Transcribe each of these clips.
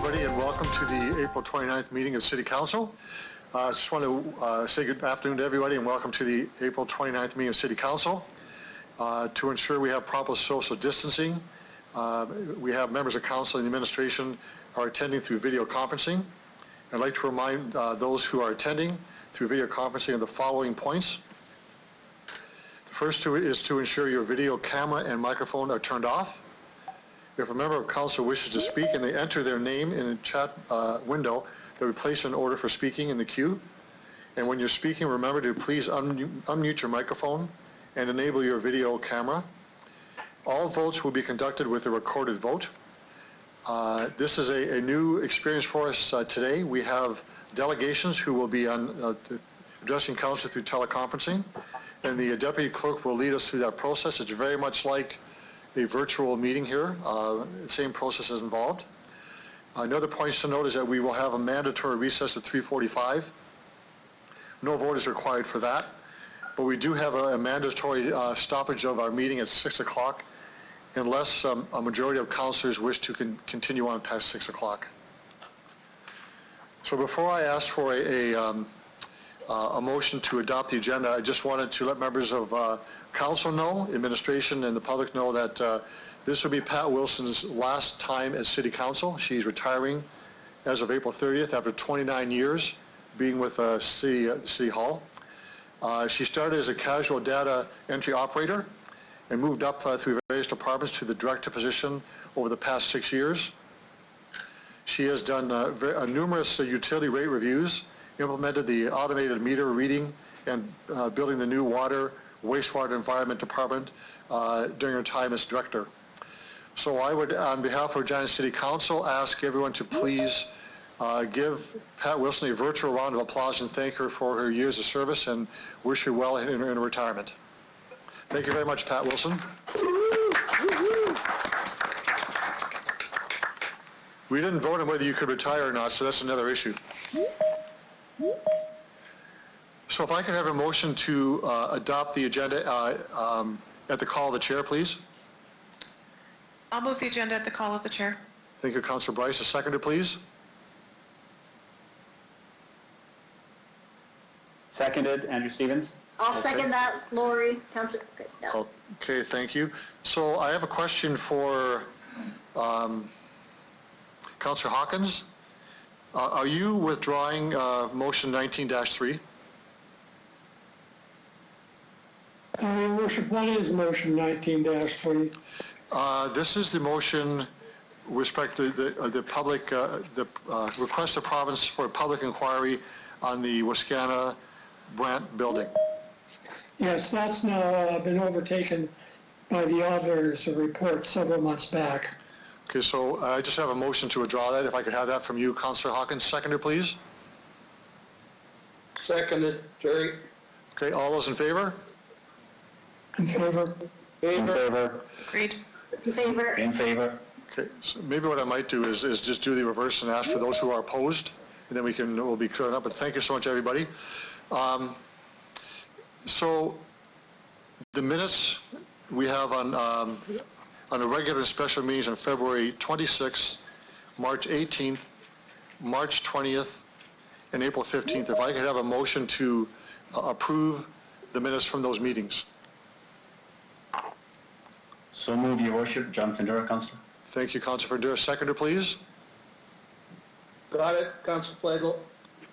everybody, and welcome to the April 29th meeting of City Council. I just want to say good afternoon to everybody and welcome to the April 29th meeting of City Council. To ensure we have proper social distancing, we have members of council and the administration are attending through video conferencing. I'd like to remind those who are attending through video conferencing of the following points. The first is to ensure your video camera and microphone are turned off. If a member of council wishes to speak and they enter their name in a chat window, they'll be placed in order for speaking in the queue. And when you're speaking, remember to please unmute your microphone and enable your video camera. All votes will be conducted with a recorded vote. This is a new experience for us today. We have delegations who will be addressing council through teleconferencing, and the deputy clerk will lead us through that process. It's very much like a virtual meeting here. The same process is involved. Another point to note is that we will have a mandatory recess at 3:45. No vote is required for that, but we do have a mandatory stoppage of our meeting at 6 o'clock unless a majority of councillors wish to continue on past 6 o'clock. So before I ask for a motion to adopt the agenda, I just wanted to let members of council know, administration, and the public know that this will be Pat Wilson's last time as City Council. She's retiring as of April 30th after 29 years being with City Hall. She started as a casual data entry operator and moved up through various departments to the director position over the past 6 years. She has done numerous utility rate reviews, implemented the automated meter reading, and building the new water, wastewater environment department during her time as director. So I would, on behalf of Regina City Council, ask everyone to please give Pat Wilson a virtual round of applause and thank her for her years of service and wish her well in her retirement. Thank you very much, Pat Wilson. We didn't vote on whether you could retire or not, so that's another issue. So if I could have a motion to adopt the agenda at the call of the chair, please. I'll move the agenda at the call of the chair. Thank you, Councillor Bryce. A seconder, please. Seconded, Andrew Stevens. I'll second that, Lori. Councillor. Okay, no. Okay, thank you. So I have a question for Councillor Hawkins. Are you withdrawing motion 19-3? Your Worship, what is motion 19-3? This is the motion with respect to the public, request of province for a public inquiry on the Wascana Brant building. Yes, that's now been overtaken by the auditor's report several months back. Okay, so I just have a motion to withdraw that. If I could have that from you, Councillor Hawkins. Seconder, please. Seconded, Jerry. Okay, all those in favor? In favor? In favor. Agreed. In favor? In favor. Okay, so maybe what I might do is just do the reverse and ask for those who are opposed, and then we'll be clearing up. But thank you so much, everybody. So the minutes we have on the regular and special meetings on February 26th, March 18th, March 20th, and April 15th. If I could have a motion to approve the minutes from those meetings. So move, Your Worship. John Findura, Councillor. Thank you, Councillor Findura. Seconder, please. Got it, Councillor Flagel.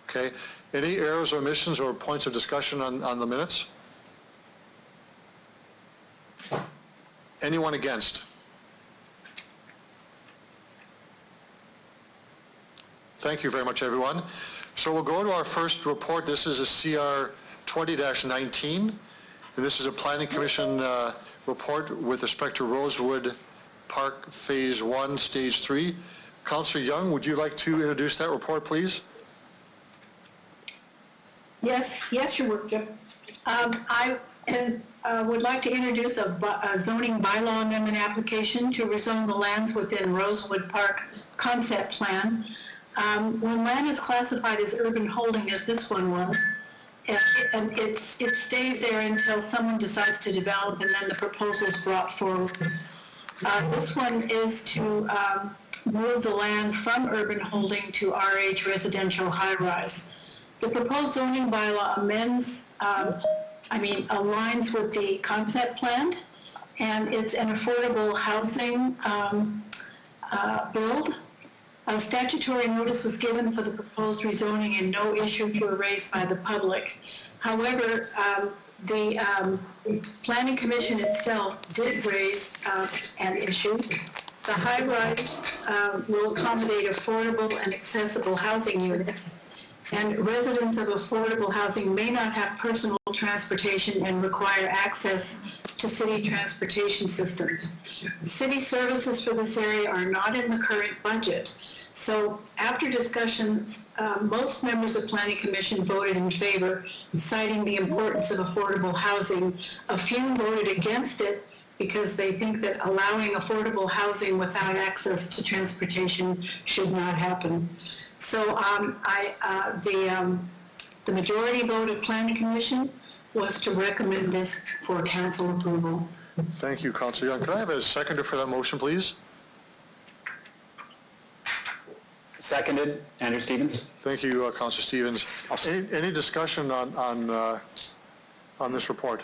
Okay. Any errors or omissions or points of discussion on the minutes? Anyone against? Thank you very much, everyone. So we'll go to our first report. This is a CR 20-19, and this is a Planning Commission report with respect to Rosewood Park Phase 1, Stage 3. Councillor Young, would you like to introduce that report, please? Yes, Your Worship. I would like to introduce a zoning bylaw amendment application to rezone the lands within Rosewood Park concept plan. When land is classified as urban holding, as this one was, and it stays there until someone decides to develop, and then the proposal is brought forward. This one is to move the land from urban holding to RH residential high-rise. The proposed zoning bylaw aligns with the concept plan, and it's an affordable housing build. A statutory notice was given for the proposed rezoning and no issues were raised by the public. However, the Planning Commission itself did raise an issue. The high-rise will accommodate affordable and accessible housing units, and residents of affordable housing may not have personal transportation and require access to city transportation systems. City services for this area are not in the current budget. So after discussions, most members of Planning Commission voted in favor, citing the importance of affordable housing. A few voted against it because they think that allowing affordable housing without access to transportation should not happen. So the majority vote of Planning Commission was to recommend this for council approval. Thank you, Councillor Young. Could I have a seconder for that motion, please? Seconded, Andrew Stevens. Thank you, Councillor Stevens. Any discussion on this report?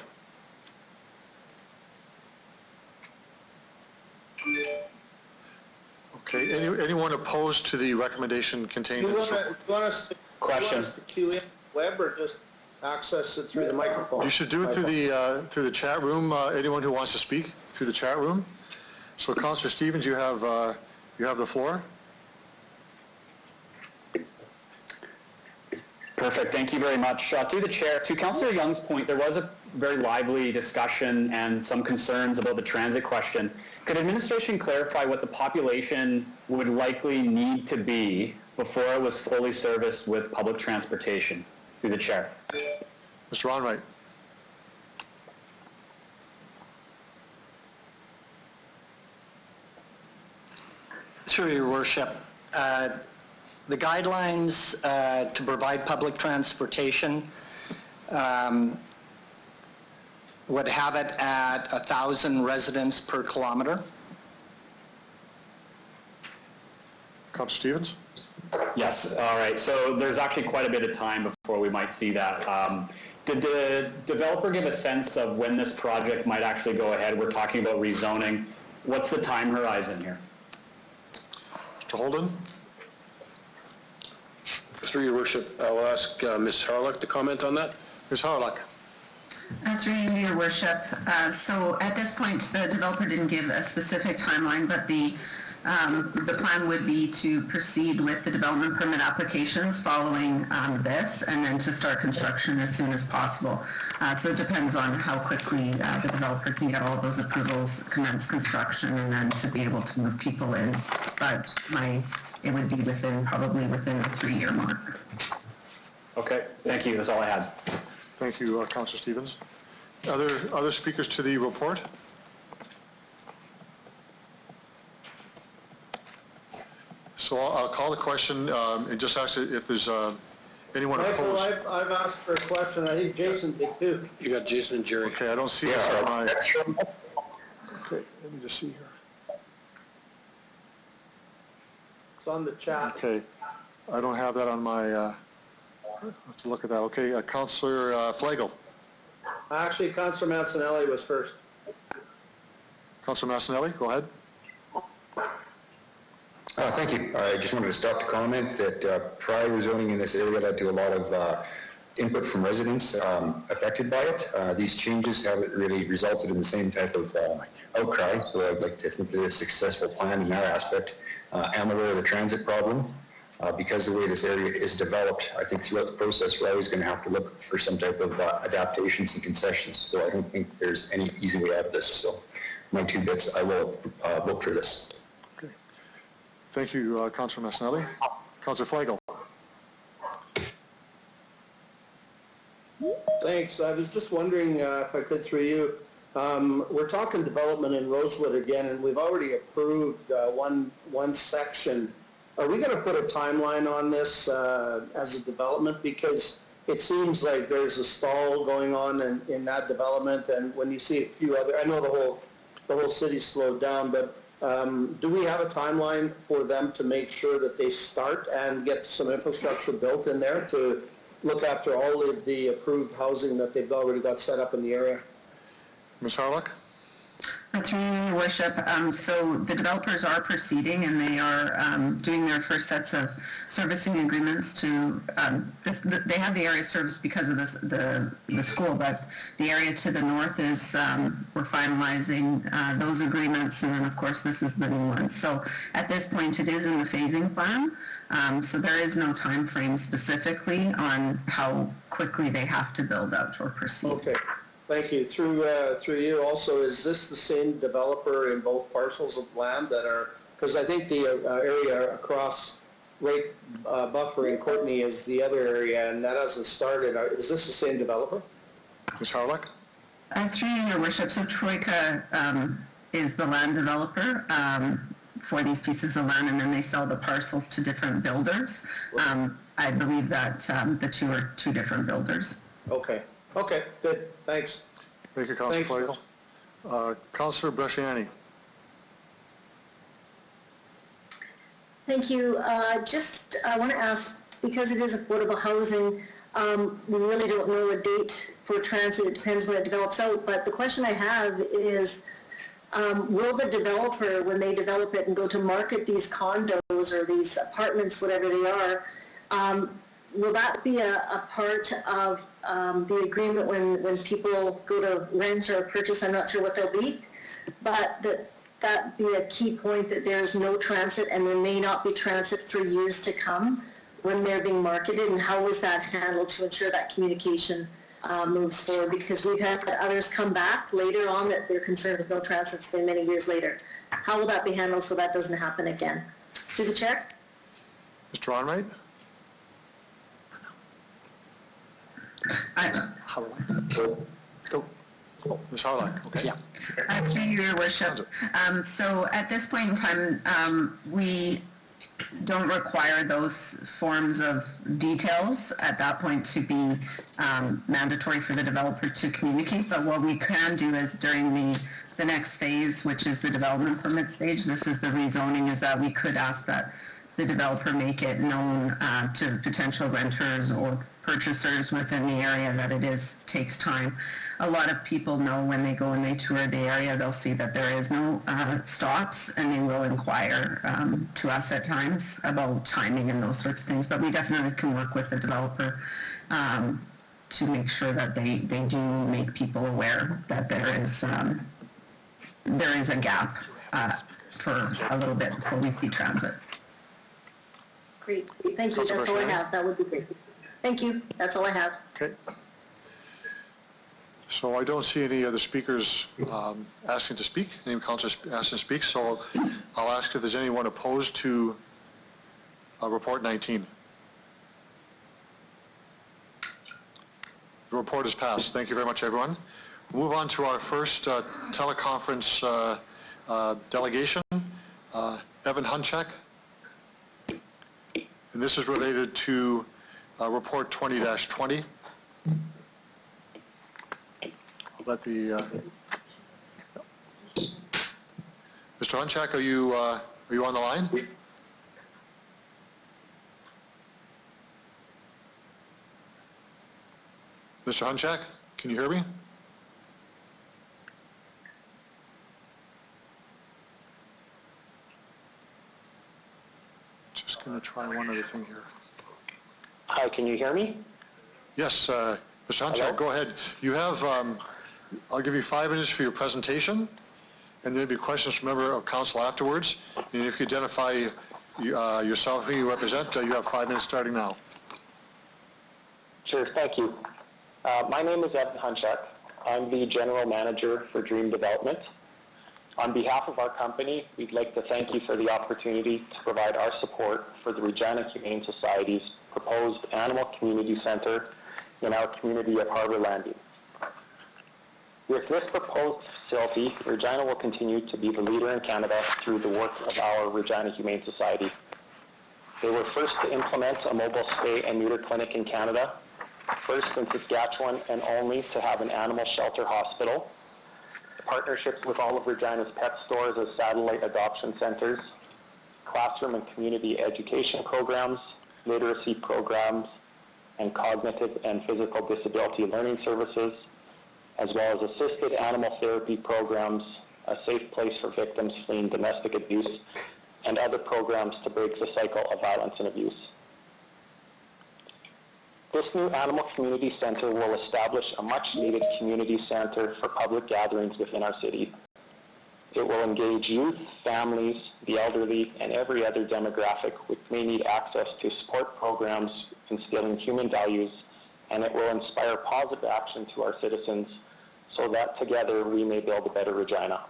Okay, anyone opposed to the recommendation contained You in this want report? us Question. to queue in web or just access it through the microphone? You should do it through the chat room, anyone who wants to speak through the chat room. So Councillor Stevens, you have the floor. Perfect. Thank you very much. Through the chair, to Councillor Young's point, there was a very lively discussion and some concerns about the transit question. Could administration clarify what the population would likely need to be before it was fully serviced with public transportation? Through the chair. Mr. Onright. Through your worship, the guidelines to provide public transportation would have it at 1,000 residents per kilometer. Councillor Stevens? Yes. All right. So there's actually quite a bit of time before we might see that. Did the developer give a sense of when this project might actually go ahead? We're talking about rezoning. What's the time horizon here? Mr. Holden? Through your worship, I will ask Ms. Harlock to comment on that. Ms. Harlock? Through you, your worship. So at this point, the developer didn't give a specific timeline, but the plan would be to proceed with the development permit applications following this, and then to start construction as soon as possible. So it depends on how quickly the developer can get all of those approvals, commence construction, and then to be able to move people in. But it would be probably within the 3-year mark. Okay. Thank you. That's all I had. Thank you, Councillor Stevens. Other speakers to the report? So I'll call the question and just ask if there's anyone Michael, opposed. I've asked for a question. I think Jason did too. You got Jason and Jerry. Okay, I don't see this on my... Okay, let me just see here. It's on the chat. Okay, I don't have that on my... I have to look at that. Okay, Councillor Flagel. Actually, Councillor Mancinelli was first. Councillor Massinelli, go ahead. Thank you. I just wanted to stop to comment that prior rezoning in this area led to a lot of input from residents affected by it. These changes haven't really resulted in the same type of outcry, so I'd like to think that it's a successful plan in that aspect. I'm aware of the transit problem. Because of the way this area is developed, I think throughout the process we're always going to have to look for some type of adaptations and concessions, so I don't think there's any easy way out of this. So my 2 bits, I will vote for this. Okay. Thank you, Councillor Massinelli. Councillor Flagel. Thanks. I was just wondering if I could through you. We're talking development in Rosewood again, and we've already approved one section. Are we going to put a timeline on this as a development? Because it seems like there's a stall going on in that development, and when you see a few other, I know the whole city's slowed down, but Do we have a timeline for them to make sure that they start and get some infrastructure built in there to look after all of the approved housing that they've already got set up in the area? Ms. Harlock? Through your worship, so the developers are proceeding and they are doing their first sets of servicing agreements to, they have the area serviced because of the school, but the area to the north is, we're finalizing those agreements, and then of course this is the new one. So at this point it is in the phasing plan, so there is no time frame specifically on how quickly they have to build out or proceed. Okay. Thank you. Through you also, is this the same developer in both parcels of land that are, because I think the area across Buffer and Courtney is the other area, and that hasn't started. Is this the same developer? Ms. Harlock? Through your worship, so Troika is the land developer for these pieces of land, and then they sell the parcels to different builders. I believe that the two are two different builders. Okay. Okay, good. Thanks. Thank you, Councillor Flagel. Councillor Bresciani. Thank you. I want to ask, because it is affordable housing, we really don't know a date for transit. It depends when it develops out. But the question I have is, will the developer, when they develop it and go to market these condos or these apartments, whatever they are, will that be a part of the agreement when people go to rent or purchase? I'm not sure what they'll be, but that be a key point, that there's no transit and there may not be transit for years to come when they're being marketed, and how is that handled to ensure that communication moves forward? Because we've had others come back later on that they're concerned with no transit. It's been many years later. How will that be handled so that doesn't happen again? Through the chair. Mr. Onright? Go. Ms. Harlock, okay. Yeah. Through your worship. So at this point in time, we don't require those forms of details at that point to be mandatory for the developer to communicate. But what we can do is during the next phase, which is the development permit stage, this is the rezoning, is that we could ask that the developer make it known to potential renters or purchasers within the area that takes time. A lot of people know when they go and they tour the area, they'll see that there is no stops, and they will inquire to us at times about timing and those sorts of things. But we definitely can work with the developer to make sure that they do make people aware that there is a gap for a little bit before we see transit. Great. Thank you. That's all I have. That would be great. Thank you. That's all I have. Okay. So I don't see any other speakers asking to speak, any councillors asking to speak, so I'll ask if there's anyone opposed to Report 19. The report is passed. Thank you very much, everyone. We'll move on to our first teleconference delegation. Evan Hunchak. And this is related to Report 20-20. I'll let the... Mr. Hunchak, are you on the line? Mr. Hunchak, can you hear me? Just going to try one other thing here. Hi, can you hear me? Yes, Mr. Hunchak, go ahead. You have, I'll give you 5 minutes for your presentation, and there'll be questions from member of council afterwards. And if you identify yourself, who you represent, you have 5 minutes starting now. Sure, thank you. My name is Evan Hunchak. I'm the General Manager for Dream Development. On behalf of our company, we'd like to thank you for the opportunity to provide our support for the Regina Humane Society's proposed Animal Community Center in our community of Harbour Landing. With this proposed facility, Regina will continue to be the leader in Canada through the work of our Regina Humane Society. They were first to implement a mobile spay and neuter clinic in Canada, first in Saskatchewan and only to have an animal shelter hospital. partnerships with all of Regina's pet stores as satellite adoption centers, classroom and community education programs, literacy programs, and cognitive and physical disability learning services, as well as assisted animal therapy programs, a safe place for victims fleeing domestic abuse, and other programs to break the cycle of violence and abuse. This new Animal Community Center will establish a much-needed community center for public gatherings within our city. It will engage youth, families, the elderly, and every other demographic which may need access to support programs instilling human values, and it will inspire positive action to our citizens so that together we may build a better Regina.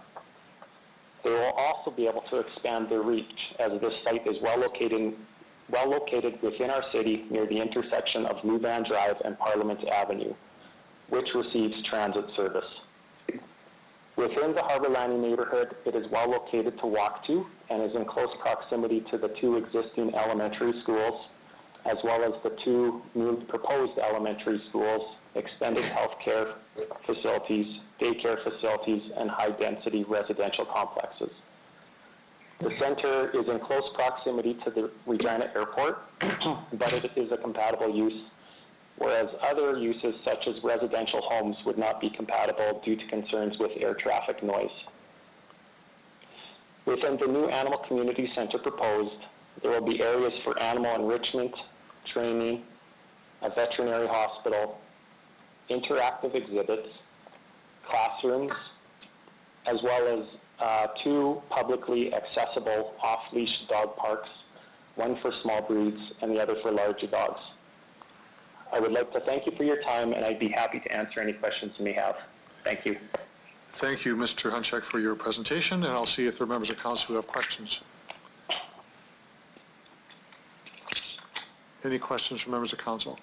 They will also be able to expand their reach as this site is well located within our city near the intersection of New Van Drive and Parliament Avenue, which receives transit service. Within the Harbour Landing neighborhood, it is well located to walk to and is in close proximity to the two existing elementary schools, as well as the two newly proposed elementary schools, extended health care facilities, daycare facilities, and high-density residential complexes. The center is in close proximity to the Regina Airport, but it is a compatible use, whereas other uses such as residential homes would not be compatible due to concerns with air traffic noise. Within the new Animal Community Center proposed, there will be areas for animal enrichment, training, a veterinary hospital, interactive exhibits, classrooms, as well as two publicly accessible off-leash dog parks, one for small breeds and the other for larger dogs. I would like to thank you for your time, and I'd be happy to answer any questions you may have. Thank you. Thank you, Mr. Hunchak, for your presentation, and I'll see if there are members of council who have questions. Any questions from members of council?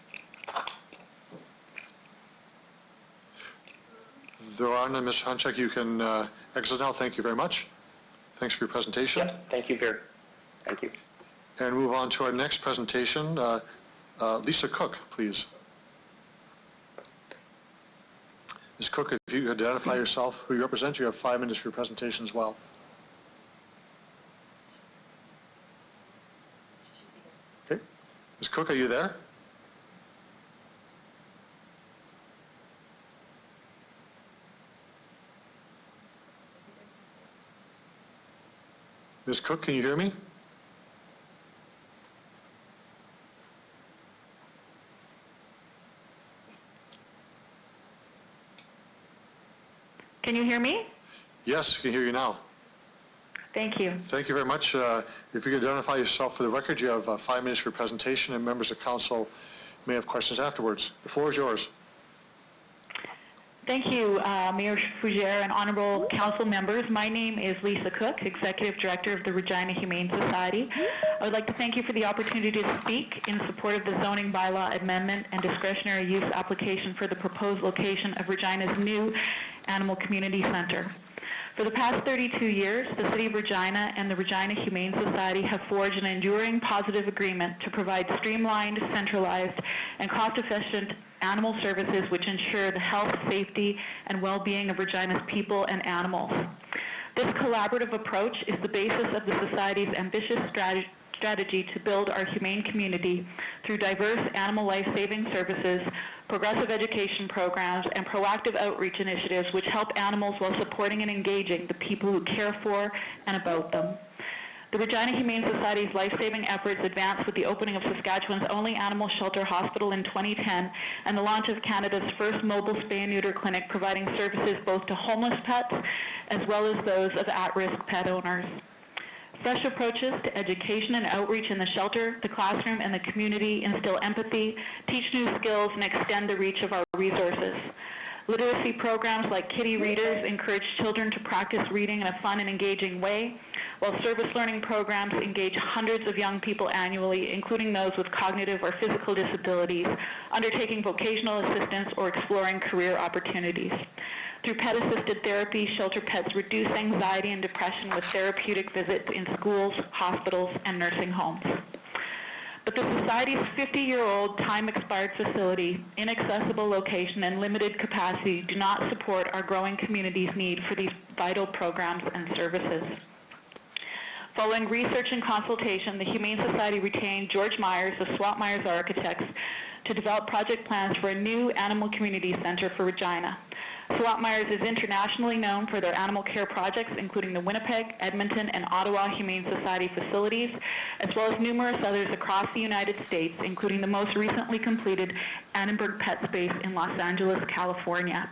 There are none. Mr. Hunchak, you can exit now. Thank you very much. Thanks for your presentation. Yep, thank you, Vera. Thank you. And move on to our next presentation. Lisa Cook, please. Ms. Cook, if you could identify yourself, who you represent, you have 5 minutes for your presentation as well. Okay. Ms. Cook, are you there? Ms. Cook, can you hear me? Can you hear me? Yes, we can hear you now. Thank you. Thank you very much. If you could identify yourself for the record, you have 5 minutes for your presentation, and members of council may have questions afterwards. The floor is yours. Thank you, Mayor Fougere and honorable council members. My name is Lisa Cook, Executive Director of the Regina Humane Society. I would like to thank you for the opportunity to speak in support of the zoning bylaw amendment and discretionary use application for the proposed location of Regina's new Animal Community Center. For the past 32 years, the City of Regina and the Regina Humane Society have forged an enduring positive agreement to provide streamlined, centralized, and cost-efficient animal services which ensure the health, safety, and well-being of Regina's people and animals. This collaborative approach is the basis of the Society's ambitious strategy to build our humane community through diverse animal life-saving services, progressive education programs, and proactive outreach initiatives which help animals while supporting and engaging the people who care for and about them. The Regina Humane Society's life-saving efforts advanced with the opening of Saskatchewan's only animal shelter hospital in 2010 and the launch of Canada's first mobile spay and neuter clinic providing services both to homeless pets as well as those of at-risk pet owners. Fresh approaches to education and outreach in the shelter, the classroom, and the community instill empathy, teach new skills, and extend the reach of our resources. Literacy programs like Kitty Readers encourage children to practice reading in a fun and engaging way, while service learning programs engage hundreds of young people annually, including those with cognitive or physical disabilities, undertaking vocational assistance or exploring career opportunities. Through pet-assisted therapy, shelter pets reduce anxiety and depression with therapeutic visits in schools, hospitals, and nursing homes. But the Society's 50-year-old time-expired facility, inaccessible location, and limited capacity do not support our growing community's need for these vital programs and services. Following research and consultation, the Humane Society retained George Myers of Swap Myers Architects to develop project plans for a new animal community center for Regina. Swap Myers is internationally known for their animal care projects, including the Winnipeg, Edmonton, and Ottawa Humane Society facilities, as well as numerous others across the United States, including the most recently completed Annenberg Pet Space in Los Angeles, California.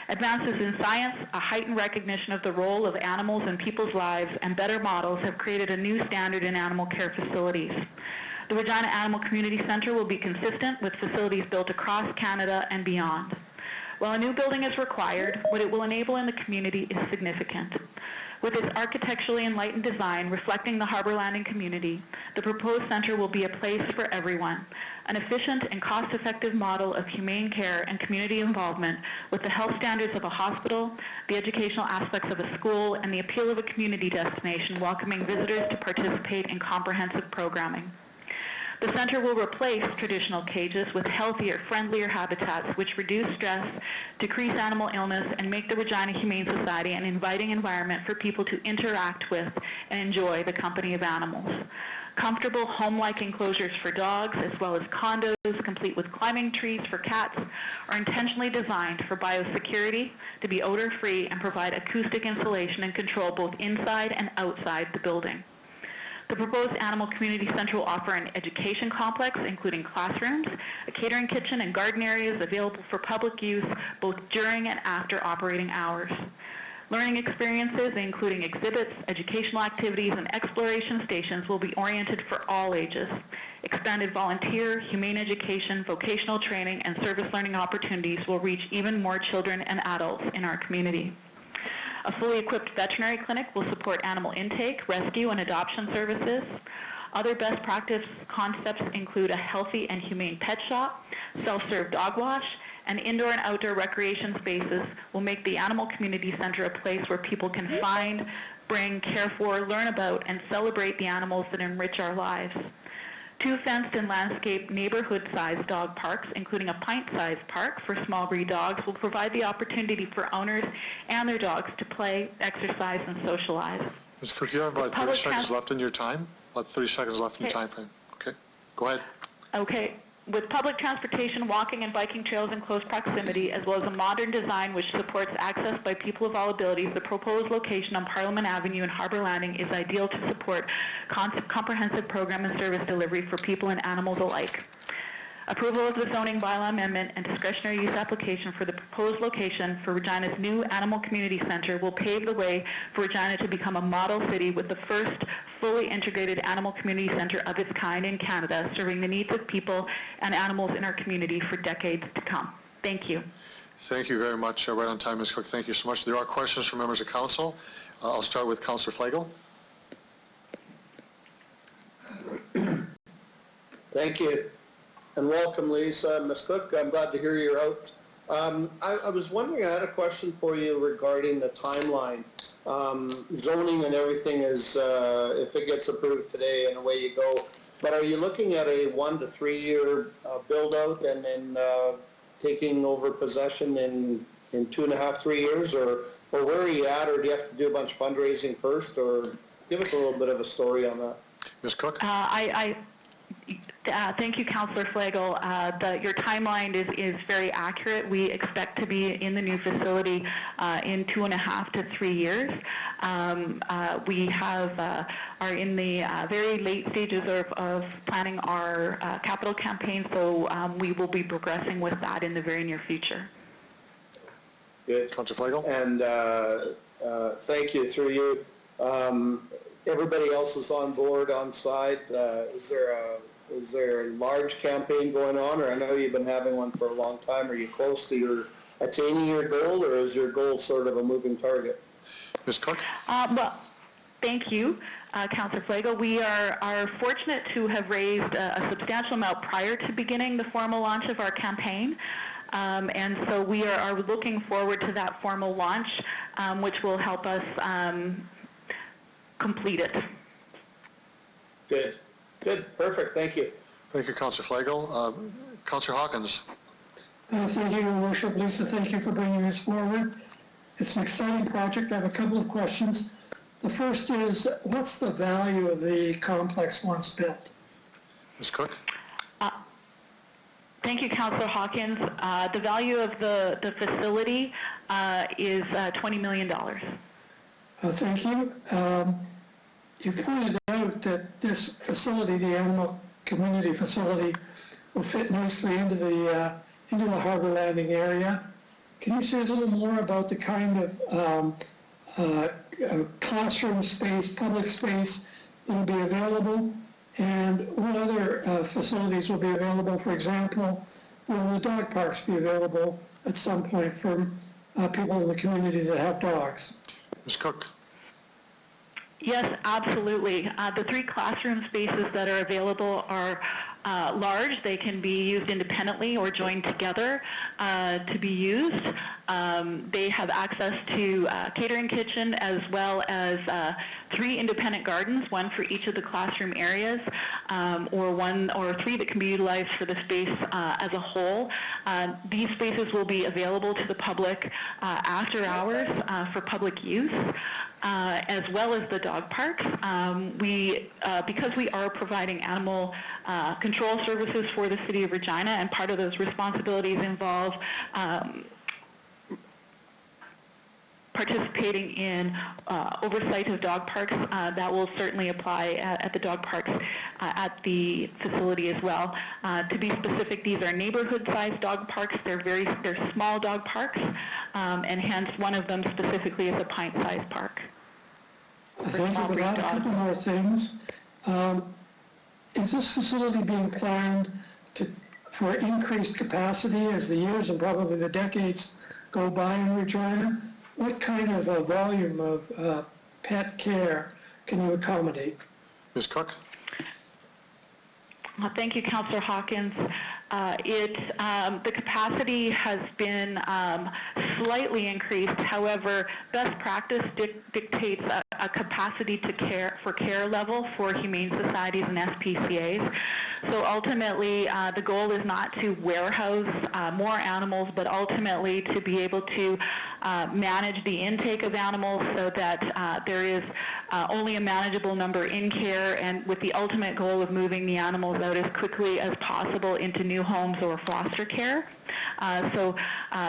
Advances in science, a heightened recognition of the role of animals in people's lives, and better models have created a new standard in animal care facilities. The Regina Animal Community Center will be consistent with facilities built across Canada and beyond. While a new building is required, what it will enable in the community is significant. With its architecturally enlightened design reflecting the Harbour Landing community, the proposed center will be a place for everyone, an efficient and cost-effective model of humane care and community involvement with the health standards of a hospital, the educational aspects of a school, and the appeal of a community destination welcoming visitors to participate in comprehensive programming. The center will replace traditional cages with healthier, friendlier habitats which reduce stress, decrease animal illness, and make the Regina Humane Society an inviting environment for people to interact with and enjoy the company of animals. Comfortable home-like enclosures for dogs, as well as condos complete with climbing trees for cats, are intentionally designed for biosecurity, to be odor-free, and provide acoustic insulation and control both inside and outside the building. The proposed Animal Community Center will offer an education complex, including classrooms, a catering kitchen, and garden areas available for public use both during and after operating hours. Learning experiences, including exhibits, educational activities, and exploration stations, will be oriented for all ages. Expanded volunteer, humane education, vocational training, and service learning opportunities will reach even more children and adults in our community. A fully equipped veterinary clinic will support animal intake, rescue, and adoption services. Other best practice concepts include a healthy and humane pet shop, self-serve dog wash, and indoor and outdoor recreation spaces will make the Animal Community Center a place where people can find, bring, care for, learn about, and celebrate the animals that enrich our lives. 2 fenced and landscaped neighborhood-sized dog parks, including a pint-sized park for small breed dogs, will provide the opportunity for owners and their dogs to play, exercise, and socialize. Ms. Cook, you have about 30 seconds left in your time. About 30 seconds left in your time frame. Okay, go ahead. Okay. With public transportation, walking and biking trails in close proximity, as well as a modern design which supports access by people of all abilities, the proposed location on Parliament Avenue and Harbour Landing is ideal to support comprehensive program and service delivery for people and animals alike. Approval of the zoning bylaw amendment and discretionary use application for the proposed location for Regina's new Animal Community Center will pave the way for Regina to become a model city with the first fully integrated animal community center of its kind in Canada, serving the needs of people and animals in our community for decades to come. Thank you. Thank you very much. Right on time, Ms. Cook. Thank you so much. There are questions from members of council. I'll start with Councillor Flegel. Thank you. And welcome, Lisa. Ms. Cook, I'm glad to hear you're out. I was wondering, I had a question for you regarding the timeline. Zoning and everything is, if it gets approved today, and away you go. But are you looking at a 1 to 3 year build-out and then taking over possession in 2.5, 3 years? Or where are you at? Or do you have to do a bunch of fundraising first? Or give us a little bit of a story on that. Ms. Cook? Thank you, Councillor Flegel. Your timeline is very accurate. We expect to be in the new facility in 2.5 to 3 years. We are in the very late stages of planning our capital campaign, so we will be progressing with that in the very near future. Good. Councillor Flegel? And thank you, through you. Everybody else is on board, on site. Is there a large campaign going on, or I know you've been having one for a long time. Are you close to attaining your goal, or is your goal sort of a moving target? Ms. Cook? Well, thank you, Councillor Flegel. We are fortunate to have raised a substantial amount prior to beginning the formal launch of our campaign. And so we are looking forward to that formal launch, which will help us complete it. Good. Good, perfect, thank you. Thank you, Councillor Flagel. Councillor Hawkins. Thank you, Your Worship. Lisa, thank you for bringing this forward. It's an exciting project. I have a couple of questions. The first is, what's the value of the complex once built? Ms. Cook. Thank you, Councillor Hawkins. The value of the facility is $20 million. Thank you. You pointed out that this facility, the animal community facility, will fit nicely into the harbor landing area. Can you say a little more about the kind of classroom space, public space that will be available, and what other facilities will be available? For example, will the dog parks be available at some point for people in the community that have dogs? Ms. Cook. Yes, absolutely. The 3 classroom spaces that are available are large. They can be used independently or joined together to be used. They have access to catering kitchen as well as 3 independent gardens, one for each of the classroom areas, or 1 or 3 that can be utilized for the space as a whole. These spaces will be available to the public after hours for public use. As well as the dog parks. Because we are providing animal control services for the City of Regina, and part of those responsibilities involve participating in oversight of dog parks, that will certainly apply at the dog parks at the facility as well. To be specific, these are neighborhood-sized dog parks. They're small dog parks, and hence one of them specifically is a pint-sized park. Thank you for that. A couple more things. Is this facility being planned for increased capacity as the years and probably the decades go by in Regina? What kind of a volume of pet care can you accommodate? Ms. Cook. Thank you, Councillor Hawkins. The capacity has been slightly increased. However, best practice dictates a capacity for care level for humane societies and SPCAs. So ultimately, the goal is not to warehouse more animals, but ultimately to be able to manage the intake of animals so that there is only a manageable number in care, and with the ultimate goal of moving the animals out as quickly as possible into new homes or foster care. So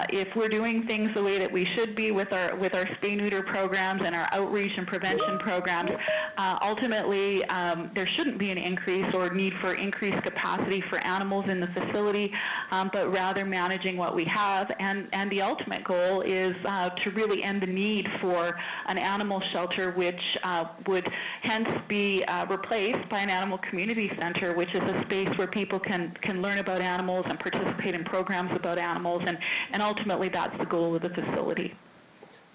if we're doing things the way that we should be with our spay-neuter programs and our outreach and prevention programs, ultimately there shouldn't be an increase or need for increased capacity for animals in the facility, but rather managing what we have. And the ultimate goal is to really end the need for an animal shelter, which would hence be replaced by an animal community center, which is a space where people can learn about animals and participate in programs about animals, and ultimately that's the goal of the facility.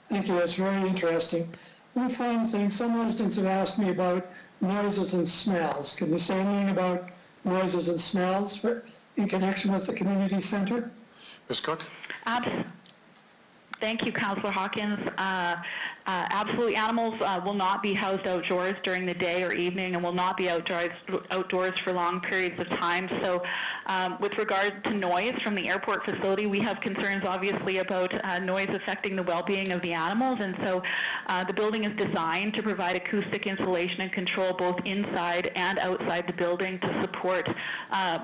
Thank you. That's very interesting. One final thing, some residents have asked me about noises and smells. Can you say anything about noises and smells in connection with the community center? Ms. Cook? Thank you, Councillor Hawkins. Absolutely, animals will not be housed outdoors during the day or evening and will not be outdoors for long periods of time. So with regard to noise from the airport facility, we have concerns obviously about noise affecting the well-being of the animals, and so the building is designed to provide acoustic insulation and control both inside and outside the building to support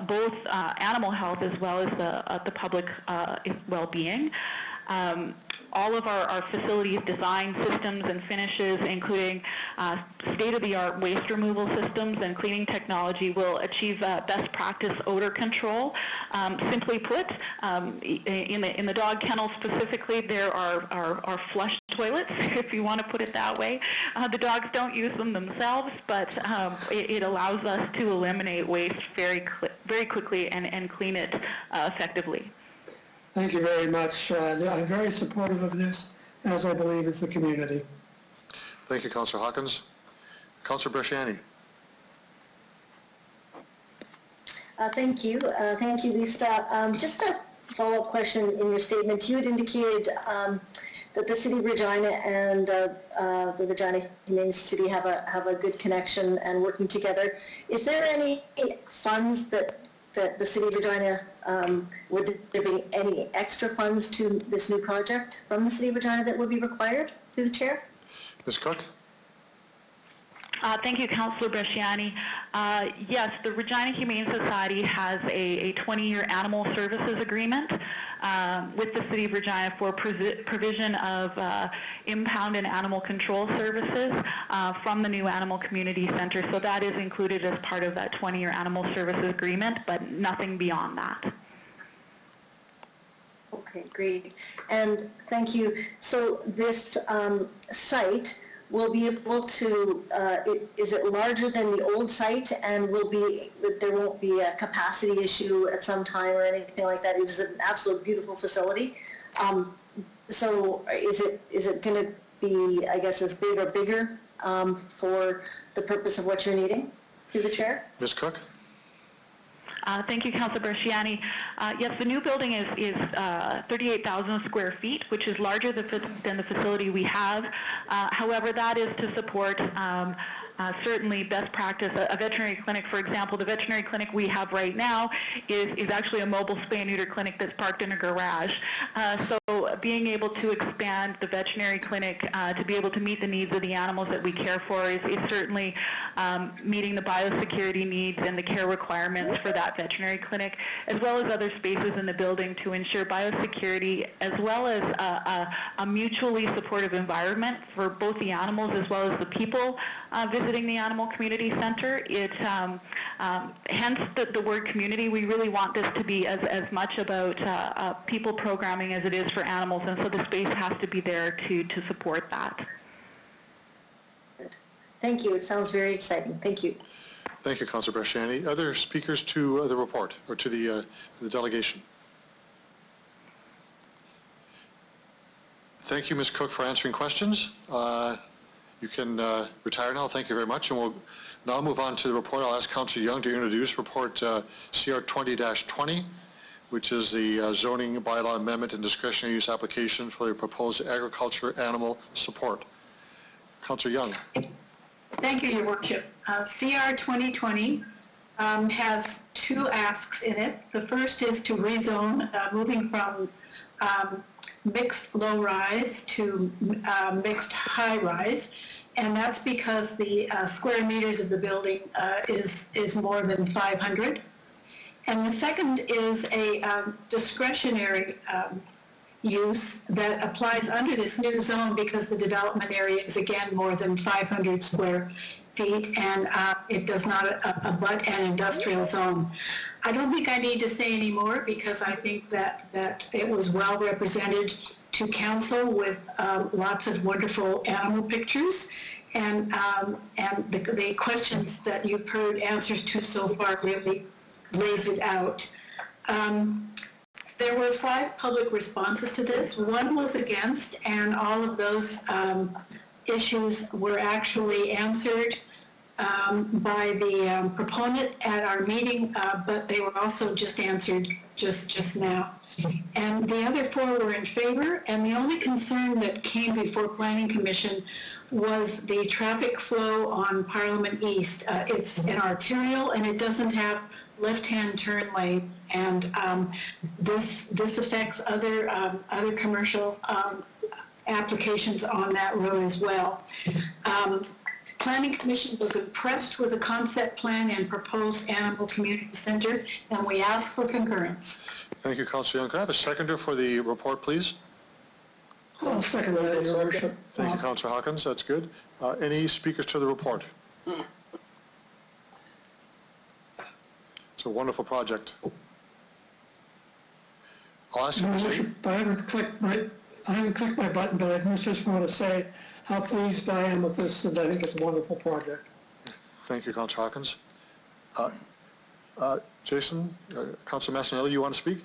both animal health as well as the public well-being. All of our facilities design systems and finishes, including state-of-the-art waste removal systems and cleaning technology, will achieve best practice odor control. Simply put, in the dog kennel specifically, there are flush toilets, if you want to put it that way. The dogs don't use them themselves, but it allows us to eliminate waste very quickly and clean it effectively. Thank you very much. I'm very supportive of this, as I believe is the community. Thank you, Councillor Hawkins. Councillor Bresciani. Thank you. Thank you, Lisa. Just a follow-up question in your statement. You had indicated that the City of Regina and the Regina Humane Society have a good connection and working together. Is there any funds that the City of Regina, would there be any extra funds to this new project from the City of Regina that would be required through the chair? Ms. Cook? Thank you, Councillor Bresciani. Yes, the Regina Humane Society has a 20-year animal services agreement with the City of Regina for provision of impound and animal control services from the new Animal Community Center. So that is included as part of that 20-year animal services agreement, but nothing beyond that. Okay, great. And thank you. So this site will be able to, is it larger than the old site, and there won't be a capacity issue at some time or anything like that? It is an absolute beautiful facility. So is it going to be, I guess, as big or bigger for the purpose of what you're needing through the chair? Ms. Cook? Thank you, Councillor Bresciani. Yes, the new building is 38,000 square feet, which is larger than the facility we have. However, that is to support certainly best practice. A veterinary clinic, for example, the veterinary clinic we have right now is actually a mobile spay and neuter clinic that's parked in a garage. So being able to expand the veterinary clinic to be able to meet the needs of the animals that we care for is certainly meeting the biosecurity needs and the care requirements for that veterinary clinic, as well as other spaces in the building to ensure biosecurity, as well as a mutually supportive environment for both the animals as well as the people visiting the Animal Community Center. Hence the word community. We really want this to be as much about people programming as it is for animals, and so the space has to be there to support that. Thank you. It sounds very exciting. Thank you. Thank you, Councillor Bresciani. Other speakers to the report or to the delegation? Thank you, Ms. Cook, for answering questions. You can retire now. Thank you very much. And we'll now move on to the report. I'll ask Councillor Young to introduce report CR 20-20, which is the zoning bylaw amendment and discretionary use application for the proposed agriculture animal support. Councillor Young. Thank you, Your Worship. CR 2020 has two asks in it. The first is to rezone, moving from mixed low-rise to mixed high-rise, and that's because the square meters of the building is more than 500. And the second is a discretionary use that applies under this new zone because the development area is again more than 500 square feet, and it does not abut an industrial zone. I don't think I need to say any more because I think that it was well represented to council with lots of wonderful animal pictures, and the questions that you've heard answers to so far really lays it out. There were 5 public responses to this. 1 was against, and all of those issues were actually answered by the proponent at our meeting, but they were also just answered just now. And the other 4 were in favor, and the only concern that came before Planning Commission was the traffic flow on Parliament East. It's an arterial, and it doesn't have left-hand turn lane, and this affects other commercial applications on that road as well. Planning Commission was impressed with the concept plan and proposed Animal Community Center, and we ask for concurrence. Thank you, Councillor Young. Can I have a seconder for the report, please? I'll second that, Your Worship. Thank you, Councillor Hawkins. That's good. Any speakers to the report? It's a wonderful project. I'll ask you Your to Worship, I haven't clicked my button, but I just want to say how pleased I am with this, and I think it's a wonderful project. Thank you, Councillor Hawkins. Jason, Councillor Massanelli, you want to speak?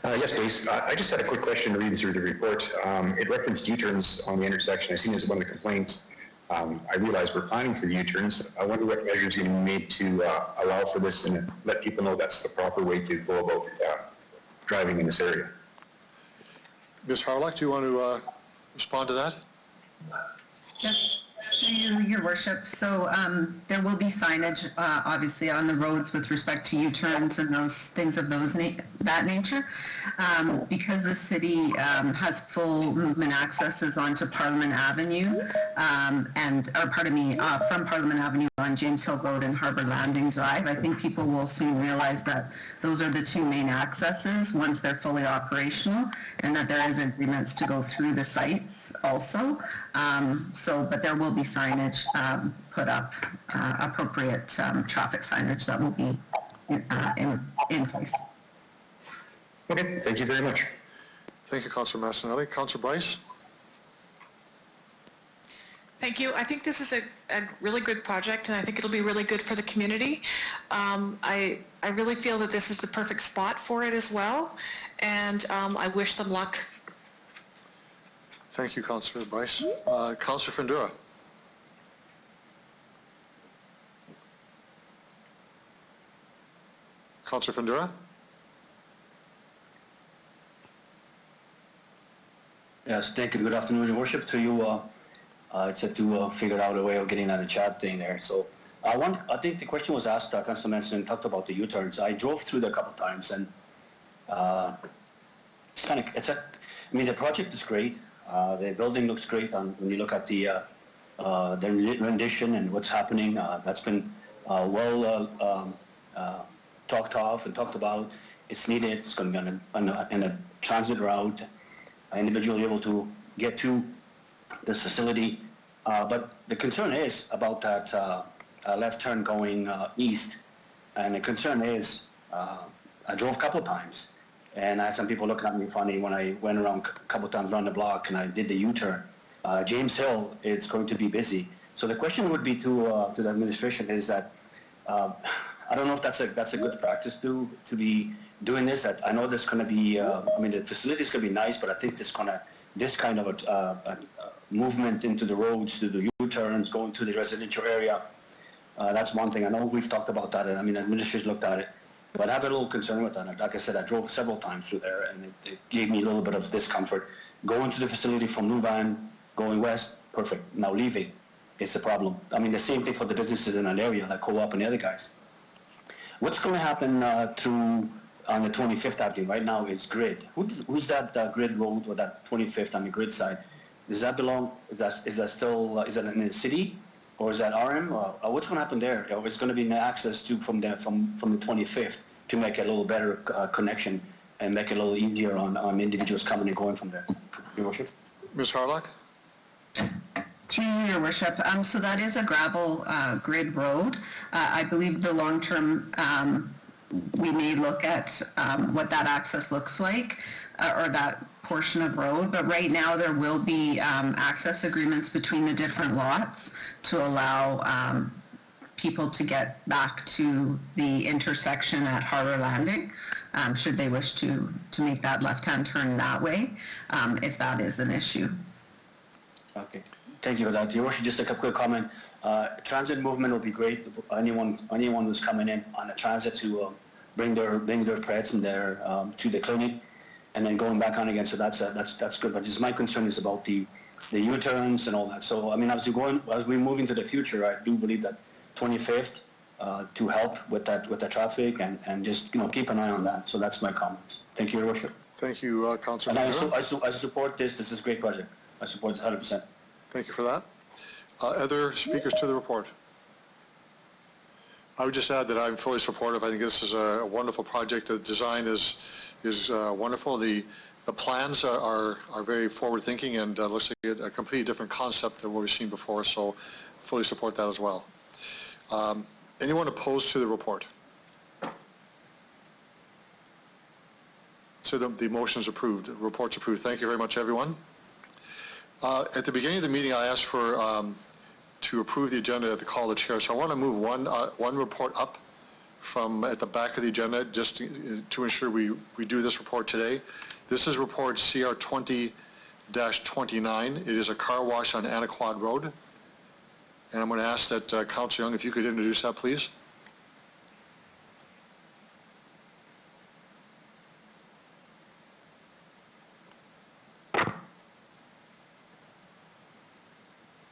Yes, please. I just had a quick question to read through the report. It referenced U-turns on the intersection. I've seen it as one of the complaints. I realize we're planning for the U-turns. I wonder what measures are going to be made to allow for this and let people know that's the proper way to go about driving in this area. Ms. Harlock, do you want to respond to that? Yes, through you, Your Worship. So there will be signage, obviously, on the roads with respect to U-turns and those things of that nature. Because the city has full movement accesses onto Parliament Avenue from Parliament Avenue on James Hill Road and Harbour Landing Drive, I think people will soon realize that those are the two main accesses once they're fully operational, and that there is agreements to go through the sites also. But there will be signage put up, appropriate traffic signage that will be in place. Okay, thank you very much. Thank you, Councillor Massanelli. Councillor Bryce? Thank you. I think this is a really good project, and I think it'll be really good for the community. I really feel that this is the perfect spot for it as well, and I wish them luck. Thank you, Councillor Bryce. Councillor Fundura? Councillor Fundura? Yes, thank you. Good afternoon, Your Worship. To you, it's to figure out a way of getting out of chat thing there. So I think the question was asked, Councillor Manson talked about the U-turns. I drove through there a couple of times, and the project is great. The building looks great when you look at the rendition and what's happening. That's been talked of and talked about. It's needed. It's going to be on a transit route. Individually able to get to this facility. But the concern is about that left turn going east. And the concern is, I drove a couple of times, and I had some people looking at me funny when I went around a couple of times around the block and I did the U-turn. James Hill, it's going to be busy. So the question would be to the administration is that, I don't know if that's a good practice to be doing this. I know there's going to be, the facility is going to be nice, but I think this kind of a movement into the roads, to the U-turns, going to the residential area, that's one thing. I know we've talked about that, and the administration looked at it, but I have a little concern with that. Like I said, I drove several times through there, and it gave me a little bit of discomfort. Going to the facility from Louvain, going west, perfect. Now leaving, it's a problem. The same thing for the businesses in that area, like Co-op and the other guys. What's going to happen on the 25th Avenue right now is grid. Who's that grid road or that 25th on the grid side? Does that belong? Is that still? Is that in the city, or is that RM? What's going to happen there? It's going to be access to from the 25th to make a little better connection and make it a little easier on individuals coming and going from there. Your Worship. Ms. Harlock? Through you, Your Worship. So that is a gravel grid road. I believe the long term. We may look at what that access looks like or that portion of road, but right now there will be access agreements between the different lots to allow people to get back to the intersection at Harbour Landing, should they wish to make that left-hand turn that way, if that is an issue. Okay, thank you for that. Your Worship, just a quick comment. Transit movement will be great for anyone who's coming in on a transit to bring their pets and their to the clinic, and then going back on again. So that's good. But just my concern is about the U-turns and all that. So as we move into the future, I do believe that 25th to help with the traffic and just keep an eye on that. So that's my comments. Thank you, Your Worship. Thank you, Councillor. And I support this. This is a great project. I support it 100%. Thank you for that. Other speakers to the report? I would just add that I'm fully supportive. I think this is a wonderful project. The design is wonderful. The plans are very forward-thinking and looks like a completely different concept than what we've seen before, so fully support that as well. Anyone opposed to the report? So the motion is approved. The report's approved. Thank you very much, everyone. At the beginning of the meeting, I asked for to approve the agenda at the call of the chair. So I want to move one report up from at the back of the agenda just to ensure we do this report today. This is report CR 20-29. It is a car wash on Anaquad Road. And I'm going to ask that Councillor Young, if you could introduce that, please.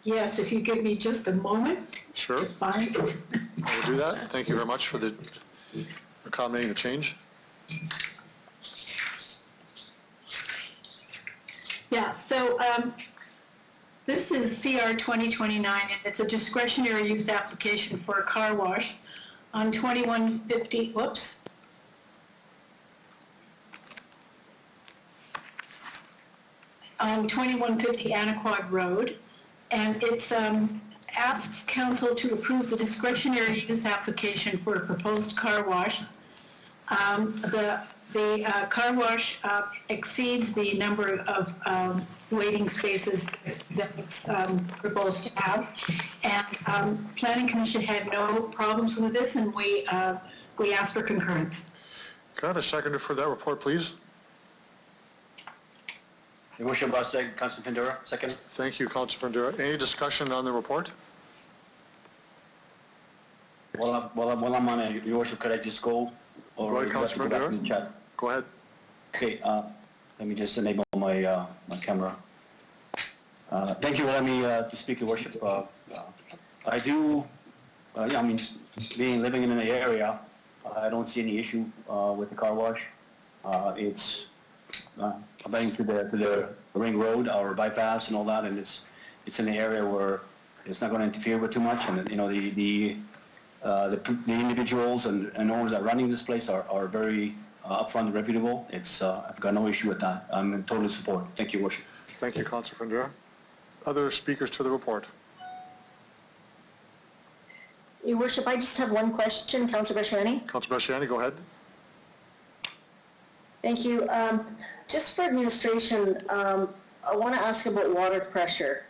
Yes, if you give me just a moment. Sure. To find it. I will do that. Thank you very much for accommodating the change. Yeah, so this is CR 2029, and it's a discretionary use application for a car wash on 2150, whoops. On 2150 Anaquag Road, and it asks council to approve the discretionary use application for a proposed car wash. The car wash exceeds the number of waiting spaces that it's proposed to have, and Planning Commission had no problems with this, and we asked for concurrence. Can I have a seconder for that report, please? Your Worship, Councilor Pandura, second. Thank you, Councilor Pandura. Any discussion on the report? While I'm on it, Your Worship, could I just go? Or Go ahead, Councilor Pandura. Go ahead. Okay, let me just enable my my camera. Thank you for letting me to speak, Your Worship. I do, yeah, I mean, living in the area, I don't see any issue with the car wash. It's abutting to the ring road or bypass and all that, and it's in the area where it's not going to interfere with too much, and you know the individuals and owners that are running this place are very upfront and reputable. I've got no issue with that. I'm in total support. Thank you, Worship. Thank you, Councilor Pandura. Other speakers to the report? Your Worship, I just have one question, Councilor Bresciani. Councilor Bresciani, go ahead. Thank you. Just for administration, I want to ask about water pressure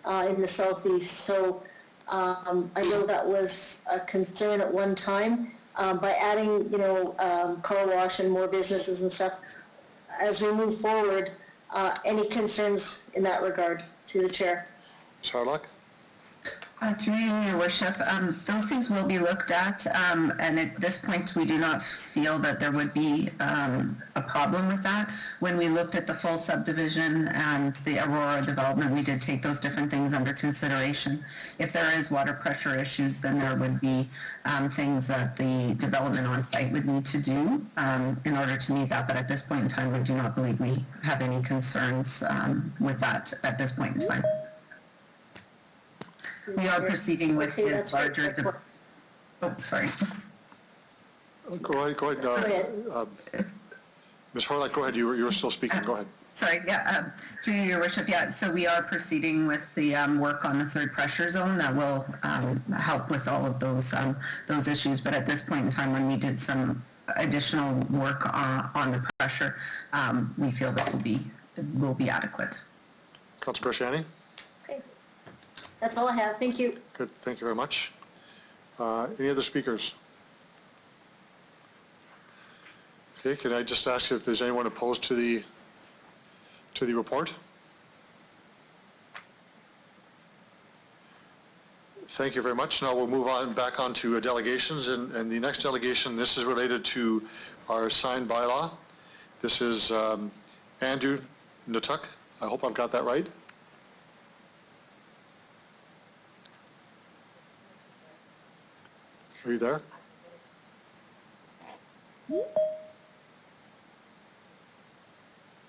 in the southeast. So I know that was a concern at one time. By adding, car wash and more businesses and stuff, as we move forward, any concerns in that regard to the chair? Ms. Harlock? Through you, Your Worship, those things will be looked at, and at this point we do not feel that there would be a problem with that. When we looked at the full subdivision and the Aurora development, we did take those different things under consideration. If there is water pressure issues, then there would be things that the development on site would need to do in order to meet that, but at this point in time, we do not believe we have any concerns with that at this point in time. We are proceeding with his larger... Oh, sorry. Go ahead. Ms. Horlock, go ahead. You were still speaking. Go ahead. Sorry, yeah. Through you, Your Worship, yeah. So we are proceeding with the work on the third pressure zone that will help with all of those issues. But at this point in time, when we did some additional work on the pressure, we feel this will be adequate. Councilor Bresciani? That's all I have. Thank you. Good. Thank you very much. Any other speakers? Okay. Can I just ask if there's anyone opposed to the report? Thank you very much. Now we'll move on back on to delegations, and the next delegation, this is related to our sign bylaw. This is Andrew Nutuk. I hope I've got that right. Are you there?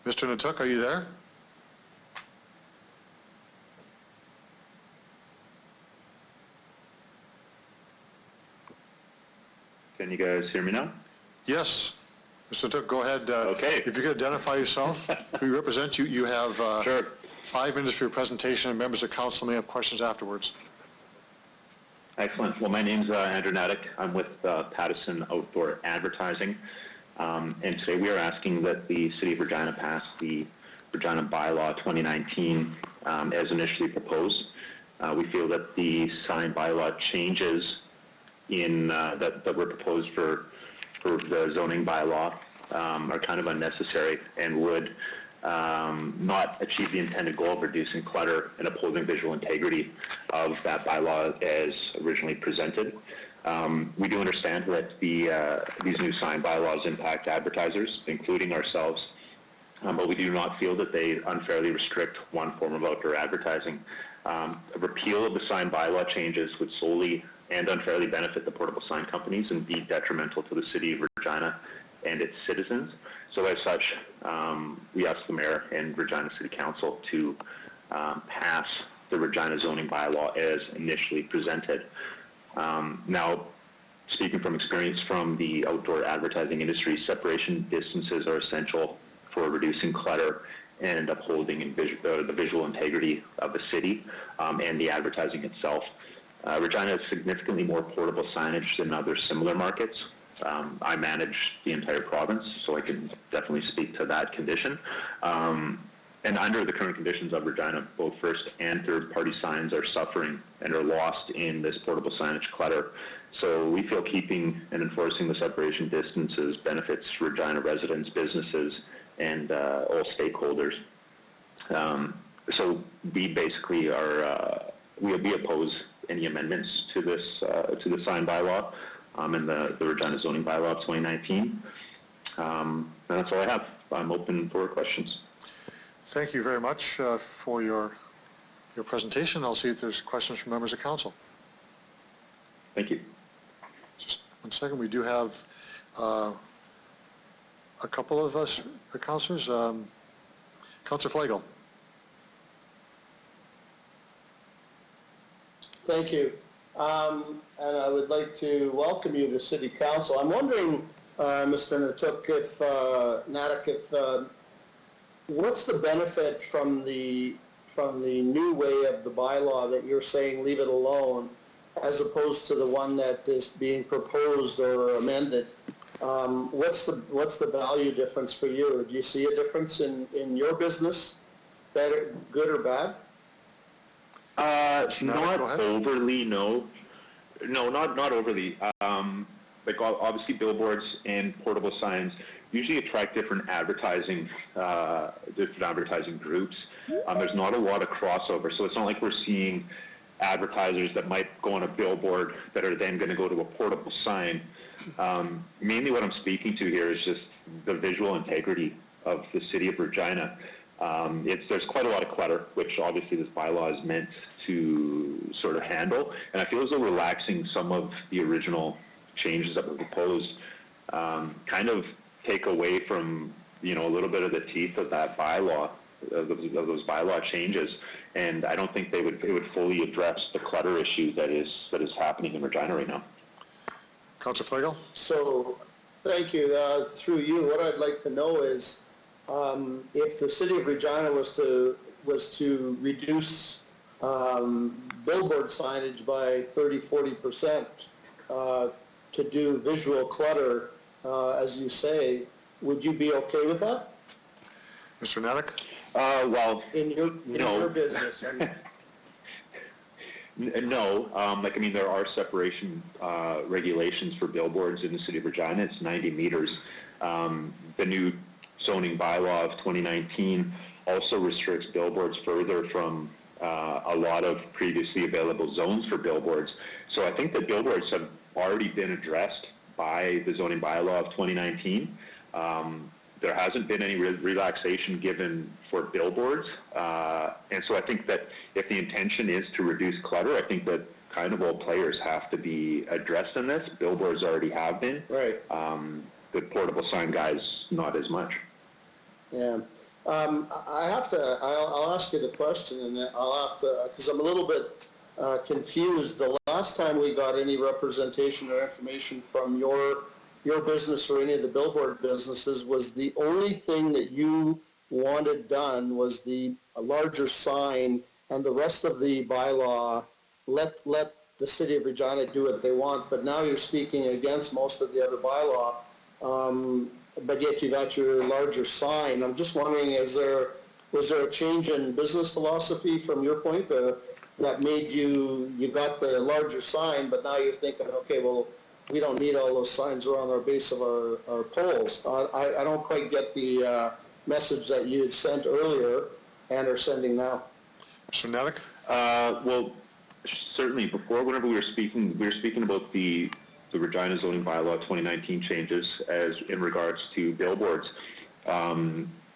Mr. Nutuk, are you there? Can you guys hear me now? Yes. Mr. Nutuk, go ahead. Okay. If you could identify yourself, we represent you. You have Sure. 5 minutes for your presentation, and members of council may have questions afterwards. Excellent. Well, my name's Andrew Natick. I'm with Pattison Outdoor Advertising. And today we are asking that the City of Regina pass the Regina Bylaw 2019 as initially proposed. We feel that the sign bylaw changes that were proposed for the zoning bylaw are kind of unnecessary and would not achieve the intended goal of reducing clutter and upholding visual integrity of that bylaw as originally presented. We do understand that these new sign bylaws impact advertisers, including ourselves, but we do not feel that they unfairly restrict one form of outdoor advertising. A repeal of the sign bylaw changes would solely and unfairly benefit the portable sign companies and be detrimental to the City of Regina and its citizens. So as such, we ask the Mayor and Regina City Council to pass the Regina zoning bylaw as initially presented. Now, speaking from experience from the outdoor advertising industry, separation distances are essential for reducing clutter and upholding the visual integrity of the city and the advertising itself. Regina has significantly more portable signage than other similar markets. I manage the entire province, so I can definitely speak to that condition. And under the current conditions of Regina, both first and third-party signs are suffering and are lost in this portable signage clutter. So we feel keeping and enforcing the separation distances benefits Regina residents, businesses, and all stakeholders. So we basically are we oppose any amendments to this to the sign bylaw and the Regina zoning bylaw of 2019. And that's all I have. I'm open for questions. Thank you very much for your presentation. I'll see if there's questions from members of council. Thank you. Just 1 second. We do have a couple of us, councillors. Councillor Flagel. Thank you. And I would like to welcome you to City Council. I'm wondering, Mr. Natuk, what's the benefit from the new way of the bylaw that you're saying leave it alone, as opposed to the one that is being proposed or amended? What's the value difference for you? Do you see a difference in your business, better, good or bad? Not overly, no. No, not overly. Like obviously billboards and portable signs usually attract different advertising groups. There's not a lot of crossover, so it's not like we're seeing advertisers that might go on a billboard that are then going to go to a portable sign. Mainly what I'm speaking to here is just the visual integrity of the City of Regina. There's quite a lot of clutter, which obviously this bylaw is meant to sort of handle, and I feel as though relaxing some of the original changes that were proposed kind of take away from, a little bit of the teeth of that bylaw, of those bylaw changes, and I don't think it would fully address the clutter issue that is happening in Regina right now. Councillor Flagel. So, thank you. Through you, what I'd like to know is if the City of Regina was to reduce billboard signage by 30-40% to do visual clutter, as you say, would you be okay with that? Mr. Nadek? Well, in your business. No, there are separation regulations for billboards in the City of Regina. It's 90 meters. The new zoning bylaw of 2019 also restricts billboards further from a lot of previously available zones for billboards. So I think that billboards have already been addressed by the zoning bylaw of 2019. There hasn't been any relaxation given for billboards. And so I think that if the intention is to reduce clutter, I think that kind of all players have to be addressed in this. Billboards already have been. Right. The portable sign guys, not as much. Yeah. I'll ask you the question, and I'll have to, because I'm a little bit confused. The last time we got any representation or information from your business or any of the billboard businesses was the only thing that you wanted done was a larger sign, and the rest of the bylaw let the City of Regina do what they want. But now you're speaking against most of the other bylaw, but yet you got your larger sign. I'm just wondering, was there a change in business philosophy from your point that made you got the larger sign, but now you're thinking, okay, well, we don't need all those signs around our base of our poles. I don't quite get the message that you had sent earlier and are sending now. Mr. Nadek? Well, certainly before, whenever we were speaking about the Regina zoning bylaw 2019 changes as in regards to billboards.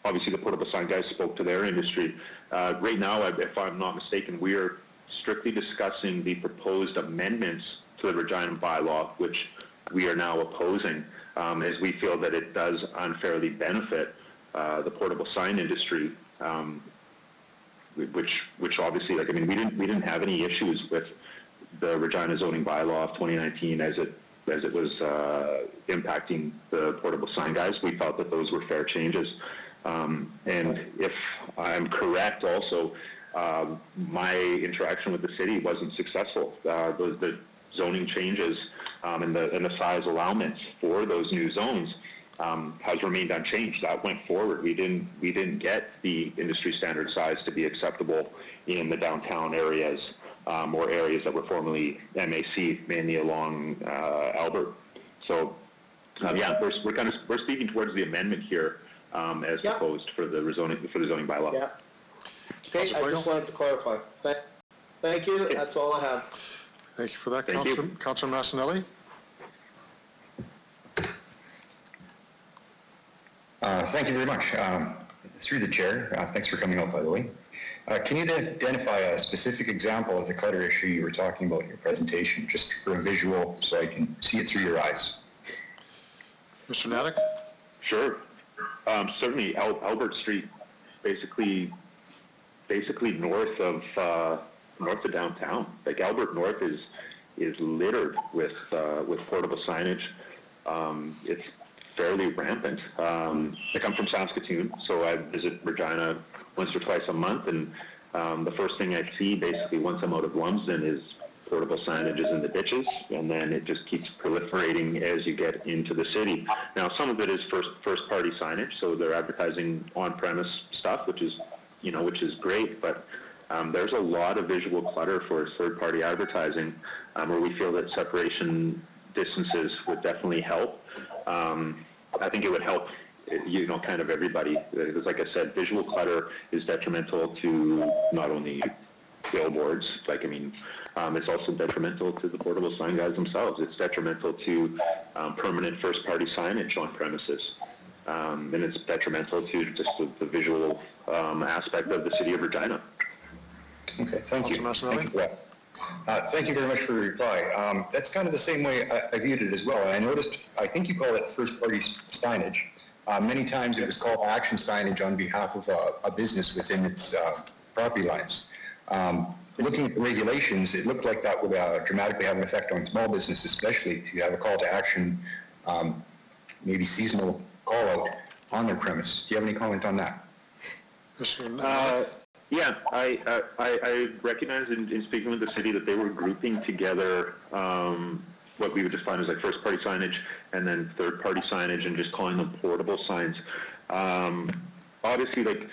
obviously the portable sign guys spoke to their industry. Right now, if I'm not mistaken, we are strictly discussing the proposed amendments to the Regina bylaw, which we are now opposing, as we feel that it does unfairly benefit the portable sign industry, which obviously, like, I mean, we didn't have any issues with the Regina zoning bylaw of 2019 as it was impacting the portable sign guys. We felt that those were fair changes. And if I'm correct also, my interaction with the city wasn't successful. The zoning changes and the size allowance for those new zones has remained unchanged. That went forward. We didn't get the industry standard size to be acceptable in the downtown areas or areas that were formerly MAC, mainly along Albert. So yeah, we're speaking towards the amendment here as proposed for the zoning bylaw. Yeah. Okay, I just wanted to clarify. Thank you. That's all I have. Thank you for that, Thank you. Councilor Massanelli. Thank you very much. Through the chair, thanks for coming out, by the way. Can you identify a specific example of the clutter issue you were talking about in your presentation, just for a visual so I can see it through your eyes? Mr. Naddick? Sure. Certainly, Albert Street, basically north of downtown. Like Albert North is littered with portable signage. It's fairly rampant. I come from Saskatoon, so I visit Regina once or twice a month, and the first thing I see basically once I'm out of Lumsden is portable signages in the ditches, and then it just keeps proliferating as you get into the city. Now, some of it is first-party signage, so they're advertising on-premise stuff, which is great, but there's a lot of visual clutter for third-party advertising, where we feel that separation distances would definitely help. I think it would help, kind of everybody. Because like I said, visual clutter is detrimental to not only billboards, it's also detrimental to the portable sign guys themselves. It's detrimental to permanent first-party signage on premises. And it's detrimental to just the visual aspect of the city of Regina. Okay, thank you. Thank you for that. Thank you very much for the reply. That's kind of the same way I viewed it as well. And I noticed, I think you call it first-party signage. Many times it was called action signage on behalf of a business within its property lines. Looking at the regulations, it looked like that would dramatically have an effect on small business, especially to have a call to action, maybe seasonal call-out on their premise. Do you have any comment on that? Yeah, I recognize in speaking with the city that they were grouping together what we would define as like first-party signage and then third-party signage and just calling them portable signs. Obviously, like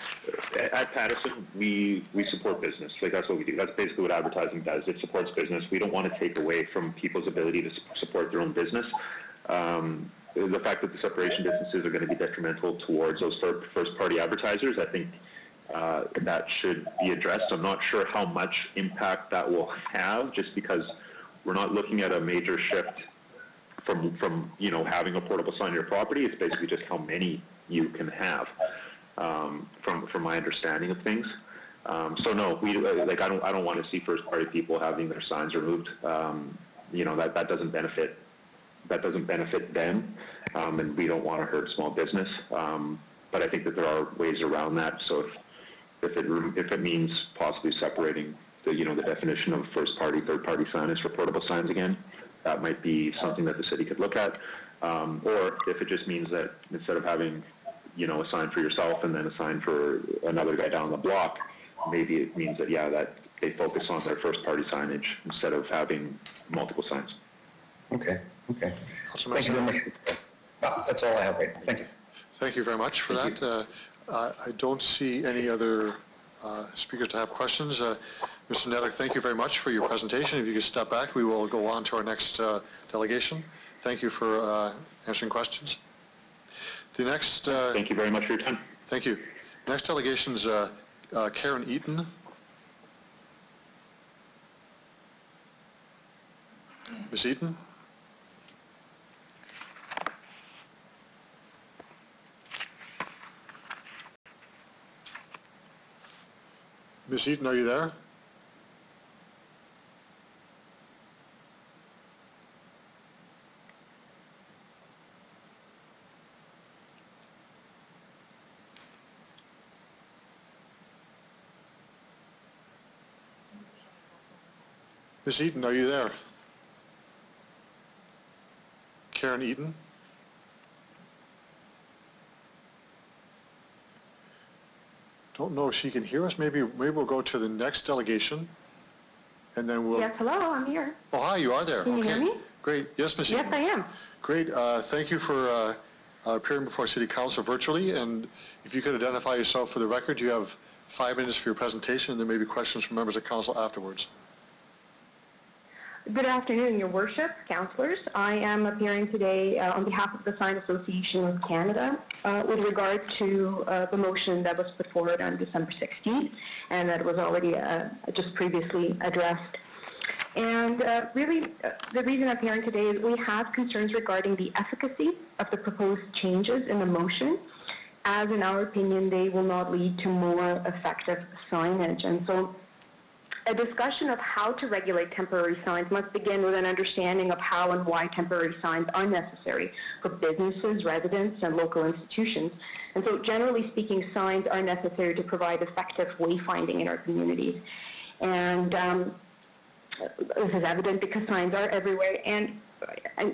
at Patterson, we support business. Like that's what we do. That's basically what advertising does. It supports business. We don't want to take away from people's ability to support their own business. The fact that the separation distances are going to be detrimental towards those first-party advertisers, I think that should be addressed. I'm not sure how much impact that will have, just because we're not looking at a major shift from having a portable sign on your property. It's basically just how many you can have, from my understanding of things. So no, I don't want to see first-party people having their signs removed. That doesn't benefit them, and we don't want to hurt small business. But I think that there are ways around that. So if it means possibly separating the definition of first-party, third-party signage for portable signs again, that might be something that the city could look at. Or if it just means that instead of having a sign for yourself and then a sign for another guy down the block, maybe it means that that they focus on their first-party signage instead of having multiple signs. Okay. Thank you very much. That's all I have right now. Thank you. Thank you very much for that. I don't see any other speakers to have questions. Mr. Neddick, thank you very much for your presentation. If you could step back, we will go on to our next delegation. Thank you for answering questions. The next... thank you very much for your time. Thank you. Next delegation is Karen Eaton. Ms. Eaton? Ms. Eaton, are you there? Ms. Eaton, are you there? Karen Eaton? Don't know if she can hear us. Maybe we'll go to the next delegation, and then we'll... Yes, hello, I'm here. Oh, hi, you are there. Can you okay. hear me? Great. Yes, Ms. Eaton. Yes, I am. Great. Thank you for appearing before City Council virtually, and if you could identify yourself for the record, you have 5 minutes for your presentation, and there may be questions from members of council afterwards. Good afternoon, Your Worship, councillors. I am appearing today on behalf of the Sign Association of Canada with regard to the motion that was put forward on December 16th and that was already just previously addressed. And really, the reason I'm appearing today is we have concerns regarding the efficacy of the proposed changes in the motion, as in our opinion, they will not lead to more effective signage. And so a discussion of how to regulate temporary signs must begin with an understanding of how and why temporary signs are necessary for businesses, residents, and local institutions. And so generally speaking, signs are necessary to provide effective wayfinding in our communities. And this is evident because signs are everywhere. And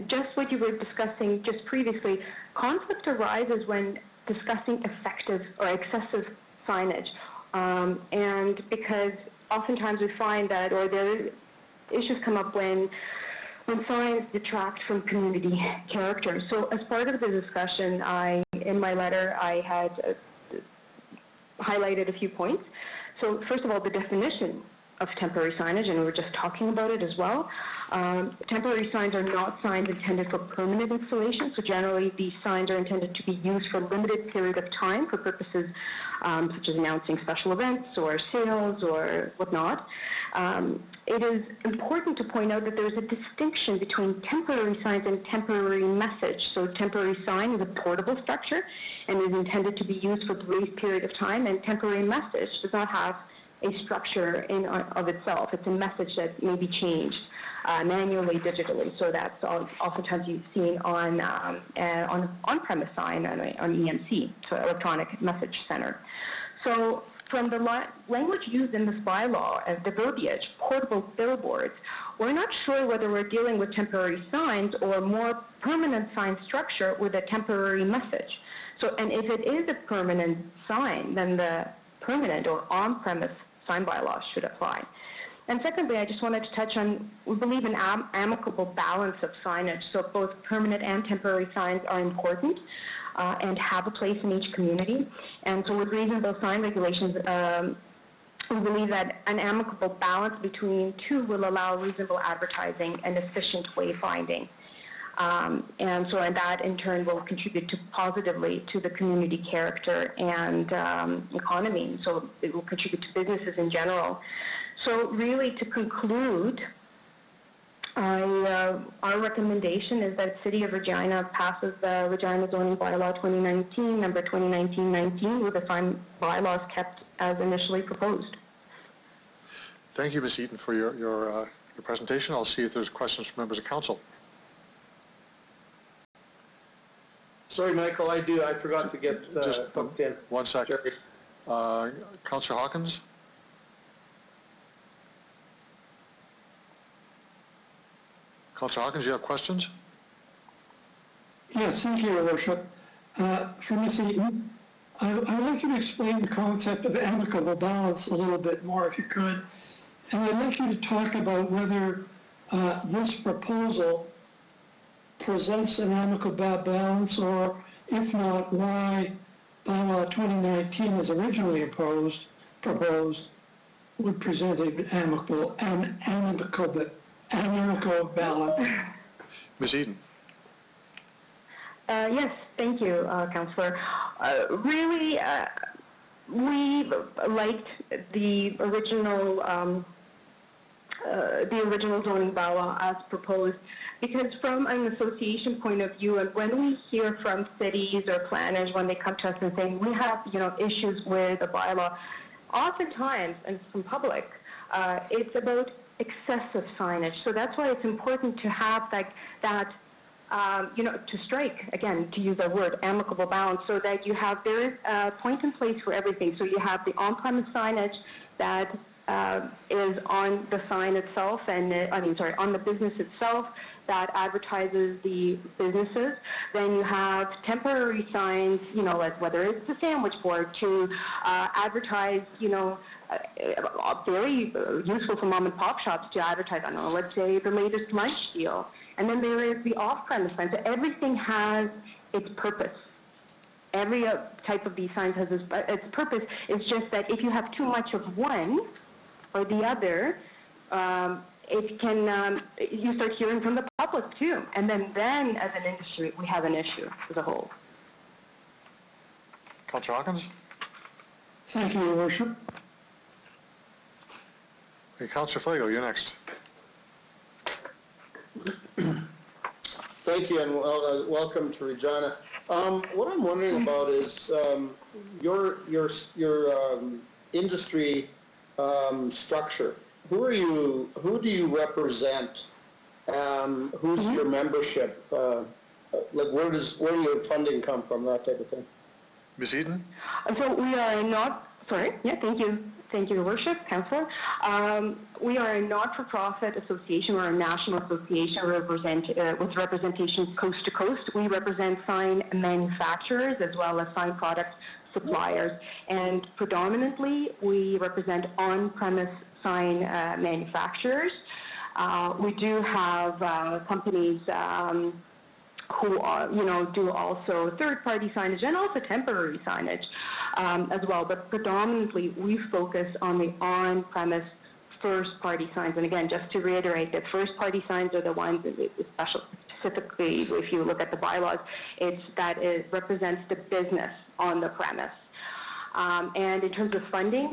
just what you were discussing just previously, conflict arises when discussing effective or excessive signage. And because oftentimes we find that, or there issues come up when signs detract from community character. So as part of the discussion, in my letter, I had highlighted a few points. So first of all, the definition of temporary signage, and we were just talking about it as well. Temporary signs are not signs intended for permanent installation, so generally these signs are intended to be used for a limited period of time for purposes such as announcing special events or sales or whatnot. It is important to point out that there is a distinction between temporary signs and temporary message. So temporary sign is a portable structure and is intended to be used for a brief period of time, and temporary message does not have a structure in of itself. It's a message that may be changed manually, digitally. So that's oftentimes you've seen on on-premise sign on EMC, so electronic message center. So from the language used in this bylaw, the verbiage, portable billboards, we're not sure whether we're dealing with temporary signs or more permanent sign structure with a temporary message. So, and if it is a permanent sign, then the permanent or on-premise sign bylaws should apply. And secondly, I just wanted to touch on, we believe an amicable balance of signage. So both permanent and temporary signs are important and have a place in each community. And so with reasonable sign regulations, we believe that an amicable balance between two will allow reasonable advertising and efficient wayfinding. And that in turn will contribute positively to the community character and economy. So it will contribute to businesses in general. So really to conclude, our recommendation is that City of Regina passes the Regina Zoning Bylaw 2019, number 2019-19, with the sign bylaws kept as initially proposed. Thank you, Ms. Eaton, for your presentation. I'll see if there's questions from members of council. Sorry, Michael, I forgot to get just hooked in. 1 second. Councillor Hawkins? Councillor Hawkins, you have questions? Yes, thank you, Your Worship. For Ms. Eaton, I would like you to explain the concept of amicable balance a little bit more, if you could. And I'd like you to talk about whether this proposal presents an amicable balance, or if not, why bylaw 2019 as originally proposed would present an amicable balance. Ms. Eden. Yes, thank you, Councillor. Really, we liked the original zoning bylaw as proposed, because from an association point of view, and when we hear from cities or planners when they come to us and saying we have issues with the bylaw, oftentimes, and from public, it's about excessive signage. So that's why it's important to have that to strike, again, to use that word, amicable balance, so that you have, there is a point in place for everything. So you have the on-premise signage that is on the sign itself, and on the business itself that advertises the businesses. Then you have temporary signs, like whether it's a sandwich board to advertise, very useful for mom and pop shops to advertise, I don't know, let's say the latest lunch deal. And then there is the off-premise sign. So everything has its purpose. Every type of these signs has its purpose. It's just that if you have too much of one or the other, it can, you start hearing from the public too. And then as an industry, we have an issue as a whole. Councillor Hawkins? Thank you, Your Worship. Okay, Councillor Flago, you're next. Thank you, and welcome to Regina. What I'm wondering about is your industry structure. Who do you represent? Who's your membership? Like where does your funding come from? That type of thing. Ms. Eden? So we are not. Sorry. Yeah. Thank you. Thank you, Your Worship, Councillor. We are a not-for-profit association. We're a national association with representation coast to coast. We represent sign manufacturers as well as sign product suppliers. And predominantly, we represent on-premise sign manufacturers. We do have companies who are, do also third-party signage and also temporary signage as well. But predominantly, we focus on the on-premise first-party signs. And again, just to reiterate, that first-party signs are the ones, specifically, if you look at the bylaws, it represents the business on the premise. And in terms of funding,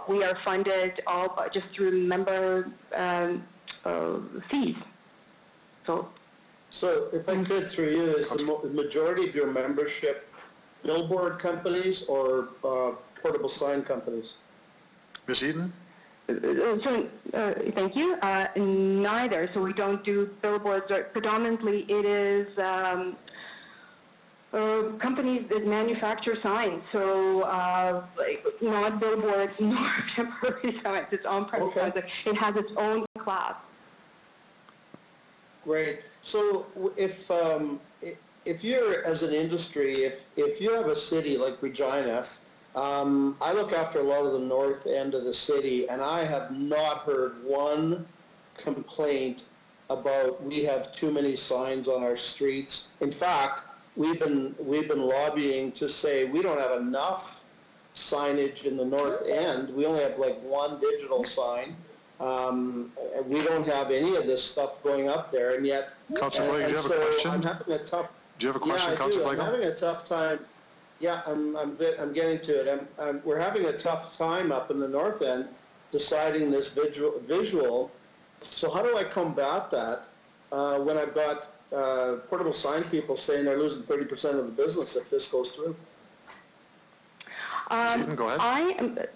we are funded all just through member fees. So if I could, through you, is the majority of your membership billboard companies or portable sign companies? Ms. Eden? Thank you. Neither. So we don't do billboards. Predominantly, it is companies that manufacture signs. So not billboards, nor temporary signs. It's on-premise signs. It has its own class. Great. So if you're, as an industry, if you have a city like Regina, I look after a lot of the north end of the city, and I have not heard one complaint about we have too many signs on our streets. In fact, we've been lobbying to say we don't have enough signage in the north end. We only have like one digital sign. We don't have any of this stuff going up there, and yet. Councillor Flago, do you have a question? I'm having a tough. Do you have a question, yeah, Councillor Flago? I'm having a tough time. Yeah, I'm getting to it. We're having a tough time up in the north end deciding this visual. So how do I combat that when I've got portable sign people saying they're losing 30% of the business if this goes through? Stephen, go ahead.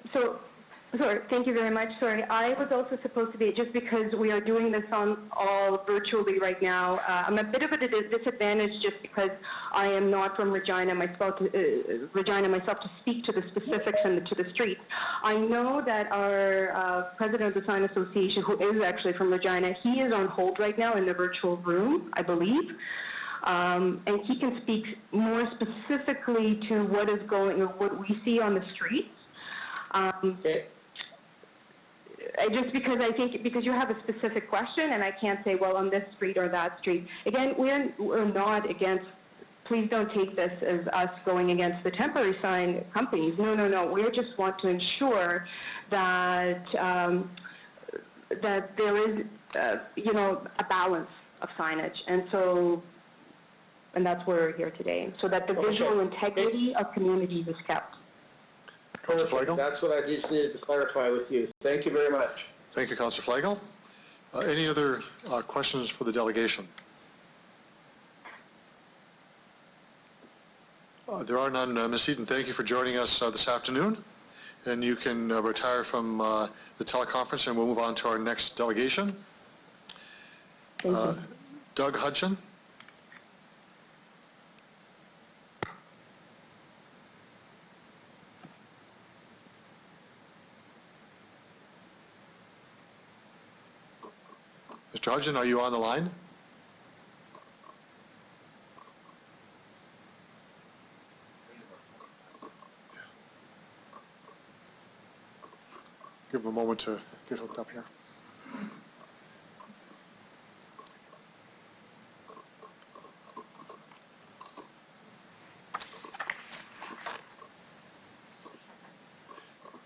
Sorry, thank you very much. Sorry, I was also supposed to be, just because we are doing this all virtually right now, I'm a bit of at a disadvantage just because I am not from Regina myself to speak to the specifics and to the streets. I know that our president of the Sign Association, who is actually from Regina, he is on hold right now in the virtual room, I believe. And he can speak more specifically to what we see on the streets. Okay. Just because I think, because you have a specific question, and I can't say, well, on this street or that street. Again, we're not against, please don't take this as us going against the temporary sign companies. No. We just want to ensure that that there is, a balance of signage. And that's where we're here today, so that the visual integrity of communities is kept. Perfect. That's what I just needed to clarify with you. Thank you very much. Thank you, Councillor Flago. Any other questions for the delegation? There are none. Ms. Eden, thank you for joining us this afternoon. and you can retire from the teleconference, and we'll move on to our next delegation. Doug Hudson. Mr. Hudson, are you on the line? Give him a moment to get hooked up here.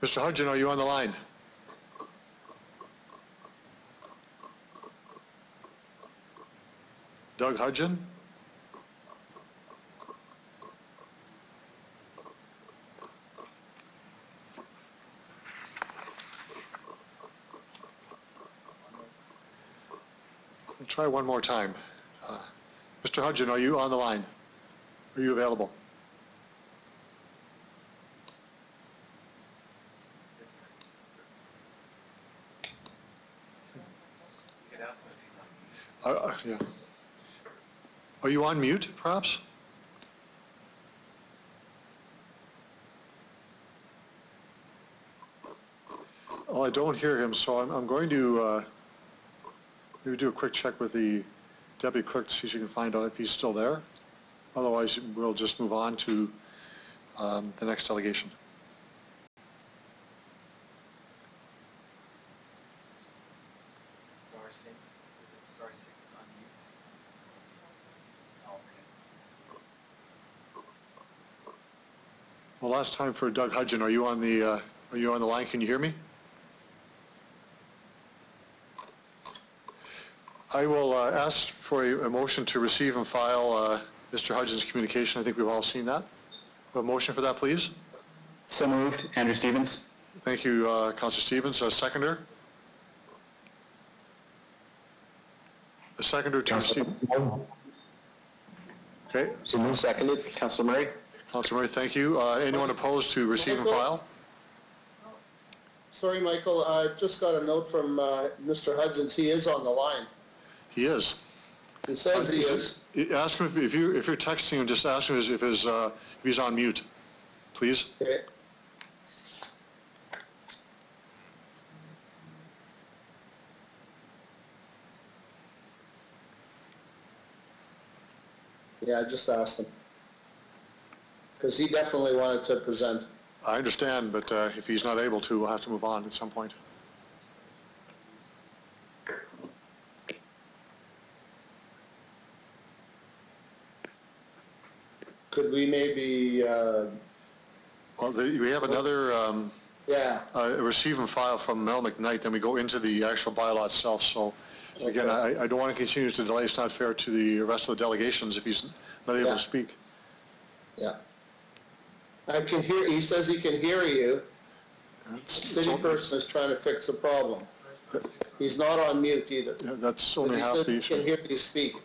Mr. Hudson, are you on the line? Doug Hudson? I'll try one more time. Mr. Hudson, are you on the line? Are you available? Yeah. Are you on mute, perhaps? Oh, I don't hear him, so I'm going to maybe do a quick check with the deputy clerk to see if she can find out if he's still there. Otherwise, we'll just move on to the next delegation. Star 6. Is it star 6 on you? Oh, okay. Well, last time for Doug Hudson, are you on the line? Can you hear me? I will ask for a motion to receive and file Mr. Hudson's communication. I think we've all seen that. A motion for that, please. So moved. Andrew Stevens. Thank you, Councillor Stevens. Seconder? The seconder to receive. Okay. So moved, seconded. Councillor Murray. Councillor Murray, thank you. Anyone opposed to receive and file? Sorry, Michael, I just got a note from Mr. Hudgens. He is on the line. He is. He says he is. Ask him if you're texting him, just ask him if he's on mute, please. Okay. Yeah, I just asked him. Because he definitely wanted to present. I understand, but if he's not able to, we'll have to move on at some point. Could we maybe... well, we have another receive and file from Mel McKnight, then we go into the actual bylaw itself. So, again, I don't want to continue to delay. It's not fair to the rest of the delegations if he's not able to speak. Yeah. I can hear, he says he can hear you. The city person is trying to fix a problem. He's not on mute either. Yeah, that's only half the issue. He can hear you speak.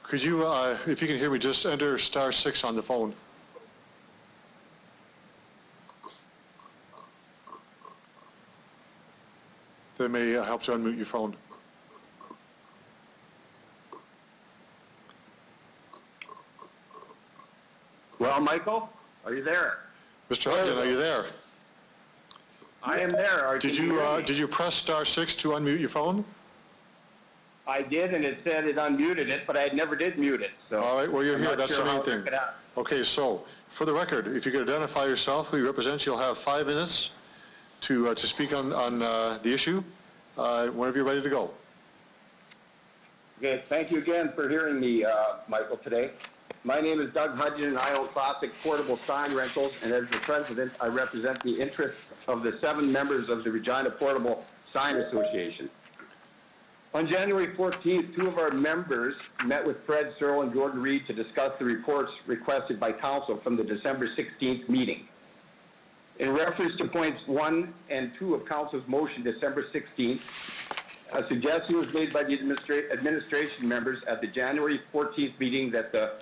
Could you, if you can hear me, just enter star 6 on the phone. That may help to unmute your phone. Well, Michael, are you there? Mr. Hudson, are you there? I am there. Did you press star 6 to unmute your phone? I did, and it said it unmuted it, but I never did mute it. So all right, well, you're I'm here. not That's sure the main how to thing. work it out. Okay, so for the record, if you could identify yourself, who you represent, you'll have 5 minutes to speak on the issue whenever you're ready to go. Okay, thank you again for hearing me, Michael, today. My name is Doug Hudson, and I own Classic Portable Sign Rentals, and as the president, I represent the interests of the 7 members of the Regina Portable Sign Association. On January 14th, 2 of our members met with Fred Searle and Jordan Reed to discuss the reports requested by council from the December 16th meeting. In reference to points 1 and 2 of council's motion December 16th, a suggestion was made by the administration members at the January 14th meeting that the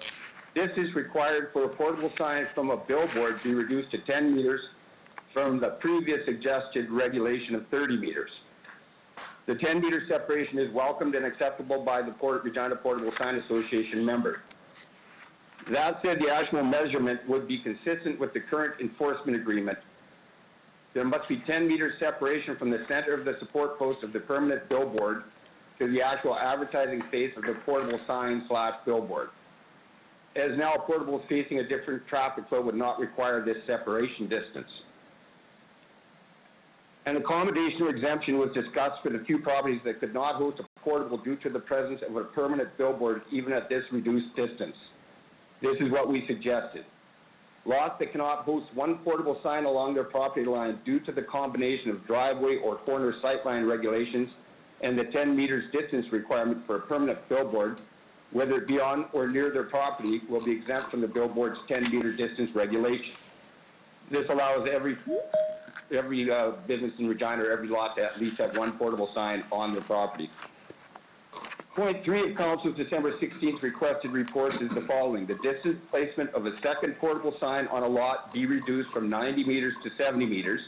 Distance required for a portable sign from a billboard be reduced to 10 meters from the previous suggested regulation of 30 meters. The 10-meter separation is welcomed and acceptable by the Port Regina Portable Sign Association members. That said, the actual measurement would be consistent with the current enforcement agreement. There must be 10 meters separation from the center of the support post of the permanent billboard to the actual advertising face of the portable sign / billboard. As now, portables facing a different traffic flow would not require this separation distance. An accommodation or exemption was discussed for the few properties that could not host a portable due to the presence of a permanent billboard even at this reduced distance. This is what we suggested. Lots that cannot host one portable sign along their property line due to the combination of driveway or corner sightline regulations and the 10 meters distance requirement for a permanent billboard, whether it be on or near their property, will be exempt from the billboard's 10-meter distance regulation. This allows every business in Regina or every lot to at least have one portable sign on their property. Point 3 of Council's December 16th requested report is the following. The distance placement of a second portable sign on a lot be reduced from 90 meters to 70 meters.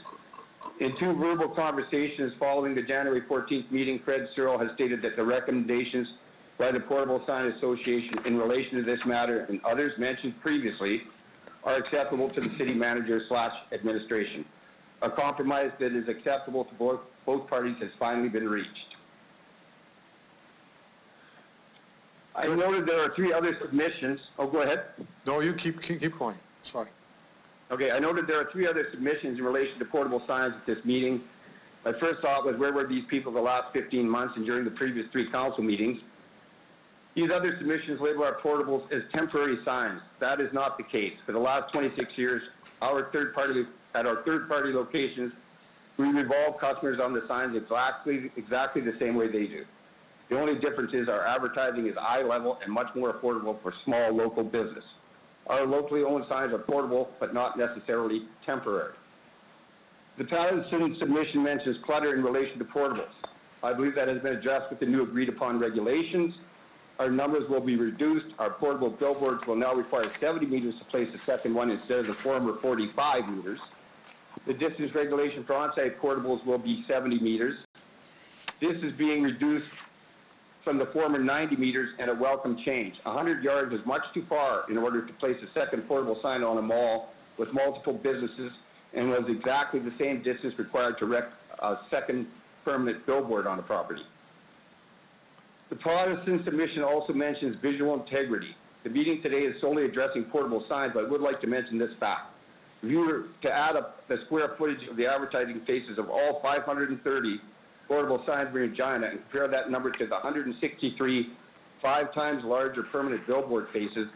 In 2 verbal conversations following the January 14th meeting, Fred Searle has stated that the recommendations by the Portable Sign Association in relation to this matter and others mentioned previously are acceptable to the city manager / administration. A compromise that is acceptable to both parties has finally been reached. I noted there are 3 other submissions. Oh, go ahead. No, you keep going. Sorry. Okay, I noted there are 3 other submissions in relation to portable signs at this meeting. My first thought was, where were these people the last 15 months and during the previous 3 council meetings? These other submissions label our portables as temporary signs. That is not the case. For the last 26 years, at our third-party locations, we revolve customers on the signs exactly the same way they do. The only difference is our advertising is eye level and much more affordable for small local business. Our locally owned signs are portable, but not necessarily temporary. The Patterson submission mentions clutter in relation to portables. I believe that has been addressed with the new agreed upon regulations. Our numbers will be reduced. Our portable billboards will now require 70 meters to place the second one instead of the former 45 meters. The distance regulation for on-site portables will be 70 meters. This is being reduced from the former 90 meters and a welcome change. 100 yards is much too far in order to place a second portable sign on a mall with multiple businesses and was exactly the same distance required to erect a second permanent billboard on a property. The Protestant submission also mentions visual integrity. The meeting today is solely addressing portable signs, but I would like to mention this fact. If you were to add up the square footage of the advertising faces of all 530 portable signs in Regina and compare that number to the 163 5 times larger permanent billboard faces,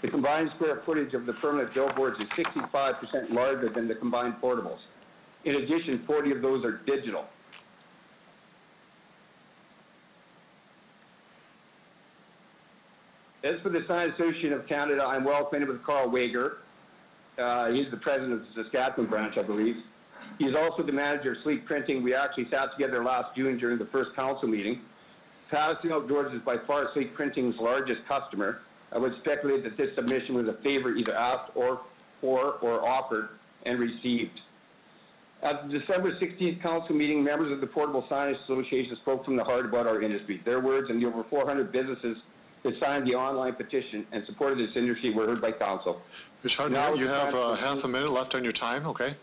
the combined square footage of the permanent billboards is 65% larger than the combined portables. In addition, 40 of those are digital. As for the Sign Association of Canada, I'm well acquainted with Carl Wager. He's the president of the Saskatchewan branch, I believe. He's also the manager of Sleek Printing. We actually sat together last June during the first council meeting. Patterson Outdoors is by far Sleek Printing's largest customer. I would speculate that this submission was a favor either asked or offered and received. At the December 16th council meeting, members of the Portable Signage Association spoke from the heart about our industry. Their words and the over 400 businesses that signed the online petition and supported this industry were heard by council. Ms. Hardin, you have half a minute left on your time, okay?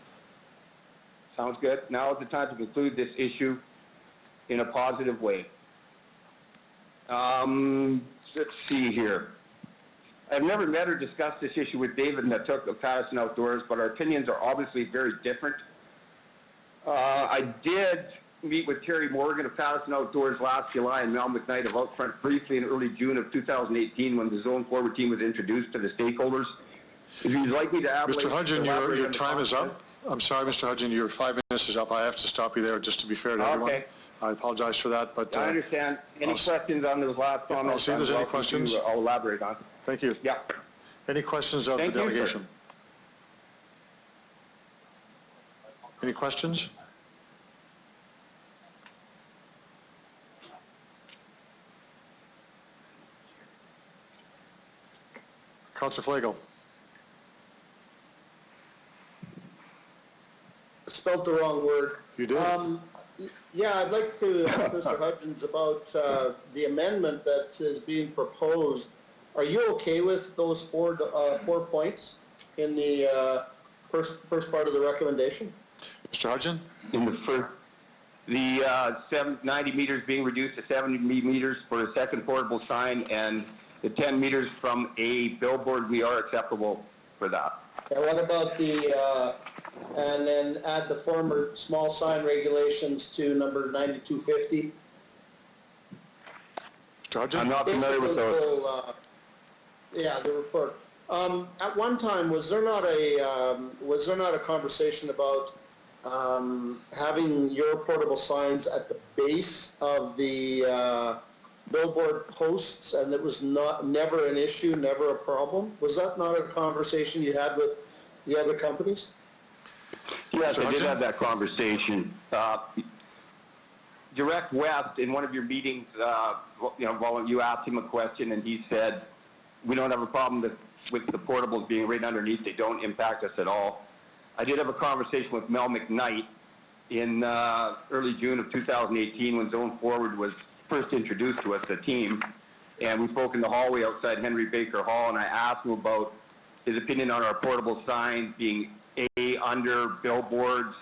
Sounds good. Now is the time to conclude this issue in a positive way. Let's see here. I've never met or discussed this issue with David Natuk of Patterson Outdoors, but our opinions are obviously very different. I did meet with Terry Morgan of Patterson Outdoors last July and Mel McKnight of Outfront briefly in early June of 2018 when the Zone Forward team was introduced to the stakeholders. If you'd like me to Mr. Hudgen, your time is up. I'm sorry, Mr. Hudgen, your 5 minutes is up. I have to stop you there just to be fair to everyone. Okay. I apologize for that, but... I understand. Any questions on those last comments? I'll see if there's any questions. I'll elaborate on. Thank you. Yeah. Any questions of the delegation? Any questions? Councillor Flagel. Spelled the wrong word. You did. Yeah, I'd like to ask Mr. Hudgens about the amendment that is being proposed. Are you okay with those 4 points in the first part of the recommendation? Mr. Hudgens? In the first, the 90 meters being reduced to 70 meters for a second portable sign, and the 10 meters from a billboard, we are acceptable for that. And what about the, and then add the former small sign regulations to number 9250? Mr. Hudgens? I'm not familiar with those. Yeah, the report. At one time, was there not a conversation about having your portable signs at the base of the billboard posts, and it was never an issue, never a problem? Was that not a conversation you had with the other companies? Yes, I did have that conversation. Direct West, in one of your meetings, while you asked him a question, and he said, we don't have a problem with the portables being right underneath. They don't impact us at all. I did have a conversation with Mel McKnight in early June of 2018 when Zone Forward was first introduced to us, the team, and we spoke in the hallway outside Henry Baker Hall, and I asked him about his opinion on our portable signs being under billboards,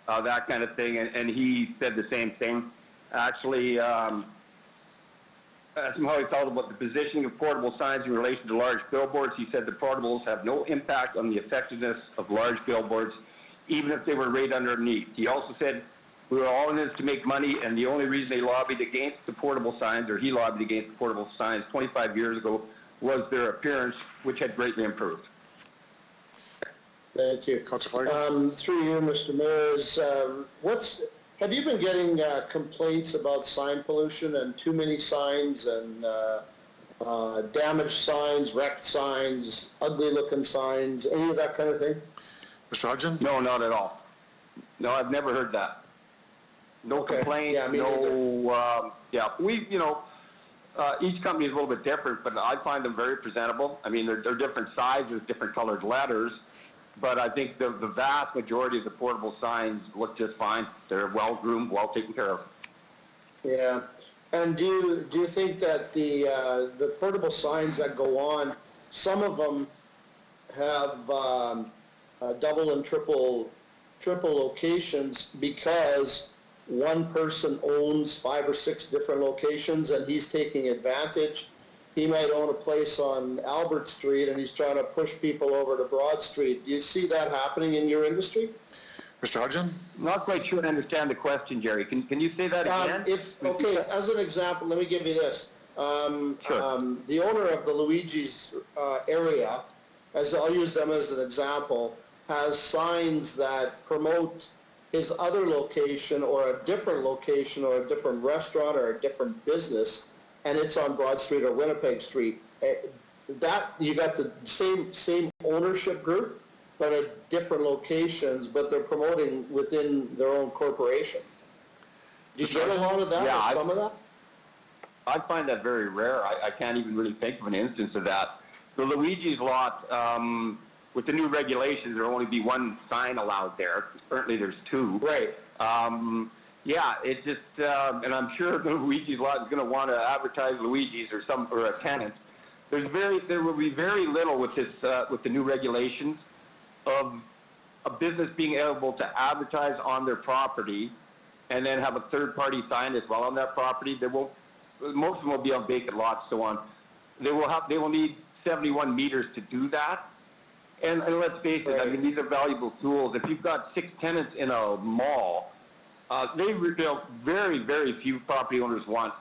that kind of thing, and he said the same thing. Actually, asked him how he felt about the positioning of portable signs in relation to large billboards. He said the portables have no impact on the effectiveness of large billboards, even if they were right underneath. He also said we were all in this to make money, and the only reason they lobbied against the portable signs, or he lobbied against the portable signs 25 years ago, was their appearance, which had greatly improved. Thank you. Through you, Mr. Mayor, have you been getting complaints about sign pollution and too many signs and damaged signs, wrecked signs, ugly-looking signs, any of that kind of thing? Mr. Hudgens? No, not at all. No, I've never heard that. No complaints. Yeah, me neither. Each company is a little bit different, but I find them very presentable. I mean, they're different sizes, different colored letters, but I think the vast majority of the portable signs look just fine. They're well groomed, well taken care of. Yeah, and do you think that the portable signs that go on, some of them have double and triple locations because one person owns 5 or 6 different locations and he's taking advantage? He might own a place on Albert Street and he's trying to push people over to Broad Street. Do you see that happening in your industry? Mr. Hudgens? I'm not quite sure I understand the question, Jerry. Can you say that again? As an example, let me give you this. Sure. The owner of the Luigi's area, I'll use them as an example, has signs that promote his other location or a different location or a different restaurant or a different business, and it's on Broad Street or Winnipeg Street. That you got the same ownership group, but at different locations, but they're promoting within their own corporation. Do you get a lot of that or some of that? I find that very rare. I can't even really think of an instance of that. The Luigi's lot, with the new regulations, there will only be one sign allowed there. Currently there's 2. Right. Yeah, it just, and I'm sure the Luigi's lot is going to want to advertise Luigi's or a tenant. There will be very little with this, with the new regulations of a business being able to advertise on their property and then have a third-party sign as well on that property. Most of them will be on vacant lots, so on. They will need 71 meters to do that. And let's face it, I mean, these are valuable tools. If you've got 6 tenants in a mall, very, very few property owners want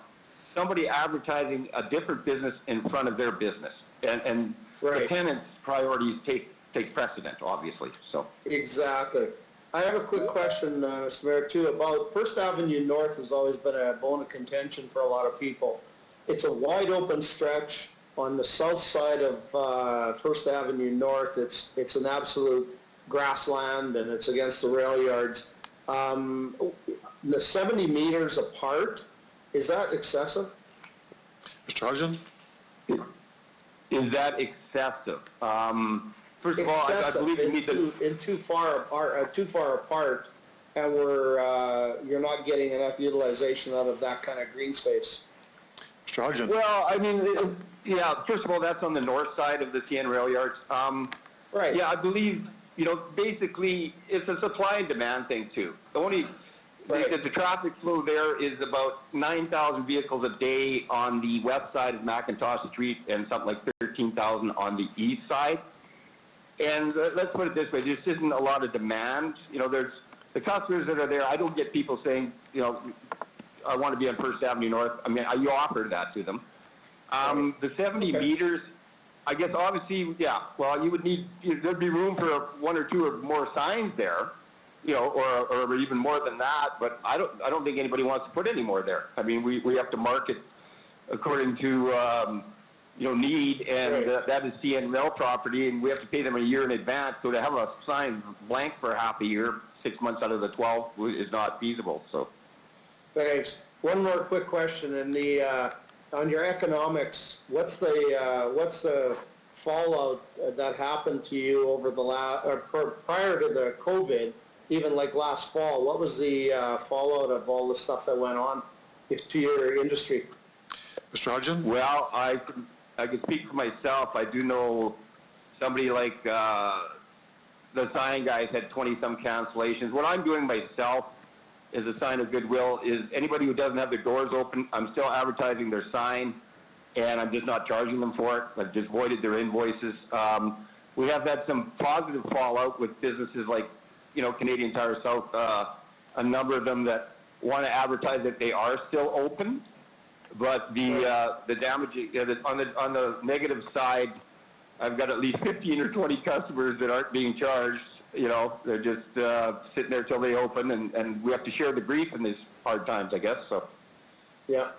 somebody advertising a different business in front of their business. And the tenants' priorities take precedent, obviously. So exactly. I have a quick question, Mr. Mayor, too, about First Avenue North has always been a bone of contention for a lot of people. It's a wide open stretch on the south side of First Avenue North. It's an absolute grassland and it's against the rail yards. The 70 meters apart, is that excessive? Mr. Hudgens? Is that excessive? excessive. First of all, I believe you need to... too far apart, and you're not getting enough utilization out of that kind of green space. Mr. Hudson. Well, I mean, yeah, first of all, that's on the north side of the CN rail yards. Right. Yeah, I believe, basically it's a supply and demand thing too. The traffic flow there is about 9,000 vehicles a day on the west side of McIntosh Street and something like 13,000 on the east side. And let's put it this way, there just isn't a lot of demand. There's the customers that are there. I don't get people saying, I want to be on First Avenue North. I mean, you offer that to them. The 70 meters, I guess obviously, yeah, well, you would need, there'd be room for one or two or more signs there, or even more than that, but I don't think anybody wants to put any more there. I mean, we have to market according to, need, and that is CN Rail property, and we have to pay them a year in advance, so to have a sign blank for half a year, 6 months out of the 12, is not feasible, so. Thanks. One more quick question, on your economics, what's the fallout that happened to you over the prior to the COVID, even like last fall? What was the fallout of all the stuff that went on to your industry? Mr. Hudson? Well, I can speak for myself. I do know somebody like the sign guys had 20-some cancellations. What I'm doing myself as a sign of goodwill is anybody who doesn't have their doors open, I'm still advertising their sign, and I'm just not charging them for it. I've just voided their invoices. We have had some positive fallout with businesses like, Canadian Tire South, a number of them that want to advertise that they are still open, but the damage on the negative side, I've got at least 15 or 20 customers that aren't being charged. They're just sitting there till they open, and we have to share the grief in these hard times, I guess. So. Yeah.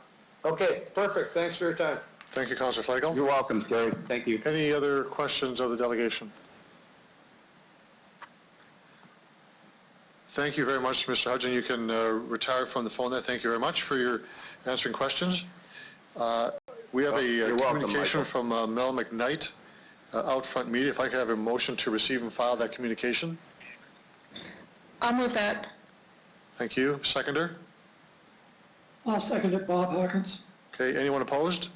Okay. Perfect. Thanks for your time. Thank you, Councillor Flagel. You're welcome, Gary. Thank you. Any other questions of the delegation? Thank you very much, Mr. Hudson. You can retire from the phone there. Thank you very much for your answering questions. We have a communication from Mel McKnight, Outfront Media. If I could have a motion to receive and file that communication. I'll move that. Thank you. Seconder? I'll second it, Bob Hawkins. Okay. Anyone opposed?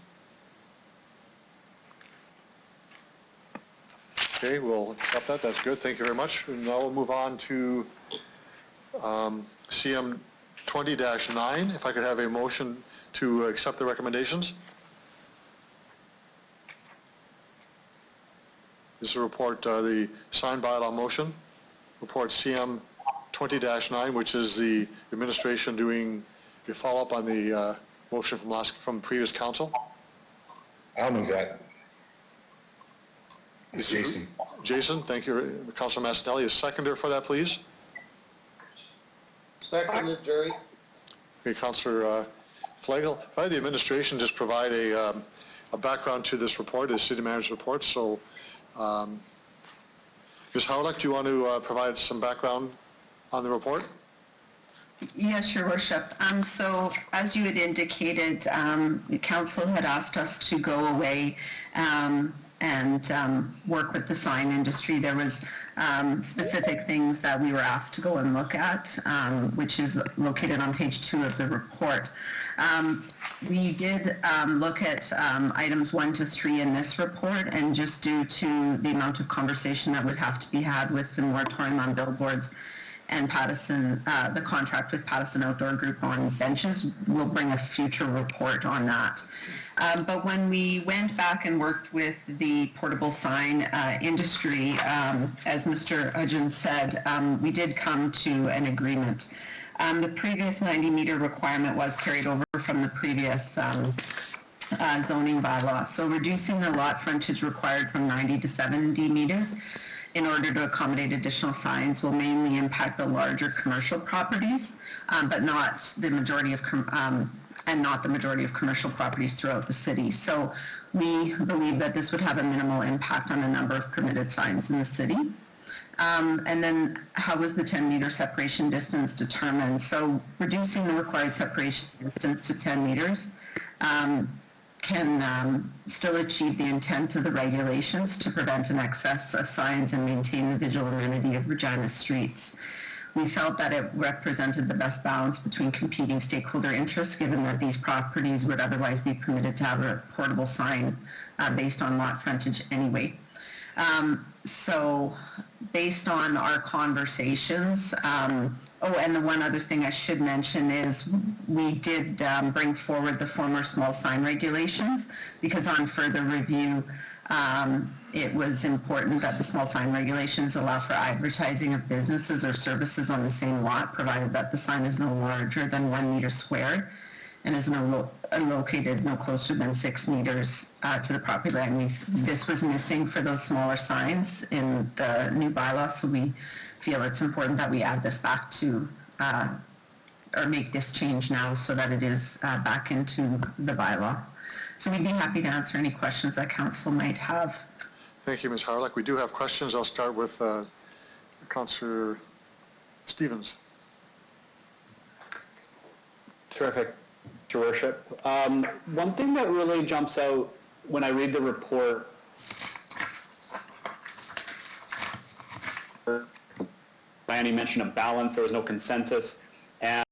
Okay, we'll accept that. That's good. Thank you very much. And now we'll move on to CM 20-9. If I could have a motion to accept the recommendations. This is a report, the signed bylaw motion, report CM 20-9, which is the administration doing a follow-up on the motion from previous council. I'll move that. It's Jason. Jason, thank you. Councilor Mastinelli is seconder for that, please. Seconded, Jerry. Okay, Councilor Flagel. If I had the administration just provide a background to this report, the city manager's report. So, Ms. Howlick, do you want to provide some background on the report? Yes, Your Worship. So, as you had indicated, the council had asked us to go away and work with the sign industry. There was specific things that we were asked to go and look at, which is located on page 2 of the report. We did look at items 1 to 3 in this report, and just due to the amount of conversation that would have to be had with the moratorium on billboards and Pattison, the contract with Pattison Outdoor Group on benches, we'll bring a future report on that. But when we went back and worked with the portable sign industry, as Mr. Hudgens said, we did come to an agreement. The previous 90-meter requirement was carried over from the previous zoning bylaw. So reducing the lot frontage required from 90 to 70 meters in order to accommodate additional signs will mainly impact the larger commercial properties, but not the majority of commercial properties throughout the city. So we believe that this would have a minimal impact on the number of permitted signs in the city. And then how was the 10-meter separation distance determined? So reducing the required separation distance to 10 meters can still achieve the intent of the regulations to prevent an excess of signs and maintain the visual amenity of Regina streets. We felt that it represented the best balance between competing stakeholder interests, given that these properties would otherwise be permitted to have a portable sign based on lot frontage anyway. So based on our conversations, and the one other thing I should mention is we did bring forward the former small sign regulations, because on further review, it was important that the small sign regulations allow for advertising of businesses or services on the same lot, provided that the sign is no larger than 1 meter square and is located no closer than 6 meters to the property line. This was missing for those smaller signs in the new bylaw, so we feel it's important that we add this back to, or make this change now so that it is back into the bylaw. So we'd be happy to answer any questions that council might have. Thank you, Ms. Harlock. We do have questions. I'll start with Councillor Stevens. Terrific, Your Worship. One thing that really jumps out when I read the report, Lanny mentioned a balance, there was no consensus,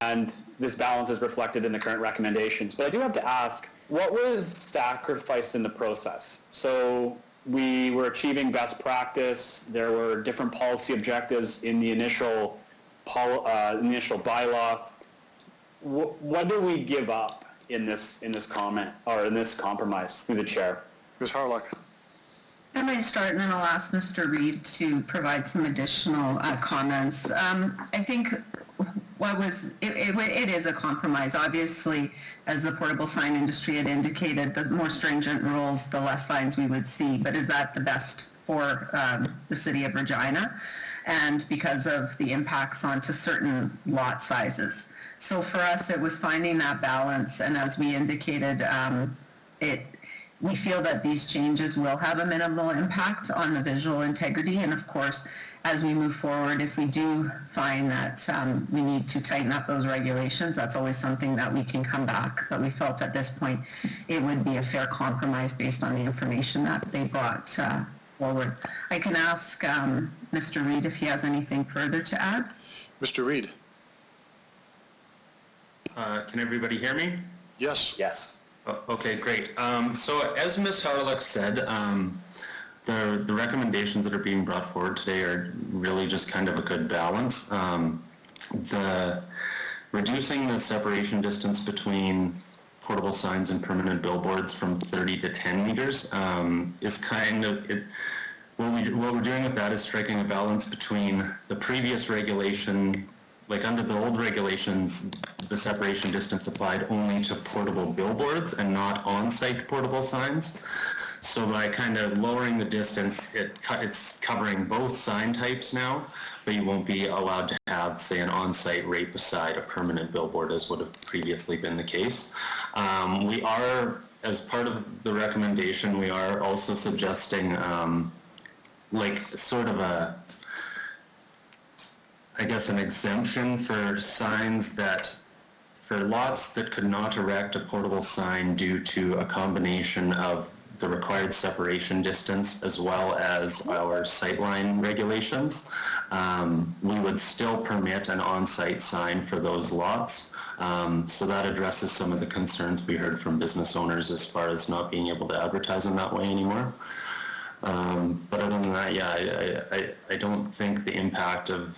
and this balance is reflected in the current recommendations. But I do have to ask, what was sacrificed in the process? So we were achieving best practice, there were different policy objectives in the initial bylaw. What do we give up in this comment, or in this compromise, through the chair? Ms. Harlock. I might start, and then I'll ask Mr. Reid to provide some additional comments. I think it is a compromise. Obviously, as the portable sign industry had indicated, the more stringent rules, the less signs we would see. But is that the best for the city of Regina? And because of the impacts onto certain lot sizes. So for us, it was finding that balance, and as we indicated, we feel that these changes will have a minimal impact on the visual integrity, and of course, as we move forward, if we do find that we need to tighten up those regulations, that's always something that we can come back. But we felt at this point it would be a fair compromise based on the information that they brought forward. I can ask Mr. Reid if he has anything further to add. Mr. Reid. Can everybody hear me? Yes. Yes. Okay, great. So as Ms. Harlock said, the recommendations that are being brought forward today are really just kind of a good balance. Reducing the separation distance between portable signs and permanent billboards from 30 to 10 meters is kind of, what we're doing with that is striking a balance between the previous regulation. Like under the old regulations, the separation distance applied only to portable billboards and not on-site portable signs. So by kind of lowering the distance, it's covering both sign types now, but you won't be allowed to have, say, an on-site right beside a permanent billboard, as would have previously been the case. We are, as part of the recommendation, we are also suggesting like sort of an exemption for signs for lots that could not erect a portable sign due to a combination of the required separation distance as well as our sightline regulations. We would still permit an on-site sign for those lots. So that addresses some of the concerns we heard from business owners as far as not being able to advertise in that way anymore. But other than that, yeah, I don't think the impact of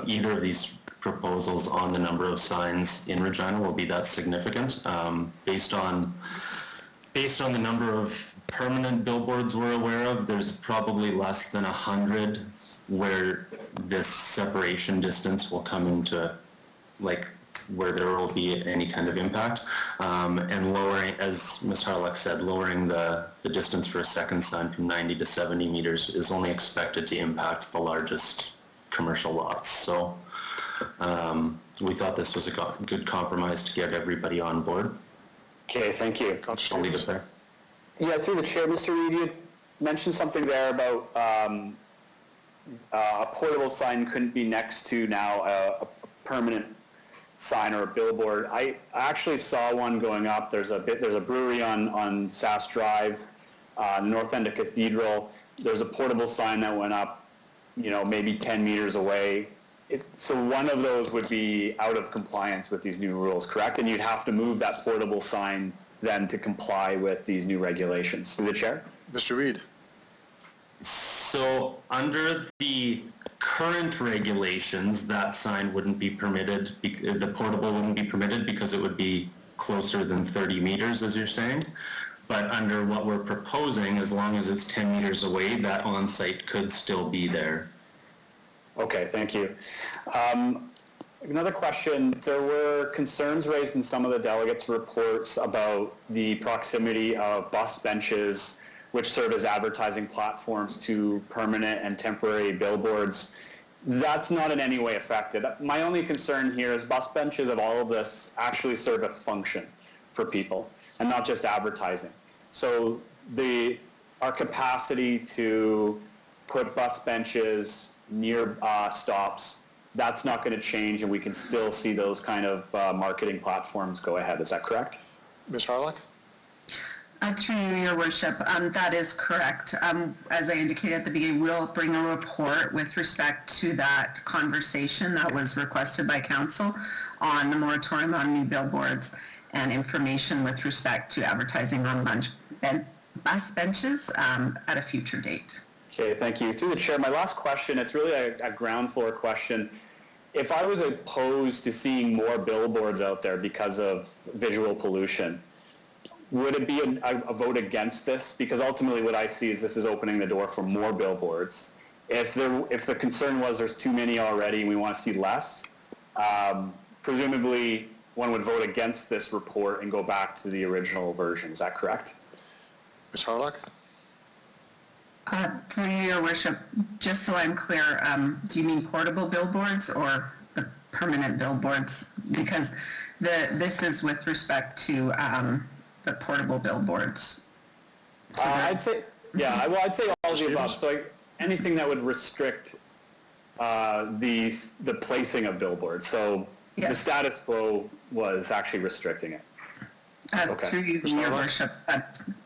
either of these proposals on the number of signs in Regina will be that significant. Based on the number of permanent billboards we're aware of, there's probably less than 100 where this separation distance will come into, like, where there will be any kind of impact. And lowering, as Ms. Harlock said, lowering the distance for a second sign from 90 to 70 meters is only expected to impact the largest commercial lots. So we thought this was a good compromise to get everybody on board. Okay, thank you. I'll leave it there. Yeah, through the chair, Mr. Reid, you mentioned something there about a portable sign couldn't be next to now a permanent sign or a billboard. I actually saw one going up. There's a brewery on Sass Drive, north end of Cathedral. There's a portable sign that went up, maybe 10 meters away. So one of those would be out of compliance with these new rules, correct? And you'd have to move that portable sign then to comply with these new regulations. Through the chair. Mr. Reid. So under the current regulations, that sign wouldn't be permitted, the portable wouldn't be permitted because it would be closer than 30 meters, as you're saying. But under what we're proposing, as long as it's 10 meters away, that on-site could still be there. Okay, thank you. Another question, there were concerns raised in some of the delegates' reports about the proximity of bus benches which serve as advertising platforms to permanent and temporary billboards. That's not in any way affected. My only concern here is bus benches of all of this actually serve a function for people and not just advertising. So our capacity to put bus benches near stops, that's not going to change, and we can still see those kind of marketing platforms go ahead. Is that correct? Ms. Harlock? Through you, Your Worship, that is correct. As I indicated at the beginning, we'll bring a report with respect to that conversation that was requested by Council on the moratorium on new billboards and information with respect to advertising on bus benches at a future date. Okay, thank you. Through the chair, my last question, it's really a ground floor question. If I was opposed to seeing more billboards out there because of visual pollution, would it be a vote against this? Because ultimately what I see is this is opening the door for more billboards. If the concern was there's too many already and we want to see less, presumably one would vote against this report and go back to the original version. Is that correct? Ms. Harlock? Through you, Your Worship, just so I'm clear, do you mean portable billboards or the permanent billboards? Because this is with respect to the portable billboards. So I'd say all of the above. So anything that would restrict the placing of billboards. So the status quo was actually restricting it. Okay. Through you, Your Worship.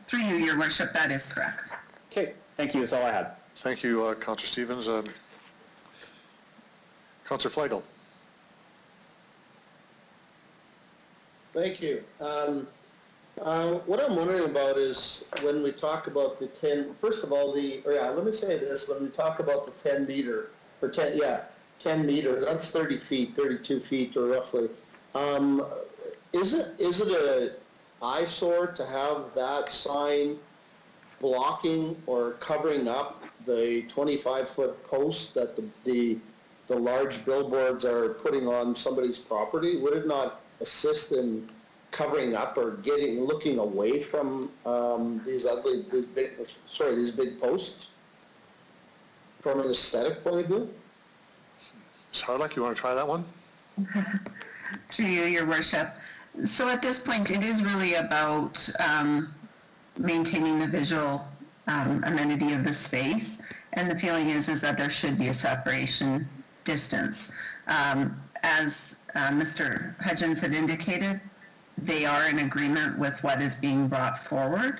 Through you, Your Worship, that is correct. Okay. Thank you. That's all I had. Thank you, Councillor Stevens. Councillor Flegel. Thank you. What I'm wondering about is when we talk about the 10, first of all, let me say this, when we talk about the 10 meter, or 10 meter, that's 30 feet, 32 feet or roughly. Is it an eyesore to have that sign blocking or covering up the 25-foot post that the large billboards are putting on somebody's property? Would it not assist in covering up or looking away from these big posts from an aesthetic point of view? Ms. Harlock, you want to try that one? Through you, Your Worship. So at this point, it is really about maintaining the visual amenity of the space, and the feeling is that there should be a separation distance. As Mr. Hudgens had indicated, they are in agreement with what is being brought forward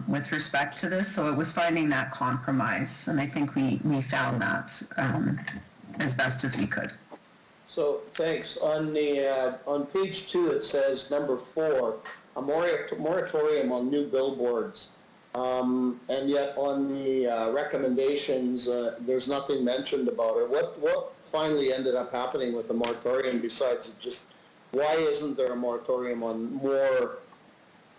with respect to this, so it was finding that compromise, and I think we found that as best as we could. So thanks. On page 2 it says number 4, a moratorium on new billboards, and yet on the recommendations there's nothing mentioned about it. What finally ended up happening with the moratorium besides just why isn't there a moratorium on more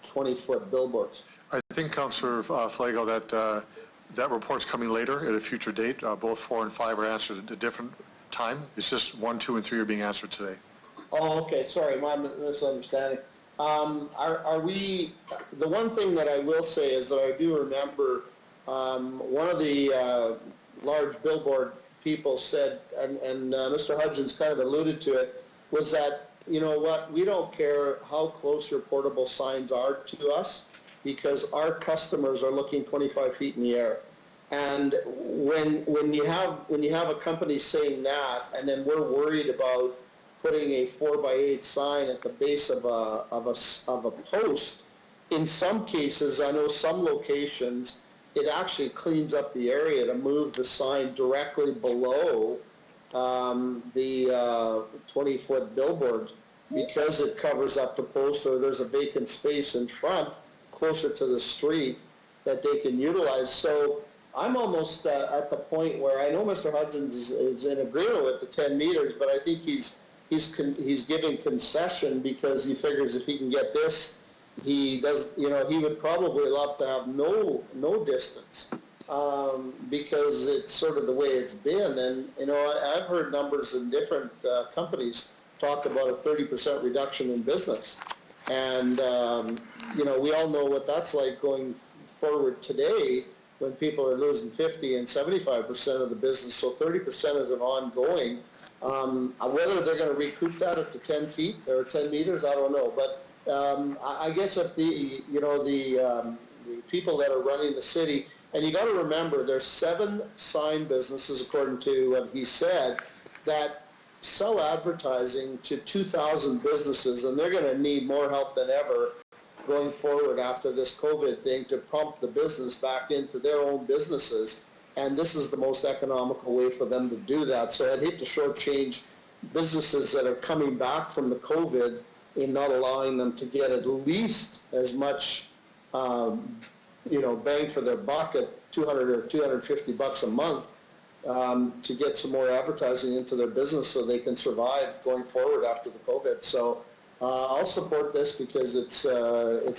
20-foot billboards? I think, Councillor Flegel, that report's coming later at a future date. Both 4 and 5 are answered at a different time. It's just 1, 2, and 3 are being answered today. Oh, okay. Sorry, my misunderstanding. Are we? The one thing that I will say is that I do remember one of the large billboard people said, and Mr. Hudgens kind of alluded to it, was that, you know what, we don't care how close your portable signs are to us because our customers are looking 25 feet in the air. And when you have a company saying that, and then we're worried about putting a 4x8 sign at the base of a post. In some cases, I know some locations, it actually cleans up the area to move the sign directly below the 20-foot billboard, because it covers up the post, or there's a vacant space in front closer to the street that they can utilize. So I'm almost at the point where I know Mr. Hudgens is in agreement with the 10 meters, but I think he's giving concession because he figures if he can get this, he does. You know, he would probably love to have no distance because it's sort of the way it's been. And you know, I've heard numbers in different companies talk about a 30% reduction in business, and you know, we all know what that's like going forward today, when people are losing 50 and 75% of the business. So 30% is an ongoing. Whether they're going to recoup that at the 10 feet or 10 meters, I don't know. But I guess if the people that are running the city, and you got to remember, there's 7 sign businesses, according to what he said, that sell advertising to 2,000 businesses, and they're going to need more help than ever going forward after this COVID thing to pump the business back into their own businesses. And this is the most economical way for them to do that. So I'd hate to shortchange businesses that are coming back from the COVID in not allowing them to get at least as much, you know, bang for their buck at $200 or $250 a month to get some more advertising into their business so they can survive going forward after the COVID. So I'll support this because it's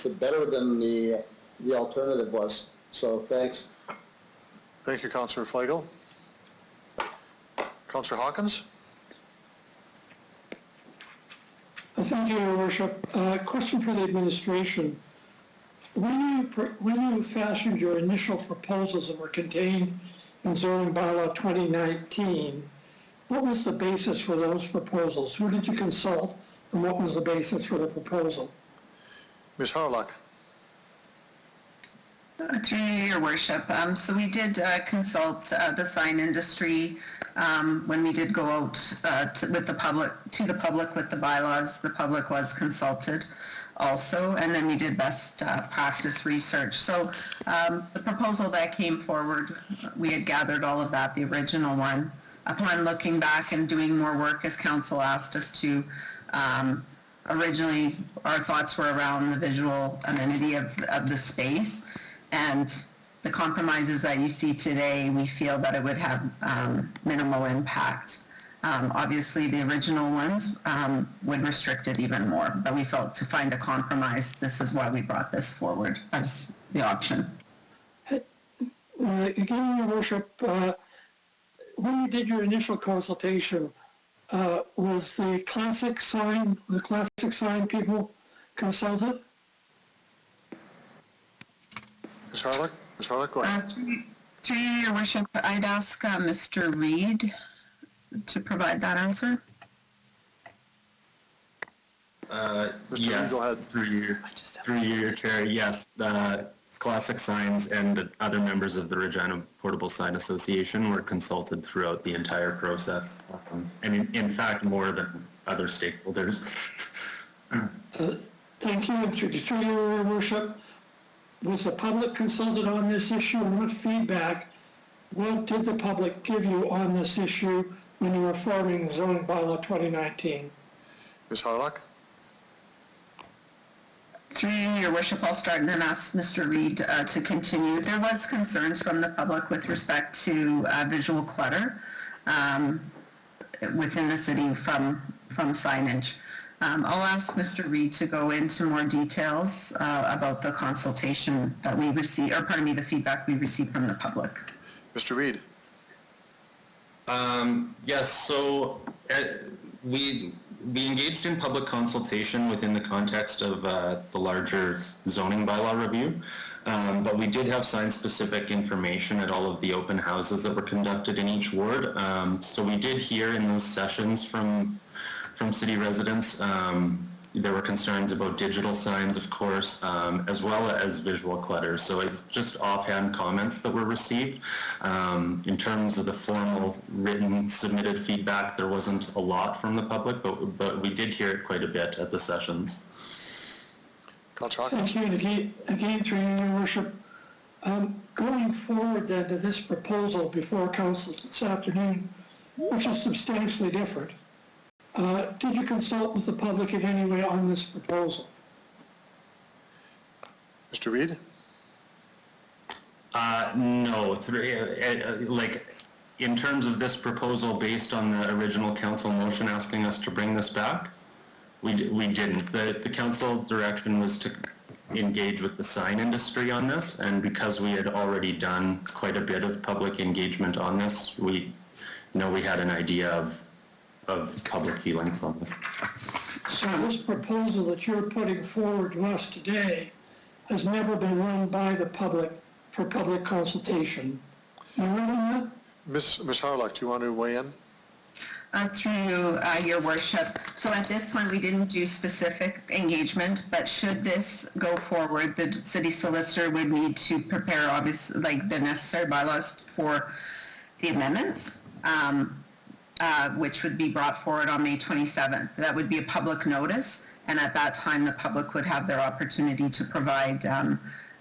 better than the alternative was. So thanks. Thank you, Councillor Flagel. Councillor Hawkins. Thank you, Your Worship. Question for the administration. When you fashioned your initial proposals that were contained in zoning bylaw 2019, what was the basis for those proposals? Who did you consult, and what was the basis for the proposal? Ms. Harlock. Through you, Your Worship. So we did consult the sign industry when we did go out to the public with the bylaws. The public was consulted also, and then we did best practice research. So the proposal that came forward, we had gathered all of that, the original one. Upon looking back and doing more work, as council asked us to, originally our thoughts were around the visual amenity of the space. And the compromises that you see today, we feel that it would have minimal impact. Obviously, the original ones would restrict it even more, but we felt to find a compromise, this is why we brought this forward as the option. Again, Your Worship, when you did your initial consultation, was the classic sign people consulted? Ms. Harlock? Ms. Harlock, go ahead. Through you, Your Worship, I'd ask Mr. Reid to provide that answer. Yes, go ahead. Through you, Your Chair, yes. Classic Signs and other members of the Regina Portable Sign Association were consulted throughout the entire process, and in fact, more than other stakeholders. Thank you, and through you, Your Worship. Was the public consulted on this issue, and what feedback, what did the public give you on this issue when you were forming zoning bylaw 2019? Ms. Harlock? Through you, Your Worship, I'll start and then ask Mr. Reid to continue. There was concerns from the public with respect to visual clutter within the city from signage. I'll ask Mr. Reid to go into more details about the consultation that we received, or pardon me, the feedback we received from the public. Mr. Reid. Yes, so we engaged in public consultation within the context of the larger zoning bylaw review, but we did have sign-specific information at all of the open houses that were conducted in each ward. So we did hear in those sessions from city residents There were concerns about digital signs, of course, as well as visual clutter. So it's just offhand comments that were received. In terms of the formal written submitted feedback, there wasn't a lot from the public, but we did hear it quite a bit at the sessions. Thank you. And again, through you, Your Worship, going forward then to this proposal before Council this afternoon, which is substantially different, did you consult with the public in any way on this proposal? Mr. Reid? No. Like, in terms of this proposal based on the original council motion asking us to bring this back, we didn't. The council direction was to engage with the sign industry on this, and because we had already done quite a bit of public engagement on this, we had an idea of public feelings on this. So this proposal that you're putting forward to us today has never been run by the public for public consultation. Am I right on that? Ms. Harlock, do you want to weigh in? Through Your Worship. So at this point, we didn't do specific engagement, but should this go forward, the city solicitor would need to prepare, obviously, like the necessary bylaws for the amendments, which would be brought forward on May 27th. That would be a public notice, and at that time, the public would have their opportunity to provide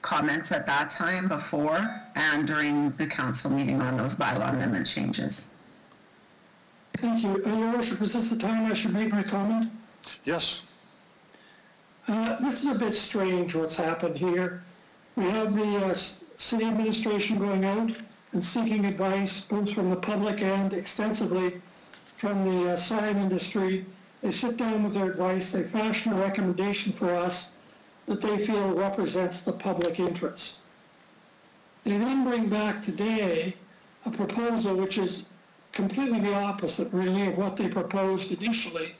comments at that time before and during the council meeting on those bylaw amendment changes. Thank you. Your Worship, is this the time I should make my comment? Yes. This is a bit strange what's happened here. We have the city administration going out and seeking advice both from the public and extensively from the sign industry. They sit down with their advice, they fashion a recommendation for us that they feel represents the public interest. They then bring back today a proposal which is completely the opposite, really, of what they proposed initially,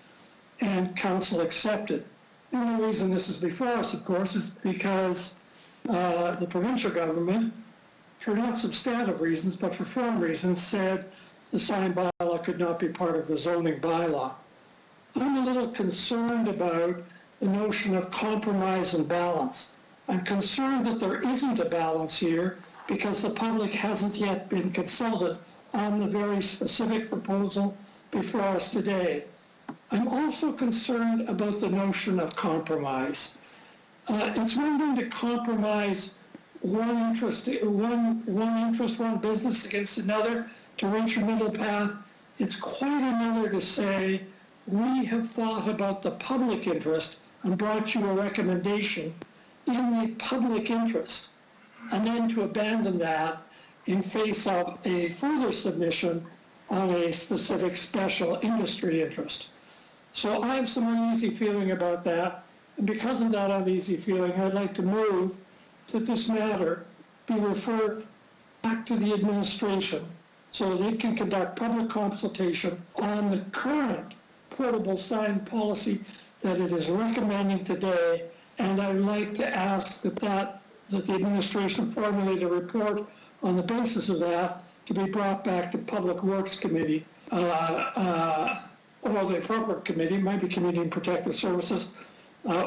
and council accepted. The only reason this is before us, of course, is because the provincial government, for not substantive reasons, but for form reasons, said the sign bylaw could not be part of the zoning bylaw. I'm a little concerned about the notion of compromise and balance. I'm concerned that there isn't a balance here because the public hasn't yet been consulted on the very specific proposal before us today. I'm also concerned about the notion of compromise. It's one thing to compromise one interest, one business against another to reach a middle path. It's quite another to say, we have thought about the public interest and brought you a recommendation in the public interest, and then to abandon that in face of a further submission on a specific special industry interest. So I have some uneasy feeling about that, and because of that uneasy feeling, I'd like to move that this matter be referred back to the administration so that it can conduct public consultation on the current portable sign policy that it is recommending today, and I'd like to ask that the administration formulate a report on the basis of that to be brought back to Public Works Committee or the appropriate committee, might be Committee on Protective Services,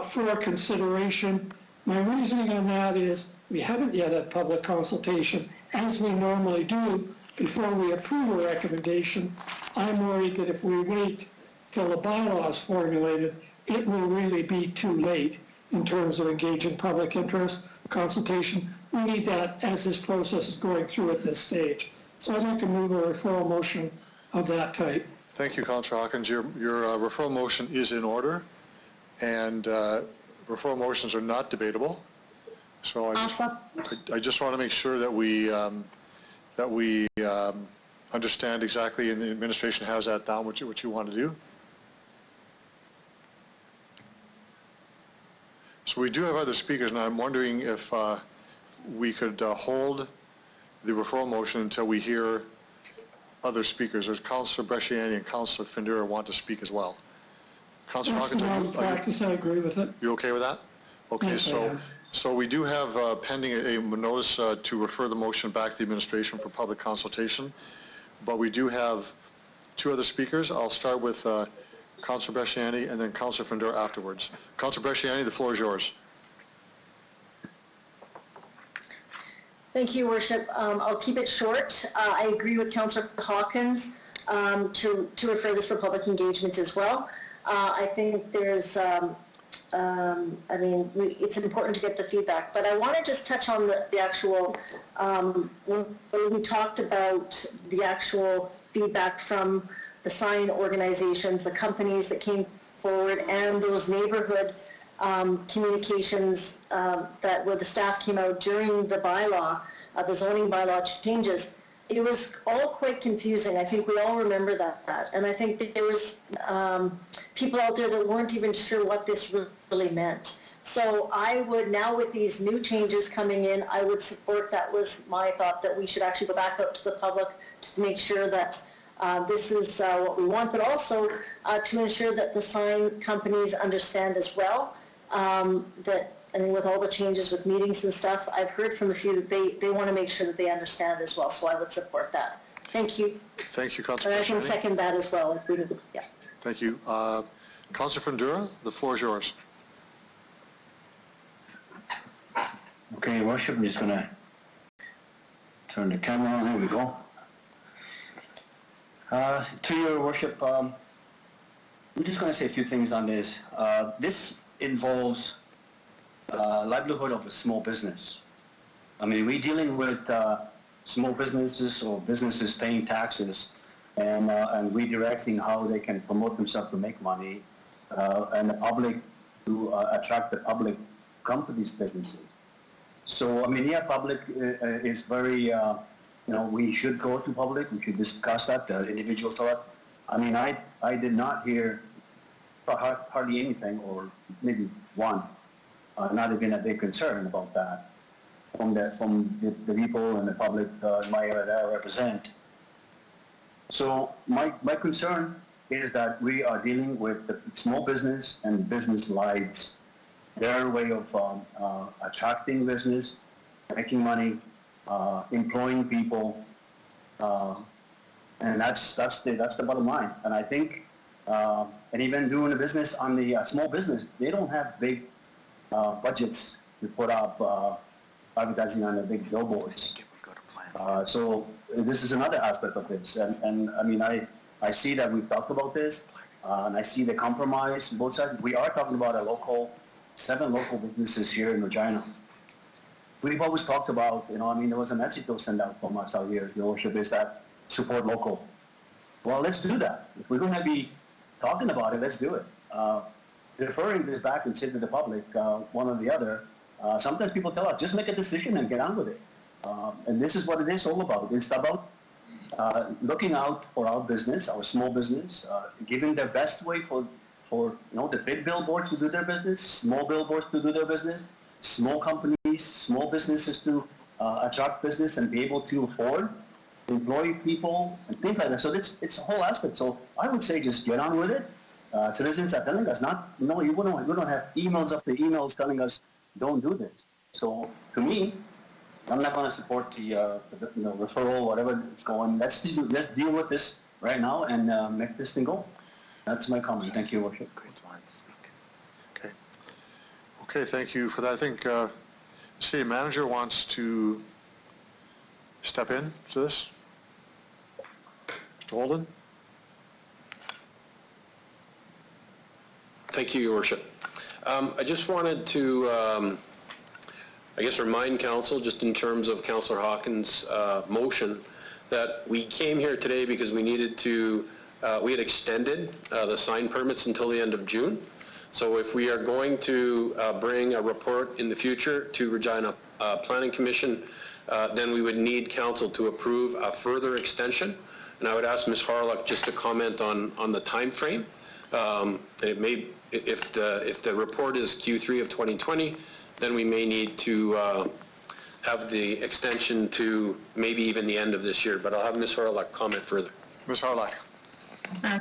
for consideration. My reasoning on that is we haven't yet had public consultation as we normally do before we approve a recommendation. I'm worried that if we wait till the bylaw is formulated, it will really be too late in terms of engaging public interest consultation. We need that as this process is going through at this stage. So I'd like to move a referral motion of that type. Thank you, Councillor Hawkins. Your referral motion is in order, and referral motions are not debatable. So I just want to make sure that we understand exactly, and the administration has that down, what you want to do. So we do have other speakers, and I'm wondering if we could hold the referral motion until we hear other speakers. There's Councillor Bresciani and Councillor Findura want to speak as well. Councillor Hawkins, practice, I agree with it. You okay with that? Okay, yes, so we do have pending a notice to refer the motion back to the administration for public consultation, but we do have two other speakers. I'll start with Councillor Bresciani, and then Councillor Fundora afterwards. Councillor Bresciani, the floor is yours. Thank you, Worship. I'll keep it short. I agree with Councillor Hawkins to refer this for public engagement as well. I think there's, it's important to get the feedback, but I want to just touch on the actual, when we talked about the actual feedback from the sign organizations, the companies that came forward, and those neighborhood communications that where the staff came out during the bylaw, the zoning bylaw changes. It was all quite confusing. I think we all remember that. And I think that there was people out there that weren't even sure what this really meant. So I would, now with these new changes coming in, I would support, that was my thought, that we should actually go back out to the public to make sure that this is what we want, but also to ensure that the sign companies understand as well that, I mean, with all the changes with meetings and stuff, I've heard from a few that they want to make sure that they understand as well, so I would support that. Thank you. Thank you, Councillor. And I can second that as well. Yeah. Thank you. Councillor Fundora, the floor is yours. Okay, Worship, I'm just going to turn the camera on. There we go. To your Worship, I'm just going to say a few things on this. This involves livelihood of a small business. I mean, we're dealing with small businesses or businesses paying taxes and redirecting how they can promote themselves to make money, and the public to attract the public come to these businesses. So, I mean, yeah, public is very, we should go to public, we should discuss that, the individuals thought. I mean, I did not hear hardly anything, or maybe one, not even a big concern about that from the people and the public in my area that I represent. So my concern is that we are dealing with the small business and business lives, their way of attracting business, making money, employing people, and that's the bottom line. And I think, and even doing a business on the small business, they don't have big budgets to put up advertising on the big billboards. So this is another aspect of this. And I mean, I see that we've talked about this, and I see the compromise both sides. We are talking about 7 local businesses here in Regina. We've always talked about, I mean, there was a message that was sent out from us out here, Your Worship, is that support local. Well, let's do that. If we're going to be talking about it, let's do it. Deferring this back and say to the public, one or the other, sometimes people tell us, just make a decision and get on with it. And this is what it is all about. It's about looking out for our business, our small business, giving the best way for the big billboards to do their business, small billboards to do their business, small companies, small businesses to attract business and be able to afford to employ people and things like that. So it's a whole aspect. So I would say just get on with it. Citizens are telling us we don't have emails after emails telling us don't do this. So to me, I'm not going to support the referral, whatever it's going. Let's deal with this right now and make this thing go. That's my comment. Thank you, Worship. Okay. Okay, thank you for that. I think the city manager wants to step in to this. Mr. Holden? Thank you, Your Worship. I just wanted to, remind Council, just in terms of Councillor Hawkins' motion, that we came here today because we needed to, we had extended the sign permits until the end of June. So if we are going to bring a report in the future to Regina Planning Commission, then we would need Council to approve a further extension. And I would ask Ms. Harlock just to comment on the time frame. It may, if the report is Q3 of 2020, then we may need to have the extension to maybe even the end of this year. But I'll have Ms. Harlock comment further. Ms. Harlock.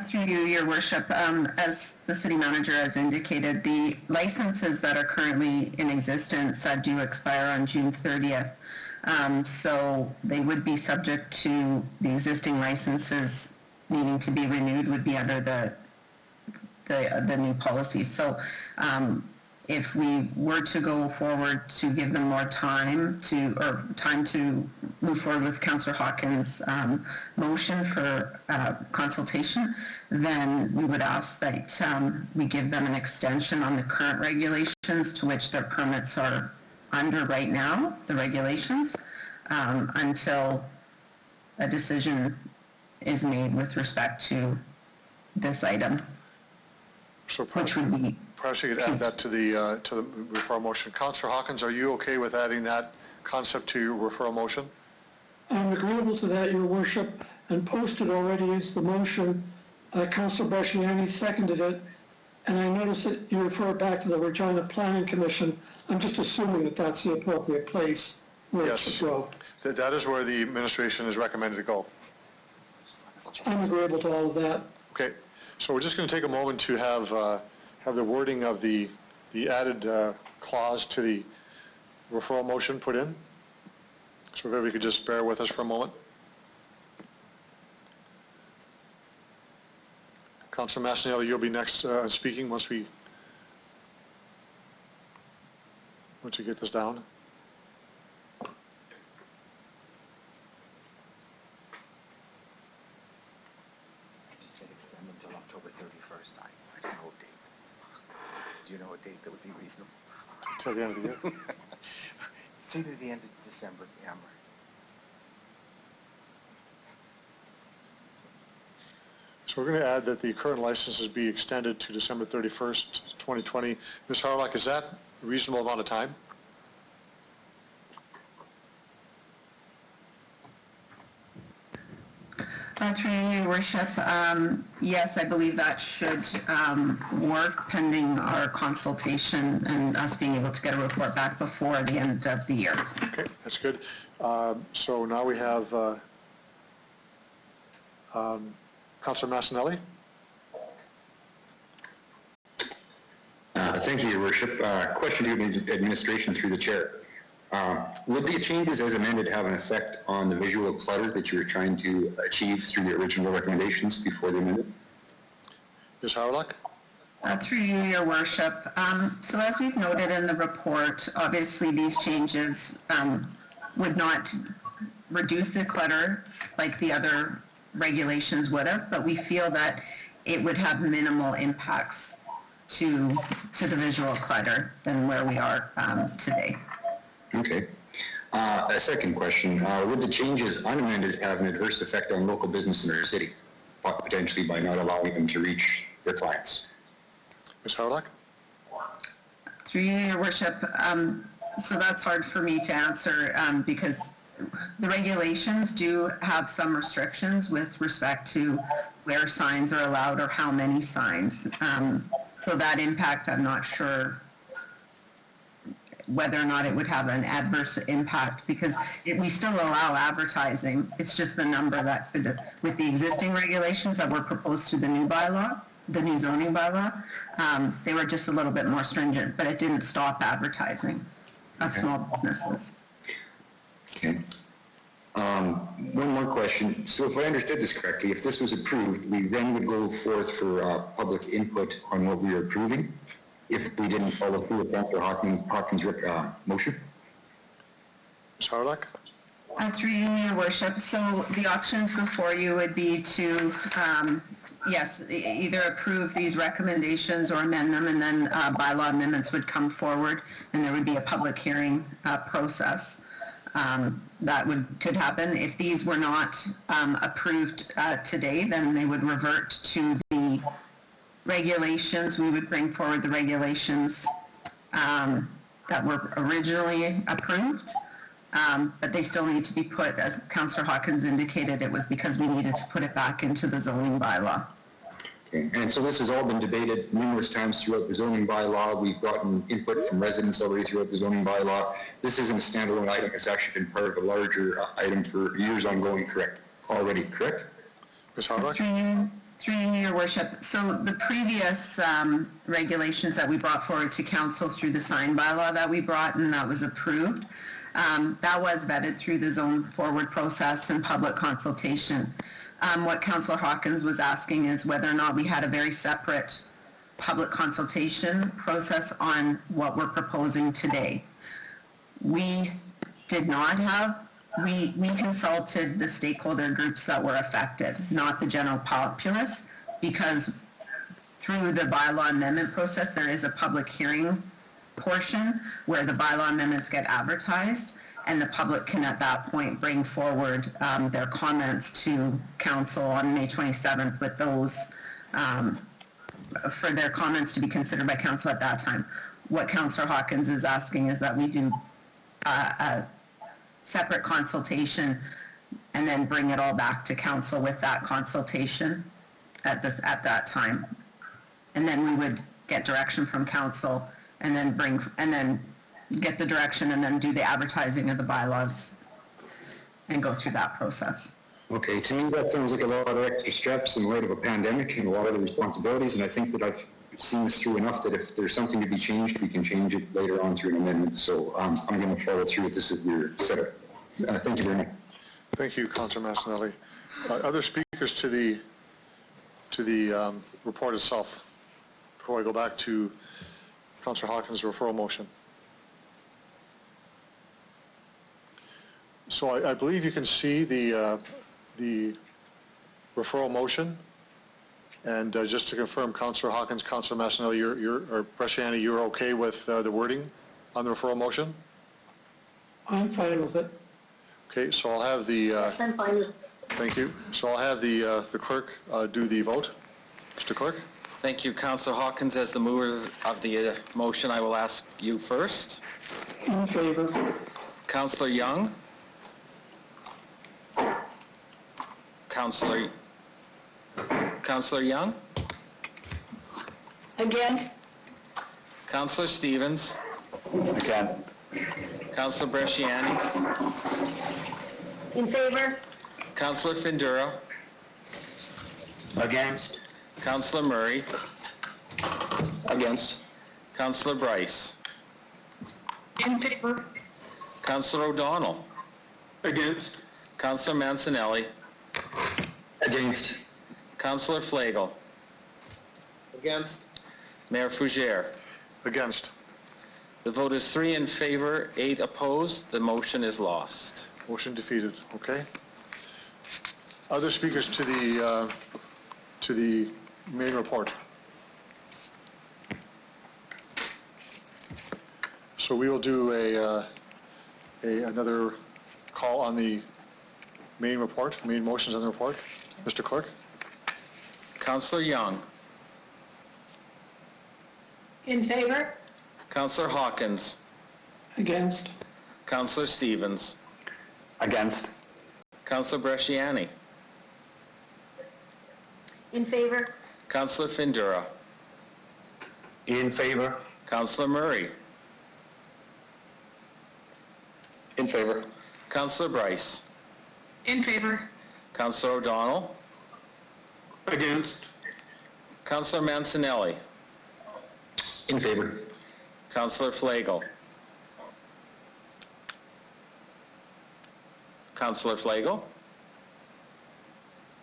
Through you, Your Worship, as the city manager has indicated, the licenses that are currently in existence do expire on June 30th. So they would be subject to the existing licenses needing to be renewed, would be under the the new policies. So if we were to go forward to give them more time to move forward with Councillor Hawkins' motion for consultation, then we would ask that we give them an extension on the current regulations to which their permits are under right now, the regulations, until a decision is made with respect to this item, So which would be... Perhaps you could add that to the referral motion. Councillor Hawkins, are you okay with adding that concept to your referral motion? I'm agreeable to that, Your Worship, and posted already is the motion. Councillor Bresciani seconded it, and I noticed that you refer it back to the Regina Planning Commission. I'm just assuming that that's the appropriate place where it should go. That is where the administration is recommended to go. I'm agreeable to all of that. Okay, so we're just going to take a moment to have the wording of the added clause to the referral motion put in. So if everybody could just bear with us for a moment. Councilor Massanelli, you'll be next speaking once you get this down. Extend until October 31st. I don't know a date. Do you know a date that would be reasonable? Until the end of the year? Say to the end of December, Amber. So we're going to add that the current licenses be extended to December 31st, 2020. Ms. Harlock, is that a reasonable amount of time? Through you, Your Worship, yes, I believe that should work pending our consultation and us being able to get a report back before the end of the year. Okay, that's good. So now we have Councillor Massanelli. Thank you, Your Worship. Question to the administration through the chair. Would the changes as amended have an effect on the visual clutter that you were trying to achieve through the original recommendations before the amendment? Ms. Harlock? Through you, Your Worship. So as we've noted in the report, obviously these changes would not reduce the clutter like the other regulations would have, but we feel that it would have minimal impacts to the visual clutter than where we are today. Okay. A second question. Would the changes unamended have an adverse effect on local business in our city, potentially by not allowing them to reach their clients? Ms. Harlock? Through you, Your Worship. So that's hard for me to answer because the regulations do have some restrictions with respect to where signs are allowed or how many signs. So that impact, I'm not sure whether or not it would have an adverse impact because we still allow advertising. It's just the number that could, with the existing regulations that were proposed to the new bylaw, the new zoning bylaw, they were just a little bit more stringent, but it didn't stop advertising of small businesses. Okay. One more question. So if I understood this correctly, if this was approved, we then would go forth for public input on what we are approving if we didn't follow through with Councillor Hawkins' motion? Ms. Harlock? Through you, Your Worship. So the options before you would be to, yes, either approve these recommendations or amend them, and then bylaw amendments would come forward, and there would be a public hearing process. That could happen. If these were not approved today, then they would revert to the regulations. We would bring forward the regulations that were originally approved, but they still need to be put, as Councillor Hawkins indicated, it was because we needed to put it back into the zoning bylaw. Okay. And so this has all been debated numerous times throughout the zoning bylaw. We've gotten input from residents already throughout the zoning bylaw. This isn't a standalone item. It's actually been part of a larger item for years ongoing, correct? Ms. Harlock? Through you, Your Worship. So the previous regulations that we brought forward to council through the sign bylaw that we brought and that was approved, that was vetted through the zone forward process and public consultation. What Councillor Hawkins was asking is whether or not we had a very separate public consultation process on what we're proposing today. We did not have, we consulted the stakeholder groups that were affected, not the general populace, because through the bylaw amendment process, there is a public hearing portion where the bylaw amendments get advertised, and the public can at that point bring forward their comments to council on May 27th with those, for their comments to be considered by council at that time. What Councillor Hawkins is asking is that we do a separate consultation and then bring it all back to council with that consultation at that time. And then we would get direction from council and then get the direction and then do the advertising of the bylaws and go through that process. Okay, to me that sounds like a lot of extra steps in light of a pandemic and a lot of the responsibilities, and I think that I've seen this through enough that if there's something to be changed, we can change it later on through an amendment. So I'm going to follow through with this as we're set up. Thank you very much. Thank you, Councillor Massanelli. Other speakers to the report itself before I go back to Councillor Hawkins' referral motion. So I believe you can see the referral motion. And just to confirm, Councillor Hawkins, Councillor Massanelli, or Bresciani, you're okay with the wording on the referral motion? I'm fine with it. Okay, so I'll have the... Yes, I'm fine with it. Thank you. So I'll have the clerk do the vote. Mr. Clerk? Thank you, Councillor Hawkins. As the mover of the motion, I will ask you first. In favor. Councillor Young? Councillor Young? Against? Councillor Stevens? Again. Councillor Bresciani? In favor? Councillor Findura? Against? Councillor Murray? Against? Councillor Bryce? In favor? Councillor O'Donnell? Against? Councillor Mancinelli? Against. Councillor Flagel? Against? Mayor Fougere? Against. The vote is 3 in favor, 8 opposed. The motion is lost. Motion defeated. Okay. Other speakers to the main report. So we will do another call on the main report, main motions on the report. Mr. Clerk? Councillor Young? In favor? Councillor Hawkins? Against. Councillor Stevens? Against? Councillor Bresciani? In favor? Councillor Findura? In favor? Councillor Murray? In favor. Councillor Bryce? In favor. Councillor O'Donnell? Against? Councillor Mancinelli? In favor. Councillor Flagel? Councillor Flagel?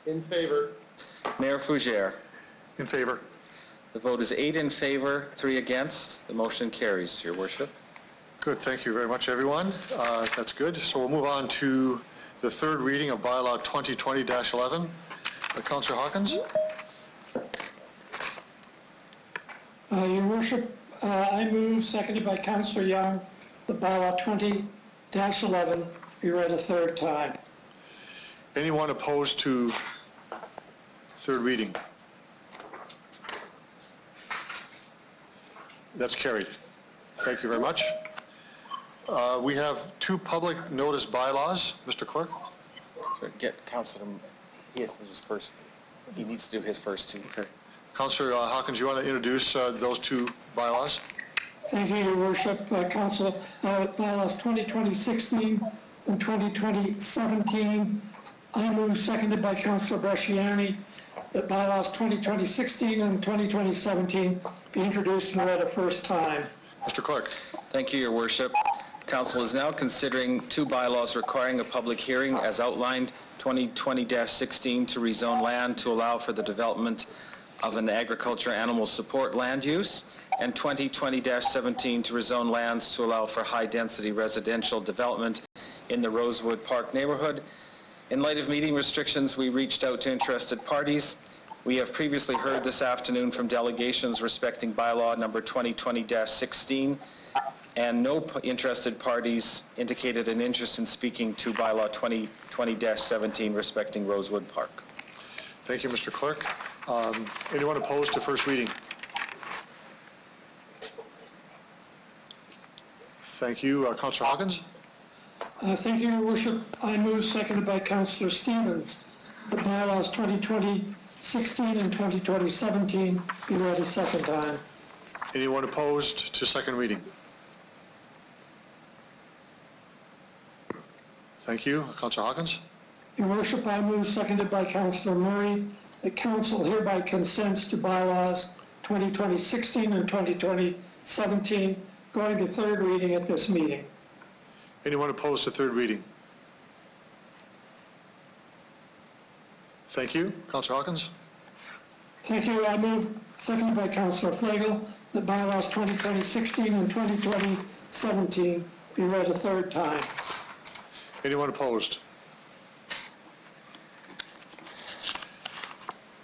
In favor. Mayor Fougere? In favor. The vote is 8 in favor, 3 against. The motion carries, Your Worship. Good. Thank you very much, everyone. That's good. So we'll move on to the third reading of bylaw 2020-11. Councillor Hawkins? Your Worship, I move, seconded by Councillor Young, the bylaw 20-11 be read a third time. Anyone opposed to third reading? That's carried. Thank you very much. We have 2 public notice bylaws. Mr. Clerk? Get Councillor, he has to do his first, he needs to do his first 2. Okay. Councillor Hawkins, you want to introduce those 2 bylaws? Thank you, Your Worship. Council, bylaws 2020-16 and 2020-17. I move, seconded by Councillor Bresciani, that bylaws 2020-16 and 2020-17 be introduced and read a first time. Mr. Clerk. Thank you, Your Worship. Council is now considering 2 bylaws requiring a public hearing as outlined, 2020-16 to rezone land to allow for the development of an agriculture animal support land use, and 2020-17 to rezone lands to allow for high-density residential development in the Rosewood Park neighborhood. In light of meeting restrictions, we reached out to interested parties. We have previously heard this afternoon from delegations respecting bylaw number 2020-16, and no interested parties indicated an interest in speaking to bylaw 2020-17 respecting Rosewood Park. Thank you, Mr. Clerk. Anyone opposed to first reading? Thank you. Councillor Hawkins? Thank you, Your Worship. I move, seconded by Councillor Stevens, the bylaws 2020-16 and 2020-17 be read a second time. Anyone opposed to second reading? Thank you. Councillor Hawkins? Your Worship, I move, seconded by Councillor Murray, the Council hereby consents to bylaws 2020-16 and 2020-17 going to third reading at this meeting. Anyone opposed to third reading? Thank you. Councillor Hawkins? Thank you. I move, seconded by Councillor Flagel, that bylaws 2020-16 and 2020-17 be read a third time. Anyone opposed?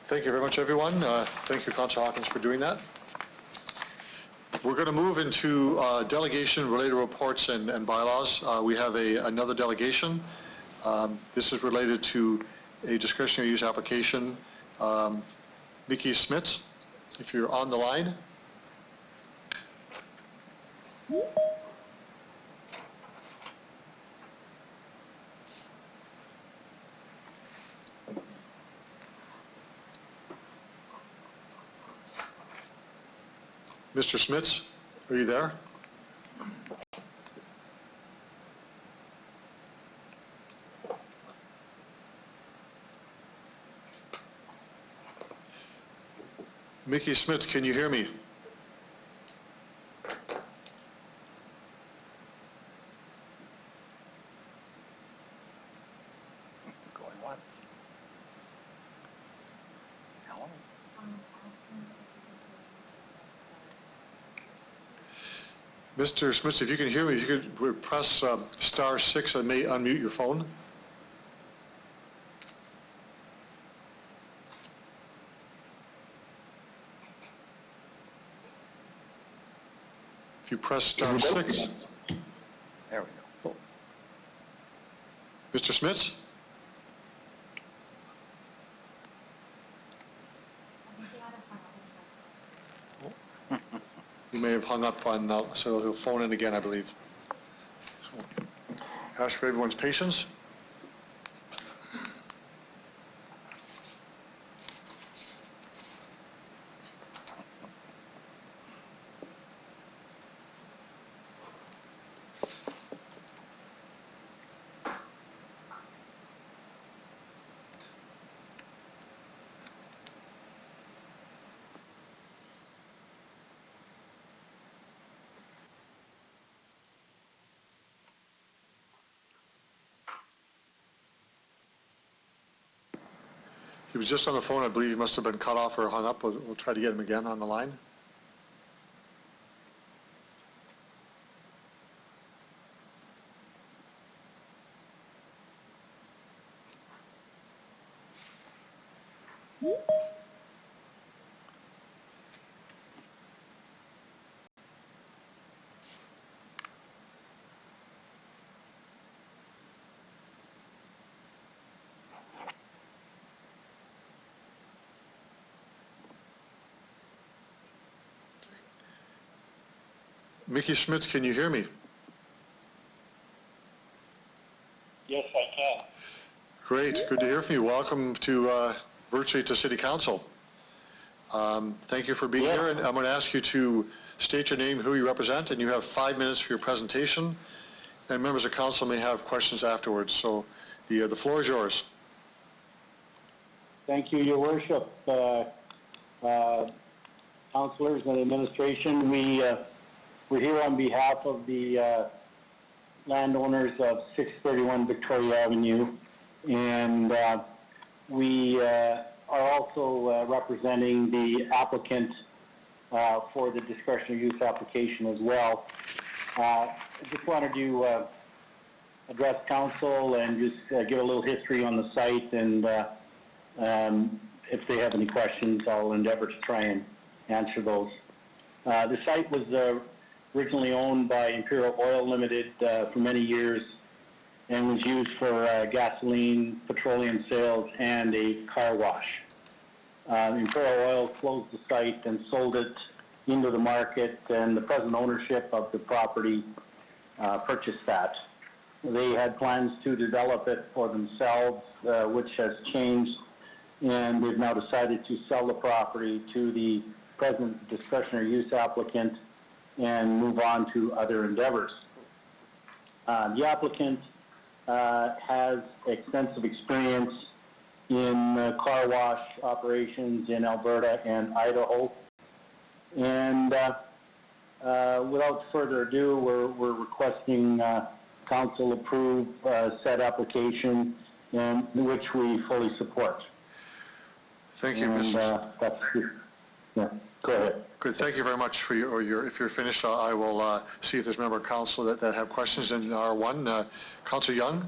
Thank you very much, everyone. Thank you, Councillor Hawkins, for doing that. We're going to move into delegation-related reports and bylaws. We have another delegation. This is related to a discretionary use application. Nikki Smits, if you're on the line. Mr. Smits, are you there? Mickey Smits, can you hear me? Going once. Hello? Mr. Smits, if you can hear me, if you could press *6 and may unmute your phone. If you press *6. There we go. Mr. Smits? You may have hung up on, so he'll phone in again, I believe. So, ask for everyone's patience. He was just on the phone. I believe he must have been cut off or hung up. We'll try to get him again on the line. Mickey Schmitz, can you hear me? Yes, I can. Great. Good to hear from you. Welcome to virtually to City Council. Thank you for being here, and I'm going to ask you to state your name, who you represent, and you have 5 minutes for your presentation. And members of council may have questions afterwards. So the floor is yours. Thank you, Your Worship. Councilors and administration, we're here on behalf of the landowners of 631 Victoria Avenue, and we are also representing the applicant for the discretionary use application as well. I just wanted to address council and just give a little history on the site, and if they have any questions, I'll endeavor to try and answer those. The site was originally owned by Imperial Oil Limited for many years and was used for gasoline, petroleum sales, and a car wash. Imperial Oil closed the site and sold it into the market, and the present ownership of the property purchased that. They had plans to develop it for themselves, which has changed, and they've now decided to sell the property to the present discretionary use applicant and move on to other endeavors. The applicant has extensive experience in car wash operations in Alberta and Idaho. And without further ado, we're requesting council approve said application, and which we fully support. Thank you, and, Mr. Yeah, go ahead. Good. Thank you very much for your. If you're finished, I will see if there's member of council that have questions in R1. Councillor Young.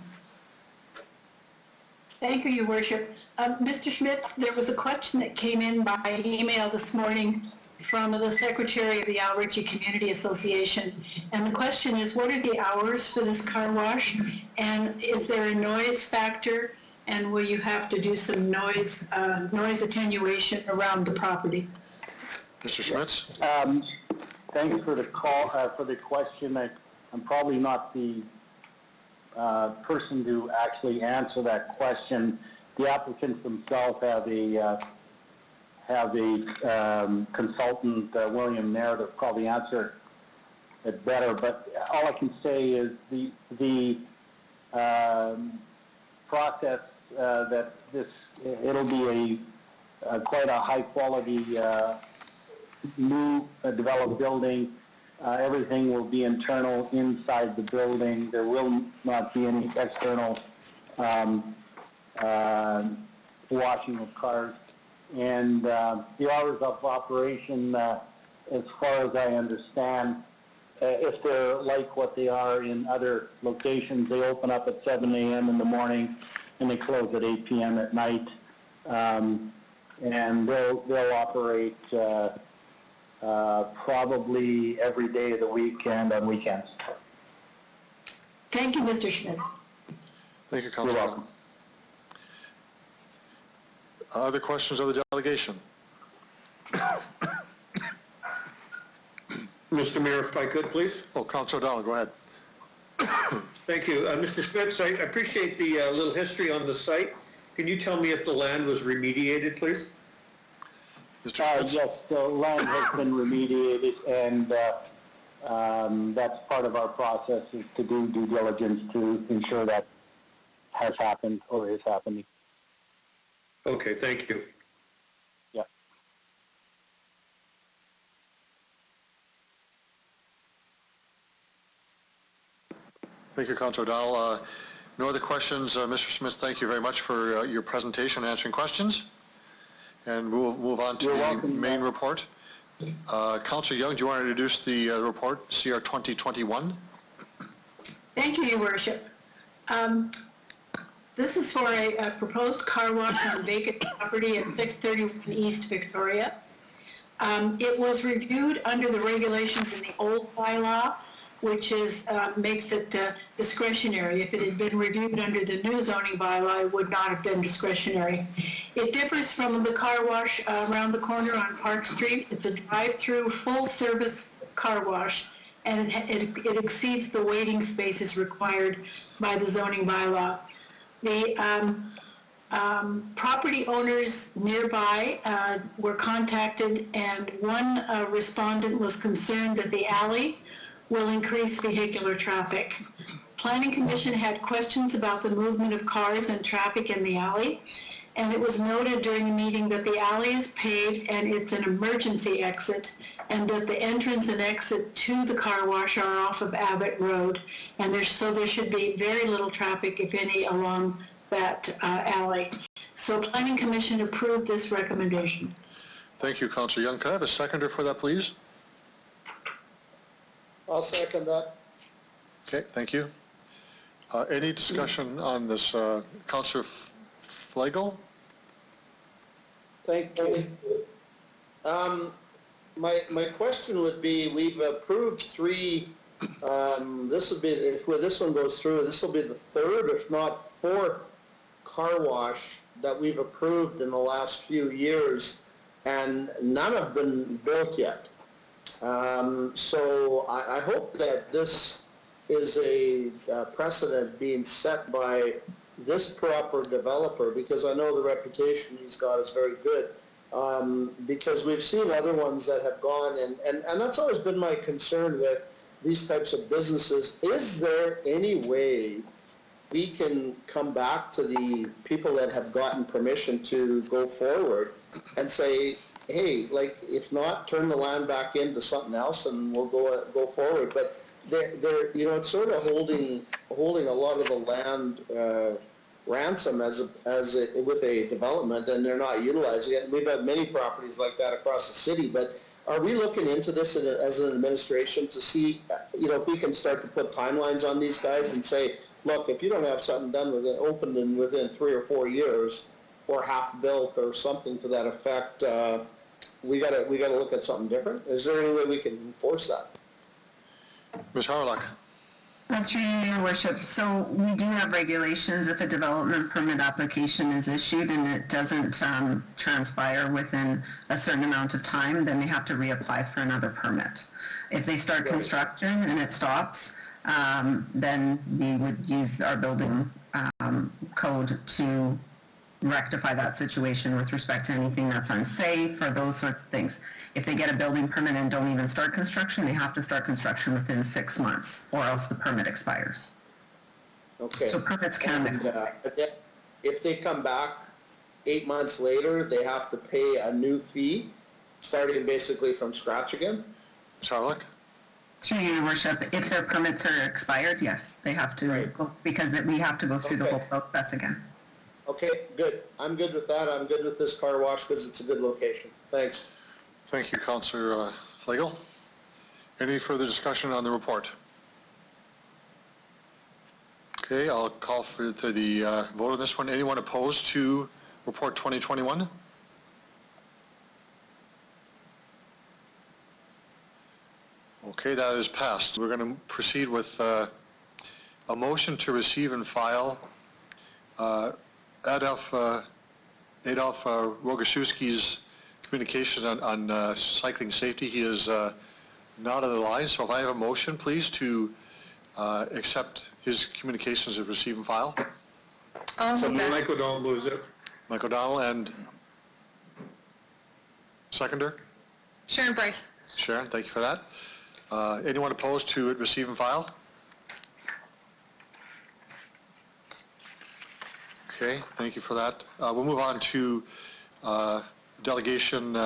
Thank you, Your Worship. Mr. Schmitz, there was a question that came in by email this morning from the Secretary of the Alberta Community Association. And the question is, what are the hours for this car wash? And is there a noise factor? And will you have to do some noise attenuation around the property? Mr. Schmitz? Thanks for the call, for the question. I'm probably not the person to actually answer that question. The applicants themselves have a consultant, William Meredith, probably answer it better. But all I can say is the process that it'll be quite a high quality new developed building. Everything will be internal inside the building. There will not be any external washing of cars. And the hours of operation, as far as I understand, if they're like what they are in other locations, they open up at 7 a.m. in the morning and they close at 8 p.m. at night. And they'll operate probably every day of the week and on weekends. Thank you, Mr. Schmitz. Thank you, Councillor. You're welcome. Other questions of the delegation? Mr. Mayor, if I could, please. Oh, Councillor O'Donnell, go ahead. Thank you. Mr. Schmitz, I appreciate the little history on the site. Can you tell me if the land was remediated, please? Mr. Schmitz? Yes, the land has been remediated, and that's part of our process, is to do due diligence to ensure that has happened or is happening. Okay, thank you. Yeah. Thank you, Councillor O'Donnell. No other questions. Mr. Smith, thank you very much for your presentation and answering questions. And we'll move on to the main report. Councillor Young, do you want to introduce the report, CR 2021? Thank you, Your Worship. This is for a proposed car wash on vacant property at 631 East Victoria. It was reviewed under the regulations in the old bylaw, which makes it discretionary. If it had been reviewed under the new zoning bylaw, it would not have been discretionary. It differs from the car wash around the corner on Park Street. It's a drive-through, full-service car wash, and it exceeds the waiting spaces required by the zoning bylaw. The property owners nearby were contacted, and one respondent was concerned that the alley will increase vehicular traffic. Planning Commission had questions about the movement of cars and traffic in the alley, and it was noted during the meeting that the alley is paved and it's an emergency exit, and that the entrance and exit to the car wash are off of Abbott Road, and there should be very little traffic, if any, along that alley. So Planning Commission approved this recommendation. Thank you, Councillor Young. Could I have a seconder for that, please? I'll second that. Okay, thank you. Any discussion on this, Councillor Flagel? Thank you. My question would be, we've approved three, this would be, if this one goes through, this will be the third, if not fourth, car wash that we've approved in the last few years, and none have been built yet. So I hope that this is a precedent being set by this proper developer, because I know the reputation he's got is very good. Because we've seen other ones that have gone, and that's always been my concern with these types of businesses. Is there any way we can come back to the people that have gotten permission to go forward and say, hey, like, if not, turn the land back into something else and we'll go forward. But they're you know, it's sort of holding a lot of the land ransom with a development, and they're not utilizing it. We've had many properties like that across the city, but are we looking into this as an administration to see, you know, if we can start to put timelines on these guys and say, look, if you don't have something done opened within 3 or 4 years, or half built or something to that effect, we gotta look at something different? Is there any way we can enforce that? Ms. Harlock. That's right, Your Worship. So we do have regulations. If a development permit application is issued and it doesn't transpire within a certain amount of time, then they have to reapply for another permit. If they start construction and it stops, then we would use our building code to rectify that situation with respect to anything that's unsafe or those sorts of things. If they get a building permit and don't even start construction, they have to start construction within 6 months, or else the permit expires. Okay. So permits can... And, if they come back 8 months later, they have to pay a new fee, starting basically from scratch again? Ms. Harlock? Through Your Worship, if their permits are expired, yes, they have to go, because we have to go through the whole process again. Okay, good. I'm good with that. I'm good with this car wash because it's a good location. Thanks. Thank you, Councillor Flagel. Any further discussion on the report? Okay, I'll call for the vote on this one. Anyone opposed to Report 2021? Okay, that is passed. We're going to proceed with a motion to receive and file Adolf Rogaszewski's communications on cycling safety. He is not on the line, so if I have a motion, please, to accept his communications as receive and file. So Mike O'Donnell moves it. Mike O'Donnell and seconder? Sharon Bryce. Sharon, thank you for that. Anyone opposed to it receive and file? Okay, thank you for that. We'll move on to Delegation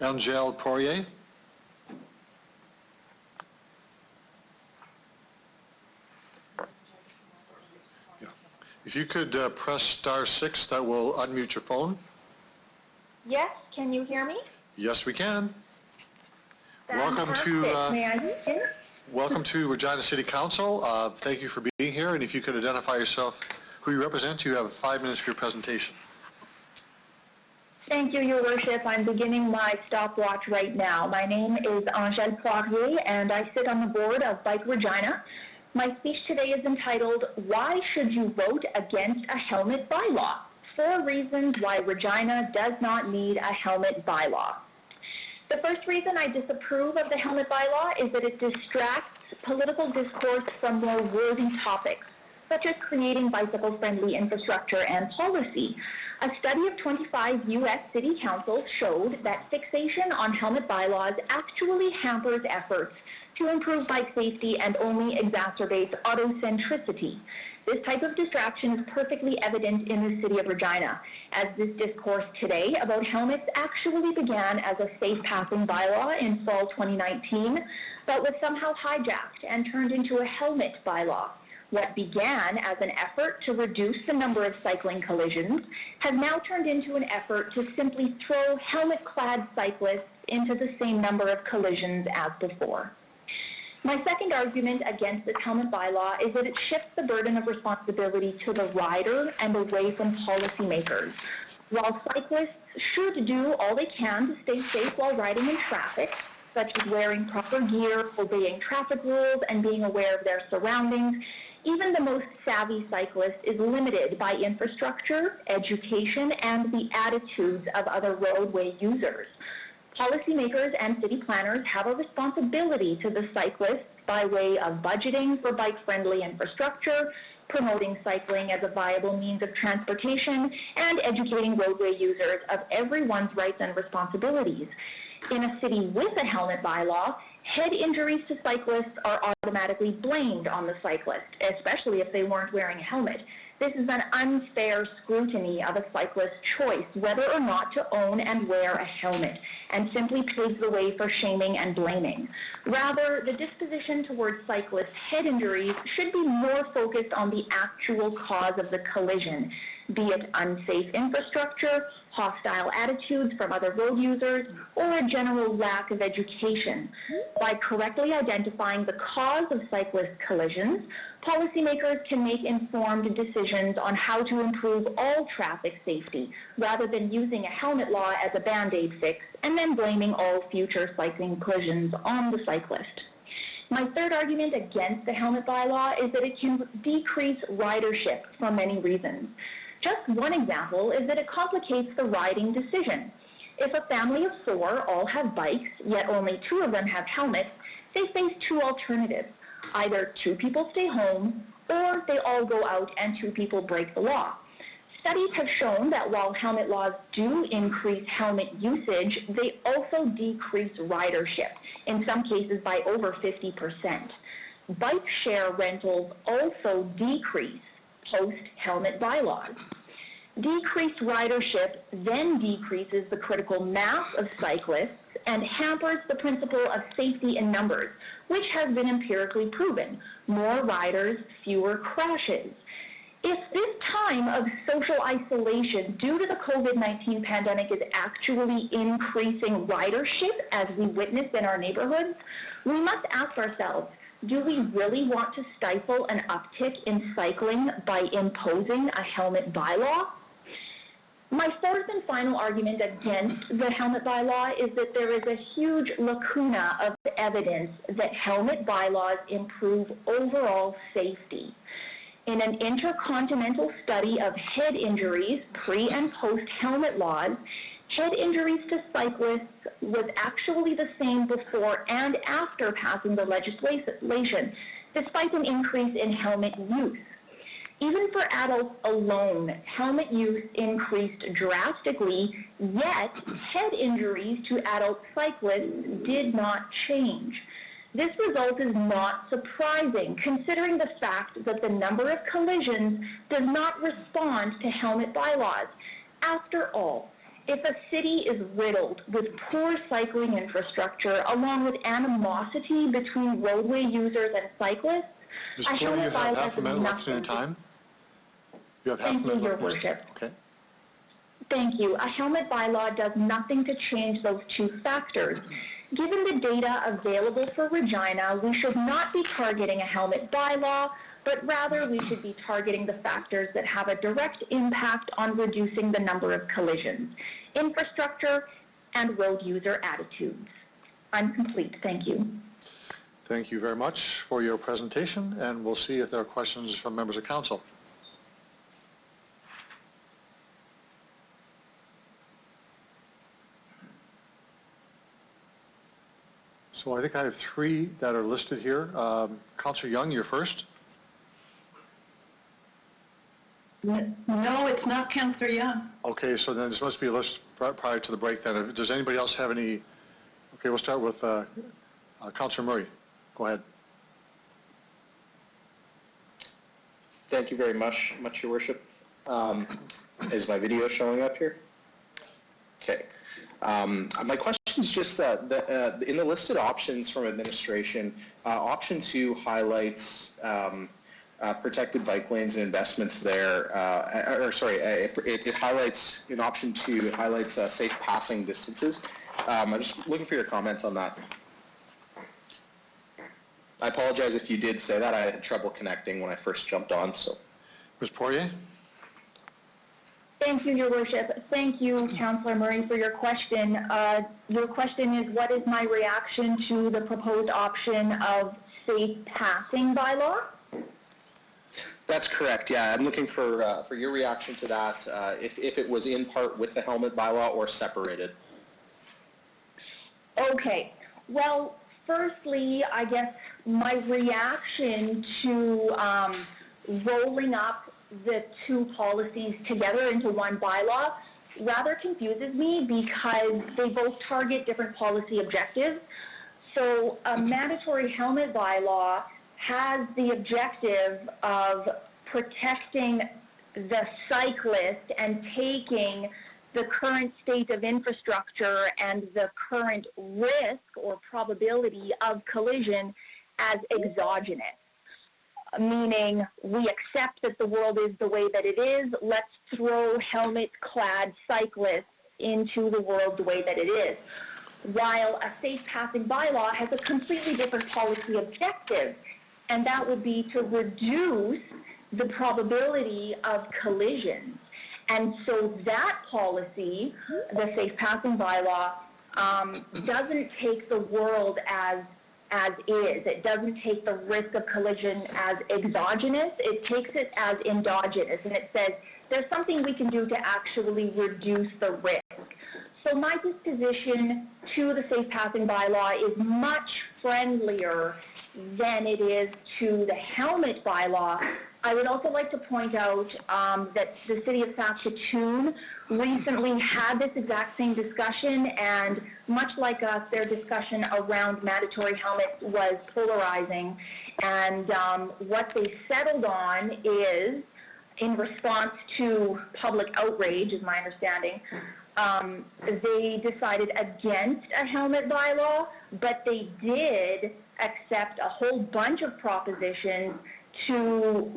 Angel Poirier. Yeah. If you could press *6, that will unmute your phone. Yes, can you hear me? Yes, we can. Fantastic. May I begin? Welcome to Regina City Council. Thank you for being here, and if you could identify yourself, who you represent, you have 5 minutes for your presentation. Thank you, Your Worship. I'm beginning my stopwatch right now. My name is Angèle Poirier, and I sit on the board of Bike Regina. My speech today is entitled, Why Should You Vote Against a Helmet Bylaw? 4 reasons why Regina does not need a helmet bylaw. The first reason I disapprove of the helmet bylaw is that it distracts political discourse from more worthy topics, such as creating bicycle-friendly infrastructure and policy. A study of 25 U.S. city councils showed that fixation on helmet bylaws actually hampers efforts to improve bike safety and only exacerbates autocentricity. This type of distraction is perfectly evident in the city of Regina, as this discourse today about helmets actually began as a safe passing bylaw in fall 2019, but was somehow hijacked and turned into a helmet bylaw, What began as an effort to reduce the number of cycling collisions has now turned into an effort to simply throw helmet-clad cyclists into the same number of collisions as before. My second argument against this helmet bylaw is that it shifts the burden of responsibility to the rider and away from policymakers. While cyclists should do all they can to stay safe while riding in traffic, such as wearing proper gear, obeying traffic rules, and being aware of their surroundings, even the most savvy cyclist is limited by infrastructure, education, and the attitudes of other roadway users. Policymakers and city planners have a responsibility to the cyclists by way of budgeting for bike-friendly infrastructure, promoting cycling as a viable means of transportation, and educating roadway users of everyone's rights and responsibilities. In a city with a helmet bylaw, head injuries to cyclists are automatically blamed on the cyclist, especially if they weren't wearing a helmet. This is an unfair scrutiny of a cyclist's choice whether or not to own and wear a helmet, and simply paves the way for shaming and blaming. Rather, the disposition towards cyclists' head injuries should be more focused on the actual cause of the collision, be it unsafe infrastructure, hostile attitudes from other road users, or a general lack of education. By correctly identifying the cause of cyclist collisions, policymakers can make informed decisions on how to improve all traffic safety, rather than using a helmet law as a Band-Aid fix and then blaming all future cycling collisions on the cyclist. My third argument against the helmet bylaw is that it can decrease ridership for many reasons. Just one example is that it complicates the riding decision. If a family of 4 all have bikes, yet only 2 of them have helmets, they face 2 alternatives. Either 2 people stay home, or they all go out and 2 people break the law. Studies have shown that while helmet laws do increase helmet usage, they also decrease ridership, in some cases by over 50%. Bike share rentals also decrease post-helmet bylaws. Decreased ridership then decreases the critical mass of cyclists and hampers the principle of safety in numbers, which has been empirically proven. More riders, fewer crashes. If this time of social isolation due to the COVID-19 pandemic is actually increasing ridership as we witnessed in our neighborhoods, we must ask ourselves, do we really want to stifle an uptick in cycling by imposing a helmet bylaw? My fourth and final argument against the helmet bylaw is that there is a huge lacuna of evidence that helmet bylaws improve overall safety. In an intercontinental study of head injuries, pre- and post-helmet laws, head injuries to cyclists was actually the same before and after passing the legislation, despite an increase in helmet use. Even for adults alone, helmet use increased drastically, yet head injuries to adult cyclists did not change. This result is not surprising, considering the fact that the number of collisions does not respond to helmet bylaws. After all, if a city is riddled with poor cycling infrastructure, along with animosity between roadway users and cyclists, Ms. Cole, you have half a minute left in your time. You have half a minute left. Thank you, Your Worship. Okay. Thank you. A helmet bylaw does nothing to change those 2 factors. Given the data available for Regina, we should not be targeting a helmet bylaw, but rather we should be targeting the factors that have a direct impact on reducing the number of collisions, infrastructure, and road user attitudes. I'm complete. Thank you. Thank you very much for your presentation, and we'll see if there are questions from members of council. So I think I have 3 that are listed here. Councillor Young, you're first. No, it's not Councillor Young. Okay, so then this must be a list prior to the break then. Does anybody else have any? Okay, we'll start with Councillor Murray. Go ahead. Thank you very much, Your Worship. Is my video showing up here? Okay. My question is just in the listed options from administration, option 2 highlights protected bike lanes and investments there, it highlights, in option 2, it highlights safe passing distances. I'm just looking for your comment on that. I apologize if you did say that. I had trouble connecting when I first jumped on. So, Ms. Poirier? Thank you, Your Worship. Thank you, Councillor Murray, for your question. Your question is, what is my reaction to the proposed option of safe passing bylaw? That's correct. Yeah, I'm looking for your reaction to that. If it was in part with the helmet bylaw or separated. Okay. Well, firstly, I guess my reaction to rolling up the two policies together into one bylaw rather confuses me because they both target different policy objectives. So a mandatory helmet bylaw has the objective of protecting the cyclist and taking the current state of infrastructure and the current risk or probability of collision as exogenous, meaning we accept that the world is the way that it is, let's throw helmet-clad cyclists into the world the way that it is. While a safe passing bylaw has a completely different policy objective, and that would be to reduce the probability of collisions. And so that policy, the safe passing bylaw, doesn't take the world as is. It doesn't take the risk of collision as exogenous. It takes it as endogenous. And it says there's something we can do to actually reduce the risk. So my disposition to the safe passing bylaw is much friendlier than it is to the helmet bylaw. I would also like to point out that the City of Saskatoon recently had this exact same discussion, and much like us, their discussion around mandatory helmets was polarizing. And what they settled on is, in response to public outrage, is my understanding, they decided against a helmet bylaw, but they did accept a whole bunch of propositions to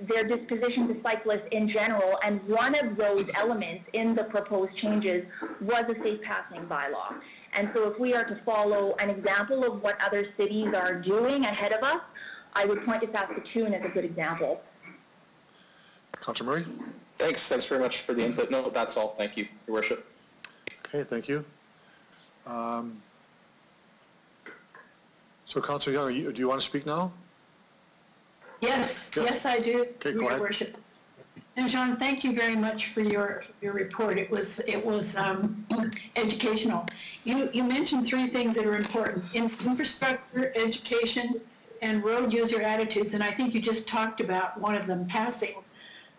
their disposition to cyclists in general, and one of those elements in the proposed changes was a safe passing bylaw. And so if we are to follow an example of what other cities are doing ahead of us, I would point to Saskatoon as a good example. Councillor Murray? Thanks very much for the input. No, that's all. Thank you, Your Worship. Okay, thank you. So, Councillor Young, do you want to speak now? Yes, Yeah. yes, I do, Okay, go Your ahead. Worship. And John, thank you very much for your report. It was educational. You mentioned three things that are important: infrastructure, education, and road user attitudes. And I think you just talked about one of them, passing.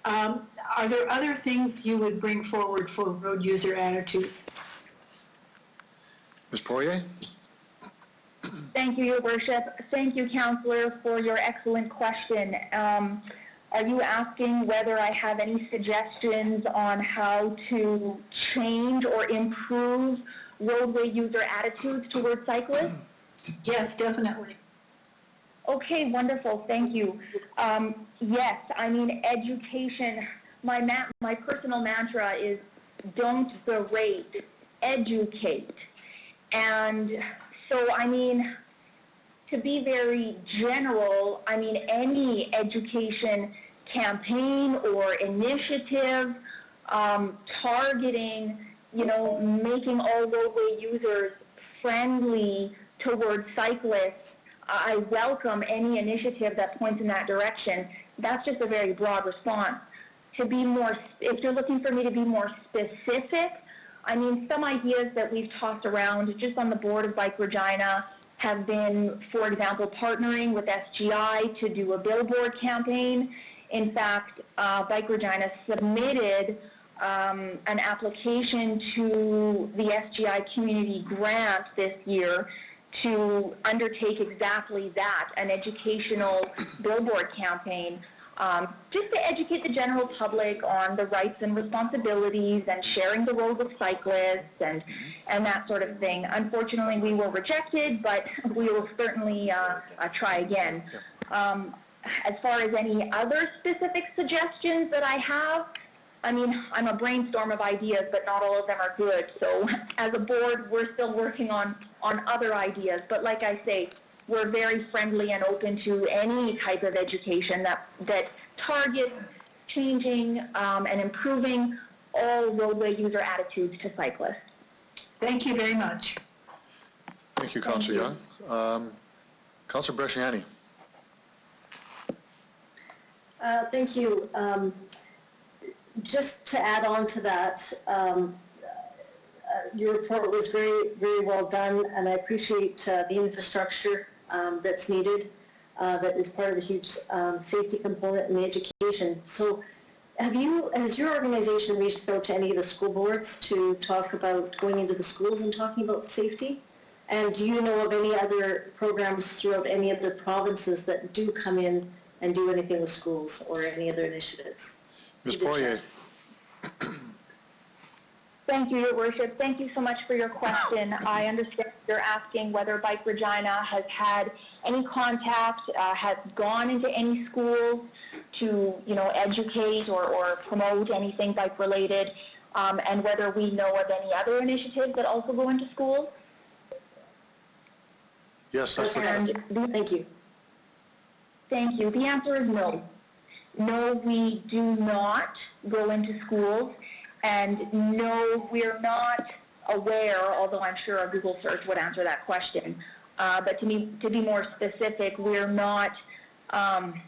Are there other things you would bring forward for road user attitudes? Ms. Poirier? Thank you, Your Worship. Thank you, Councillor, for your excellent question. Are you asking whether I have any suggestions on how to change or improve roadway user attitudes towards cyclists? Yes, definitely. Okay, wonderful. Thank you. Yes, I mean, education. My personal mantra is don't berate, educate. And so, I mean, to be very general, I mean, any education campaign or initiative targeting, making all roadway users friendly towards cyclists, I welcome any initiative that points in that direction. That's just a very broad response. To be more, if you're looking for me to be more specific, I mean, some ideas that we've tossed around just on the board of Bike Regina have been, for example, partnering with SGI to do a billboard campaign. In fact, Bike Regina submitted an application to the SGI community grant this year to undertake exactly that, an educational billboard campaign, just to educate the general public on the rights and responsibilities and sharing the road with cyclists and that sort of thing. Unfortunately, we were rejected, but we will certainly try again. as far as any other specific suggestions that I have, I mean, I'm a brainstorm of ideas, but not all of them are good. So as a board, we're still working on other ideas. But like I say, we're very friendly and open to any type of education that targets changing and improving all roadway user attitudes to cyclists. Thank you very much. Thank you, Councillor Young. Councillor Bresciani. Thank you. Just to add on to that, your report was very, very well done, and I appreciate the infrastructure that's needed that is part of the huge safety component and the education. So has your organization reached out to any of the school boards to talk about going into the schools and talking about safety? And do you know of any other programs throughout any other provinces that do come in and do anything with schools or any other initiatives? Ms. Poirier. Thank you, Your Worship. Thank you so much for your question. I understand you're asking whether Bike Regina has had any contact, has gone into any schools to, educate or promote anything bike related, and whether we know of any other initiatives that also go into schools. Yes, that's correct. Thank you. Thank you. The answer is no. No, we do not go into schools, and no, we're not aware, although I'm sure a Google search would answer that question. But to be more specific, we're not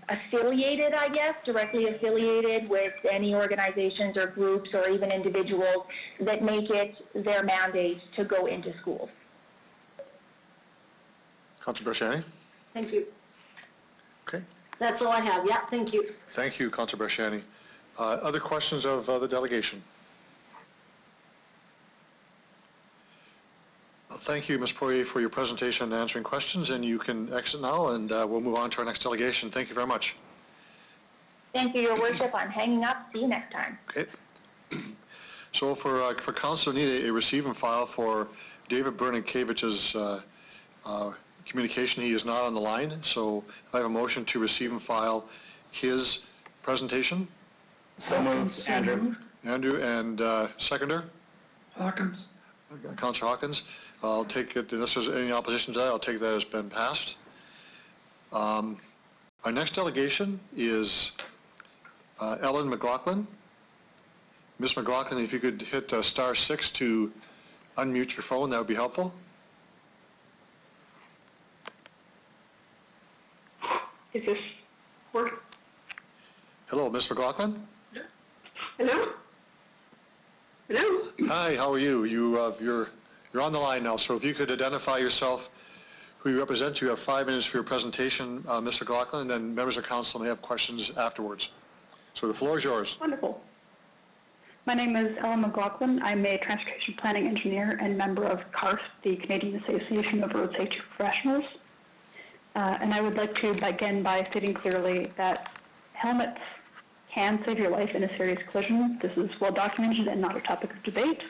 affiliated, I guess, directly affiliated with any organizations or groups or even individuals that make it their mandate to go into schools. Councillor Bresciani. Thank you. Okay. That's all I have. Yeah, thank you. Thank you, Councillor Bresciani. Other questions of the delegation? Thank you, Ms. Poirier, for your presentation and answering questions, and you can exit now, and we'll move on to our next delegation. Thank you very much. Thank you, Your Worship. I'm hanging up. See you next time. Okay. So for council, need a receive and file for David Bernankevich's communication. He is not on the line, so I have a motion to receive and file his presentation. So moved, Andrew. Andrew, and seconder? Hawkins. Councillor Hawkins. I'll take it, unless there's any opposition to that, I'll take that as been passed. Our next delegation is Ellen McLaughlin. Ms. McLaughlin, if you could hit *6 to unmute your phone, that would be helpful. Is this work? Hello, Ms. McLaughlin? Hello? Hello? Hi, how are you? You're on the line now, so if you could identify yourself, who you represent. You have 5 minutes for your presentation, Ms. McLaughlin, and then members of council may have questions afterwards. So the floor is yours. Wonderful. My name is Ellen McLaughlin. I'm a transportation planning engineer and member of CARF, the Canadian Association of Road Safety Professionals. And I would like to begin by stating clearly that helmets can save your life in a serious collision. This is well documented and not a topic of debate.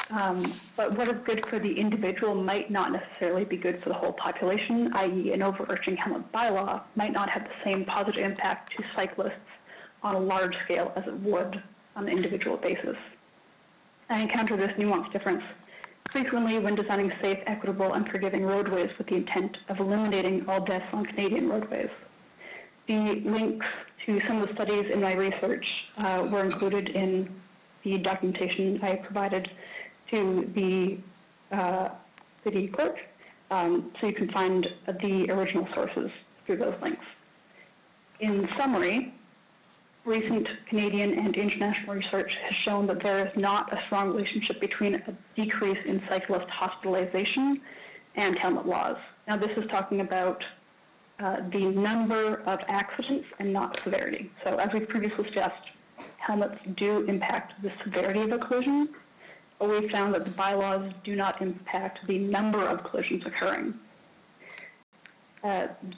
But what is good for the individual might not necessarily be good for the whole population, i.e. an overarching helmet bylaw might not have the same positive impact to cyclists on a large scale as it would on an individual basis. I encounter this nuanced difference frequently when designing safe, equitable, and forgiving roadways with the intent of eliminating all deaths on Canadian roadways. The links to some of the studies in my research were included in the documentation I provided to the city clerk, so you can find the original sources through those links. In summary, recent Canadian and international research has shown that there is not a strong relationship between a decrease in cyclist hospitalization and helmet laws. Now, this is talking about the number of accidents and not severity. So as we previously discussed, helmets do impact the severity of a collision, but we found that the bylaws do not impact the number of collisions occurring.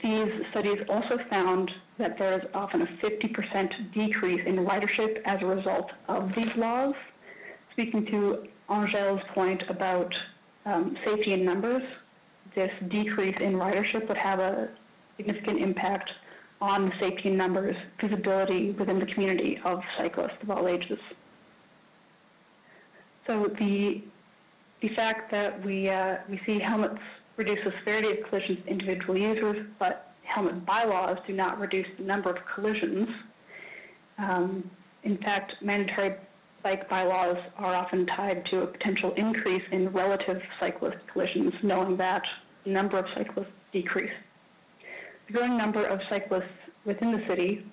These studies also found that there is often a 50% decrease in ridership as a result of these laws. Speaking to Angel's point about safety in numbers, this decrease in ridership would have a significant impact on the safety numbers, visibility within the community of cyclists of all ages. So the fact that we see helmets reduce the severity of collisions to individual users, but helmet bylaws do not reduce the number of collisions. In fact, mandatory bike bylaws are often tied to a potential increase in relative cyclist collisions, knowing that the number of cyclists decrease. The growing number of cyclists within the city,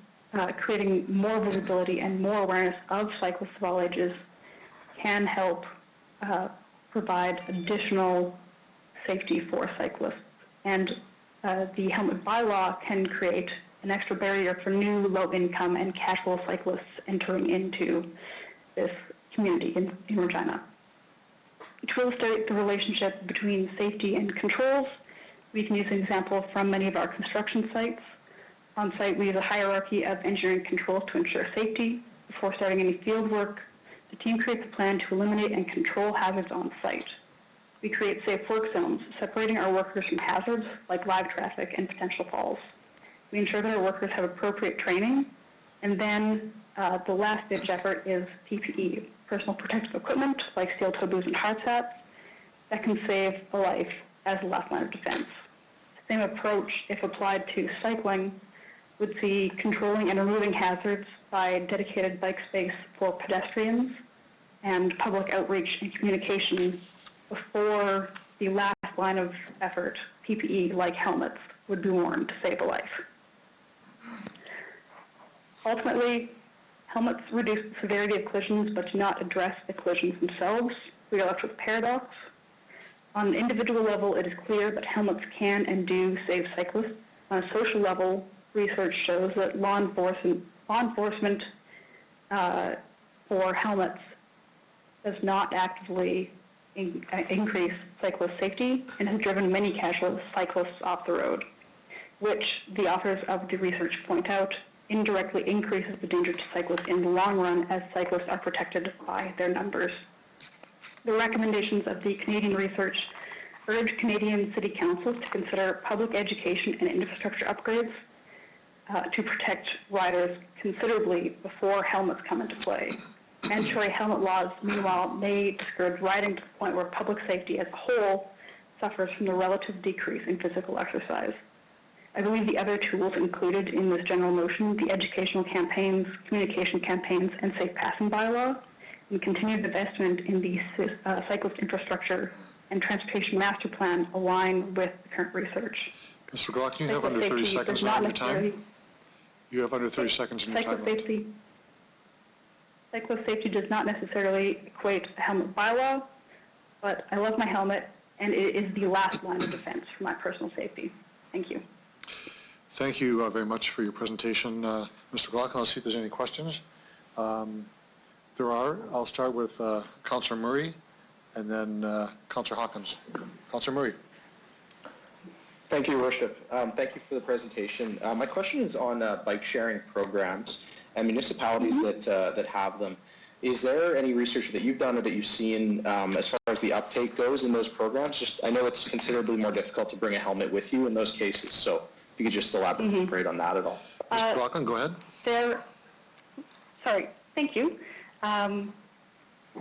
creating more visibility and more awareness of cyclists of all ages, can help provide additional safety for cyclists. And the helmet bylaw can create an extra barrier for new low-income and casual cyclists entering into this community in Regina. To illustrate the relationship between safety and controls, we can use an example from many of our construction sites. On site, we use a hierarchy of engineering controls to ensure safety. Before starting any field work, the team creates a plan to eliminate and control hazards on site. We create safe work zones, separating our workers from hazards like live traffic and potential falls. We ensure that our workers have appropriate training. And then the last-ditch effort is PPE, personal protective equipment like steel-toe boots and hard hats that can save a life as a last line of defense. The same approach, if applied to cycling, would see controlling and removing hazards by dedicated bike space for pedestrians and public outreach and communication before the last line of effort, PPE like helmets, would be worn to save a life. Ultimately, helmets reduce the severity of collisions but do not address the collisions themselves. We are left with a paradox. On an individual level, it is clear that helmets can and do save cyclists. On a social level, research shows that law enforcement for helmets does not actively increase cyclist safety and has driven many casual cyclists off the road, which the authors of the research point out indirectly increases the danger to cyclists in the long run as cyclists are protected by their numbers. The recommendations of the Canadian research urge Canadian city councils to consider public education and infrastructure upgrades to protect riders considerably before helmets come into play. Mandatory helmet laws, meanwhile, may discourage riding to the point where public safety as a whole suffers from the relative decrease in physical exercise. I believe the other tools included in this general motion, the educational campaigns, communication campaigns, and safe passing bylaw, and continued investment in the cyclist infrastructure and transportation master plan align with the current research. Mr. McLaughlin, you have under 30 seconds on your time. You have under 30 seconds in your time. Cyclist safety does not necessarily equate a helmet bylaw, but I love my helmet, and it is the last line of defense for my personal safety. Thank you. Thank you very much for your presentation, Mr. McLaughlin. I'll see if there's any questions. There are. I'll start with Councillor Murray and then Councillor Hawkins. Councillor Murray. Thank you, Your Worship. Thank you for the presentation. My question is on bike sharing programs and municipalities that have them. Is there any research that you've done or that you've seen as far as the uptake goes in those programs? I know it's considerably more difficult to bring a helmet with you in those cases, so if you could just elaborate on that at all. Mr. McLaughlin, go ahead. Thank you.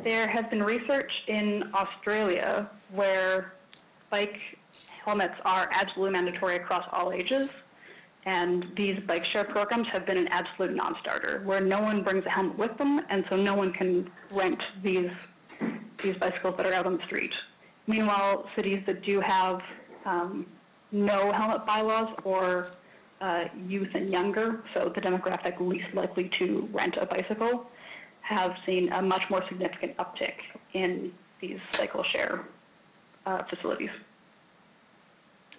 There has been research in Australia where bike helmets are absolutely mandatory across all ages, and these bike share programs have been an absolute non-starter, where no one brings a helmet with them, and so no one can rent these bicycles that are out on the street. Meanwhile, cities that do have no helmet bylaws or youth and younger, so the demographic least likely to rent a bicycle, have seen a much more significant uptick in these cycle share facilities.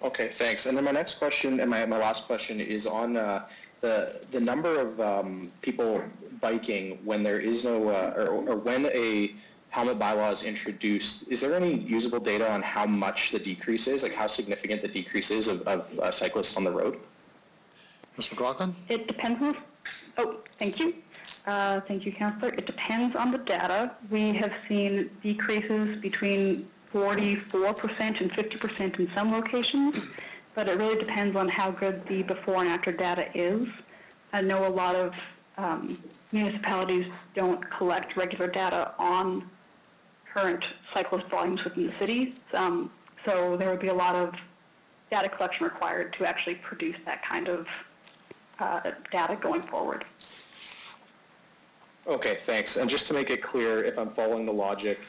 Okay, thanks. And then my next question and my last question is on the number of people biking when there is no, or when a helmet bylaw is introduced. Is there any usable data on how much the decrease is, like how significant the decrease is of cyclists on the road? Ms. McLaughlin? It depends on, thank you. Thank you, Councillor. It depends on the data. We have seen decreases between 44% and 50% in some locations, but it really depends on how good the before and after data is. I know a lot of municipalities don't collect regular data on current cyclist volumes within the city, so there would be a lot of data collection required to actually produce that kind of data going forward. Okay, thanks. And just to make it clear, if I'm following the logic,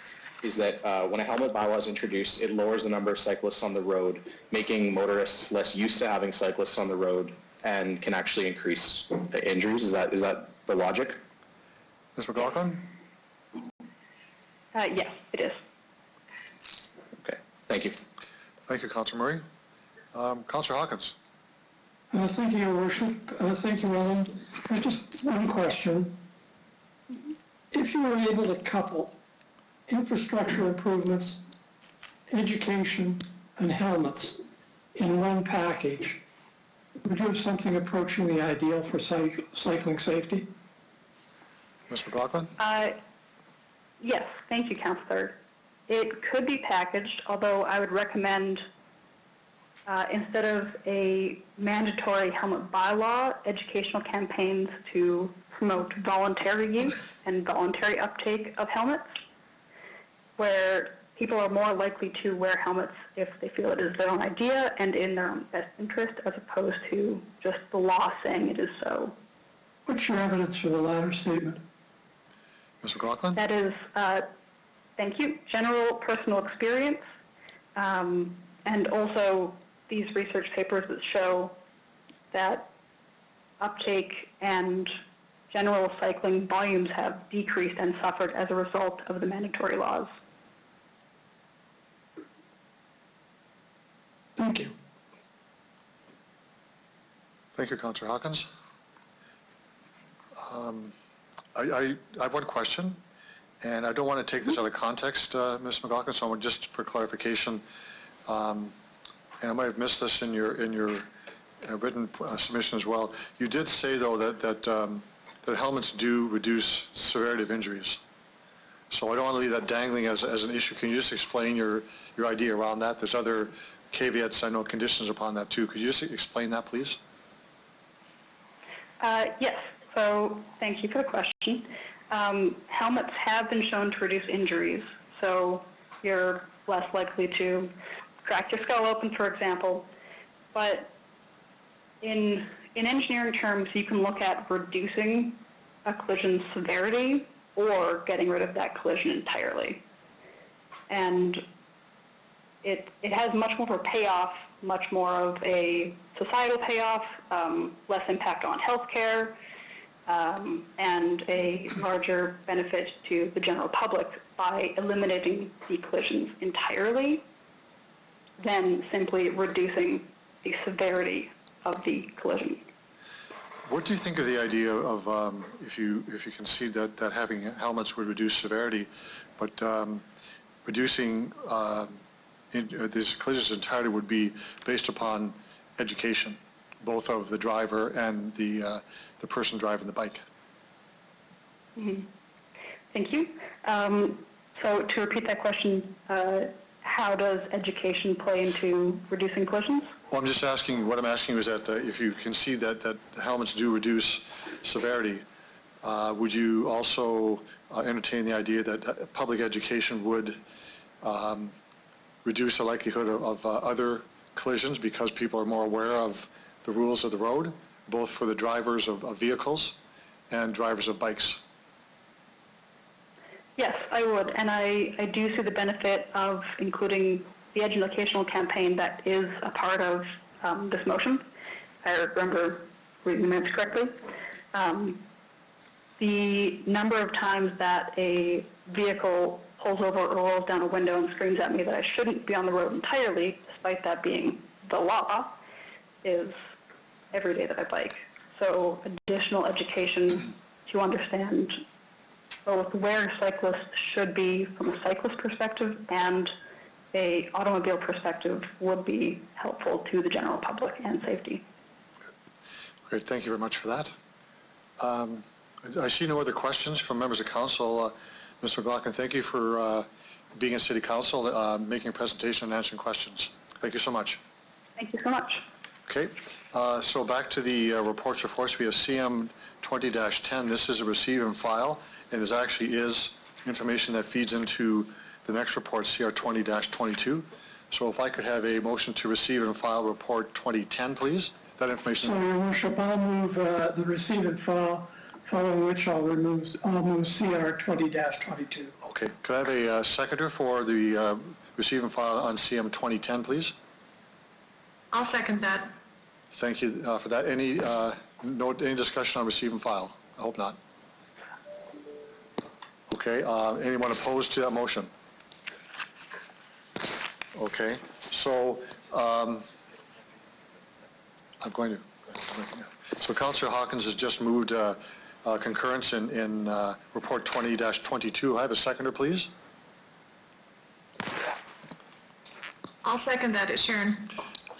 is that when a helmet bylaw is introduced, it lowers the number of cyclists on the road, making motorists less used to having cyclists on the road and can actually increase injuries. Is that the logic? Ms. McLaughlin? Yes, it is. Okay, thank you. Thank you, Councillor Murray. Councillor Hawkins. Thank you, Your Worship. Thank you, Ellen. Just one question. If you were able to couple infrastructure improvements, education, and helmets in one package, would you have something approaching the ideal for cycling safety? Ms. McLaughlin? Yes, thank you, Councillor. It could be packaged, although I would recommend instead of a mandatory helmet bylaw, educational campaigns to promote voluntary use and voluntary uptake of helmets, where people are more likely to wear helmets if they feel it is their own idea and in their own best interest, as opposed to just the law saying it is so. What's your evidence for the latter statement? Ms. McLaughlin? That is, thank you, general personal experience, and also these research papers that show that uptake and general cycling volumes have decreased and suffered as a result of the mandatory laws. Thank you. Thank you, Councillor Hawkins. I have one question, and I don't want to take this out of context, Ms. McLaughlin, so I want just for clarification, and I might have missed this in your written submission as well. You did say, though, that helmets do reduce severity of injuries. So I don't want to leave that dangling as an issue. Can you just explain your idea around that? There's other caveats, I know, conditions upon that too. Could you just explain that, please? Yes, so thank you for the question. Helmets have been shown to reduce injuries, so you're less likely to crack your skull open, for example. But in engineering terms, you can look at reducing a collision's severity or getting rid of that collision entirely. And it has much more of a payoff, much more of a societal payoff, less impact on healthcare, and a larger benefit to the general public by eliminating the collisions entirely than simply reducing the severity of the collision. What do you think of the idea of if you concede that having helmets would reduce severity, but reducing these collisions entirely would be based upon education, both of the driver and the person driving the bike? Mm-hmm. Thank you. So to repeat that question, how does education play into reducing collisions? Well, I'm just asking, what I'm asking is that if you concede that helmets do reduce severity, would you also entertain the idea that public education would reduce the likelihood of other collisions because people are more aware of the rules of the road, both for the drivers of vehicles and drivers of bikes? Yes, I would, and I do see the benefit of including the educational campaign that is a part of this motion. I remember reading the minutes correctly. The number of times that a vehicle pulls over or rolls down a window and screams at me that I shouldn't be on the road entirely, despite that being the law, is every day that I bike. So additional education to understand both where cyclists should be from a cyclist perspective and a automobile perspective would be helpful to the general public and safety. Great, thank you very much for that. I see no other questions from members of council. Ms. McLaughlin, thank you for being in City Council, making a presentation and answering questions. Thank you so much. Thank you so much. Okay, so back to the reports before us. We have CM 20-10. This is a receive and file, and it actually is information that feeds into the next report, CR 20-22. So if I could have a motion to receive and file report 2010, please. That information. So, Your Worship, I'll move the receive and file, following which I'll move CR 20-22. Okay, could I have a seconder for the receive and file on CM 2010, please? I'll second that. Thank you for that. Any discussion on receive and file? I hope not. Okay, anyone opposed to that motion? Okay, so I'm going to. So Councillor Hawkins has just moved concurrence in report 20-22. I have a seconder, please. I'll second that. It's Sharon.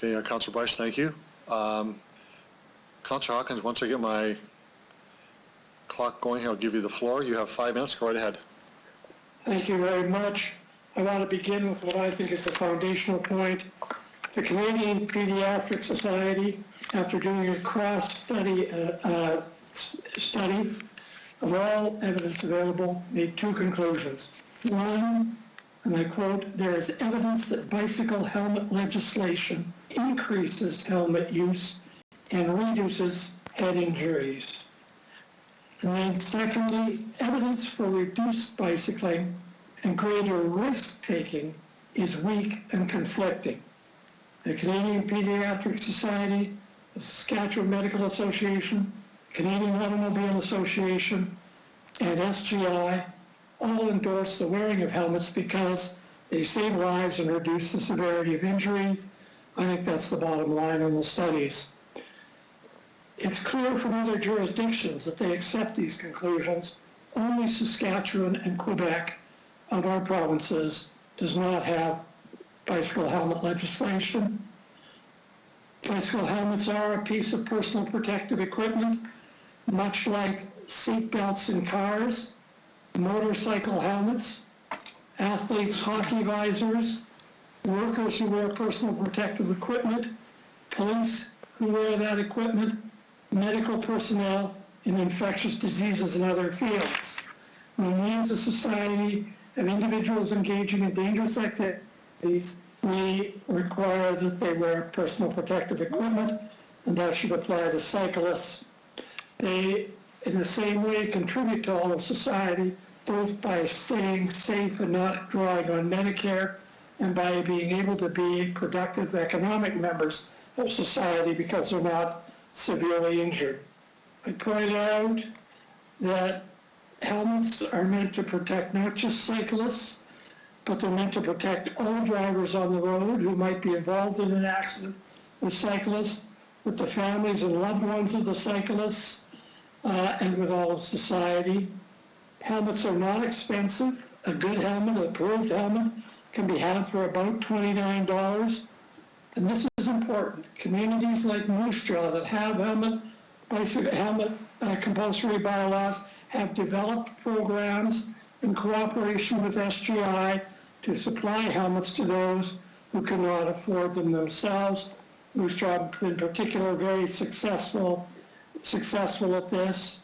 Okay, Councillor Bryce, thank you. Councillor Hawkins, once I get my clock going here, I'll give you the floor. You have 5 minutes. Go right ahead. Thank you very much. I want to begin with what I think is the foundational point. The Canadian Pediatric Society, after doing a cross-study study of all evidence available, made 2 conclusions. One, and I quote, there is evidence that bicycle helmet legislation increases helmet use and reduces head injuries. And then secondly, evidence for reduced bicycling and greater risk-taking is weak and conflicting. The Canadian Pediatric Society, the Saskatchewan Medical Association, Canadian Automobile Association, and SGI all endorse the wearing of helmets because they save lives and reduce the severity of injuries. I think that's the bottom line in the studies. It's clear from other jurisdictions that they accept these conclusions. Only Saskatchewan and Quebec of our provinces does not have bicycle helmet legislation. Bicycle helmets are a piece of personal protective equipment, much like seat belts in cars, motorcycle helmets, athletes' hockey visors, workers who wear personal protective equipment, police who wear that equipment, medical personnel in infectious diseases and other fields. When we as a society have individuals engaging in dangerous activities, we require that they wear personal protective equipment, and that should apply to cyclists. They, in the same way, contribute to all of society, both by staying safe and not drawing on Medicare, and by being able to be productive economic members of society because they're not severely injured. I point out that helmets are meant to protect not just cyclists, but they're meant to protect all drivers on the road who might be involved in an accident with cyclists, with the families and loved ones of the cyclists, and with all of society. Helmets are not expensive. A good helmet, an approved helmet, can be had for about $29. And this is important. Communities like Moose Jaw that have helmet compulsory bylaws have developed programs in cooperation with SGI to supply helmets to those who cannot afford them themselves. Moose Jaw in particular very successful at this.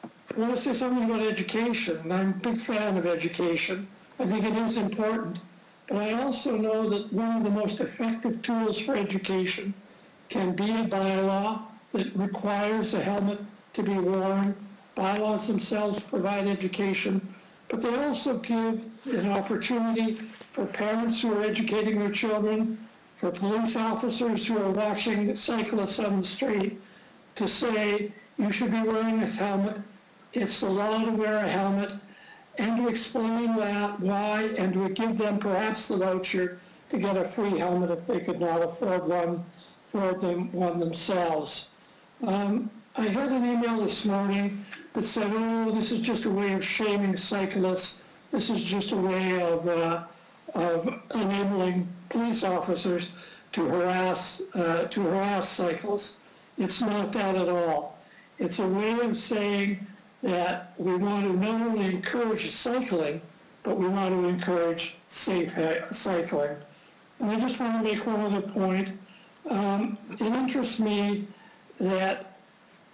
I want to say something about education. I'm a big fan of education. I think it is important. But I also know that one of the most effective tools for education can be a bylaw that requires a helmet to be worn. Bylaws themselves provide education, but they also give an opportunity for parents who are educating their children, for police officers who are watching cyclists on the street, to say, you should be wearing this helmet. It's the law to wear a helmet, and to explain that, why, and to give them perhaps the voucher to get a free helmet if they could not afford one themselves. I had an email this morning that said, oh, this is just a way of shaming cyclists. This is just a way of enabling police officers to harass cyclists. It's not that at all. It's a way of saying that we want to not only encourage cycling, but we want to encourage safe cycling. And I just want to make one other point. It interests me that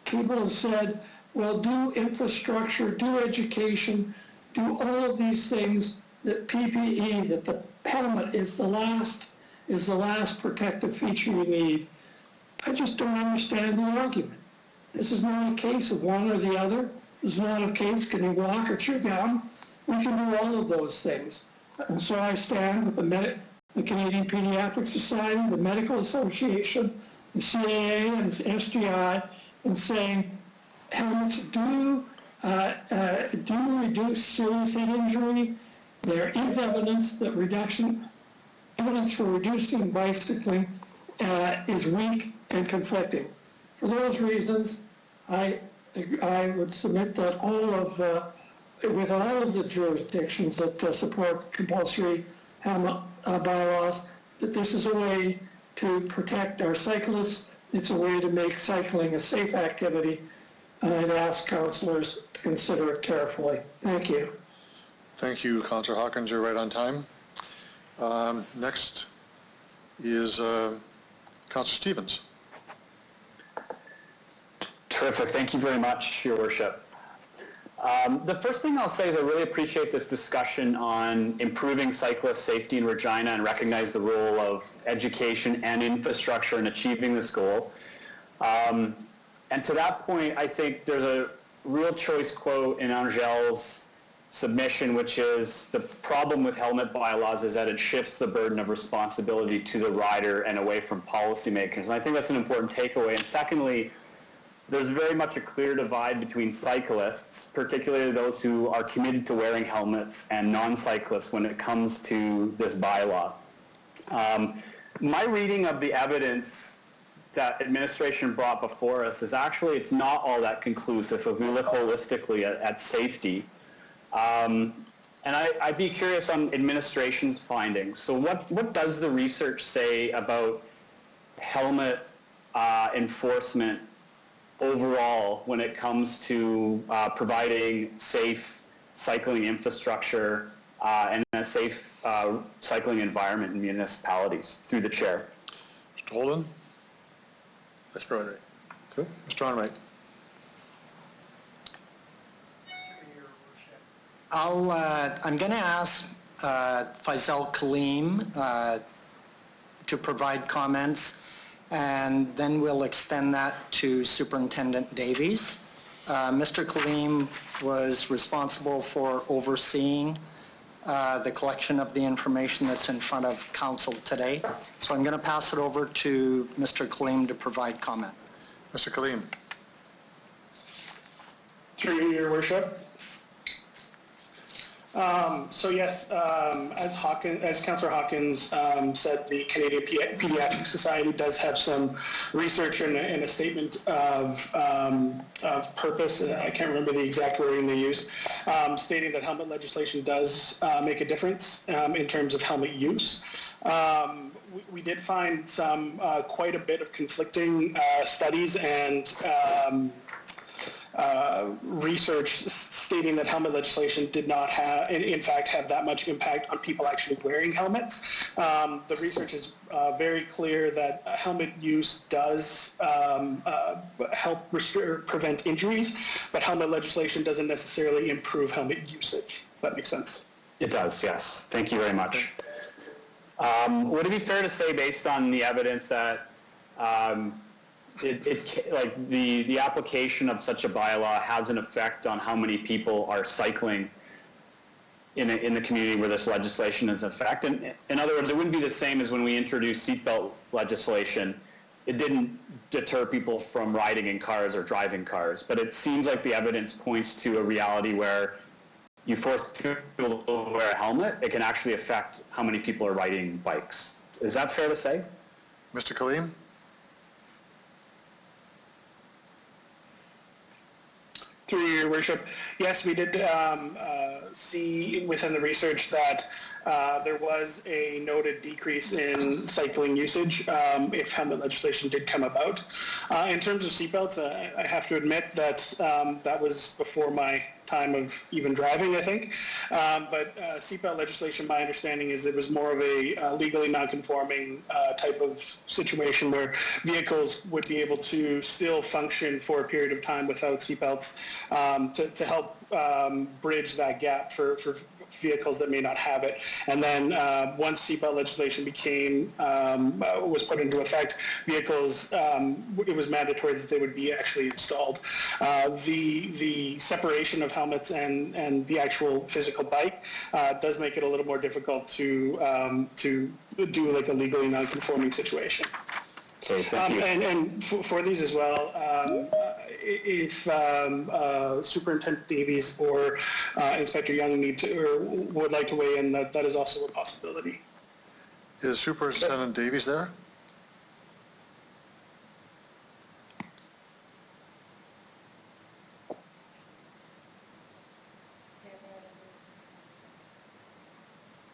people have said, well, do infrastructure, do education, do all of these things, that PPE, that the helmet is the last protective feature you need. I just don't understand the argument. This is not a case of one or the other. This is not a case, can you walk or chew gum? We can do all of those things. And so I stand with the Canadian Pediatric Society, the Medical Association, the CAA, and SGI, and saying helmets do reduce serious head injury. There is evidence for reducing bicycling is weak and conflicting. For those reasons, I would submit that with all of the jurisdictions that support compulsory helmet bylaws, that this is a way to protect our cyclists. It's a way to make cycling a safe activity, and I'd ask councillors to consider it carefully. Thank you. Thank you, Councillor Hawkins. You're right on time. Next is Councillor Stevens. Terrific. Thank you very much, Your Worship. The first thing I'll say is I really appreciate this discussion on improving cyclist safety in Regina and recognize the role of education and infrastructure in achieving this goal. And to that point, I think there's a real choice quote in Angel's submission, which is the problem with helmet bylaws is that it shifts the burden of responsibility to the rider and away from policymakers. And I think that's an important takeaway. And secondly, there's very much a clear divide between cyclists, particularly those who are committed to wearing helmets, and non-cyclists when it comes to this bylaw. My reading of the evidence that administration brought before us is actually, it's not all that conclusive if we look holistically at safety. And I'd be curious on administration's findings. So what does the research say about helmet enforcement overall when it comes to providing safe cycling infrastructure and a safe cycling environment in municipalities? Through the chair. Mr. Holden? Mr. Enright. Okay. Mr. Enright. I'm going to ask Faisal Kaleem to provide comments, and then we'll extend that to Superintendent Davies. Mr. Kaleem was responsible for overseeing the collection of the information that's in front of Council today. So I'm going to pass it over to Mr. Kaleem to provide comment. Mr. Kaleem. Through you, Your Worship. So yes, as Councillor Hawkins said, the Canadian Pediatric Society does have some research and a statement of purpose. I can't remember the exact wording they used, stating that helmet legislation does make a difference in terms of helmet use. We did find quite a bit of conflicting studies and research stating that helmet legislation did not have, in fact, have that much impact on people actually wearing helmets. The research is very clear that helmet use does help prevent injuries, but helmet legislation doesn't necessarily improve helmet usage. If that makes sense. It does, yes. Thank you very much. Would it be fair to say, based on the evidence, that the application of such a bylaw has an effect on how many people are cycling in the community where this legislation is in effect? And in other words, it wouldn't be the same as when we introduced seatbelt legislation. It didn't deter people from riding in cars or driving cars, but it seems like the evidence points to a reality where you force people to wear a helmet, it can actually affect how many people are riding bikes. Is that fair to say? Mr. Kaleem? Through Your Worship, yes, we did see within the research that there was a noted decrease in cycling usage if helmet legislation did come about. In terms of seatbelts, I have to admit that that was before my time of even driving, I think. But seatbelt legislation, my understanding is it was more of a legally non-conforming type of situation where vehicles would be able to still function for a period of time without seatbelts to help bridge that gap for vehicles that may not have it. And then once seatbelt legislation was put into effect, vehicles, it was mandatory that they would be actually installed. The separation of helmets and the actual physical bike does make it a little more difficult to do like a legally non-conforming situation. Okay, thank you. And for these as well, if Superintendent Davies or Inspector Young would like to weigh in, that is also a possibility. Is Superintendent Davies there?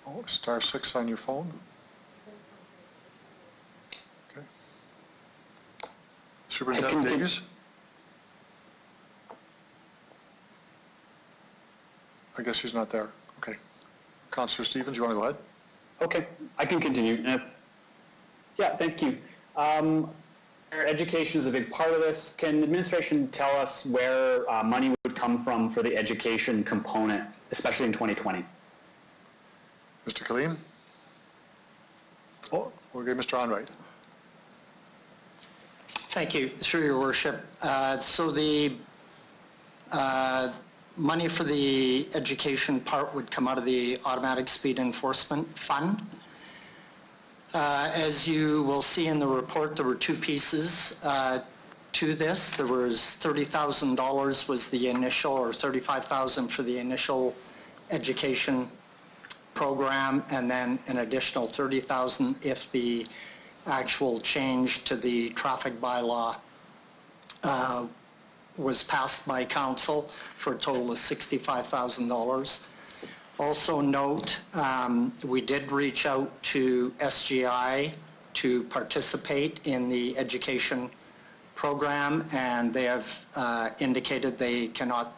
Oh, *6 on your phone. Okay. Superintendent Davies? I guess she's not there. Okay. Councillor Stevens, you want to go ahead? Okay, I can continue. Yeah, thank you. Education is a big part of this. Can the administration tell us where money would come from for the education component, especially in 2020? Mr. Kaleem? Oh, we'll get Mr. Onright. Thank you, through your worship. So the money for the education part would come out of the Automatic Speed Enforcement Fund. As you will see in the report, there were two pieces to this. There was $30,000 was the initial, or $35,000 for the initial education program, and then an additional $30,000 if the actual change to the traffic bylaw was passed by council, for a total of $65,000. Also note, we did reach out to SGI to participate in the education program, and they have indicated they cannot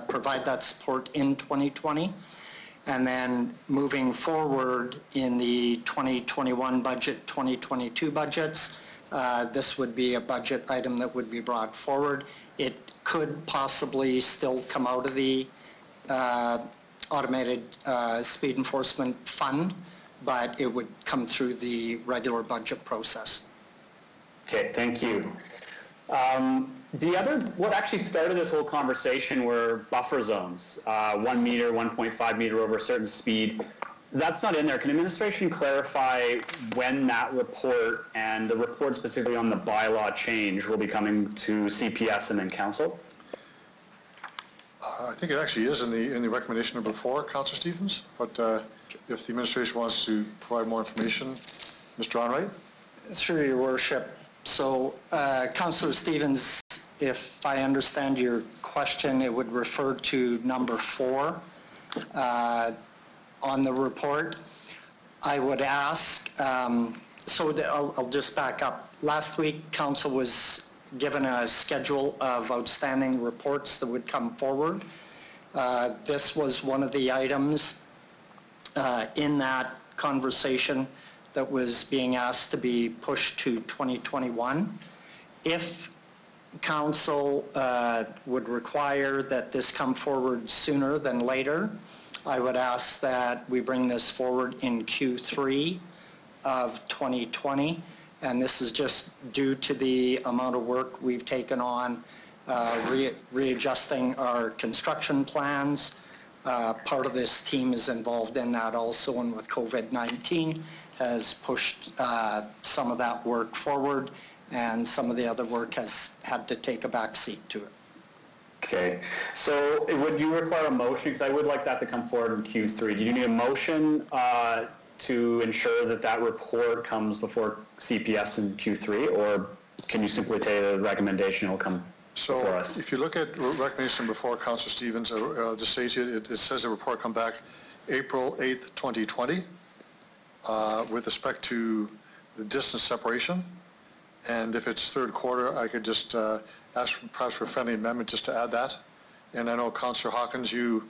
provide that support in 2020. And then moving forward in the 2021 budget, 2022 budgets, this would be a budget item that would be brought forward. It could possibly still come out of the Automated Speed Enforcement Fund, but it would come through the regular budget process. Okay, thank you. What actually started this whole conversation were buffer zones, 1 meter, 1.5 meter over a certain speed. That's not in there. Can administration clarify when that report and the report specifically on the bylaw change will be coming to CPS and then council? I think it actually is in the recommendation number 4, Councillor Stevens, but if the administration wants to provide more information, Mr. Onright? Through your worship. So, Councillor Stevens, if I understand your question, it would refer to number 4 on the report. I would ask, I'll just back up. Last week, council was given a schedule of outstanding reports that would come forward. This was one of the items in that conversation that was being asked to be pushed to 2021. If council would require that this come forward sooner than later, I would ask that we bring this forward in Q3 of 2020. And this is just due to the amount of work we've taken on readjusting our construction plans. Part of this team is involved in that also, and with COVID-19 has pushed some of that work forward, and some of the other work has had to take a back seat to it. Okay, so would you require a motion? Because I would like that to come forward in Q3. Do you need a motion to ensure that that report comes before CPS in Q3, or can you simply take the recommendation will come before us? So if you look at recommendation before Councillor Stevens, just say to you, it says the report come back April 8th, 2020 with respect to the distance separation. And if it's third quarter, I could just ask perhaps for a friendly amendment just to add that And I know, Councillor Hawkins, you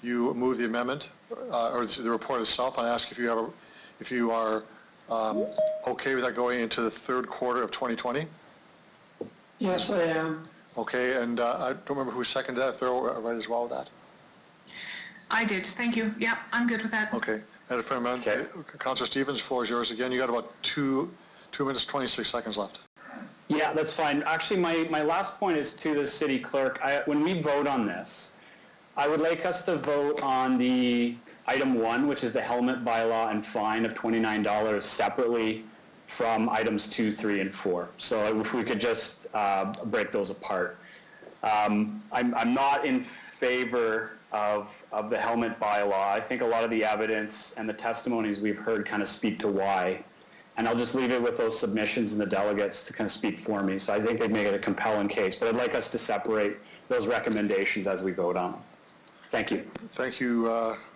moved the amendment, or the report itself. I ask if you are okay with that going into the third quarter of 2020? Yes, I am. Okay, and I don't remember who seconded that, if they're right as well with that. I did, thank you. Yeah, I'm good with that. Okay. And if I'm Councillor Stevens, the floor is yours again. You got about 2 minutes, 26 seconds left. Yeah, that's fine. Actually, my last point is to the city clerk. When we vote on this, I would like us to vote on the item 1, which is the helmet bylaw and fine of $29 separately from items 2, 3, and 4. So if we could just break those apart. I'm not in favor of the helmet bylaw. I think a lot of the evidence and the testimonies we've heard kind of speak to why. And I'll just leave it with those submissions and the delegates to kind of speak for me. So I think they'd make it a compelling case. But I'd like us to separate those recommendations as we vote on them. Thank you. Thank you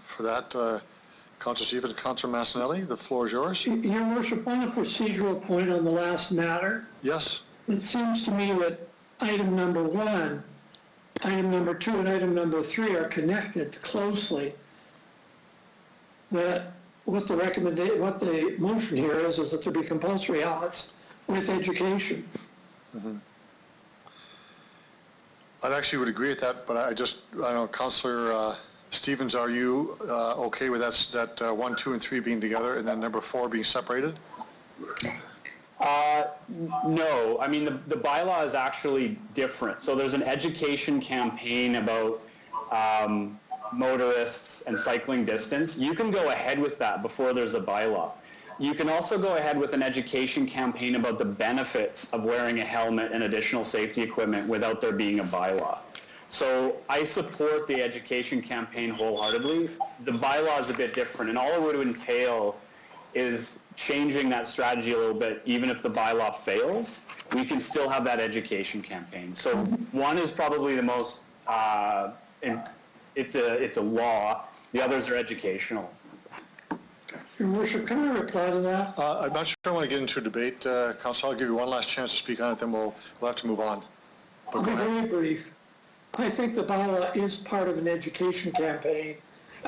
for that, Councillor Stevens. Councillor Massanelli, the floor is yours. Your Worship, on a procedural point on the last matter. Yes. It seems to me that item number 1, item number 2, and item number 3 are connected closely. That what the motion here is that there be compulsory helmets with education. Mm-hmm. I actually would agree with that, but I don't know, Councillor Stevens, are you okay with that 1, 2, and 3 being together and then number 4 being separated? No, I mean the bylaw is actually different. So there's an education campaign about motorists and cycling distance. You can go ahead with that before there's a bylaw. You can also go ahead with an education campaign about the benefits of wearing a helmet and additional safety equipment without there being a bylaw. So I support the education campaign wholeheartedly. The bylaw is a bit different, and all it would entail is changing that strategy a little bit. Even if the bylaw fails, we can still have that education campaign. So 1 is probably the most, it's a law. The others are educational. Your Worship, can I reply to that? I'm not sure I want to get into a debate, Council. I'll give you one last chance to speak on it, then we'll have to move on. I'll be very brief. I think the bylaw is part of an education campaign.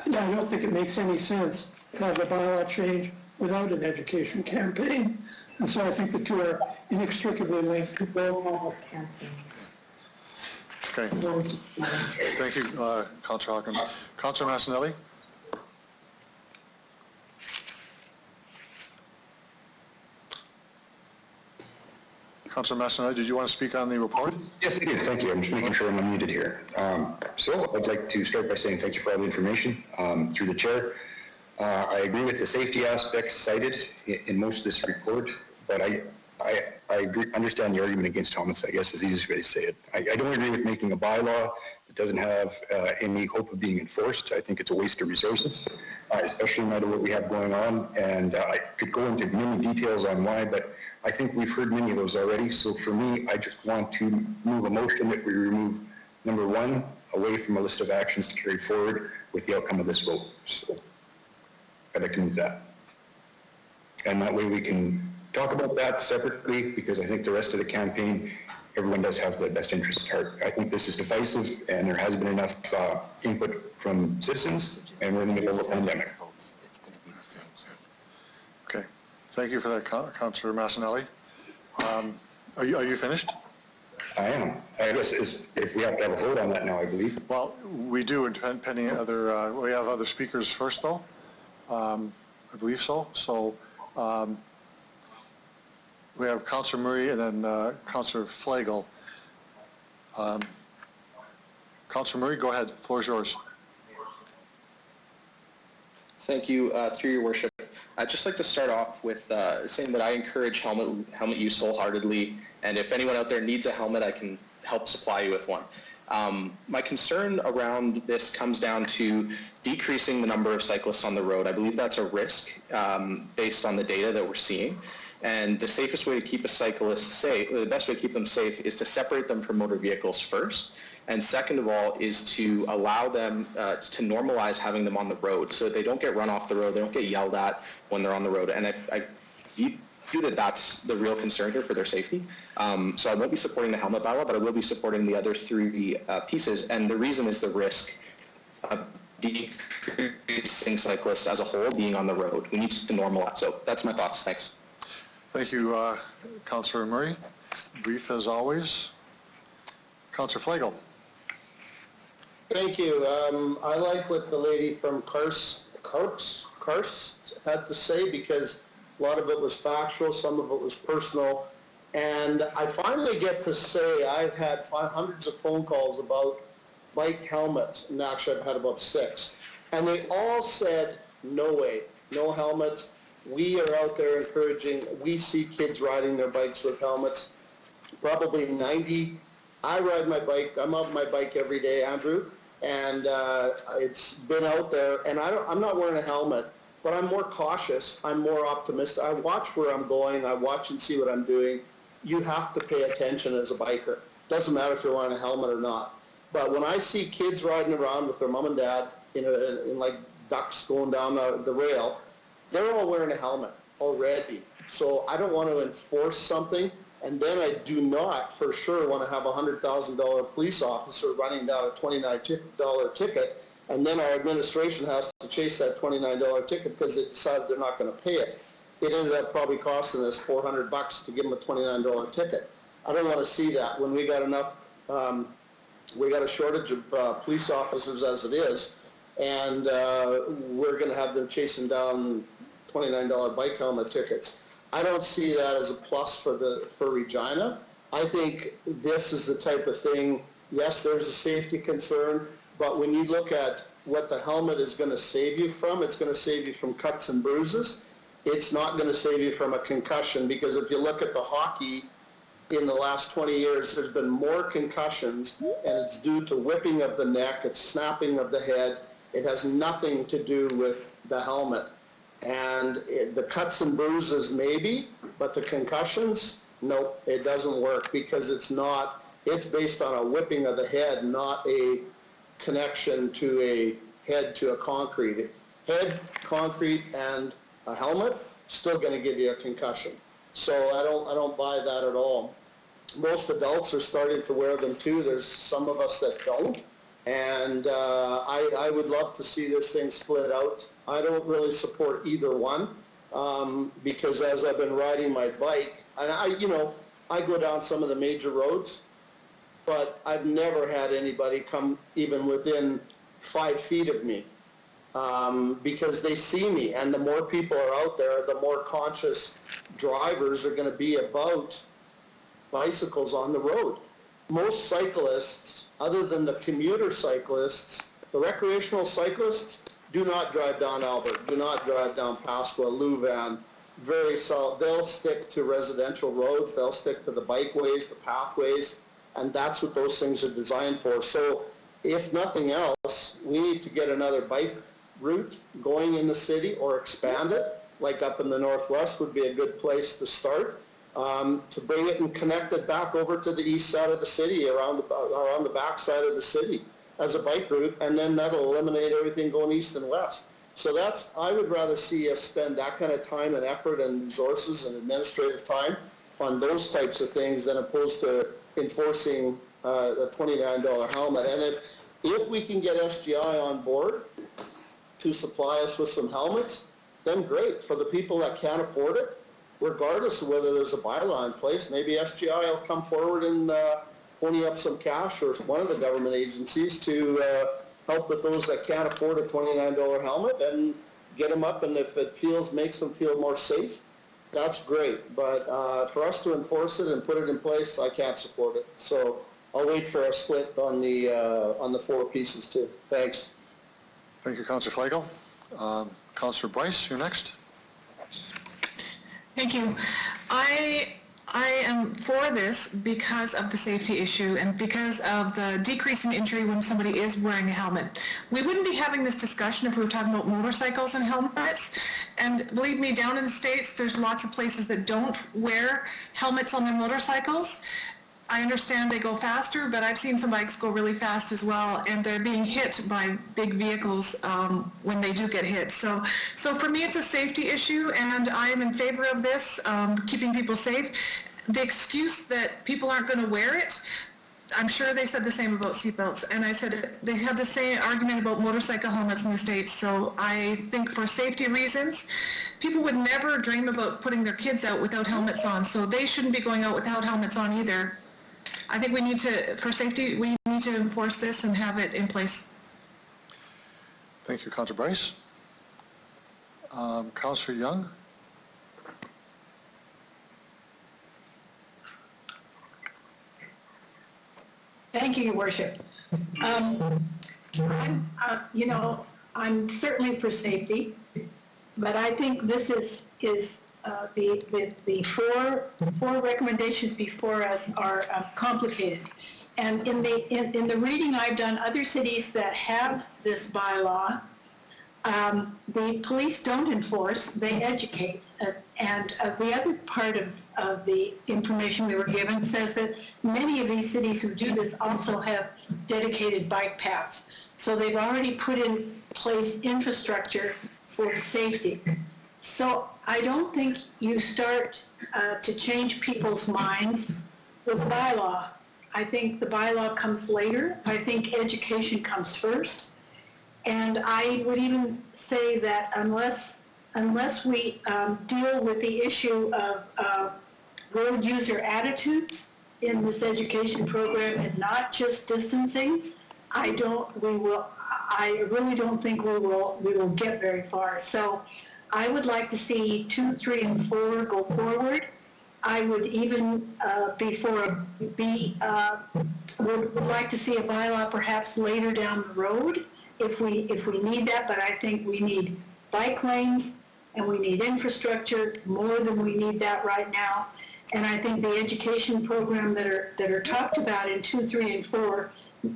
And I don't think it makes any sense to have the bylaw change without an education campaign. And so I think the two are inextricably linked to both campaigns. Okay. Thank you, Councillor Hawkins. Councillor Massanelli? Councillor Massanelli, did you want to speak on the report? Yes, I did. Thank you. I'm just making sure I'm unmuted here. So I'd like to start by saying thank you for all the information through the chair. I agree with the safety aspects cited in most of this report, but I understand the argument against helmets, I guess is the easiest way to say it. I don't agree with making a bylaw that doesn't have any hope of being enforced. I think it's a waste of resources, especially in light of what we have going on. And I could go into many details on why, but I think we've heard many of those already. So for me, I just want to move a motion that we remove number 1 away from a list of actions to carry forward with the outcome of this vote. So I'd like to move that. And that way we can talk about that separately, because I think the rest of the campaign, everyone does have the best interest at heart. I think this is divisive, and there has been enough input from citizens, and we're in the middle of a pandemic. Okay. Thank you for that, Councillor Massanelli. Are you finished? I am. I guess if we have to have a vote on that now, I believe. Well, we do, pending other, we have other speakers first, though. I believe so. So we have Councillor Murray and then Councillor Flagel. Councillor Murray, go ahead. The floor is yours. Thank you, through your worship. I'd just like to start off with saying that I encourage helmet use wholeheartedly, and if anyone out there needs a helmet, I can help supply you with one. My concern around this comes down to decreasing the number of cyclists on the road. I believe that's a risk based on the data that we're seeing. And the safest way to keep a cyclist safe, the best way to keep them safe, is to separate them from motor vehicles first. And second of all is to allow them to normalize having them on the road so that they don't get run off the road, they don't get yelled at when they're on the road. And that that's the real concern here for their safety. So I won't be supporting the helmet bylaw, but I will be supporting the other three pieces. And the reason is the risk of decreasing cyclists as a whole being on the road. We need to normalize. So that's my thoughts. Thanks. Thank you, Councillor Murray. Brief as always. Councillor Flagel. Thank you. I like what the lady from Karst had to say, because a lot of it was factual, some of it was personal. And I finally get to say I've had hundreds of phone calls about bike helmets, and actually I've had about 6. And they all said, no way, no helmets. We are out there encouraging, we see kids riding their bikes with helmets. Probably 90. I ride my bike, I'm out my bike every day, Andrew, and it's been out there, and I'm not wearing a helmet, but I'm more cautious, I'm more optimistic. I watch where I'm going, I watch and see what I'm doing. You have to pay attention as a biker. Doesn't matter if you're wearing a helmet or not. But when I see kids riding around with their mom and dad in like ducks going down the rail, they're all wearing a helmet already. So I don't want to enforce something, and then I do not for sure want to have a $100,000 police officer running down a $29 ticket, and then our administration has to chase that $29 ticket because they decided they're not going to pay it. It ended up probably costing us $400 to give them a $29 ticket. I don't want to see that when we got enough, we got a shortage of police officers as it is, and we're going to have them chasing down $29 bike helmet tickets. I don't see that as a plus for Regina. I think this is the type of thing, yes, there's a safety concern, but when you look at what the helmet is going to save you from, it's going to save you from cuts and bruises. It's not going to save you from a concussion, because if you look at the hockey in the last 20 years, there's been more concussions, and it's due to whipping of the neck, it's snapping of the head. It has nothing to do with the helmet. And the cuts and bruises maybe, but the concussions, nope, it doesn't work, because it's based on a whipping of the head, not a connection to a head to a concrete. Head, concrete, and a helmet, still going to give you a concussion. So I don't buy that at all. Most adults are starting to wear them too. There's some of us that don't. And I would love to see this thing split out. I don't really support either one, because as I've been riding my bike, and I go down some of the major roads, but I've never had anybody come even within 5 feet of me, because they see me. And the more people are out there, the more conscious drivers are going to be about bicycles on the road. Most cyclists, other than the commuter cyclists, the recreational cyclists do not drive down Albert, do not drive down Pasqua, Louvain, very solid. They'll stick to residential roads, they'll stick to the bikeways, the pathways, and that's what those things are designed for. So if nothing else, we need to get another bike route going in the city, or expand it, like up in the northwest would be a good place to start. To bring it and connect it back over to the east side of the city, around the back side of the city as a bike route, and then that'll eliminate everything going east and west. So I would rather see us spend that kind of time and effort and resources and administrative time on those types of things, than opposed to enforcing the $29 helmet. And if we can get SGI on board to supply us with some helmets, then great. For the people that can't afford it, regardless of whether there's a bylaw in place, maybe SGI will come forward and pony up some cash, or one of the government agencies, to help with those that can't afford a $29 helmet, and get them up. And if it makes them feel more safe, that's great. But for us to enforce it and put it in place, I can't support it. So I'll wait for a split on the 4 pieces too. Thanks. Thank you, Councillor Flagel. Councillor Bryce, you're next. Thank you. I am for this because of the safety issue, and because of the decrease in injury when somebody is wearing a helmet. We wouldn't be having this discussion if we were talking about motorcycles and helmets. And believe me, down in the States, there's lots of places that don't wear helmets on their motorcycles. I understand they go faster, but I've seen some bikes go really fast as well, and they're being hit by big vehicles when they do get hit. So for me, it's a safety issue, and I am in favor of this, keeping people safe. The excuse that people aren't going to wear it, I'm sure they said the same about seatbelts, and I said they had the same argument about motorcycle helmets in the States. So I think for safety reasons, people would never dream about putting their kids out without helmets on, so they shouldn't be going out without helmets on either. I think we need to, for safety, we need to enforce this and have it in place. Thank you, Councillor Bryce. Councillor Young. Thank you, Your Worship. I'm certainly for safety, but I think this is the four recommendations before us are complicated. And in the reading I've done, other cities that have this bylaw, the police don't enforce, they educate. And the other part of the information we were given says that many of these cities who do this also have dedicated bike paths. So they've already put in place infrastructure for safety. So I don't think you start to change people's minds with bylaw. I think the bylaw comes later. I think education comes first. And I would even say that unless we deal with the issue of road user attitudes in this education program and not just distancing, I really don't think we will get very far. So I would like to see 2, 3, and 4 go forward. I would even would like to see a bylaw perhaps later down the road if we need that. But I think we need bike lanes and we need infrastructure more than we need that right now. And I think the education program that are talked about in 2, 3, and 4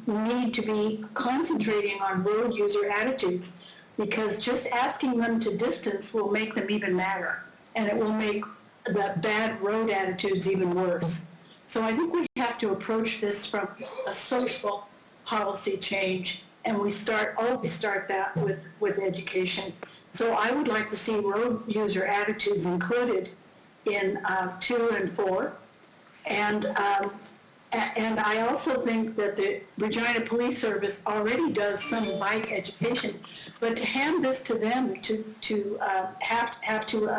need to be concentrating on road user attitudes, because just asking them to distance will make them even madder, and it will make the bad road attitudes even worse. So I think we have to approach this from a social policy change, and we always start that with education. So I would like to see road user attitudes included in 2 and 4, and I also think that the Regina Police Service already does some bike education, but to hand this to them to have to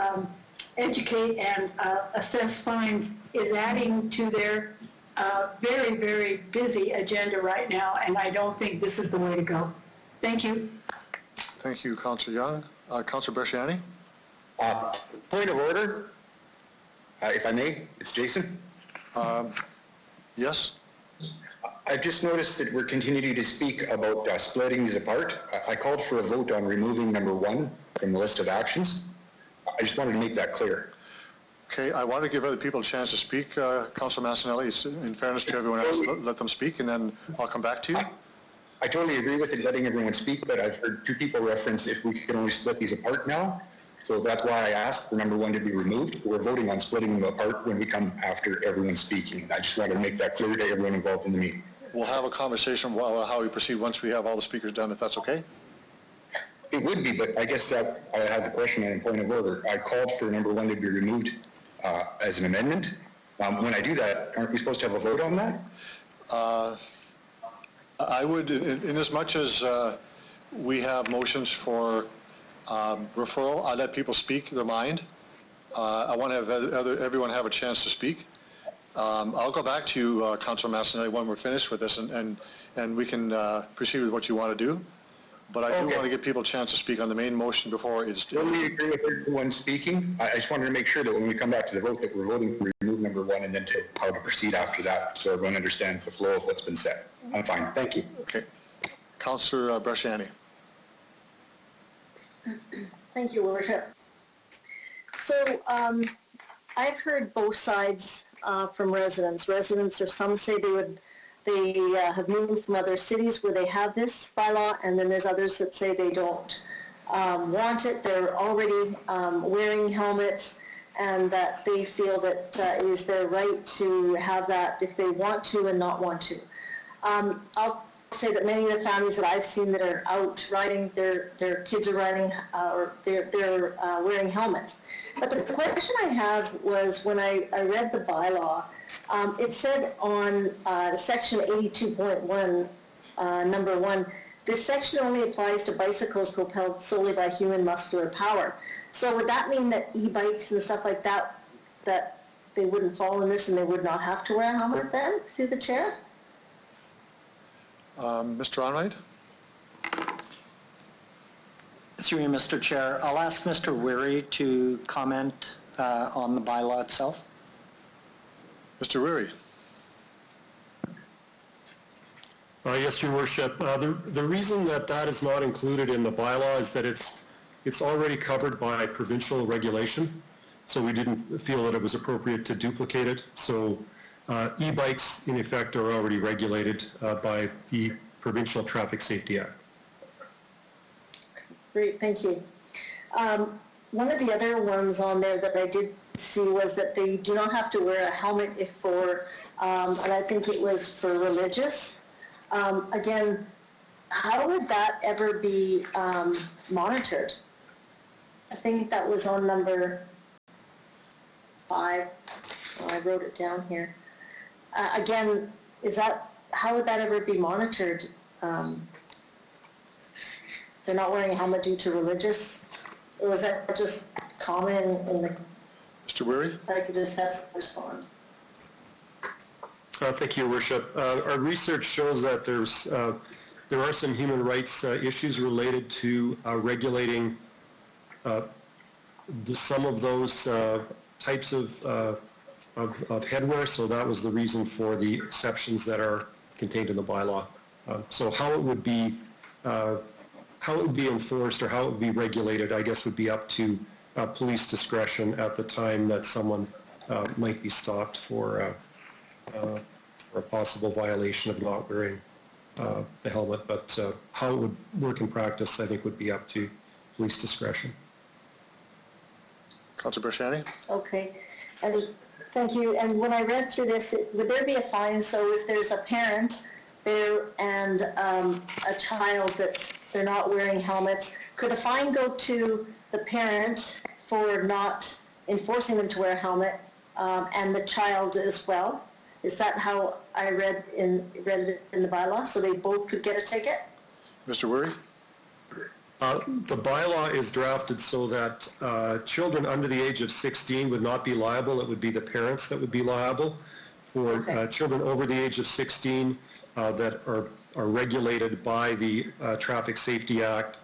educate and assess fines is adding to their very, very busy agenda right now, and I don't think this is the way to go. Thank you. Thank you, Councillor Young. Councillor Bresciani. Point of order, if I may. It's Jason. Yes. I've just noticed that we're continuing to speak about splitting these apart. I called for a vote on removing number 1 from the list of actions. I just wanted to make that clear. Okay, I want to give other people a chance to speak, Councillor Massanelli. In fairness to everyone else, let them speak, and then I'll come back to you. I totally agree with it, letting everyone speak, but I've heard 2 people reference if we can only split these apart now. So that's why I asked for number 1 to be removed. We're voting on splitting them apart when we come after everyone speaking. I just wanted to make that clear to everyone involved in the meeting. We'll have a conversation about how we proceed once we have all the speakers done, if that's okay. It would be, but I guess that I have a question and a point of order. I called for number 1 to be removed as an amendment. When I do that, aren't we supposed to have a vote on that? I would, in as much as we have motions for referral, I let people speak their mind. I want to have everyone have a chance to speak. I'll go back to you, Councillor Massanelli, when we're finished with this, and we can proceed with what you want to do. But I do want to give people a chance to speak on the main motion before it's... Totally agree with everyone speaking. I just wanted to make sure that when we come back to the vote that we're voting to remove number 1 and then to how to proceed after that, so everyone understands the flow of what's been said. I'm fine. Thank you. Okay. Councillor Bresciani. Thank you, Worship. So I've heard both sides from residents. Residents, or some say they have moved from other cities where they have this bylaw, and then there's others that say they don't want it. They're already wearing helmets, and that they feel that it is their right to have that if they want to and not want to. I'll say that many of the families that I've seen that are out riding, their kids are riding or they're wearing helmets. But the question I have was when I read the bylaw, it said on section 82.1, number 1, this section only applies to bicycles propelled solely by human muscular power. So would that mean that e-bikes and stuff like that, that they wouldn't fall in this and they would not have to wear a helmet then, through the chair? Mr. Onrait? Through you, Mr. Chair, I'll ask Mr. Weary to comment on the bylaw itself. Mr. Weary? Yes, Your Worship. The reason that is not included in the bylaw is that it's already covered by provincial regulation, so we didn't feel that it was appropriate to duplicate it. So e-bikes, in effect, are already regulated by the Provincial Traffic Safety Act. Great, thank you. One of the other ones on there that I did see was that they do not have to wear a helmet if for, and I think it was for religious. Again, how would that ever be monitored? I think that was on number 5. Oh, I wrote it down here. Again, how would that ever be monitored? They're not wearing a helmet due to religious? Or was that just common in the... Mr. Weary? I could just have some respond. Thank you, Your Worship. Our research shows that there are some human rights issues related to regulating some of those types of headwear, so that was the reason for the exceptions that are contained in the bylaw. So how it would be enforced or how it would be regulated, I guess, would be up to police discretion at the time that someone might be stopped for a possible violation of not wearing the helmet. But how it would work in practice, I think, would be up to police discretion. Councilor Bershani? Okay, and thank you. And when I read through this, would there be a fine? So if there's a parent there and a child they're not wearing helmets, could a fine go to the parent for not enforcing them to wear a helmet and the child as well? Is that how I read it in the bylaw? So they both could get a ticket? Mr. Weary? The bylaw is drafted so that children under the age of 16 would not be liable. It would be the parents that would be liable. For children over the age of 16 that are regulated by the Traffic Safety Act,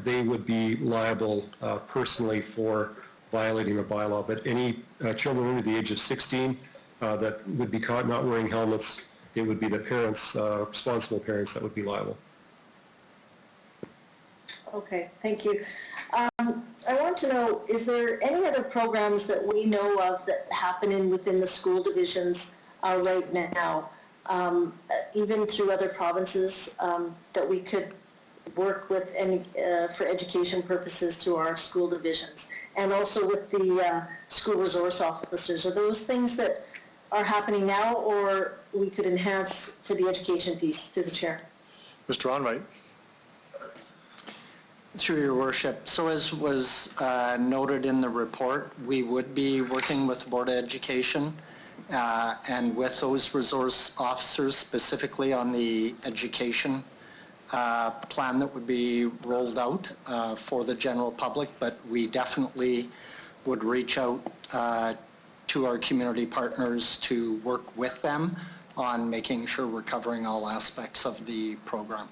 they would be liable personally for violating the bylaw. But any children under the age of 16 that would be caught not wearing helmets, it would be the parents, responsible parents, that would be liable. Okay, thank you. I want to know, is there any other programs that we know of that happen within the school divisions right now, even through other provinces, that we could work with for education purposes through our school divisions, and also with the school resource officers? Are those things that are happening now, or we could enhance for the education piece through the chair? Mr. Onrait? Through your worship. So as was noted in the report, we would be working with the Board of Education and with those resource officers specifically on the education plan that would be rolled out for the general public, but we definitely would reach out to our community partners to work with them on making sure we're covering all aspects of the program.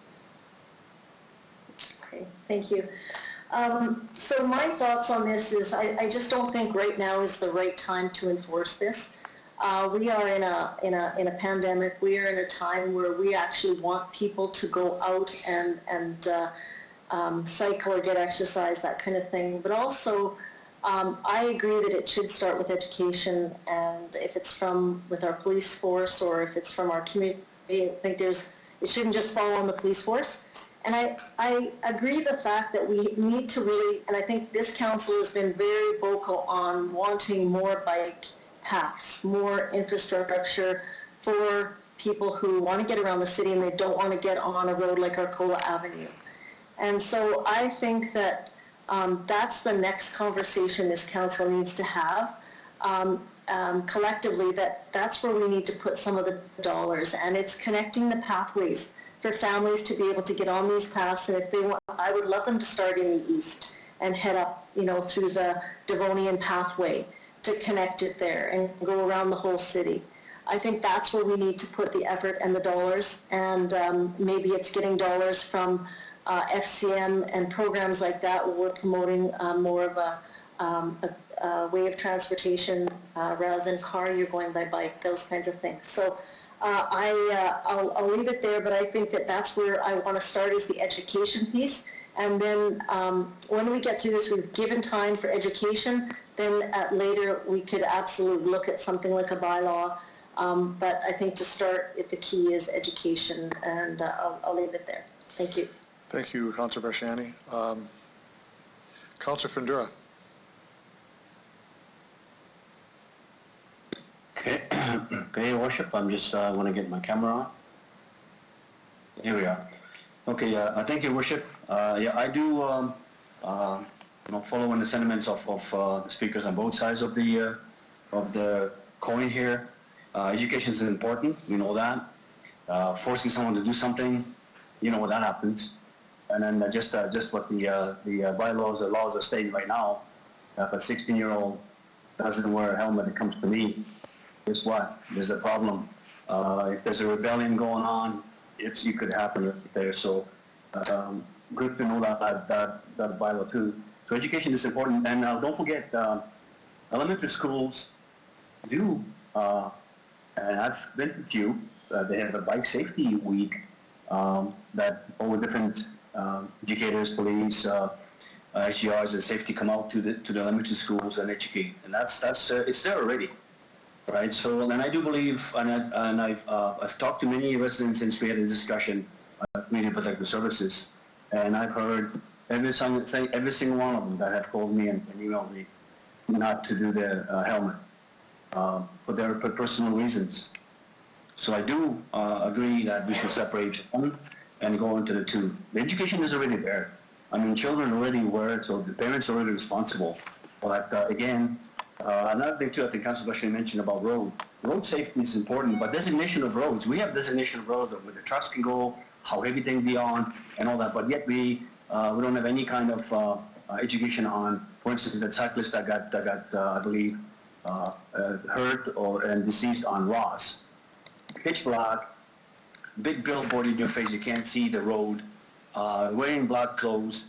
Okay, thank you. So my thoughts on this is I just don't think right now is the right time to enforce this. We are in a pandemic. We are in a time where we actually want people to go out and cycle or get exercise, that kind of thing. But also, I agree that it should start with education, and if it's with our police force or if it's from our community, I think it shouldn't just fall on the police force. And I agree the fact that we need to really, and I think this council has been very vocal on wanting more bike paths, more infrastructure for people who want to get around the city and they don't want to get on a road like Arcola Avenue. And so I think that that's the next conversation this council needs to have. Collectively, that's where we need to put some of the dollars, and it's connecting the pathways for families to be able to get on these paths. And if they want, I would love them to start in the east and head up, through the Devonian pathway to connect it there and go around the whole city. I think that's where we need to put the effort and the dollars, and maybe it's getting dollars from FCM and programs like that where we're promoting more of a way of transportation rather than car, you're going by bike, those kinds of things. So I'll leave it there, but I think that's where I want to start, is the education piece. And then when we get through this, we've given time for education, then later we could absolutely look at something like a bylaw. But I think to start, the key is education, and I'll leave it there. Thank you. Thank you, Councillor Barshani. Councillor Fundura. Okay, Your Worship, I'm just want to get my camera on. Here we are. Okay, thank you, Your Worship. Yeah, I do follow in the sentiments of the speakers on both sides of the coin here. Education is important, we know that. Forcing someone to do something, that happens. And then just what the bylaws, the laws are stating right now, if a 16-year-old doesn't wear a helmet, it comes to me. Guess what? There's a problem. If there's a rebellion going on, you could happen there. So good to know that bylaw too. So education is important, and don't forget, elementary schools do. And I've been to a few. They have a bike safety week that all the different educators, police, SGRs, and safety come out to the elementary schools and educate, and that's it's there already, right? So, and I do believe, and I've talked to many residents since we had a discussion at Community Protective Services, and I've heard every single one of them that have called me and emailed me not to do the helmet. For their personal reasons. So I do agree that we should separate one and go into the two. The education is already there. I mean, children already wear it, so the parents are already responsible. But again, another thing too, I think Councilor Bushley mentioned about road safety is important, but designation of roads, we have designation of roads where the trucks can go, how heavy they can be on, and all that, but yet we don't have any kind of education on, for instance, the cyclist that got I believe, hurt and deceased on Ross. Pitch black, big billboard in your face, you can't see the road, wearing black clothes,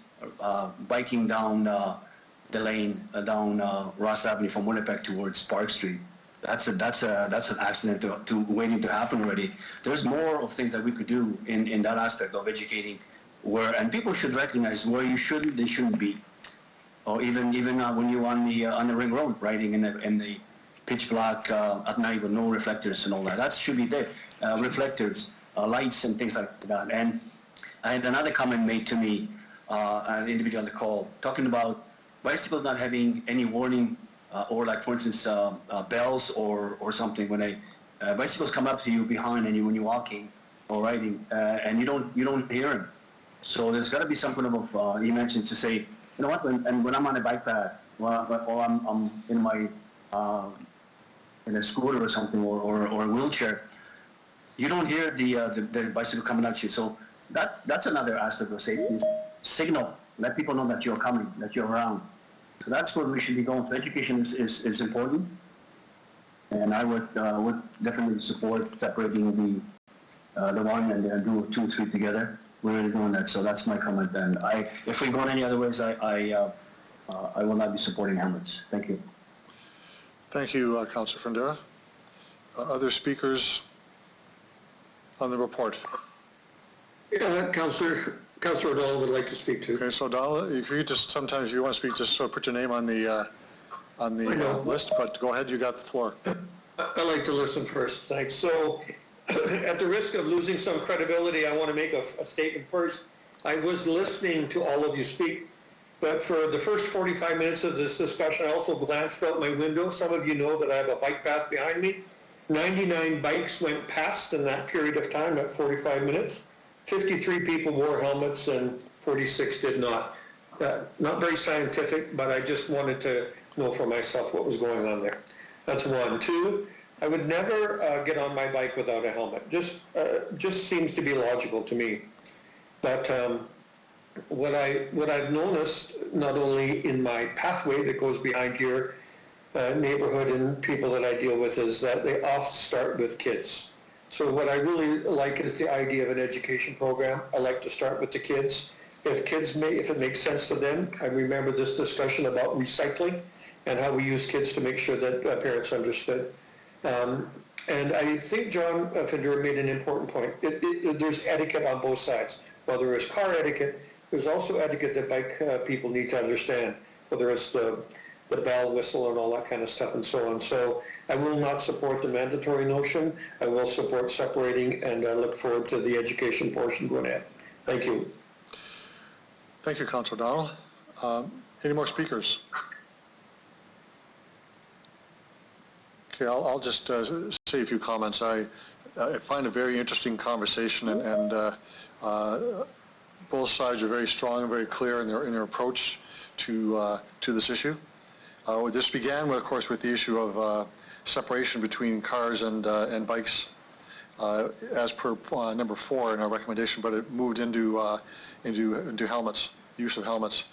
biking down the lane, down Ross Avenue from Winnipeg towards Park Street. That's an accident waiting to happen already. There's more of things that we could do in that aspect of educating and people should recognize where they shouldn't be. Or even when you're on the ring road, riding in the pitch black at night with no reflectors and all that. That should be there. Reflectors, lights, and things like that. And I had another comment made to me, an individual on the call, talking about bicycles not having any warning, or like, for instance, bells or something when bicycles come up to you behind and when you're walking or riding, and you don't hear them. So there's got to be some kind of you mentioned to say, you know what? When I'm on a bike path, or I'm in my in a scooter or something, or a wheelchair, you don't hear the bicycle coming at you. So that's another aspect of safety. Signal, let people know that you're coming, that you're around. So that's where we should be going. So education is important, and I would definitely support separating the one and do 2 or 3 together. We're already doing that, so that's my comment. And if we go in any other ways, I will not be supporting helmets. Thank you. Thank you, Councillor Fundera. Other speakers on the report? Councillor O'Donnell would like to speak too. Okay, so O'Donnell, if you just sometimes if you want to speak, just put your name on the list. But go ahead, you got the floor. I like to listen first. Thanks. So, at the risk of losing some credibility, I want to make a statement first. I was listening to all of you speak, but for the first 45 minutes of this discussion, I also glanced out my window. Some of you know that I have a bike path behind me. 99 bikes went past in that period of time, at 45 minutes. 53 people wore helmets and 46 did not. Not very scientific, but I just wanted to know for myself what was going on there. That's one. Two, I would never get on my bike without a helmet. Just seems to be logical to me. But what I've noticed, not only in my pathway that goes behind your neighborhood and people that I deal with, is that they often start with kids. So what I really like is the idea of an education program. I like to start with the kids. If it makes sense to them, I remember this discussion about recycling and how we use kids to make sure that parents understood. And I think John Findura made an important point. There's etiquette on both sides. While there is car etiquette, there's also etiquette that bike people need to understand, whether it's the bell, whistle, and all that kind of stuff and so on. So I will not support the mandatory notion. I will support separating, and I look forward to the education portion going ahead. Thank you. Thank you, Councillor Donald. Any more speakers? Okay, I'll just say a few comments. I find a very interesting conversation, and both sides are very strong and very clear in their approach to this issue. This began, of course, with the issue of separation between cars and bikes, as per number 4 in our recommendation, but it moved into helmets, use of helmets.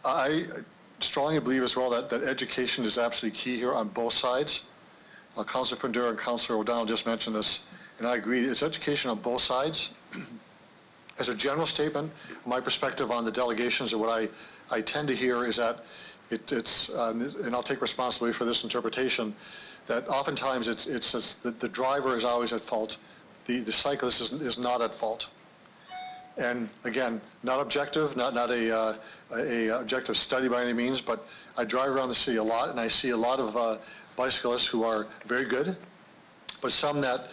I strongly believe as well that education is absolutely key here on both sides. Councillor Findura and Councillor O'Donnell just mentioned this, and I agree. It's education on both sides. As a general statement, my perspective on the delegations, and what I tend to hear is that it's and I'll take responsibility for this interpretation, that oftentimes it's the driver is always at fault. The cyclist is not at fault. And again, not objective, not a objective study by any means, but I drive around the city a lot, and I see a lot of bicyclists who are very good, but some that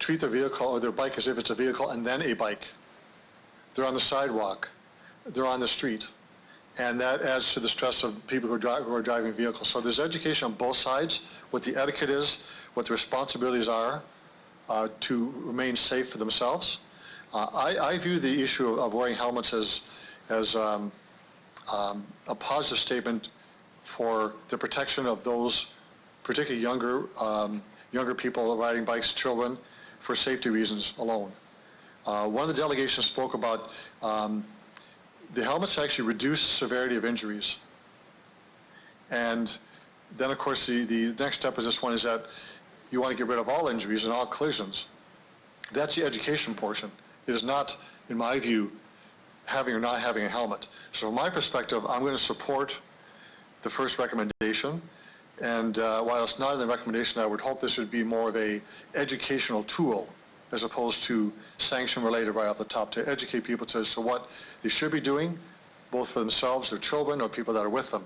treat their vehicle or their bike as if it's a vehicle and then a bike. They're on the sidewalk, they're on the street, and that adds to the stress of people who are driving vehicles. So there's education on both sides, what the etiquette is, what the responsibilities are to remain safe for themselves. I view the issue of wearing helmets as a positive statement for the protection of those, particularly younger people riding bikes, children, for safety reasons alone. One of the delegations spoke about the helmets actually reduce severity of injuries. And then, of course, the next step is is that you want to get rid of all injuries and all collisions. That's the education portion. It is not, in my view, having or not having a helmet. So from my perspective, I'm going to support the first recommendation. And while it's not in the recommendation, I would hope this would be more of a educational tool as opposed to sanction related right off the top, to educate people as to what they should be doing, both for themselves, their children, or people that are with them.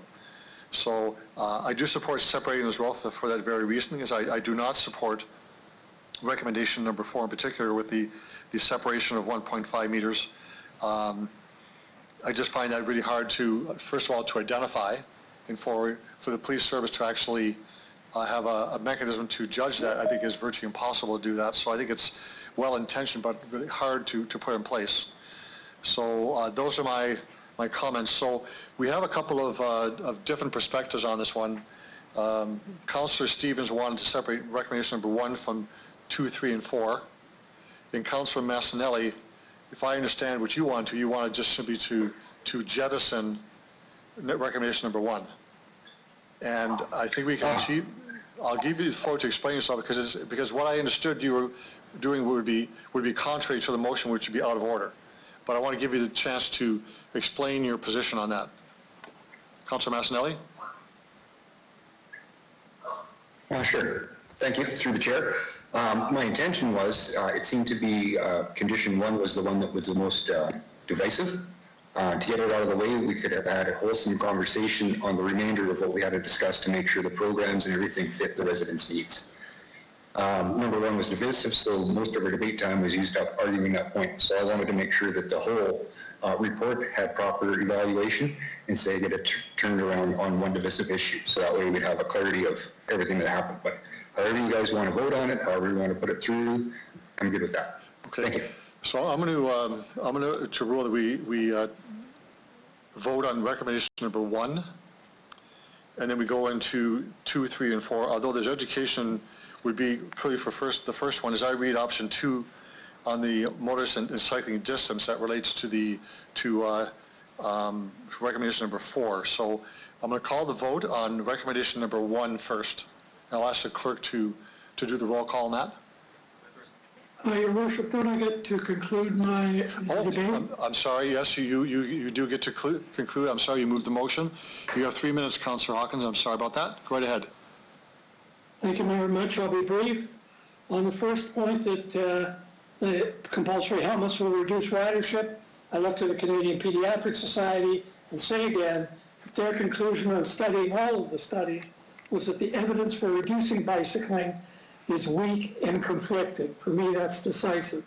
So I do support separating as well for that very reason, as I do not support recommendation number 4 in particular with the separation of 1.5 meters. I just find that really hard to, first of all, to identify, and for the police service to actually have a mechanism to judge that, I think is virtually impossible to do that. So I think it's well-intentioned, but really hard to put in place. So those are my comments. So we have a couple of different perspectives on this one. Councillor Stevens wanted to separate recommendation number 1 from 2, 3, and 4. And Councillor Massanelli, if I understand what you want just simply to jettison recommendation number 1. And I think we can achieve. I'll give you the floor to explain yourself, because what I understood you were doing would be contrary to the motion, which would be out of order. But I want to give you the chance to explain your position on that. Councillor Massanelli? Sure. Thank you. Through the chair. My intention was, it seemed to be condition 1 was the one that was the most divisive. To get it out of the way, we could have had a wholesome conversation on the remainder of what we had to discuss to make sure the programs and everything fit the residents' needs. Number one was divisive, so most of our debate time was used up arguing that point. So I wanted to make sure that the whole report had proper evaluation and say get it turned around on one divisive issue. So that way we'd have a clarity of everything that happened. But however you guys want to vote on it, however you want to put it through, I'm good with that. Okay. Thank you. So I'm going to rule that we vote on recommendation number 1, and then we go into 2, 3, and 4. Although there's education would be clearly for the first one. As I read option 2 on the motorist and cycling distance, that relates to recommendation number 4. So I'm going to call the vote on recommendation number 1 first. And I'll ask the clerk to do the roll call on that. Your Worship, don't I get to conclude my debate? I'm sorry, yes, you do get to conclude. I'm sorry you moved the motion. You have 3 minutes, Councillor Hawkins. I'm sorry about that. Go right ahead. Thank you very much. I'll be brief. On the first point that the compulsory helmets will reduce ridership, I look to the Canadian Pediatric Society and say again that their conclusion on studying all of the studies was that the evidence for reducing bicycling is weak and conflicting. For me, that's decisive.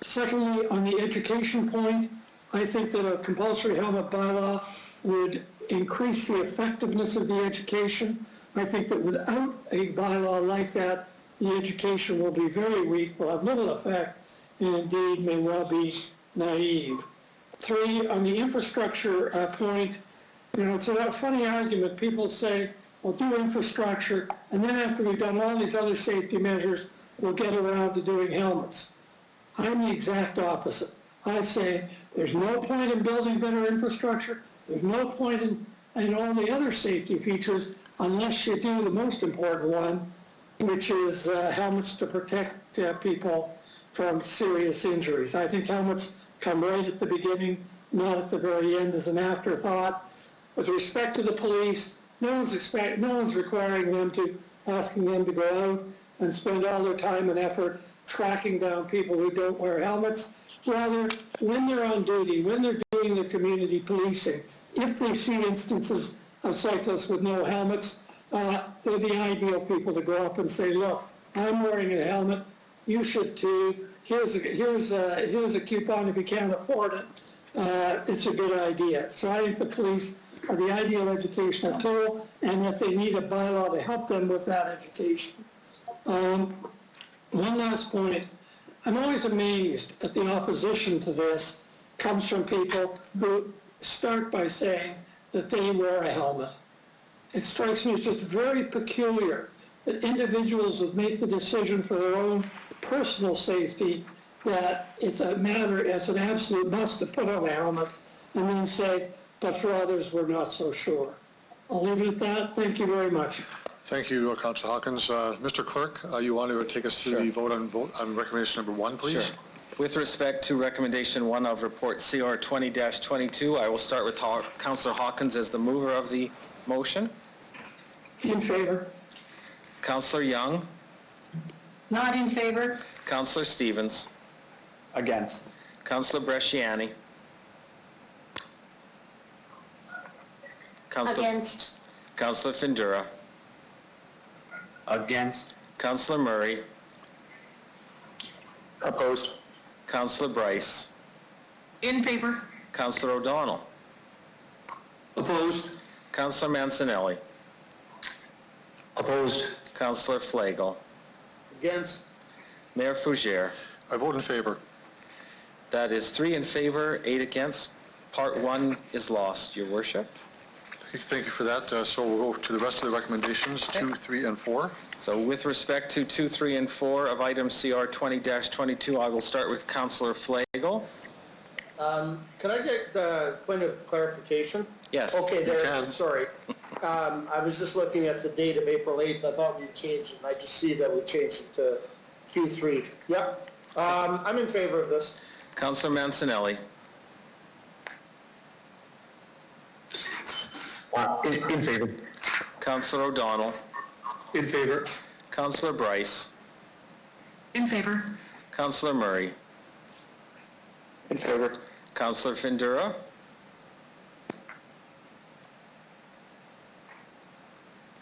Secondly, on the education point, I think that a compulsory helmet bylaw would increase the effectiveness of the education. I think that without a bylaw like that, the education will be very weak, will have little effect, and indeed may well be naive. 3, on the infrastructure point, it's a funny argument. People say, we'll do infrastructure, and then after we've done all these other safety measures, we'll get around to doing helmets. I'm the exact opposite. I say there's no point in building better infrastructure, there's no point in all the other safety features unless you do the most important one, which is helmets to protect people from serious injuries. I think helmets come right at the beginning, not at the very end as an afterthought. With respect to the police, no one's requiring them asking them to go out and spend all their time and effort tracking down people who don't wear helmets. Rather, when they're on duty, when they're doing the community policing, if they see instances of cyclists with no helmets, they're the ideal people to go up and say, look, I'm wearing a helmet, you should too, here's a coupon if you can't afford it, it's a good idea. So I think the police are the ideal educational tool, and that they need a bylaw to help them with that education. One last point. I'm always amazed at the opposition to this comes from people who start by saying that they wear a helmet. It strikes me as just very peculiar that individuals would make the decision for their own personal safety that it's an absolute must to put on a helmet, and then say, but for others, we're not so sure. I'll leave it at that. Thank you very much. Thank you, Councillor Hawkins. Mr. Clerk, you want to take us through the vote on recommendation number 1, please? Sure. With respect to recommendation 1 of report CR 20-22, I will start with Councillor Hawkins as the mover of the motion. In favor. Councillor Young. Not in favor. Councillor Stevens. Against. Councillor Bresciani. Against. Councillor Findura. Against. Councillor Murray. Opposed. Councillor Bryce. In favor. Councillor O'Donnell. Opposed. Councillor Mancinelli. Opposed. Councillor Flagel. Against. Mayor Fougere. I vote in favor. That is 3 in favor, 8 against. Part 1 is lost, Your Worship. Thank you for that. So we'll go to the rest of the recommendations, 2, 3, and 4. So with respect to 2, 3, and 4 of item CR 20-22, I will start with Councillor Flagel. Can I get a point of clarification? Yes. Okay, sorry. I was just looking at the date of April 8th. I thought we changed it, and I just see that we changed it to Q3. Yep. I'm in favor of this. Councillor Mancinelli. In favor. Councillor O'Donnell. In favor. Councillor Bryce. In favor. Councillor Murray. In favor. Councillor Findura.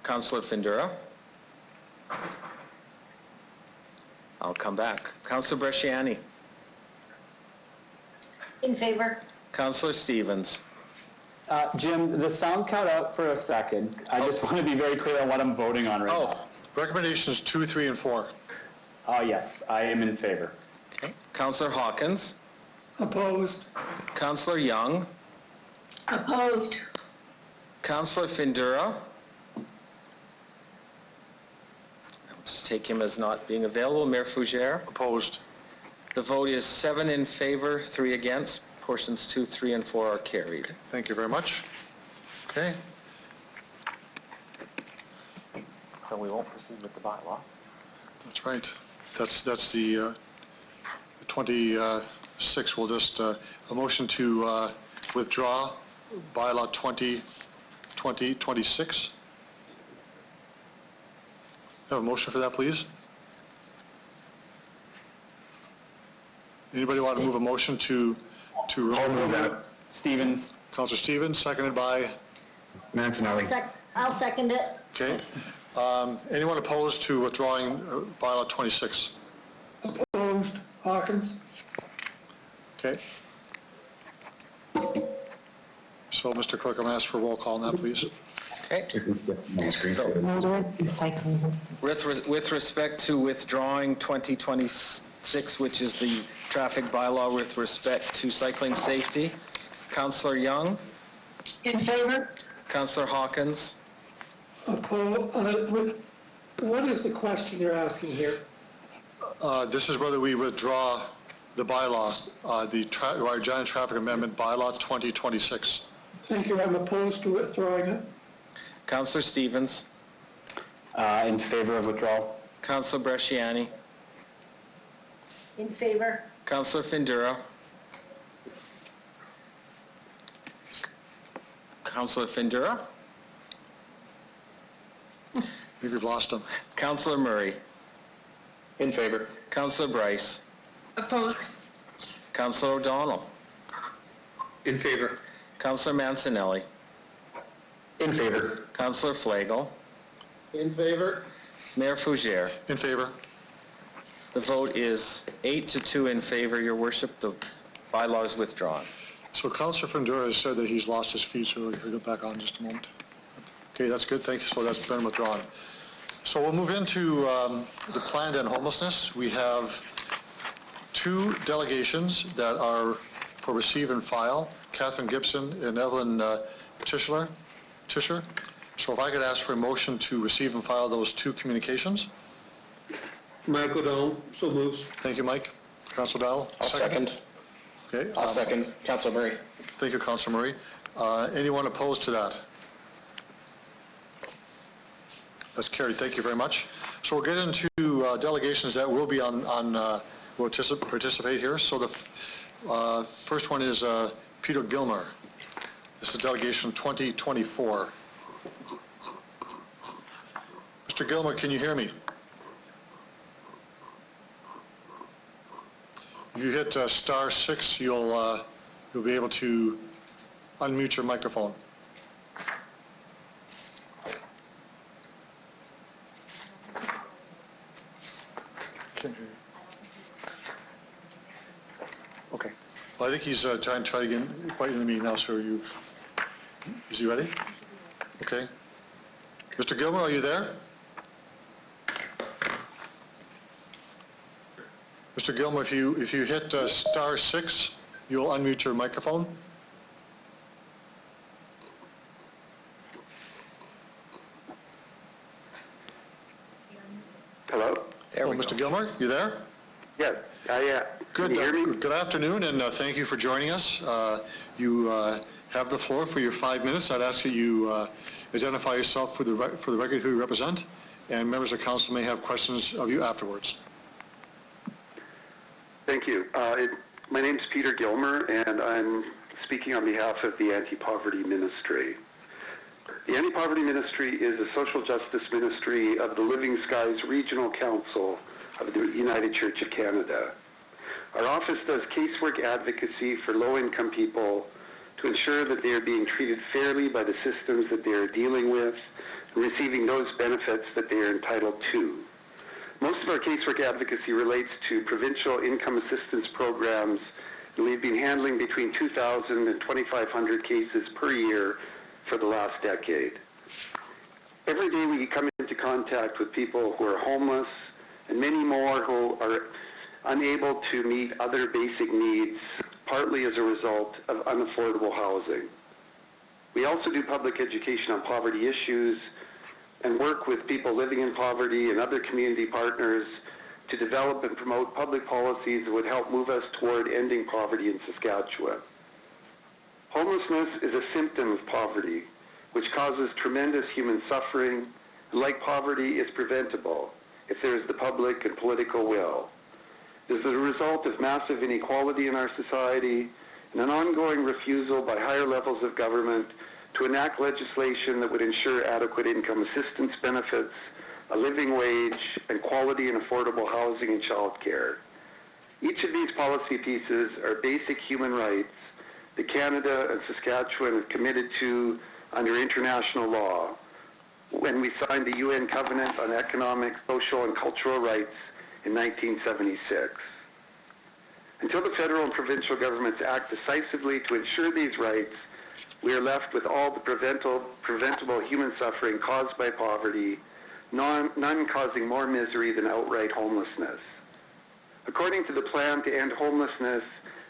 Councillor Findura. I'll come back. Councillor Bresciani. In favor. Councillor Stevens. Jim, the sound cut out for a second. I just want to be very clear on what I'm voting on right now. Recommendations 2, 3, and 4. Yes, I am in favor. Okay. Councillor Hawkins. Opposed. Councillor Young. Opposed. Councillor Findura. I'll just take him as not being available. Mayor Fougere. Opposed. The vote is 7 in favor, 3 against. Portions 2, 3, and 4 are carried. Thank you very much. Okay. So we won't proceed with the bylaw. That's right. That's the 26. We'll just a motion to withdraw bylaw 2026. Have a motion for that, please? Anybody want to move a motion to remove that? Stevens. Councillor Stevens, seconded by? Mancinelli. I'll second it. Okay. Anyone opposed to withdrawing bylaw 26? Opposed. Hawkins. Okay. So, Mr. Clerk, I'm going to ask for a roll call on that, please. Okay. So, with respect to withdrawing 2026, which is the traffic bylaw with respect to cycling safety, Councillor Young. In favor. Councillor Hawkins. Opposed. What is the question you're asking here? This is whether we withdraw the bylaw, the Regina Traffic Amendment Bylaw 2026. Thank you. I'm opposed to withdrawing it. Councillor Stevens. In favor of withdrawal. Councillor Bresciani. In favor. Councillor Findura. Councillor Findura. I think we've lost him. Councillor Murray. In favor. Councillor Bryce. Opposed. Councillor O'Donnell. In favor. Councillor Mancinelli. In favor. Councillor Flagel. In favor. Mayor Fougere. In favor. The vote is 8-2 in favor, Your Worship. The bylaw is withdrawn. So Councillor Findura has said that he's lost his feed, so he'll get back on in just a moment. Okay, that's good. Thank you. So that's been withdrawn. So we'll move into the planned end homelessness. We have 2 delegations that are for receive and file, Catherine Gibson and Evelyn Tischer. So if I could ask for a motion to receive and file those 2 communications. Mike O'Donnell, so moves. Thank you, Mike. Councillor Battle? I'll second. Okay. I'll second. Councillor Murray. Thank you, Councillor Murray. Anyone opposed to that? That's carried. Thank you very much. So we'll get into delegations that will be will participate here. So the first one is Peter Gilmer. This is delegation 2024. Mr. Gilmer, can you hear me? If you hit *6, you'll be able to unmute your microphone. Okay. Well, I think he's trying to get quite in the meeting now, so is he ready? Okay. Mr. Gilmer, are you there? Mr. Gilmer, if you hit *6, you'll unmute your microphone. Hello? Hello, Mr. Gilmer, you there? Yes. Good. Can you hear me? Good afternoon, and thank you for joining us. You have the floor for your 5 minutes. I'd ask that you identify yourself for the record who you represent, and members of council may have questions of you afterwards. Thank you. My name's Peter Gilmer, and I'm speaking on behalf of the Anti-Poverty Ministry. The Anti-Poverty Ministry is a social justice ministry of the Living Skies Regional Council of the United Church of Canada. Our office does casework advocacy for low-income people to ensure that they are being treated fairly by the systems that they are dealing with and receiving those benefits that they are entitled to. Most of our casework advocacy relates to provincial income assistance programs, and we've been handling between 2,000 and 2,500 cases per year for the last decade. Every day we come into contact with people who are homeless and many more who are unable to meet other basic needs, partly as a result of unaffordable housing. We also do public education on poverty issues and work with people living in poverty and other community partners to develop and promote public policies that would help move us toward ending poverty in Saskatchewan. Homelessness is a symptom of poverty, which causes tremendous human suffering, and like poverty, is preventable if there is the public and political will. It is the result of massive inequality in our society and an ongoing refusal by higher levels of government to enact legislation that would ensure adequate income assistance benefits, a living wage, and quality and affordable housing and child care. Each of these policy pieces are basic human rights that Canada and Saskatchewan have committed to under international law when we signed the UN Covenant on Economic, Social, and Cultural Rights in 1976. Until the federal and provincial governments act decisively to ensure these rights, we are left with all the preventable human suffering caused by poverty, none causing more misery than outright homelessness. According to the plan to end homelessness,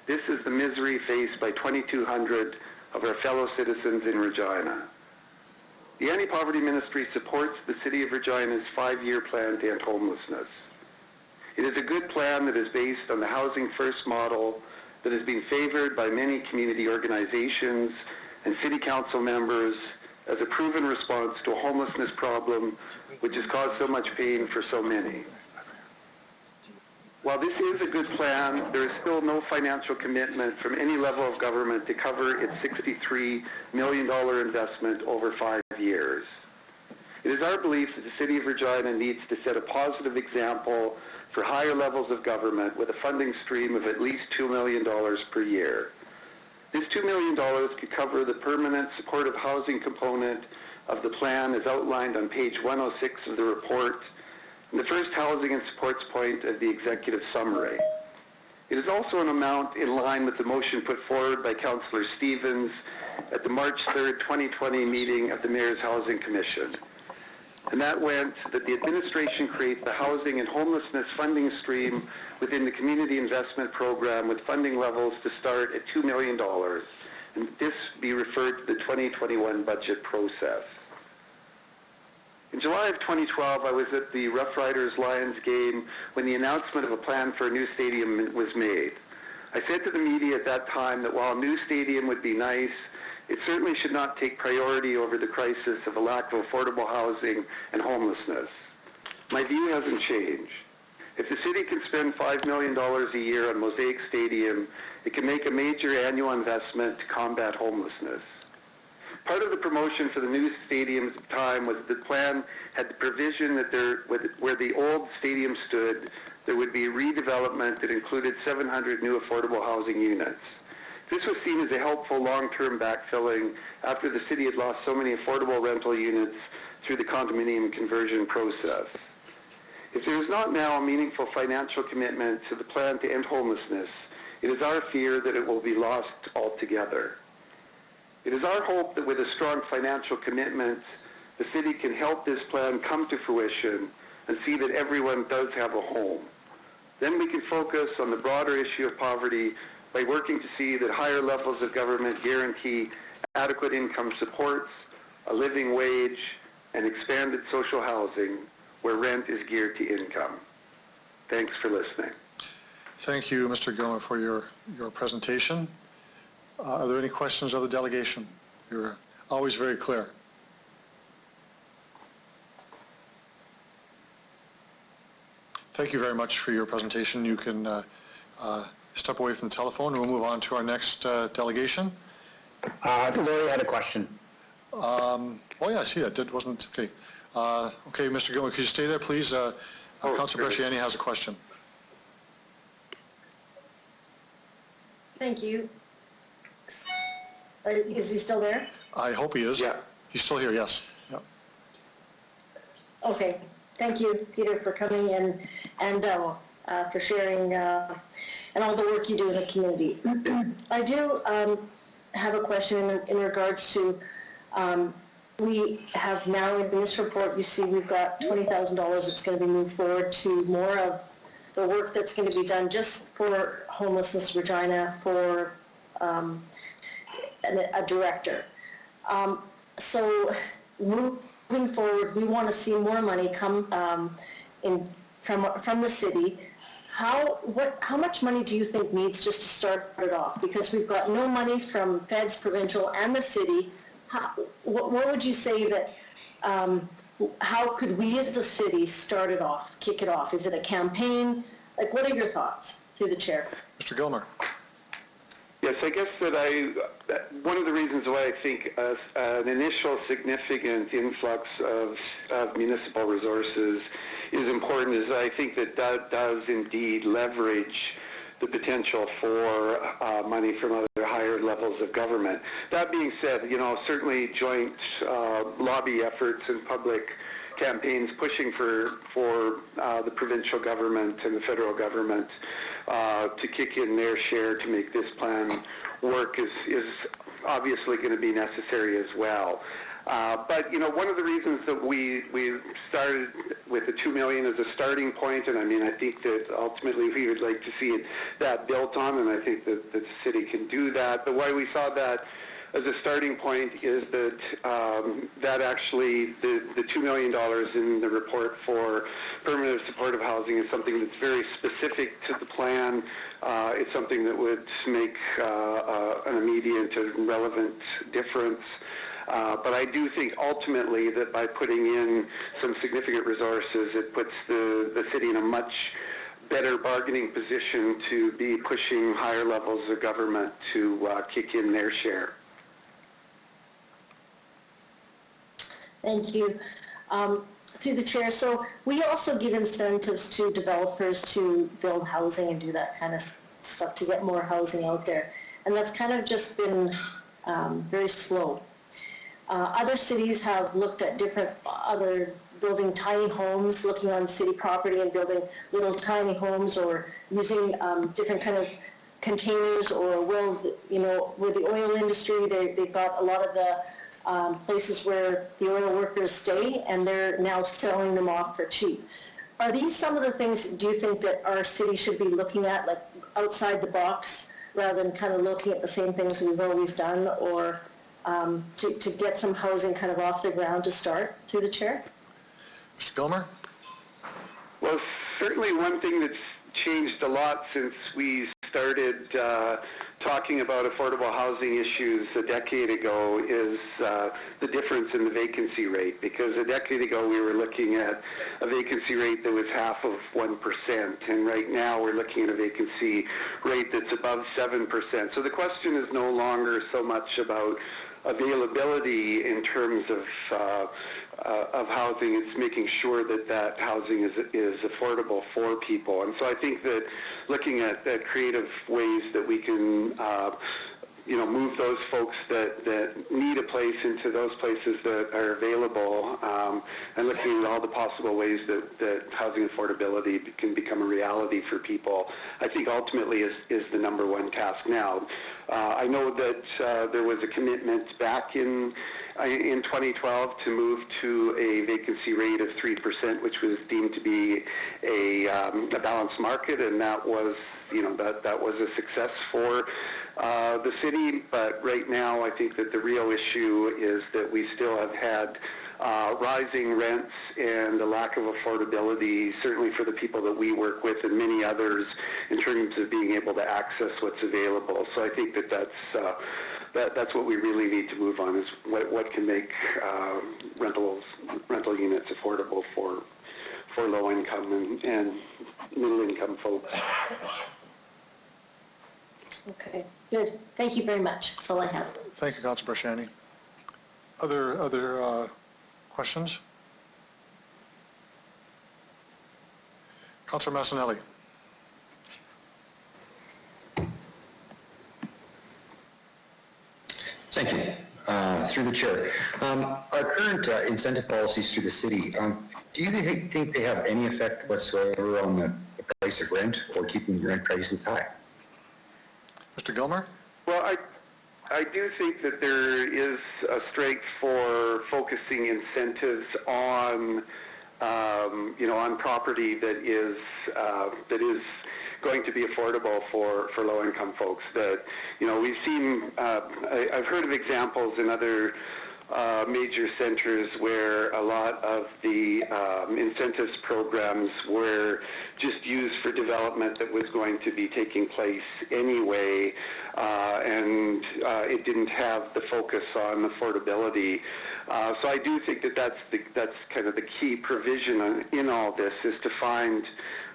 this is the misery faced by 2,200 of our fellow citizens in Regina. The Anti-Poverty Ministry supports the City of Regina's 5-year plan to end homelessness. It is a good plan that is based on the Housing First model that has been favored by many community organizations and City Council members as a proven response to a homelessness problem which has caused so much pain for so many. While this is a good plan, there is still no financial commitment from any level of government to cover its $63 million investment over 5 years. It is our belief that the City of Regina needs to set a positive example for higher levels of government with a funding stream of at least $2 million per year. This $2 million could cover the permanent supportive housing component of the plan as outlined on page 106 of the report and the first housing and supports point of the executive summary. It is also an amount in line with the motion put forward by Councillor Stevens at the March 3rd, 2020 meeting of the Mayor's Housing Commission. And that went that the administration create the housing and homelessness funding stream within the community investment program with funding levels to start at $2 million, and this be referred to the 2021 budget process. In July of 2012, I was at the Rough Riders Lions game when the announcement of a plan for a new stadium was made. I said to the media at that time that while a new stadium would be nice, it certainly should not take priority over the crisis of a lack of affordable housing and homelessness. My view hasn't changed. If the city can spend $5 million a year on Mosaic Stadium, it can make a major annual investment to combat homelessness. Part of the promotion for the new stadium at the time was that the plan had the provision that where the old stadium stood, there would be a redevelopment that included 700 new affordable housing units. This was seen as a helpful long-term backfilling after the city had lost so many affordable rental units through the condominium conversion process. If there is not now a meaningful financial commitment to the plan to end homelessness, it is our fear that it will be lost altogether. It is our hope that with a strong financial commitment, the city can help this plan come to fruition and see that everyone does have a home. Then we can focus on the broader issue of poverty by working to see that higher levels of government guarantee adequate income supports, a living wage, and expanded social housing where rent is geared to income. Thanks for listening. Thank you, Mr. Gilmer, for your presentation. Are there any questions of the delegation? You're always very clear. Thank you very much for your presentation. You can step away from the telephone and we'll move on to our next delegation. Lori had a question. Oh yeah, I see that. It wasn't, okay. Okay, Mr. Gilmer, could you stay there, please? Councilor Bresciani has a question. Thank you. Is he still there? I hope he is. Yeah. He's still here, yes. Yep. Okay. Thank you, Peter, for coming and for sharing and all the work you do in the community. I do have a question in regards to, we have now in this report, you see we've got $20,000 that's going to be moved forward to more of the work that's going to be done just for homelessness Regina for a director. So moving forward, we want to see more money come from the city. How much money do you think needs just to start it off? Because we've got no money from feds, provincial, and the city. What would you say that, how could we as a city start it off, kick it off? Is it a campaign? Like, what are your thoughts through the chair? Mr. Gilmer. Yes, I guess that one of the reasons why I think an initial significant influx of municipal resources is important is I think that does indeed leverage the potential for money from other higher levels of government. That being said, certainly joint lobby efforts and public campaigns pushing for the provincial government and the federal government to kick in their share to make this plan work is obviously going to be necessary as well. But one of the reasons that we started with the $2 million as a starting point, and I think that ultimately we would like to see that built on, and I think that the city can do that. But why we saw that as a starting point is that that actually the $2 million in the report for permanent supportive housing is something that's very specific to the plan. It's something that would make an immediate and relevant difference. But I do think ultimately that by putting in some significant resources, it puts the city in a much better bargaining position to be pushing higher levels of government to kick in their share. Thank you. Through the chair, so we also give incentives to developers to build housing and do that kind of stuff to get more housing out there. And that's kind of just been very slow. Other cities have looked at building tiny homes, looking on city property and building little tiny homes, or using different kind of containers, or with the oil industry, they've got a lot of the places where the oil workers stay, and they're now selling them off for cheap. Are these some of the things, do you think, that our city should be looking at, like outside the box, rather than kind of looking at the same things we've always done, or to get some housing kind of off the ground to start? Through the chair. Mr. Gilmer? Well, certainly one thing that's changed a lot since we started talking about affordable housing issues a decade ago is the difference in the vacancy rate. Because a decade ago we were looking at a vacancy rate that was half of 1%, and right now we're looking at a vacancy rate that's above 7%. So the question is no longer so much about availability in terms of housing. It's making sure that housing is affordable for people. And so I think that looking at creative ways that we can move those folks that need a place into those places that are available, and looking at all the possible ways that housing affordability can become a reality for people, I think ultimately is the number one task now. I know that there was a commitment back in 2012 to move to a vacancy rate of 3%, which was deemed to be a balanced market, and that was that was a success for the city. But right now, I think that the real issue is that we still have had rising rents and a lack of affordability, certainly for the people that we work with and many others, in terms of being able to access what's available. So I think that's what we really need to move on, is what can make rental units affordable for low income and middle income folks. Okay, good. Thank you very much. That's all I have. Thank you, Councilor Barshani. Other questions? Councilor Massanelli. Thank you. Through the chair. Our current incentive policies through the city, do you think they have any effect whatsoever on the price of rent or keeping rent prices high? Mr. Gilmer? Well, I do think that there is a strength for focusing incentives on, on property that is going to be affordable for low-income folks. That, we've seen, I've heard of examples in other major centers where a lot of the incentives programs were just used for development that was going to be taking place anyway, and it didn't have the focus on affordability. So I do think that that's kind of the key provision in all this, is to find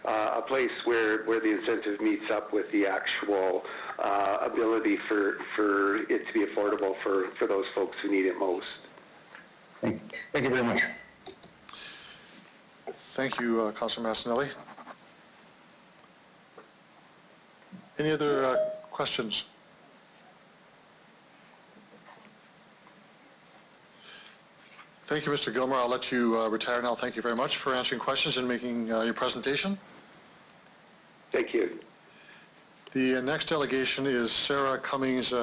a place where the incentive meets up with the actual ability for it to be affordable for those folks who need it most. Thank you very much. Thank you, Councilor Massanelli. Any other questions? Thank you, Mr. Gilmer. I'll let you retire now. Thank you very much for answering questions and making your presentation. Thank you. The next delegation is Sarah Cummings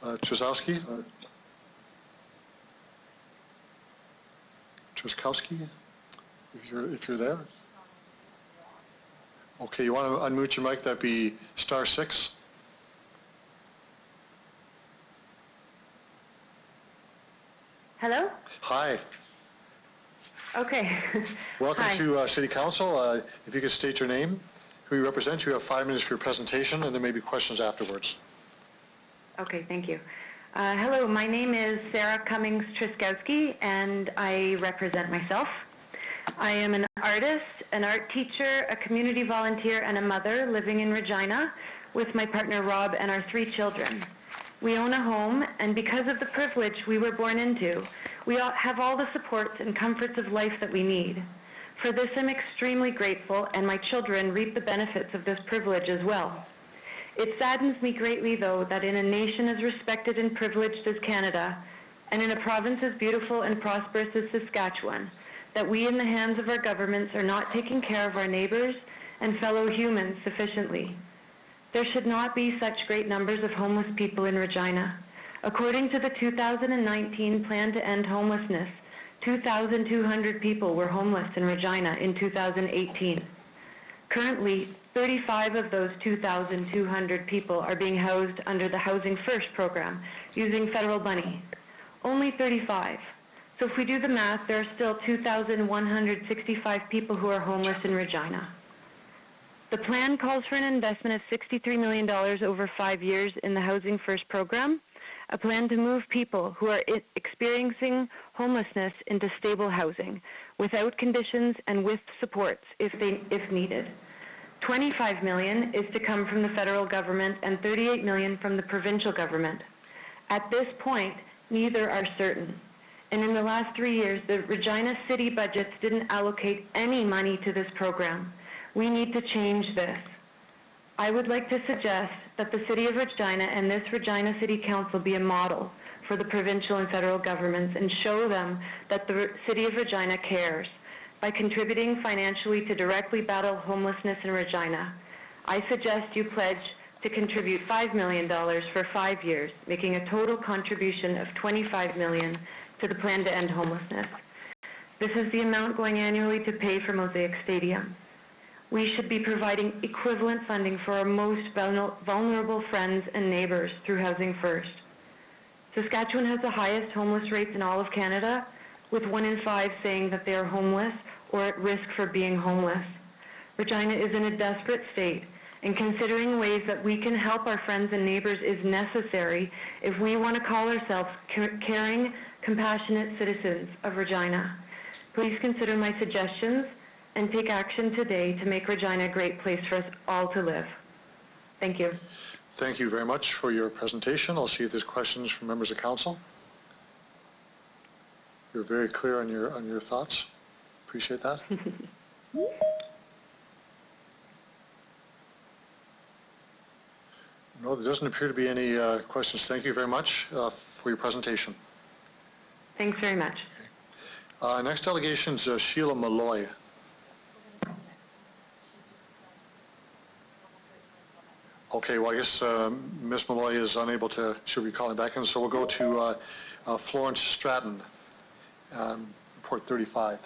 Trzaskowski. Trzaskowski, if you're there. Okay, you want to unmute your mic? That'd be *6. Hello? Hi. Okay. Welcome Hi. to City Council. If you could state your name, who you represent, you have 5 minutes for your presentation, and there may be questions afterwards. Okay, thank you. Hello, my name is Sarah Cummings Trzaskowski, and I represent myself. I am an artist, an art teacher, a community volunteer, and a mother living in Regina with my partner Rob and our 3 children. We own a home, and because of the privilege we were born into, we have all the supports and comforts of life that we need. For this, I'm extremely grateful, and my children reap the benefits of this privilege as well. It saddens me greatly, though, that in a nation as respected and privileged as Canada, and in a province as beautiful and prosperous as Saskatchewan, that we in the hands of our governments are not taking care of our neighbors and fellow humans sufficiently. There should not be such great numbers of homeless people in Regina. According to the 2019 Plan to End Homelessness, 2,200 people were homeless in Regina in 2018. Currently, 35 of those 2,200 people are being housed under the Housing First program using federal money. Only 35. So if we do the math, there are still 2,165 people who are homeless in Regina. The plan calls for an investment of $63 million over 5 years in the Housing First program, a plan to move people who are experiencing homelessness into stable housing without conditions and with supports if needed. $25 million is to come from the federal government and $38 million from the provincial government. At this point, neither are certain. And in the last 3 years, the Regina City budgets didn't allocate any money to this program. We need to change this. I would like to suggest that the City of Regina and this Regina City Council be a model for the provincial and federal governments and show them that the City of Regina cares by contributing financially to directly battle homelessness in Regina. I suggest you pledge to contribute $5 million for 5 years, making a total contribution of $25 million to the Plan to End Homelessness. This is the amount going annually to pay for Mosaic Stadium. We should be providing equivalent funding for our most vulnerable friends and neighbors through Housing First. Saskatchewan has the highest homeless rates in all of Canada, with 1 in 5 saying that they are homeless or at risk for being homeless. Regina is in a desperate state, and considering ways that we can help our friends and neighbors is necessary if we want to call ourselves caring, compassionate citizens of Regina. Please consider my suggestions and take action today to make Regina a great place for us all to live. Thank you. Thank you very much for your presentation. I'll see if there's questions from members of council. You're very clear on your thoughts. Appreciate that. No, there doesn't appear to be any questions. Thank you very much for your presentation. Thanks very much. Next delegation is Sheila Malloy. Okay, well, I guess Ms. Malloy is unable to, she'll be calling back in, so we'll go to Florence Stratton, report 35.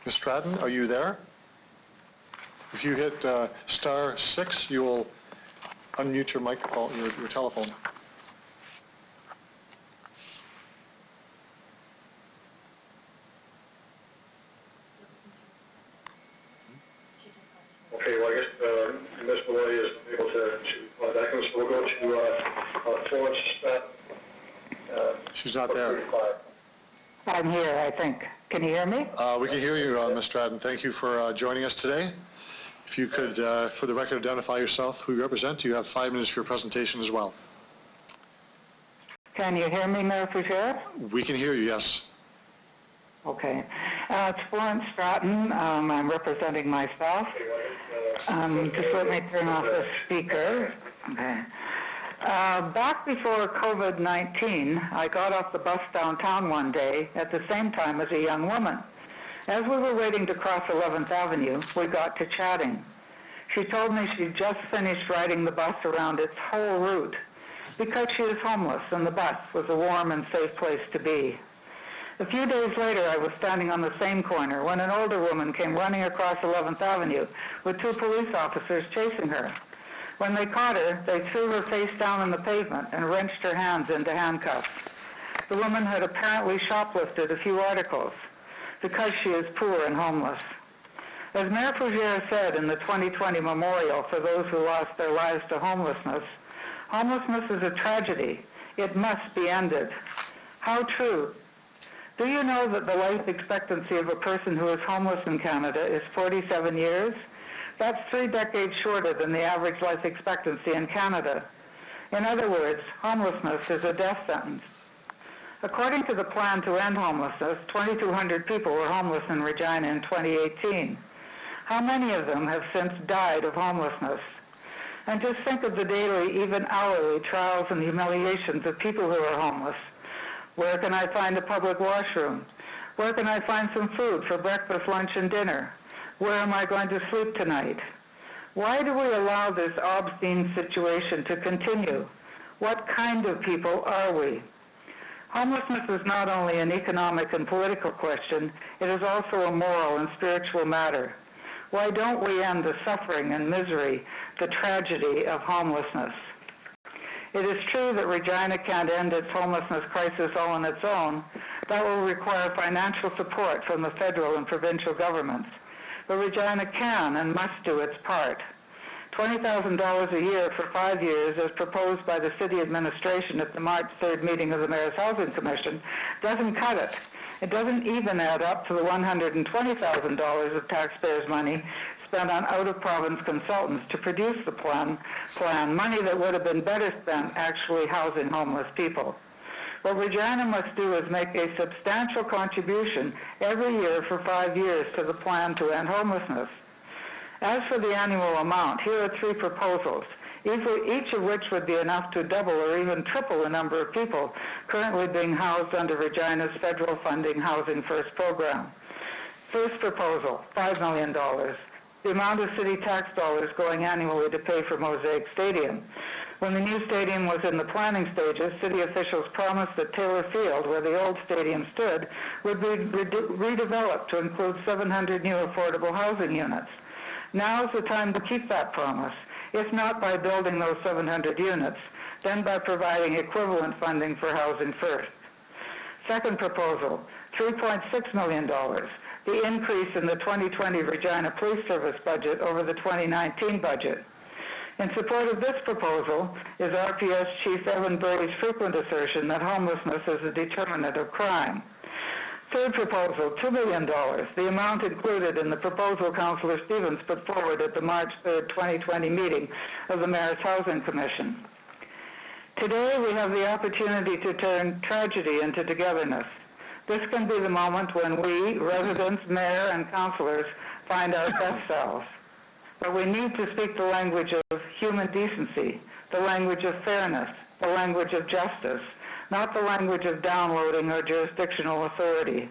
Ms. Stratton, are you there? If you hit *6, you will unmute your microphone, your telephone. Okay, well, I guess Ms. Malloy is able to contact us, so we'll go to Florence Stratton. She's not there. I'm here, I think. Can you hear me? We can hear you, Ms. Stratton. Thank you for joining us today. If you could, for the record, identify yourself, who you represent. You have 5 minutes for your presentation as well. Can you hear me, Mayor Fougere? We can hear you, yes. Okay. It's Florence Stratton. I'm representing myself. Just let me turn off the speaker. Okay. Back before COVID-19, I got off the bus downtown one day at the same time as a young woman. As we were waiting to cross 11th Avenue, we got to chatting. She told me she'd just finished riding the bus around its whole route because she is homeless and the bus was a warm and safe place to be. A few days later, I was standing on the same corner when an older woman came running across 11th Avenue with 2 police officers chasing her. When they caught her, they threw her face down on the pavement and wrenched her hands into handcuffs. The woman had apparently shoplifted a few articles because she is poor and homeless. As Mayor Fougere said in the 2020 memorial for those who lost their lives to homelessness, homelessness is a tragedy. It must be ended. How true. Do you know that the life expectancy of a person who is homeless in Canada is 47 years? That's 3 decades shorter than the average life expectancy in Canada. In other words, homelessness is a death sentence. According to the plan to end homelessness, 2,200 people were homeless in Regina in 2018. How many of them have since died of homelessness? And just think of the daily, even hourly, trials and humiliations of people who are homeless. Where can I find a public washroom? Where can I find some food for breakfast, lunch, and dinner? Where am I going to sleep tonight? Why do we allow this obscene situation to continue? What kind of people are we? Homelessness is not only an economic and political question, it is also a moral and spiritual matter. Why don't we end the suffering and misery, the tragedy of homelessness? It is true that Regina can't end its homelessness crisis all on its own. That will require financial support from the federal and provincial governments. But Regina can and must do its part. $20,000 a year for 5 years, as proposed by the city administration at the March 3rd meeting of the Mayor's Housing Commission, doesn't cut it. It doesn't even add up to the $120,000 of taxpayers' money spent on out-of-province consultants to produce the plan, money that would have been better spent actually housing homeless people. What Regina must do is make a substantial contribution every year for 5 years to the plan to end homelessness. As for the annual amount, here are 3 proposals, each of which would be enough to double or even triple the number of people currently being housed under Regina's federal funding Housing First program. First proposal, $5 million, the amount of city tax dollars going annually to pay for Mosaic Stadium. When the new stadium was in the planning stages, city officials promised that Taylor Field, where the old stadium stood, would be redeveloped to include 700 new affordable housing units. Now is the time to keep that promise, if not by building those 700 units, then by providing equivalent funding for Housing First. Second proposal, $3.6 million, the increase in the 2020 Regina Police Service budget over the 2019 budget. In support of this proposal is RPS Chief Evan Burley's frequent assertion that homelessness is a determinant of crime. Third proposal, $2 million, the amount included in the proposal Councillor Stevens put forward at the March 3rd, 2020 meeting of the Mayor's Housing Commission. Today we have the opportunity to turn tragedy into togetherness. This can be the moment when we, residents, mayor, and councillors, find our best selves. But we need to speak the language of human decency, the language of fairness, the language of justice, not the language of downloading or jurisdictional authority.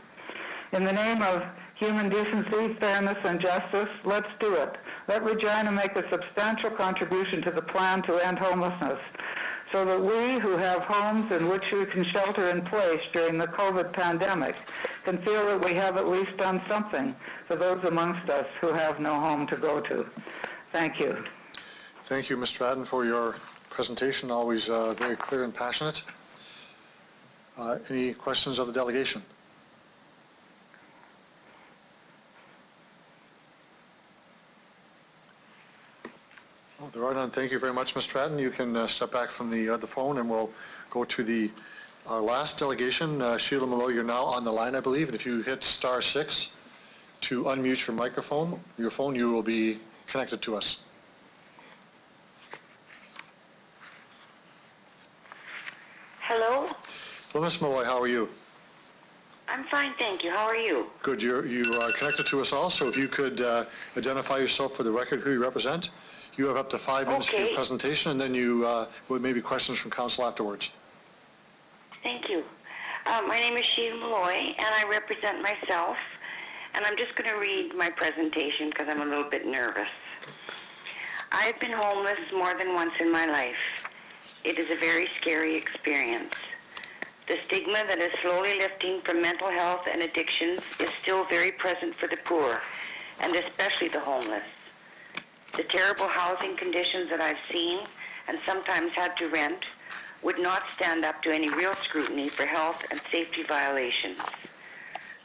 In the name of human decency, fairness, and justice, let's do it. Let Regina make a substantial contribution to the plan to end homelessness, so that we who have homes in which we can shelter in place during the COVID pandemic can feel that we have at least done something for those amongst us who have no home to go to. Thank you. Thank you, Mr. Adden, for your presentation, always very clear and passionate. Any questions of the delegation? Oh, there are none. Thank you very much, Mr. Adden. You can step back from the phone, and we'll go to our last delegation. Sheila Malloy, you're now on the line, I believe, and if you hit *6 to unmute your microphone, your phone, you will be connected to us. Hello? Hello, Ms. Malloy, how are you? I'm fine, thank you. How are you? Good. You are connected to us also. If you could identify yourself for the record, who you represent. You have up to 5 minutes for your presentation, and then you would maybe questions from council afterwards. Thank you. My name is Sheila Malloy, and I represent myself. And I'm just going to read my presentation because I'm a little bit nervous. I've been homeless more than once in my life. It is a very scary experience. The stigma that is slowly lifting from mental health and addictions is still very present for the poor, and especially the homeless. The terrible housing conditions that I've seen and sometimes had to rent would not stand up to any real scrutiny for health and safety violations.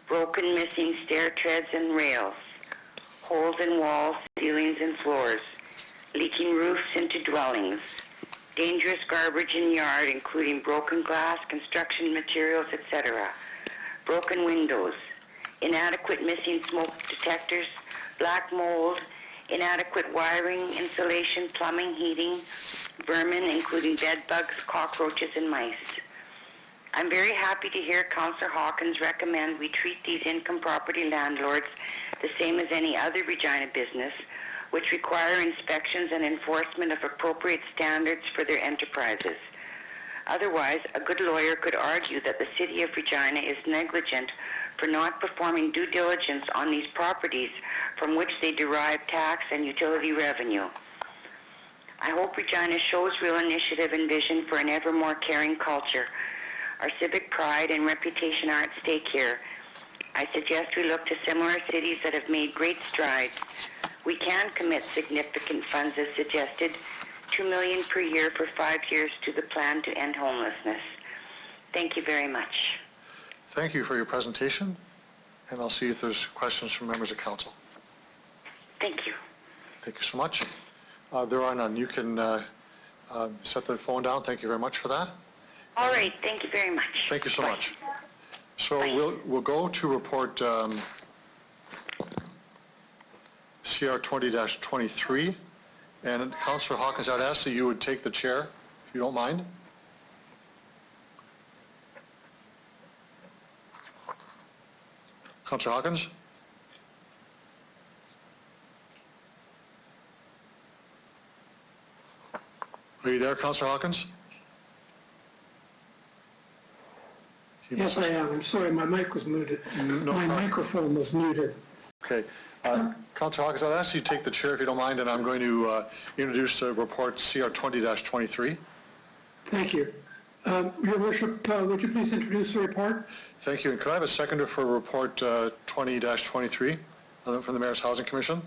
Broken, missing stair treads and rails, holes in walls, ceilings, and floors, leaking roofs into dwellings, dangerous garbage in yard, including broken glass, construction materials, etc., broken windows, inadequate missing smoke detectors, black mold, inadequate wiring, insulation, plumbing, heating, vermin, including bed bugs, cockroaches, and mice. I'm very happy to hear Councillor Hawkins recommend we treat these income property landlords the same as any other Regina business, which require inspections and enforcement of appropriate standards for their enterprises. Otherwise, a good lawyer could argue that the City of Regina is negligent for not performing due diligence on these properties from which they derive tax and utility revenue. I hope Regina shows real initiative and vision for an ever more caring culture. Our civic pride and reputation are at stake here. I suggest we look to similar cities that have made great strides. We can commit significant funds as suggested, $2 million per year for 5 years to the plan to end homelessness. Thank you very much. Thank you for your presentation, and I'll see if there's questions from members of council. Thank you. Thank you so much. There are none. You can set the phone down. Thank you very much for that. All right. Thank you very much. Thank you so much. So we'll go to report CR 20-23, and Councillor Hawkins, I'd ask that you would take the chair, if you don't mind. Councillor Hawkins? Are you there, Councillor Hawkins? Yes, I am. I'm sorry, my mic was muted. My microphone was muted. Okay. Councillor Hawkins, I'll ask you to take the chair if you don't mind, and I'm going to introduce report CR 20-23. Thank you. Your Worship, would you please introduce the report? Thank you. And could I have a seconder for report 20-23 from the Mayor's Housing Commission?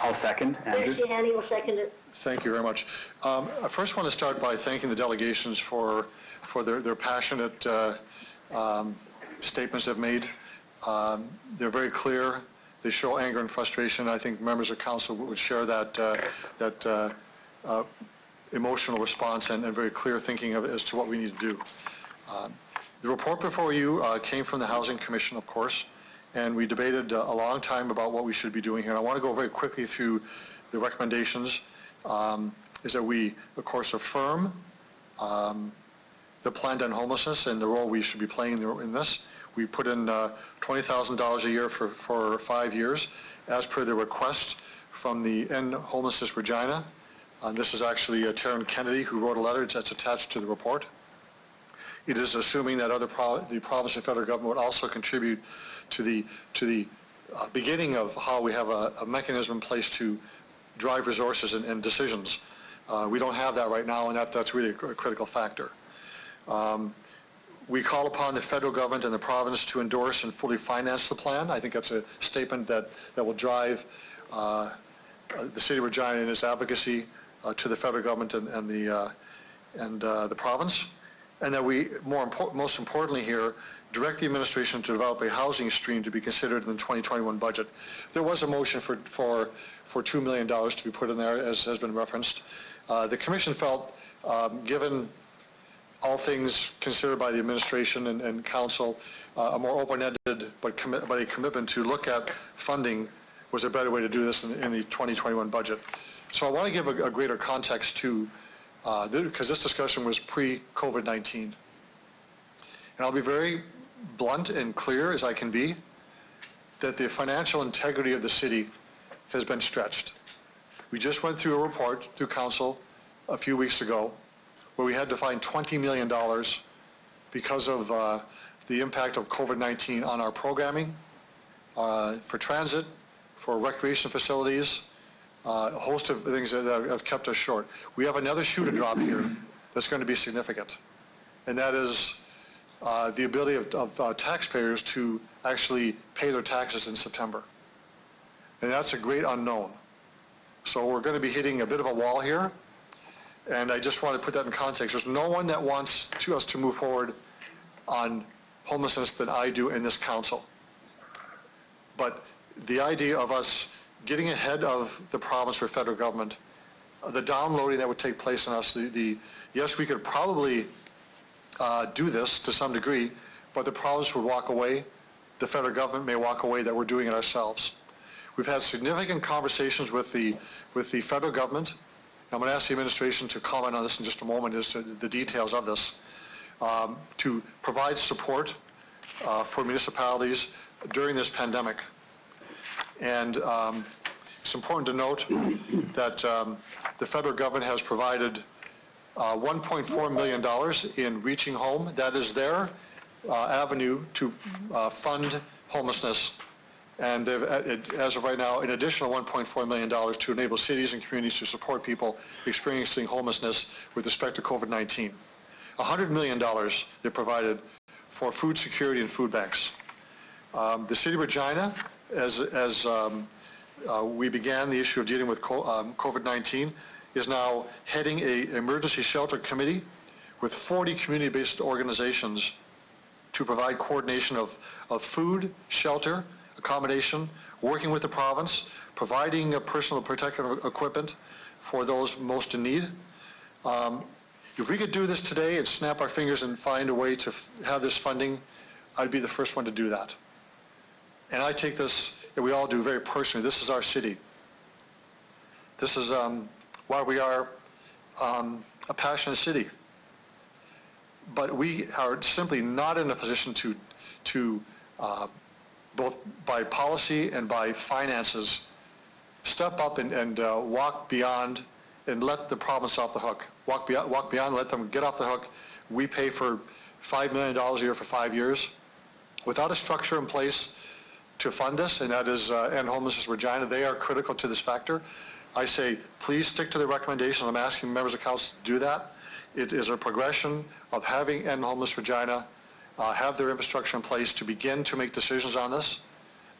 I'll second. Andrew. Christy Hanny will second it. Thank you very much. I first want to start by thanking the delegations for their passionate statements they've made. They're very clear. They show anger and frustration. I think members of council would share that emotional response and very clear thinking as to what we need to do. The report before you came from the Housing Commission, of course, and we debated a long time about what we should be doing here. And I want to go very quickly through the recommendations. Is that we, of course, affirm the plan to end homelessness and the role we should be playing in this. We put in $20,000 a year for 5 years, as per the request from the End Homelessness Regina. This is actually Taryn Kennedy who wrote a letter that's attached to the report. It is assuming that the province and federal government would also contribute to the beginning of how we have a mechanism in place to drive resources and decisions. We don't have that right now, and that's really a critical factor. We call upon the federal government and the province to endorse and fully finance the plan. I think that's a statement that will drive the City of Regina in its advocacy to the federal government and the province, and that we, most importantly here, direct the administration to develop a housing stream to be considered in the 2021 budget. There was a motion for $2 million to be put in there, as has been referenced. The Commission felt, given all things considered by the administration and council, a more open-ended but a commitment to look at funding was a better way to do this in the 2021 budget. So I want to give a greater context to, because this discussion was pre-COVID-19. And I'll be very blunt and clear as I can be, that the financial integrity of the city has been stretched. We just went through a report through council a few weeks ago where we had to find $20 million because of the impact of COVID-19 on our programming, for transit, for recreation facilities, a host of things that have kept us short. We have another shoe to drop here that's going to be significant, and that is the ability of taxpayers to actually pay their taxes in September. And that's a great unknown. So we're going to be hitting a bit of a wall here, and I just want to put that in context. There's no one that wants us to move forward on homelessness than I do in this council. But the idea of us getting ahead of the province or federal government, the downloading that would take place on us, yes, we could probably do this to some degree, but the province would walk away, the federal government may walk away that we're doing it ourselves. We've had significant conversations with the federal government. I'm going to ask the administration to comment on this in just a moment as to the details of this, to provide support for municipalities during this pandemic. And it's important to note that the federal government has provided $1.4 million in Reaching Home. That is their avenue to fund homelessness. And they've, as of right now, an additional $1.4 million to enable cities and communities to support people experiencing homelessness with respect to COVID-19. $100 million they provided for food security and food banks. The City of Regina, as we began the issue of dealing with COVID-19, is now heading an emergency shelter committee with 40 community-based organizations to provide coordination of food, shelter, accommodation, working with the province, providing personal protective equipment for those most in need. If we could do this today and snap our fingers and find a way to have this funding, I'd be the first one to do that. And I take this, and we all do very personally, this is our city. This is why we are a passionate city. But we are simply not in a position to both by policy and by finances, step up and walk beyond and let the province off the hook. Walk beyond, let them get off the hook. We pay for $5 million a year for 5 years. Without a structure in place to fund this, and that is End Homelessness Regina, they are critical to this factor. I say, please stick to the recommendations. I'm asking members of council to do that. It is a progression of having End Homeless Regina have their infrastructure in place to begin to make decisions on this.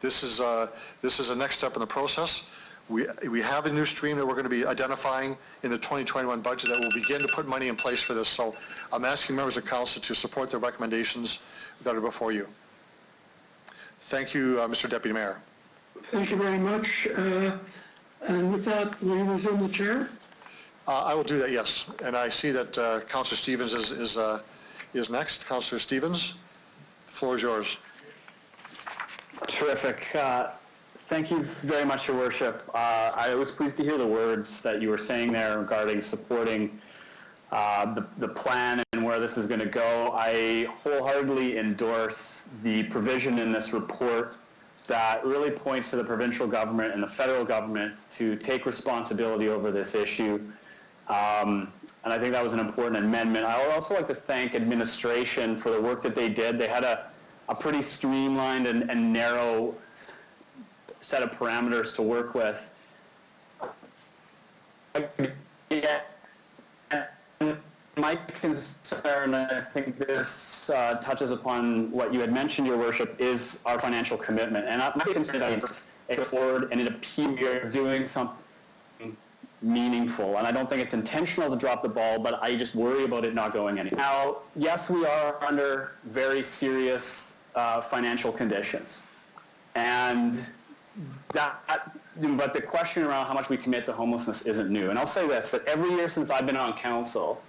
This is a next step in the process. We have a new stream that we're going to be identifying in the 2021 budget that will begin to put money in place for this. So I'm asking members of council to support the recommendations that are before you. Thank you, Mr. Deputy Mayor. Thank you very much. And with that, we resume the chair. I will do that, yes. And I see that Councillor Stevens is next. Councillor Stevens, the floor is yours. Terrific. Thank you very much, Your Worship. I was pleased to hear the words that you were saying there regarding supporting the plan and where this is going to go. I wholeheartedly endorse the provision in this report that really points to the provincial government and the federal government to take responsibility over this issue. and I think that was an important amendment. I would also like to thank administration for the work that they did. They had a pretty streamlined and narrow set of parameters to work with. Yeah. My concern, I think this touches upon what you had mentioned, Your Worship, is our financial commitment. And my concern is that it forward and it appears we're doing something meaningful. And I don't think it's intentional to drop the ball, but I just worry about it not going anywhere. Now, yes, we are under very serious financial conditions. And but the question around how much we commit to homelessness isn't new. And I'll say this, that every year since I've been on council,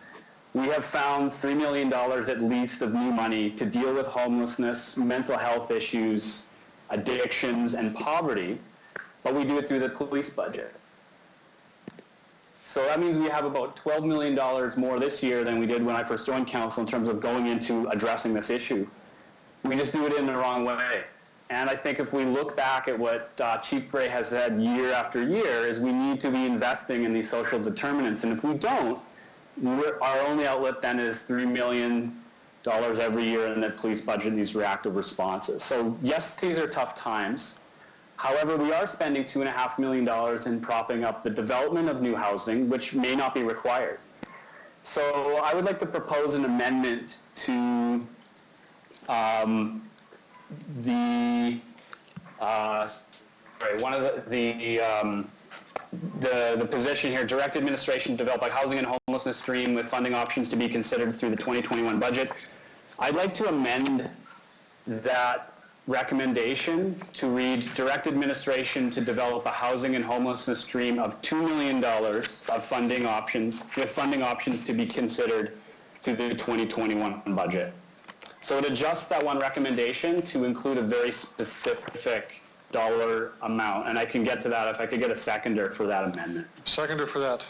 we have found $3 million at least of new money to deal with homelessness, mental health issues, addictions, and poverty, but we do it through the police budget. So that means we have about $12 million more this year than we did when I first joined council in terms of going into addressing this issue. We just do it in the wrong way. And I think if we look back at what Chief Gray has said year after year is we need to be investing in these social determinants. And if we don't, our only outlet then is $3 million every year in the police budget in these reactive responses. So yes, these are tough times. However, we are spending $2.5 million in propping up the development of new housing, which may not be required. So I would like to propose an amendment to the position here, direct administration to develop a housing and homelessness stream with funding options to be considered through the 2021 budget. I'd like to amend that recommendation to read direct administration to develop a housing and homelessness stream of $2 million of funding options, with funding options to be considered through the 2021 budget. So it adjusts that one recommendation to include a very specific dollar amount, and I can get to that if I could get a seconder for that amendment. Seconder for that.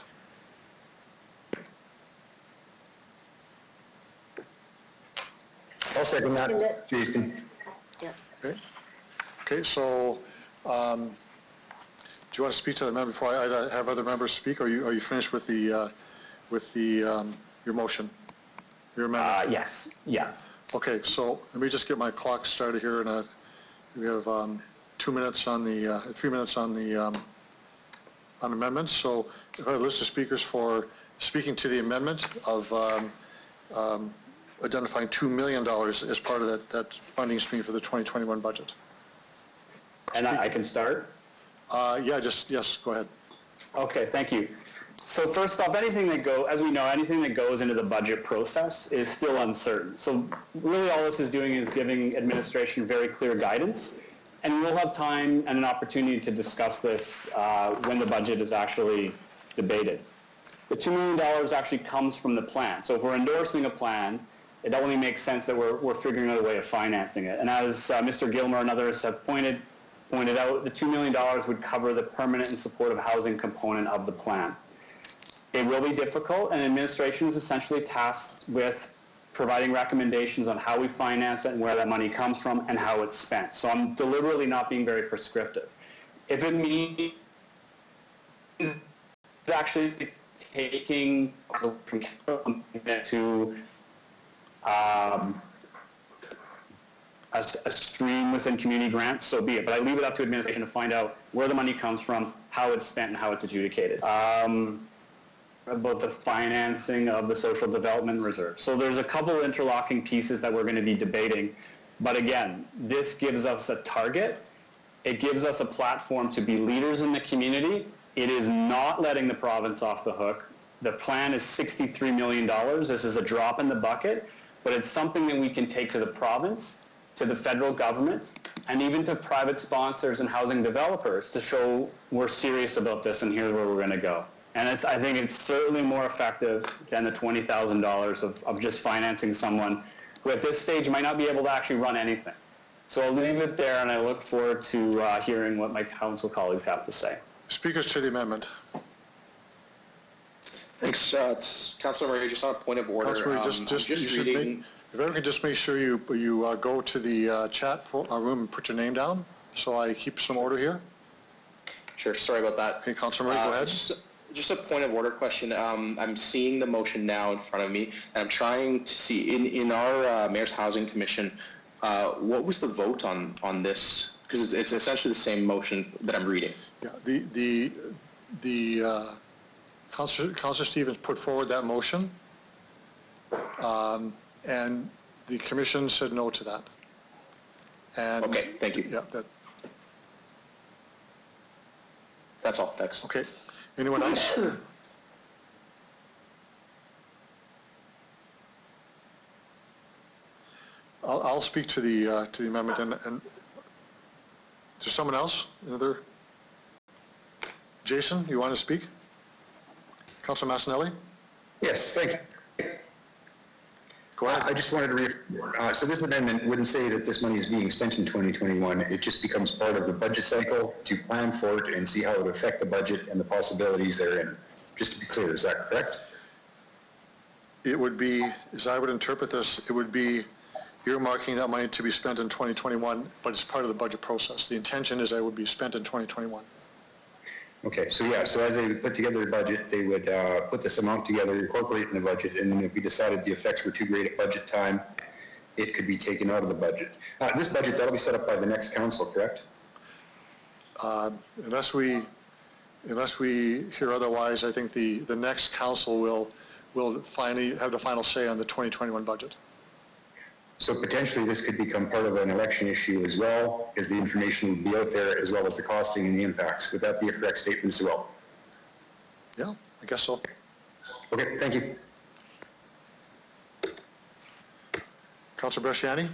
I'll second that, Jason. Okay, so do you want to speak to the member before I have other members speak, or are you finished with the your motion, your amendment? Yes. Yeah. Okay, so let me just get my clock started here, and we have 2 minutes on the 3 minutes on the on amendments. So if I have a list of speakers for speaking to the amendment of identifying $2 million as part of that funding stream for the 2021 budget. And I can start? Yes, go ahead. Okay, thank you. So first off, anything that as we know, anything that goes into the budget process is still uncertain. So really all this is doing is giving administration very clear guidance, and we'll have time and an opportunity to discuss this when the budget is actually debated. The $2 million actually comes from the plan. So if we're endorsing a plan, it only makes sense that we're figuring out a way of financing it. And as Mr. Gilmer and others have pointed out, the $2 million would cover the permanent and supportive housing component of the plan. It will be difficult, and administration is essentially tasked with providing recommendations on how we finance it and where that money comes from and how it's spent. So I'm deliberately not being very prescriptive. If it means actually taking from to a stream within community grants, so be it. But I leave it up to administration to find out where the money comes from, how it's spent, and how it's adjudicated. About the financing of the social development reserve. So there's a couple interlocking pieces that we're going to be debating. But again, this gives us a target. It gives us a platform to be leaders in the community. It is not letting the province off the hook. The plan is $63 million. This is a drop in the bucket, but it's something that we can take to the province, to the federal government, and even to private sponsors and housing developers to show we're serious about this and here's where we're going to go. And I think it's certainly more effective than the $20,000 of just financing someone who at this stage might not be able to actually run anything. So I'll leave it there, and I look forward to hearing what my council colleagues have to say. Speakers to the amendment. Thanks, Councilor Murray. Just on a point of order. Councilor, if everyone could just make sure you go to the chat room and put your name down, so I keep some order here. Sure. Sorry about that. Okay, Councilor Murray, go ahead. Just a point of order question. I'm seeing the motion now in front of me, and I'm trying to see in our Mayor's Housing Commission, what was the vote on this? Because it's essentially the same motion that I'm reading. Yeah, the Councillor Stevens put forward that motion, and the commission said no to that. And okay, thank you. Yeah, that's all. Thanks. Okay. Anyone else? I'll speak to the amendment and to someone else. Another. Jason, you want to speak? Councilor Massanelli? Yes, thank you. Go ahead. I just wanted to reaffirm, so this amendment wouldn't say that this money is being spent in 2021. It just becomes part of the budget cycle to plan for it and see how it would affect the budget and the possibilities therein. Just to be clear, is that correct? It would be, as I would interpret this, it would be earmarking that money to be spent in 2021, but it's part of the budget process. The intention is that it would be spent in 2021. Okay, so yeah, so as they put together the budget, they would put this amount together, incorporate it in the budget, and then if we decided the effects were too great at budget time, it could be taken out of the budget. This budget, that'll be set up by the next council, correct? Unless we hear otherwise, I think the next council will finally have the final say on the 2021 budget. So potentially this could become part of an election issue as well, as the information would be out there, as well as the costing and the impacts. Would that be a correct statement as well? Yeah, I guess so. Okay, thank you. Councilor Bresciani?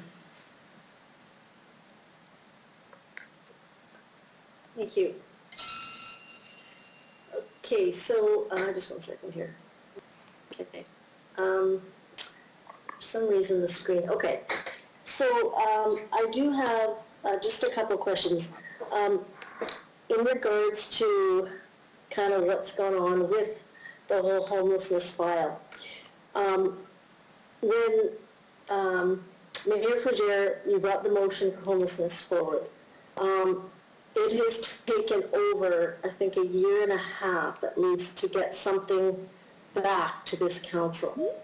Thank you. Okay, so just 1 second here. Okay. For some reason the screen, okay. So I do have just a couple of questions. In regards to kind of what's gone on with the whole homelessness file. When Mayor Fougere, you brought the motion for homelessness forward, it has taken over, I think, a year and a half at least to get something back to this council.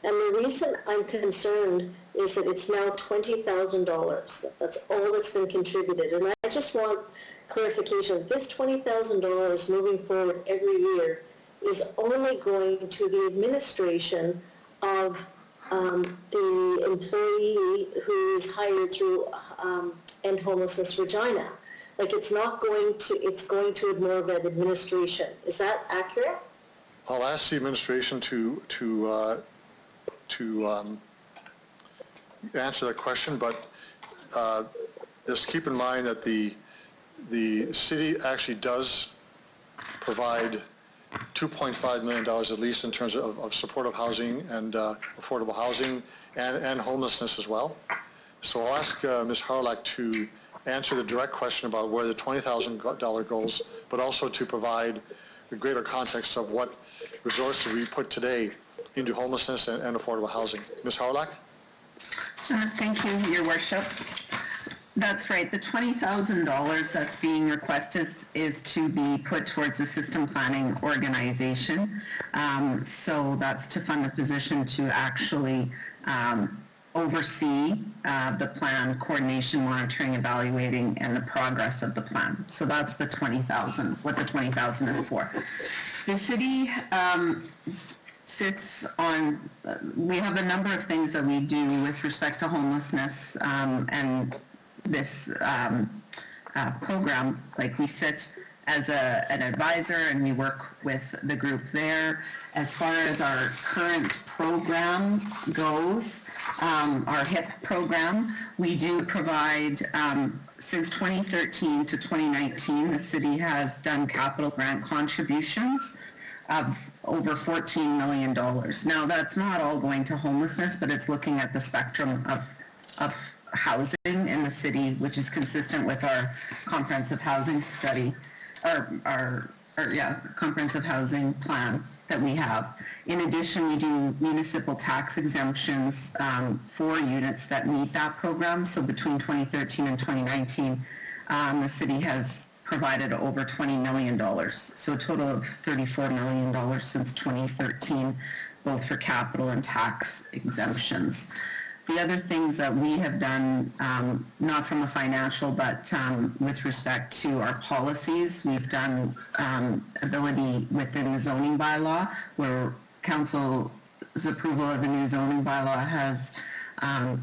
And the reason I'm concerned is that it's now $20,000. That's all that's been contributed. And I just want clarification. This $20,000 moving forward every year is only going to the administration of the employee who is hired through End Homelessness Regina. Like it's not going to, it's going to more of an administration. Is that accurate? I'll ask the administration to answer that question, but just keep in mind that the city actually does provide $2.5 million at least in terms of supportive housing and affordable housing and homelessness as well. So I'll ask Ms. Harlach to answer the direct question about where the $20,000 goes, but also to provide the greater context of what resources we put today into homelessness and affordable housing. Ms. Harlach? Thank you, Your Worship. That's right. The $20,000 that's being requested is to be put towards the system planning organization. So that's to fund the position to actually oversee the plan, coordination, monitoring, evaluating, and the progress of the plan. So that's the $20,000, what the $20,000 is for. The city sits on, we have a number of things that we do with respect to homelessness and this program. Like we sit as an advisor and we work with the group there. As far as our current program goes, our HIP program, we do provide, since 2013 to 2019, the city has done capital grant contributions of over $14 million. Now, that's not all going to homelessness, but it's looking at the spectrum of housing in the city, which is consistent with our comprehensive housing study, our comprehensive housing plan that we have. In addition, we do municipal tax exemptions for units that meet that program. So between 2013 and 2019, the city has provided over $20 million, so a total of $34 million since 2013, both for capital and tax exemptions. The other things that we have done, not from a financial, but with respect to our policies, we've done ability within the zoning bylaw, where Council's approval of the new zoning bylaw has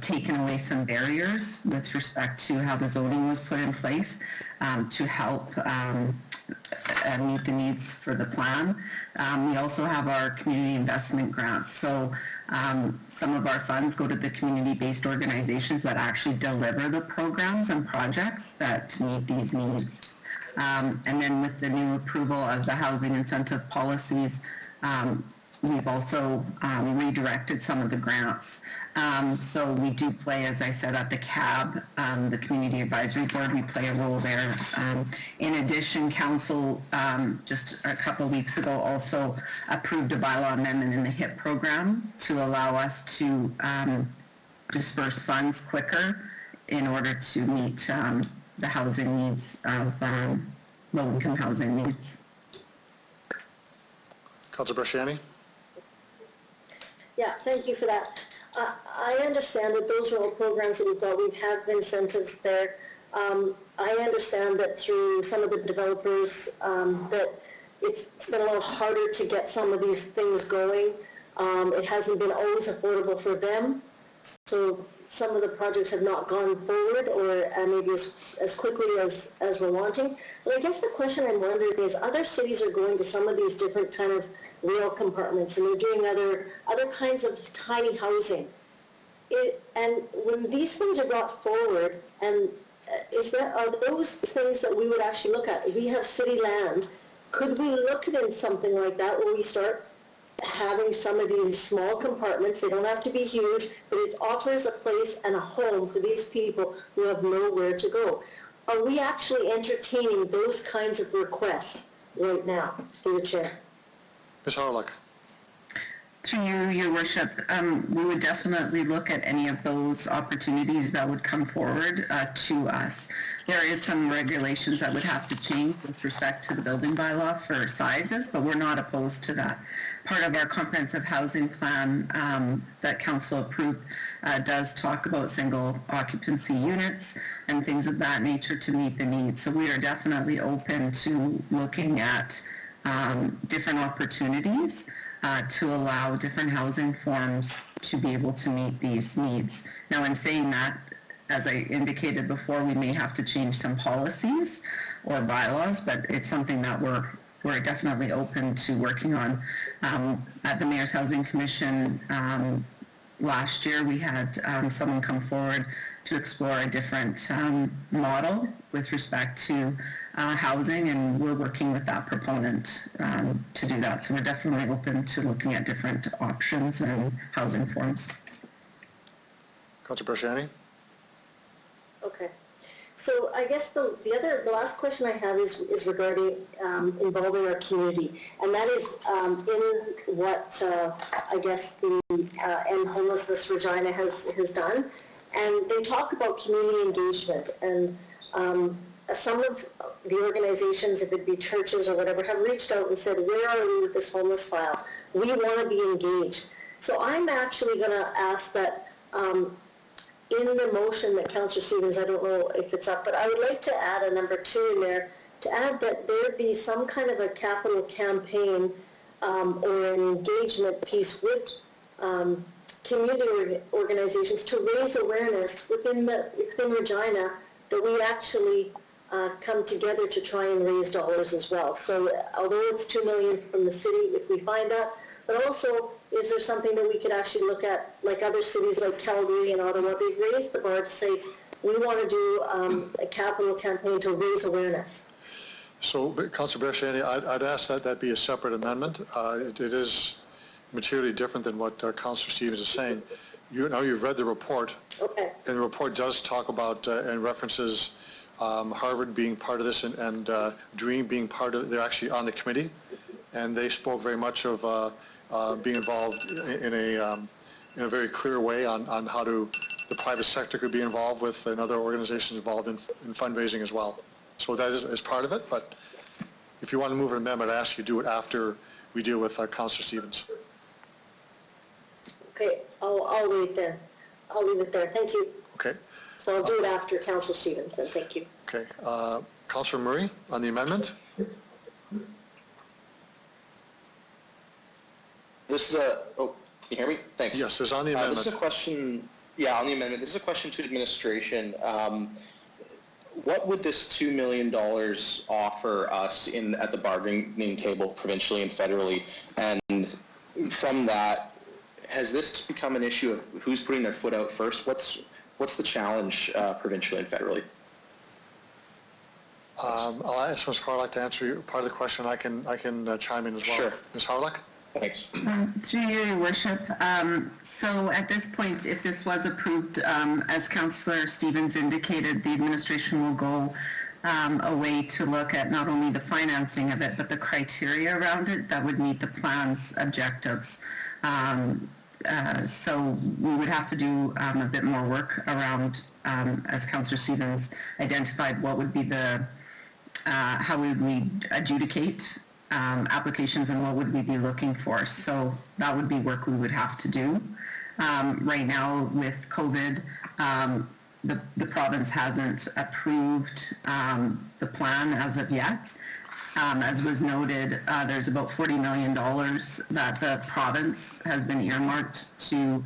taken away some barriers with respect to how the zoning was put in place to help meet the needs for the plan. We also have our community investment grants. So some of our funds go to the community-based organizations that actually deliver the programs and projects that meet these needs. And then with the new approval of the housing incentive policies, we've also redirected some of the grants. So we do play, as I said, at the CAB, the Community Advisory Board, we play a role there. In addition, Council just a couple of weeks ago also approved a bylaw amendment in the HIP program to allow us to disperse funds quicker in order to meet the housing needs of low-income housing needs. Councilor Brasciani? Yeah, thank you for that. I understand that those are all programs that we've got. We have incentives there. I understand that through some of the developers that it's been a lot harder to get some of these things going. It hasn't been always affordable for them. So some of the projects have not gone forward or maybe as quickly as we're wanting. But I guess the question I'm wondering is other cities are going to some of these different kind of rail compartments and they're doing other kinds of tiny housing. And when these things are brought forward, and are those things that we would actually look at? If we have city land, could we look at something like that where we start having some of these small compartments? They don't have to be huge, but it offers a place and a home for these people who have nowhere to go. Are we actually entertaining those kinds of requests right now, through the chair? Ms. Harlock. Through you, Your Worship, we would definitely look at any of those opportunities that would come forward to us. There is some regulations that would have to change with respect to the building bylaw for sizes, but we're not opposed to that. Part of our comprehensive housing plan that Council approved does talk about single occupancy units and things of that nature to meet the needs. So we are definitely open to looking at different opportunities to allow different housing forms to be able to meet these needs. Now, in saying that, as I indicated before, we may have to change some policies or bylaws, but it's something that we're definitely open to working on. At the Mayor's Housing Commission last year, we had someone come forward to explore a different model with respect to housing, and we're working with that proponent to do that. So we're definitely open to looking at different options and housing forms. Councilor Brasciani? Okay. So I guess the last question I have is regarding involving our community, and that is in what I guess the End Homelessness Regina has done, and they talk about community engagement, and some of the organizations, if it be churches or whatever, have reached out and said, where are we with this homeless file? We want to be engaged. So I'm actually going to ask that in the motion that Councillor Stevens, I don't know if it's up, but I would like to add a number 2 in there, to add that there be some kind of a capital campaign or an engagement piece with community organizations to raise awareness within Regina that we actually come together to try and raise dollars as well. So although it's $2 million from the city, if we find that, but also, is there something that we could actually look at, like other cities like Calgary and Ottawa, they've raised the bar to say, we want to do a capital campaign to raise awareness. So, Councilor Brasciani, I'd ask that be a separate amendment. It is materially different than what Councilor Stevens is saying. You've read the report, okay, and the report does talk about and references Harvard being part of this and Dream being part of it. They're actually on the committee, and they spoke very much of being involved in a very clear way on how the private sector could be involved with and other organizations involved in fundraising as well. So that is part of it, but if you want to move an amendment, I ask you to do it after we deal with Councillor Stevens. Okay, I'll wait then. I'll leave it there. Thank you. Okay. So I'll do it after Councillor Stevens then. Thank you. Okay. Councillor Murray on the amendment. This is a, oh, can you hear me? Thanks. Yes, it's on the amendment. This is a question, yeah, on the amendment. This is a question to administration. What would this $2 million offer us at the bargaining table provincially and federally? And from that, has this become an issue of who's putting their foot out first? What's the challenge provincially and federally? I'll ask Ms. Harlock to answer part of the question. I can chime in as well. Sure. Ms. Harlock? Thanks. Through you, Your Worship. So at this point, if this was approved, as Councillor Stevens indicated, the administration will go away to look at not only the financing of it, but the criteria around it that would meet the plan's objectives. So we would have to do a bit more work around, as Councillor Stevens identified, what would be the, how would we adjudicate applications and what would we be looking for. So that would be work we would have to do. Right now with COVID, the province hasn't approved the plan as of yet. As was noted, there's about $40 million that the province has been earmarked to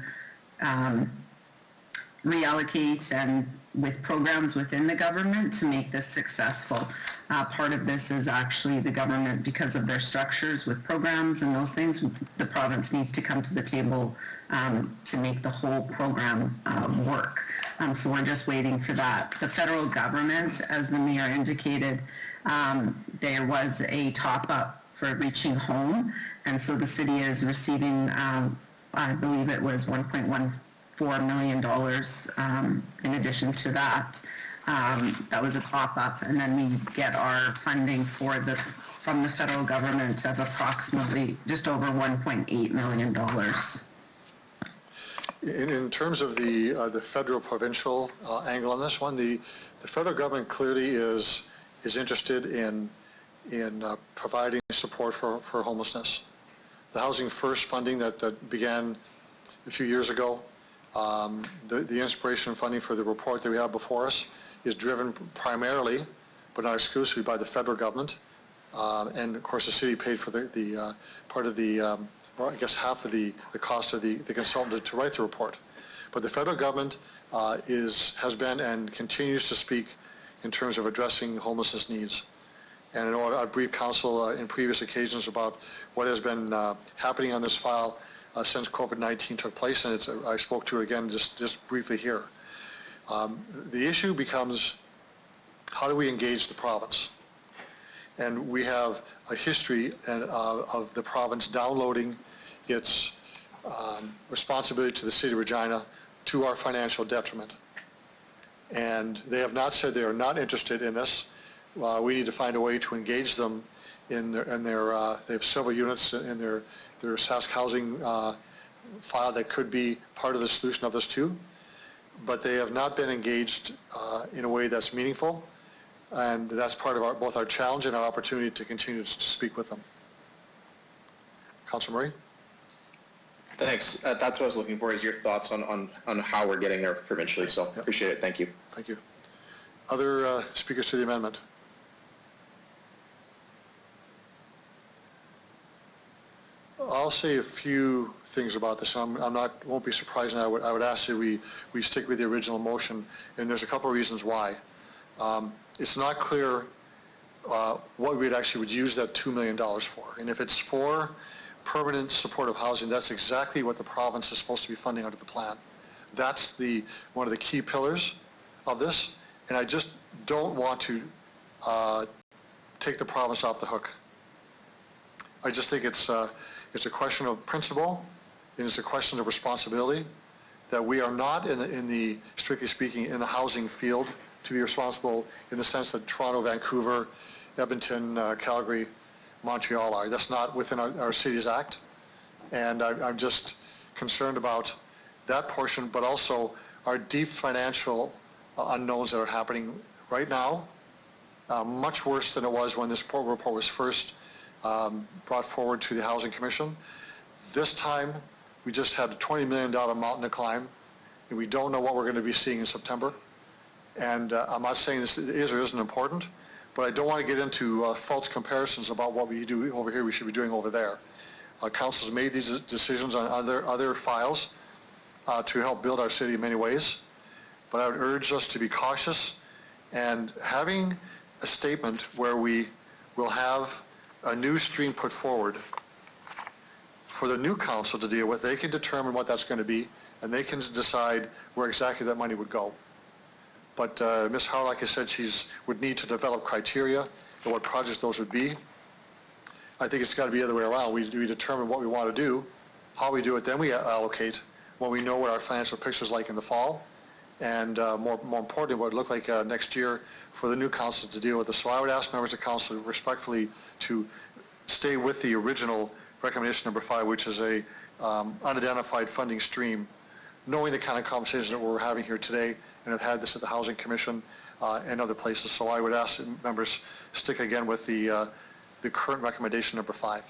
reallocate and with programs within the government to make this successful. Part of this is actually the government, because of their structures with programs and those things, the province needs to come to the table to make the whole program work. So we're just waiting for that. The federal government, as the mayor indicated, there was a top-up for reaching home, and so the city is receiving, I believe it was $1.14 million in addition to that. That was a top-up, and then we get our funding from the federal government of approximately just over $1.8 million. In terms of the federal provincial angle on this one, the federal government clearly is interested in providing support for homelessness. The Housing First funding that began a few years ago, the inspiration funding for the report that we have before us is driven primarily, but not exclusively, by the federal government. And of course the city paid for the part of the, or I guess half of the cost of the consultant to write the report. But the federal government has been and continues to speak in terms of addressing homelessness needs. And I know I've briefed council in previous occasions about what has been happening on this file since COVID-19 took place, and I spoke to it again just briefly here. The issue becomes, how do we engage the province? And we have a history of the province downloading its responsibility to the city of Regina to our financial detriment. And they have not said they are not interested in this. We need to find a way to engage them in their they have several units in their Sask housing file that could be part of the solution of this too. But they have not been engaged in a way that's meaningful. And that's part of both our challenge and our opportunity to continue to speak with them. Councilor Murray? Thanks. That's what I was looking for, is your thoughts on how we're getting there provincially. So appreciate it. Thank you. Thank you. Other speakers to the amendment? I'll say a few things about this. Won't be surprised, and I would ask that we stick with the original motion, and there's a couple of reasons why. It's not clear what we would use that $2 million for, and if it's for permanent supportive housing, that's exactly what the province is supposed to be funding under the plan. That's one of the key pillars of this, and I just don't want to take the province off the hook. I just think it's a question of principle, and it's a question of responsibility, that we are not in the strictly speaking, in the housing field to be responsible in the sense that Toronto, Vancouver, Edmonton, Calgary, Montreal are. That's not within our city's act, and I'm just concerned about that portion, but also our deep financial unknowns that are happening right now much worse than it was when this report was first brought forward to the Housing Commission. This time, we just had a $20 million mountain to climb, and we don't know what we're going to be seeing in September. And I'm not saying this is or isn't important, but I don't want to get into false comparisons about what we do over here we should be doing over there. Council's made these decisions on other files to help build our city in many ways, but I would urge us to be cautious, and having a statement where we will have a new stream put forward for the new council to deal with. They can determine what that's going to be, and they can decide where exactly that money would go. But Ms. Howard, like I said, would need to develop criteria and what projects those would be. I think it's got to be the other way around. We determine what we want to do, how we do it, then we allocate when we know what our financial picture is like in the fall, and more importantly, what it would look like next year for the new council to deal with this. So I would ask members of council respectfully to stay with the original recommendation number 5, which is a unidentified funding stream, knowing the kind of conversations that we're having here today, and have had this at the Housing Commission and other places. So I would ask members stick again with the current recommendation number 5.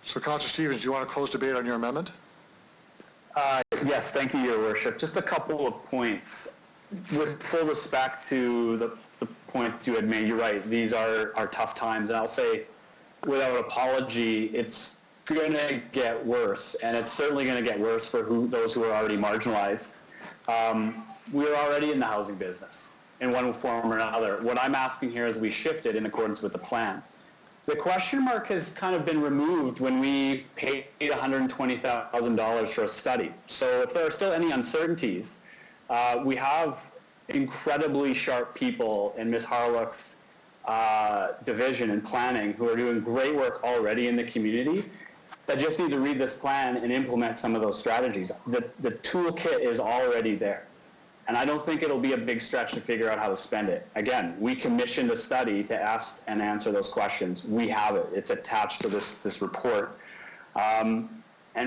So Councillor Stevens, do you want to close debate on your amendment? Yes, thank you, Your Worship. Just a couple of points. With full respect to the points you had made, you're right, these are tough times. And I'll say, without apology, it's going to get worse, and it's certainly going to get worse for those who are already marginalized. We're already in the housing business in one form or another. What I'm asking here is we shift it in accordance with the plan. The question mark has kind of been removed when we paid $120,000 for a study. So if there are still any uncertainties, we have incredibly sharp people in Ms. Harlock's division in planning who are doing great work already in the community that just need to read this plan and implement some of those strategies. The toolkit is already there. And I don't think it'll be a big stretch to figure out how to spend it. Again, we commissioned a study to ask and answer those questions. We have it. It's attached to this report. And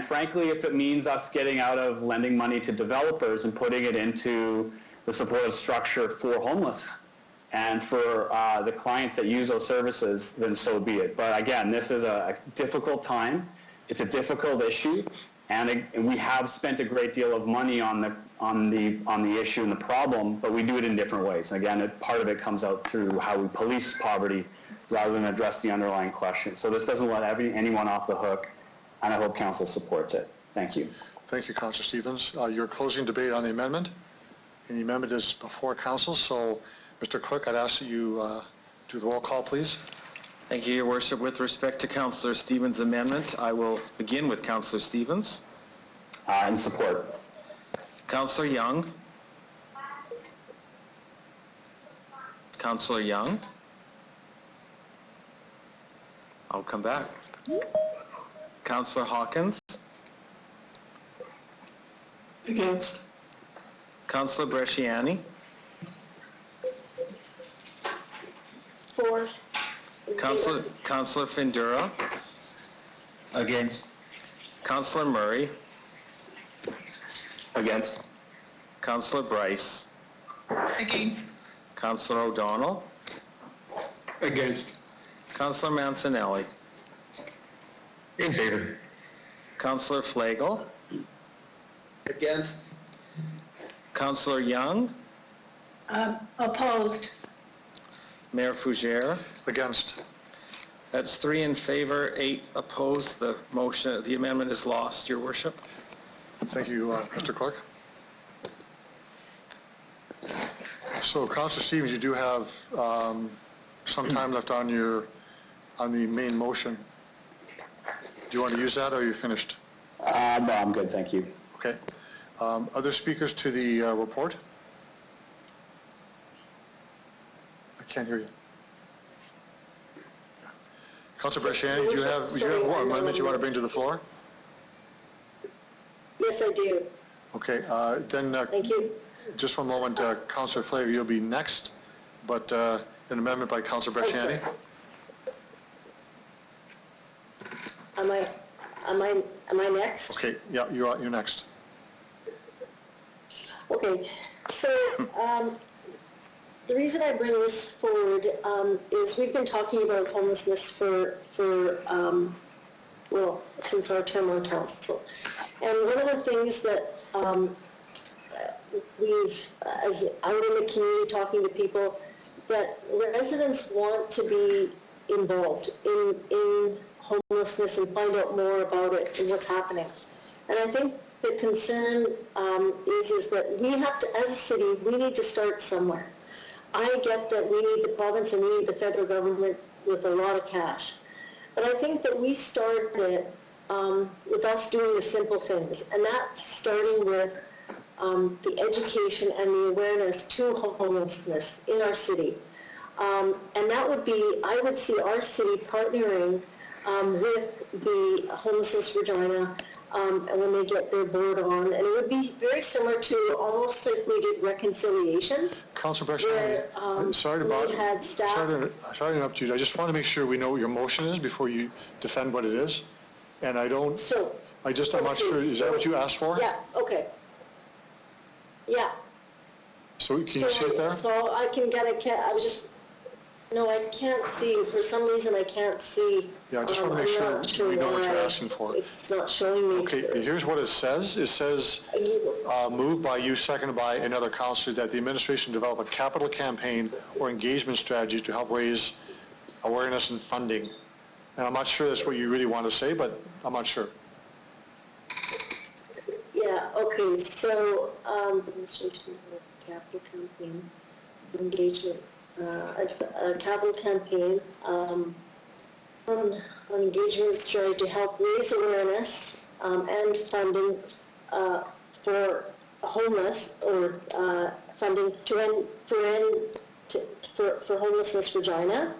frankly, if it means us getting out of lending money to developers and putting it into the supportive structure for homeless and for the clients that use those services, then so be it. But again, this is a difficult time. It's a difficult issue. And we have spent a great deal of money on the issue and the problem, but we do it in different ways. And again, part of it comes out through how we police poverty rather than address the underlying question. So this doesn't let anyone off the hook, and I hope Council supports it. Thank you. Thank you, Councillor Stevens. You're closing debate on the amendment, and the amendment is before Council. So, Mr. Clerk, I'd ask that you do the roll call, please. Thank you, Your Worship. With respect to Councillor Stevens' amendment, I will begin with Councillor Stevens. In support. Councillor Young. Councillor Young. I'll come back. Councillor Hawkins. Against. Councillor Bresciani. For. Councillor Findura. Against. Councillor Murray. Against. Councillor Bryce. Against. Councillor O'Donnell. Against. Councillor Mancinelli. In favor. Councillor Flagel. Against. Councillor Young. Opposed. Mayor Fougere. Against. That's 3 in favor, 8 opposed. The amendment is lost, Your Worship. Thank you, Mr. Clerk. So, Councillor Stevens, you do have some time left on the main motion. Do you want to use that, or are you finished? No, I'm good, thank you. Okay. Other speakers to the report? I can't hear you. Councillor Bresciani, do you have what amendment you want to bring to the floor? Yes, I do. Okay, then Thank you. just one moment, Councillor Flavor, you'll be next, but an amendment by Councillor Bresciani. Am I next? Okay, yeah, you're next. Okay, so the reason I bring this forward is we've been talking about homelessness for since our term on council. And one of the things that as out in the community talking to people, that residents want to be involved in homelessness and find out more about it and what's happening. And I think the concern is that we have to, as a city, we need to start somewhere. I get that we need the province and we need the federal government with a lot of cash. But I think that we started it with us doing the simple things, and that's starting with the education and the awareness to homelessness in our city. And that would be, I would see our city partnering with the Homelessness Regina and when they get their board on. And it would be very similar to almost like we did reconciliation. Councilor Breshani, sorry to interrupt you. I just want to make sure we know what your motion is before you defend what it is. And I don't, I'm not sure, is that what you asked for? Yeah, okay. Yeah. So can you see it there? So I can get I can't see, for some reason I can't see. Yeah, I just want to make sure we know what you're asking for. It's not showing me. Okay, here's what it says. It says, moved by you, seconded by another councillor, that the administration develop a capital campaign or engagement strategy to help raise awareness and funding. And I'm not sure that's what you really want to say, but I'm not sure. Yeah, okay, so administration of capital campaign engagement. A capital campaign on engagement strategy to help raise awareness and funding for homeless or funding for Homelessness Regina,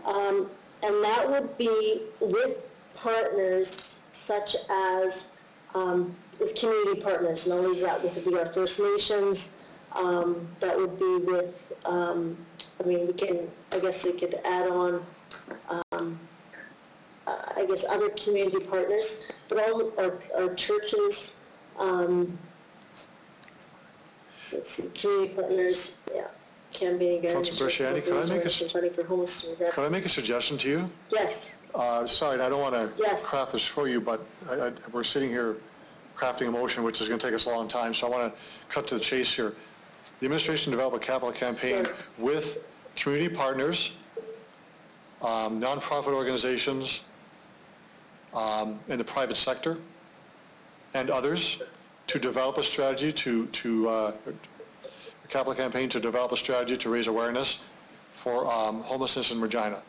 and that would be with partners such as with community partners. Not only that, would be our First Nations. That would be with. I guess they could add on, other community partners, but all our churches, let's see, community partners, campaign again. Councilor Breshani, could I make a suggestion to you? Yes. Sorry, I don't want to craft this for you, but we're sitting here crafting a motion, which is going to take us a long time, so I want to cut to the chase here. The administration developed a capital campaign with community partners, nonprofit organizations, in the private sector, and others to develop a strategy a capital campaign to develop a strategy to raise awareness for homelessness in Regina.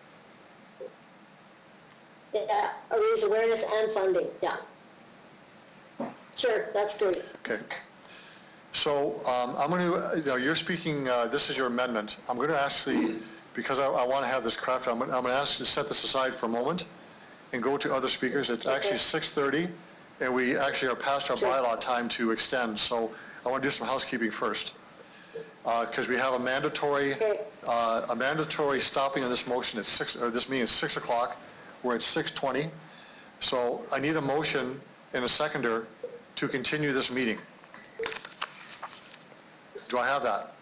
Yeah, raise awareness and funding. Yeah. Sure, that's good. Okay. So I'm going to, you're speaking, this is your amendment. I'm going to ask because I want to have this crafted, I'm going to ask you to set this aside for a moment and go to other speakers. It's actually 6:30, and we actually are past our bylaw time to extend. So I want to do some housekeeping first, because we have a mandatory stopping of this motion at this meeting is 6 o'clock. We're at 6:20. So I need a motion and a seconder to continue this meeting. Do I have that?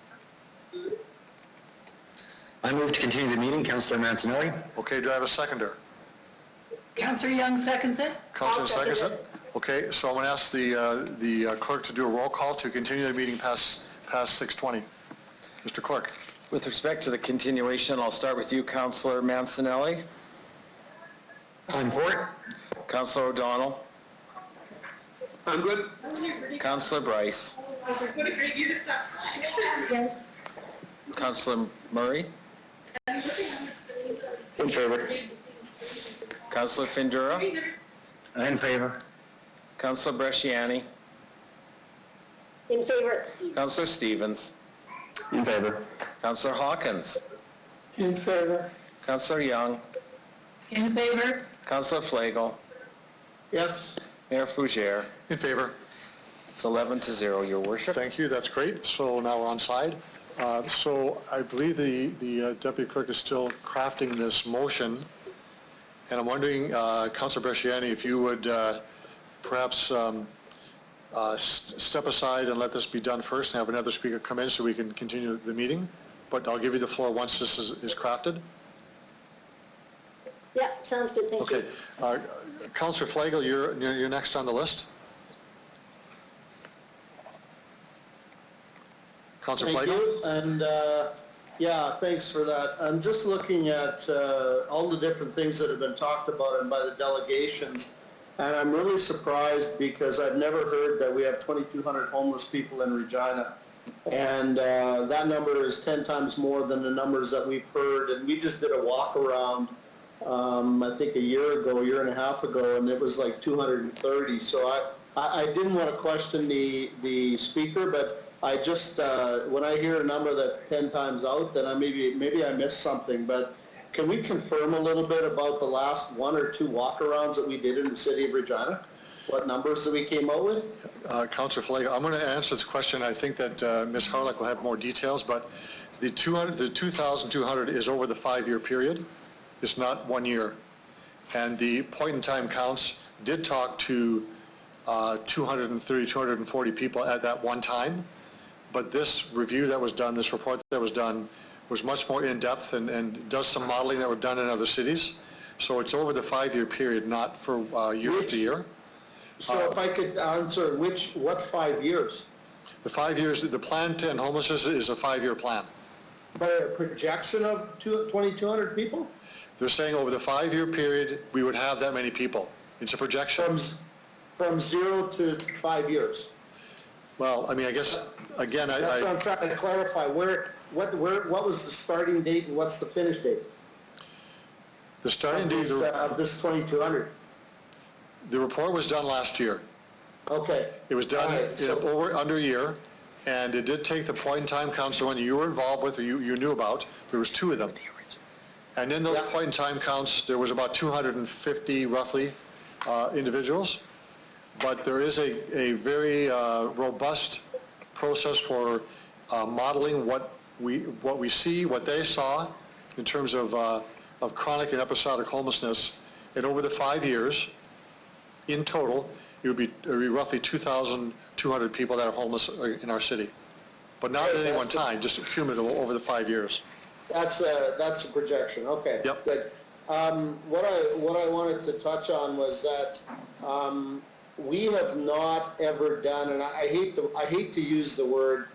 I move to continue the meeting. Councillor Mancinelli. Okay, do I have a seconder? Councillor Young seconds it. Councillor seconds it. Okay, so I'm going to ask the clerk to do a roll call to continue the meeting past 6:20. Mr. Clerk. With respect to the continuation, I'll start with you, Councillor Mancinelli. I'm for it. Councillor O'Donnell. I'm good. Councillor Bryce. Councillor Murray. In favor. Councillor Findura. In favor. Councillor Bresciani. In favor. Councillor Stevens. In favor. Councillor Hawkins. In favor. Councillor Young. In favor. Councillor Flagel. Yes. Mayor Fougere. In favor. It's 11-0, Your Worship. Thank you. That's great. So now we're on side. So I believe the Deputy Clerk is still crafting this motion. And I'm wondering, Councillor Bresciani, if you would perhaps step aside and let this be done first and have another speaker come in so we can continue the meeting. But I'll give you the floor once this is crafted. Yeah, sounds good, thank you. Okay. Councillor Flagel, you're next on the list. Councillor Flagel? Thank you, and yeah, thanks for that. I'm just looking at all the different things that have been talked about and by the delegations, and I'm really surprised because I've never heard that we have 2,200 homeless people in Regina. And that number is 10 times more than the numbers that we've heard. And we just did a walk around, I think a year and a half ago, and it was like 230. So I didn't want to question the speaker, but I just, when I hear a number that's 10 times out, then maybe I missed something. But can we confirm a little bit about the last 1 or 2 walk-arounds that we did in the city of Regina? What numbers that we came out with? Councillor Flagel, I'm going to answer this question. I think that Ms. Harlock will have more details, but the 2,200 is over the 5-year period. It's not 1 year. And the point-in-time counts did talk to 230, 240 people at that one time. But this review that was done, this report that was done, was much more in-depth and does some modeling that were done in other cities. So it's over the 5-year period, not for year after year. So if I could answer, what 5 years? The 5 years, the plan to end homelessness is a 5-year plan. But a projection of 2,200 people? They're saying over the 5-year period, we would have that many people. It's a projection. From 0 to 5 years? Well, I mean, I guess, again, That's what I'm trying to clarify. What was the starting date and what's the finish date? The starting date of this 2,200. The report was done last year. Okay. It was done under a year, and it did take the point-in-time counts, the one you were involved with or you knew about. There was 2 of them. And in those point-in-time counts, there was about 250, roughly, individuals. But there is a very robust process for modeling what we see, what they saw in terms of chronic and episodic homelessness. And over the 5 years, in total, it would be roughly 2,200 people that are homeless in our city. But not at any one time, just cumulative over the 5 years. That's a projection. Okay. Yep. Good. What I wanted to touch on was that we have not ever done, and I hate to use the word,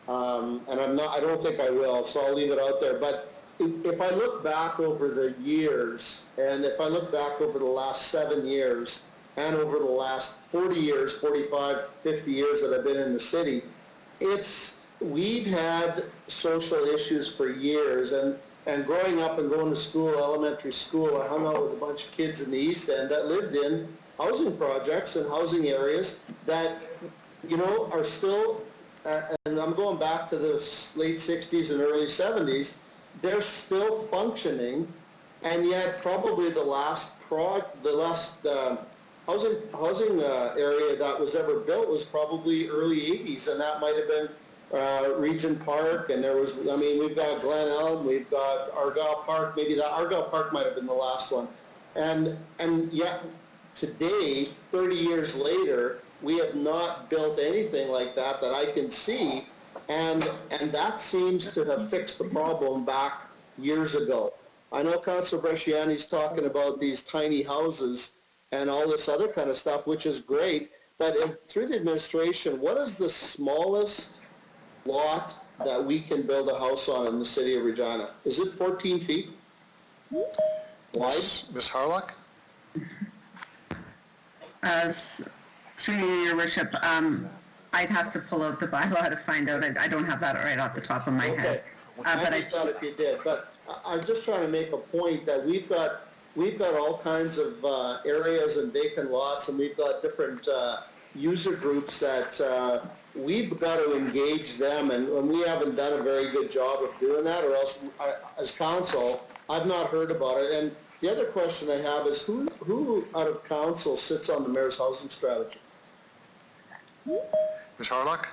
and I don't think I will, so I'll leave it out there. But if I look back over the years, and if I look back over the last 7 years, and over the last 40 years, 45, 50 years that I've been in the city, we've had social issues for years. And growing up and going to school, elementary school, I hung out with a bunch of kids in the East End that lived in housing projects and housing areas that, are still, and I'm going back to the late 60s and early 70s, they're still functioning, and yet probably the last housing area that was ever built was probably early 80s, and that might have been Regent Park, and we've got Glen Elm, we've got Argyle Park, maybe that Argyle Park might have been the last one. And yet today, 30 years later, we have not built anything like that I can see, and that seems to have fixed the problem back years ago. I know Councillor Bresciani's talking about these tiny houses and all this other kind of stuff, which is great, but through the administration, what is the smallest lot that we can build a house on in the city of Regina? Is it 14 feet wide? Ms. Harlock? Through your worship, I'd have to pull out the bylaw to find out. I don't have that right off the top of my head. I just thought if you did, but I'm just trying to make a point that we've got all kinds of areas and vacant lots, and we've got different user groups that we've got to engage them, and we haven't done a very good job of doing that, or else as council, I've not heard about it. And the other question I have is who out of council sits on the mayor's housing strategy? Ms. Harlock?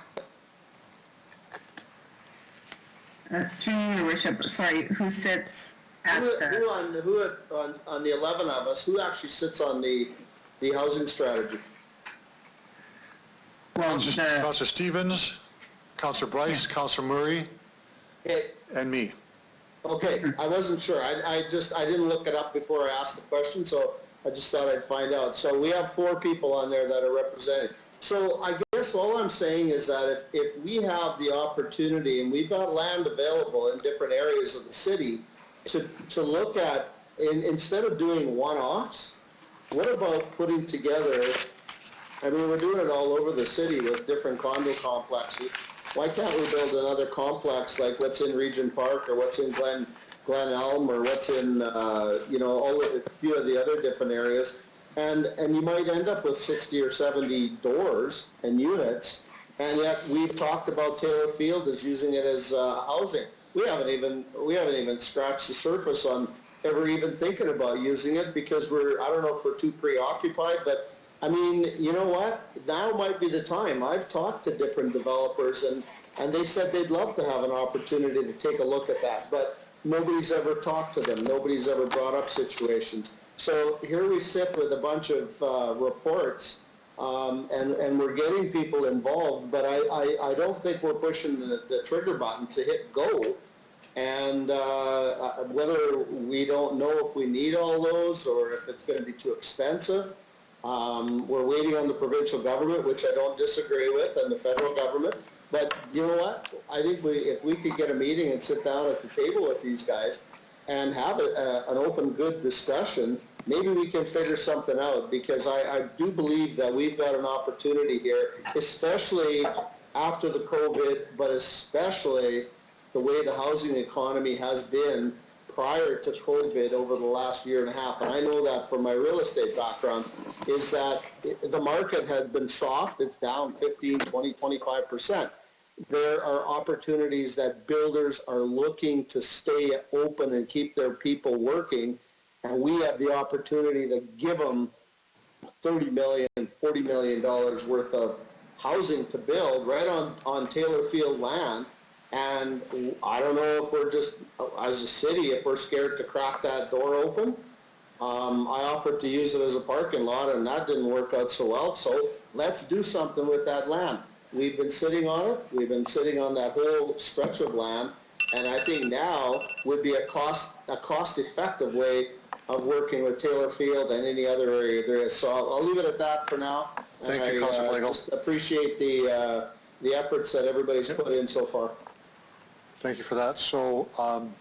Through your worship, sorry, who sits at who on the 11 of us, who actually sits on the housing strategy? Councillor Stevens, Councillor Bryce, Councillor Murray, and me. Okay, I wasn't sure. I didn't look it up before I asked the question, so I just thought I'd find out. So we have 4 people on there that are represented. So I guess all I'm saying is that if we have the opportunity, and we've got land available in different areas of the city, to look at, instead of doing one-offs, what about putting together, I mean, we're doing it all over the city with different condo complexes. Why can't we build another complex like what's in Regent Park, or what's in Glen Elm, or what's in, all of a few of the other different areas? And you might end up with 60 or 70 doors and units, and yet we've talked about Taylor Field as using it as housing. We haven't even scratched the surface on ever even thinking about using it, because I don't know if we're too preoccupied, but I mean, you know what? Now might be the time. I've talked to different developers, and they said they'd love to have an opportunity to take a look at that, but nobody's ever talked to them. Nobody's ever brought up situations. So here we sit with a bunch of reports, and we're getting people involved, but I don't think we're pushing the trigger button to hit go. And whether we don't know if we need all those, or if it's going to be too expensive. We're waiting on the provincial government, which I don't disagree with, and the federal government. But you know what? I think if we could get a meeting and sit down at the table with these guys and have an open, good discussion, maybe we can figure something out, because I do believe that we've got an opportunity here, especially after the COVID, but especially the way the housing economy has been prior to COVID over the last year and a half. And I know that from my real estate background, is that the market has been soft. It's down 15, 20, 25%. There are opportunities that builders are looking to stay open and keep their people working, and we have the opportunity to give them $30 million, $40 million worth of housing to build right on Taylor Field land. And I don't know if we're just, as a city, if we're scared to crack that door open. I offered to use it as a parking lot, and that didn't work out so well. So let's do something with that land. We've been sitting on it. We've been sitting on that whole stretch of land. And I think now would be a cost-effective way of working with Taylor Field and any other area there is. So I'll leave it at that for now. Thank you, Councillor Flagel. Just appreciate the efforts that everybody's put in so far. Thank you for that. So I'm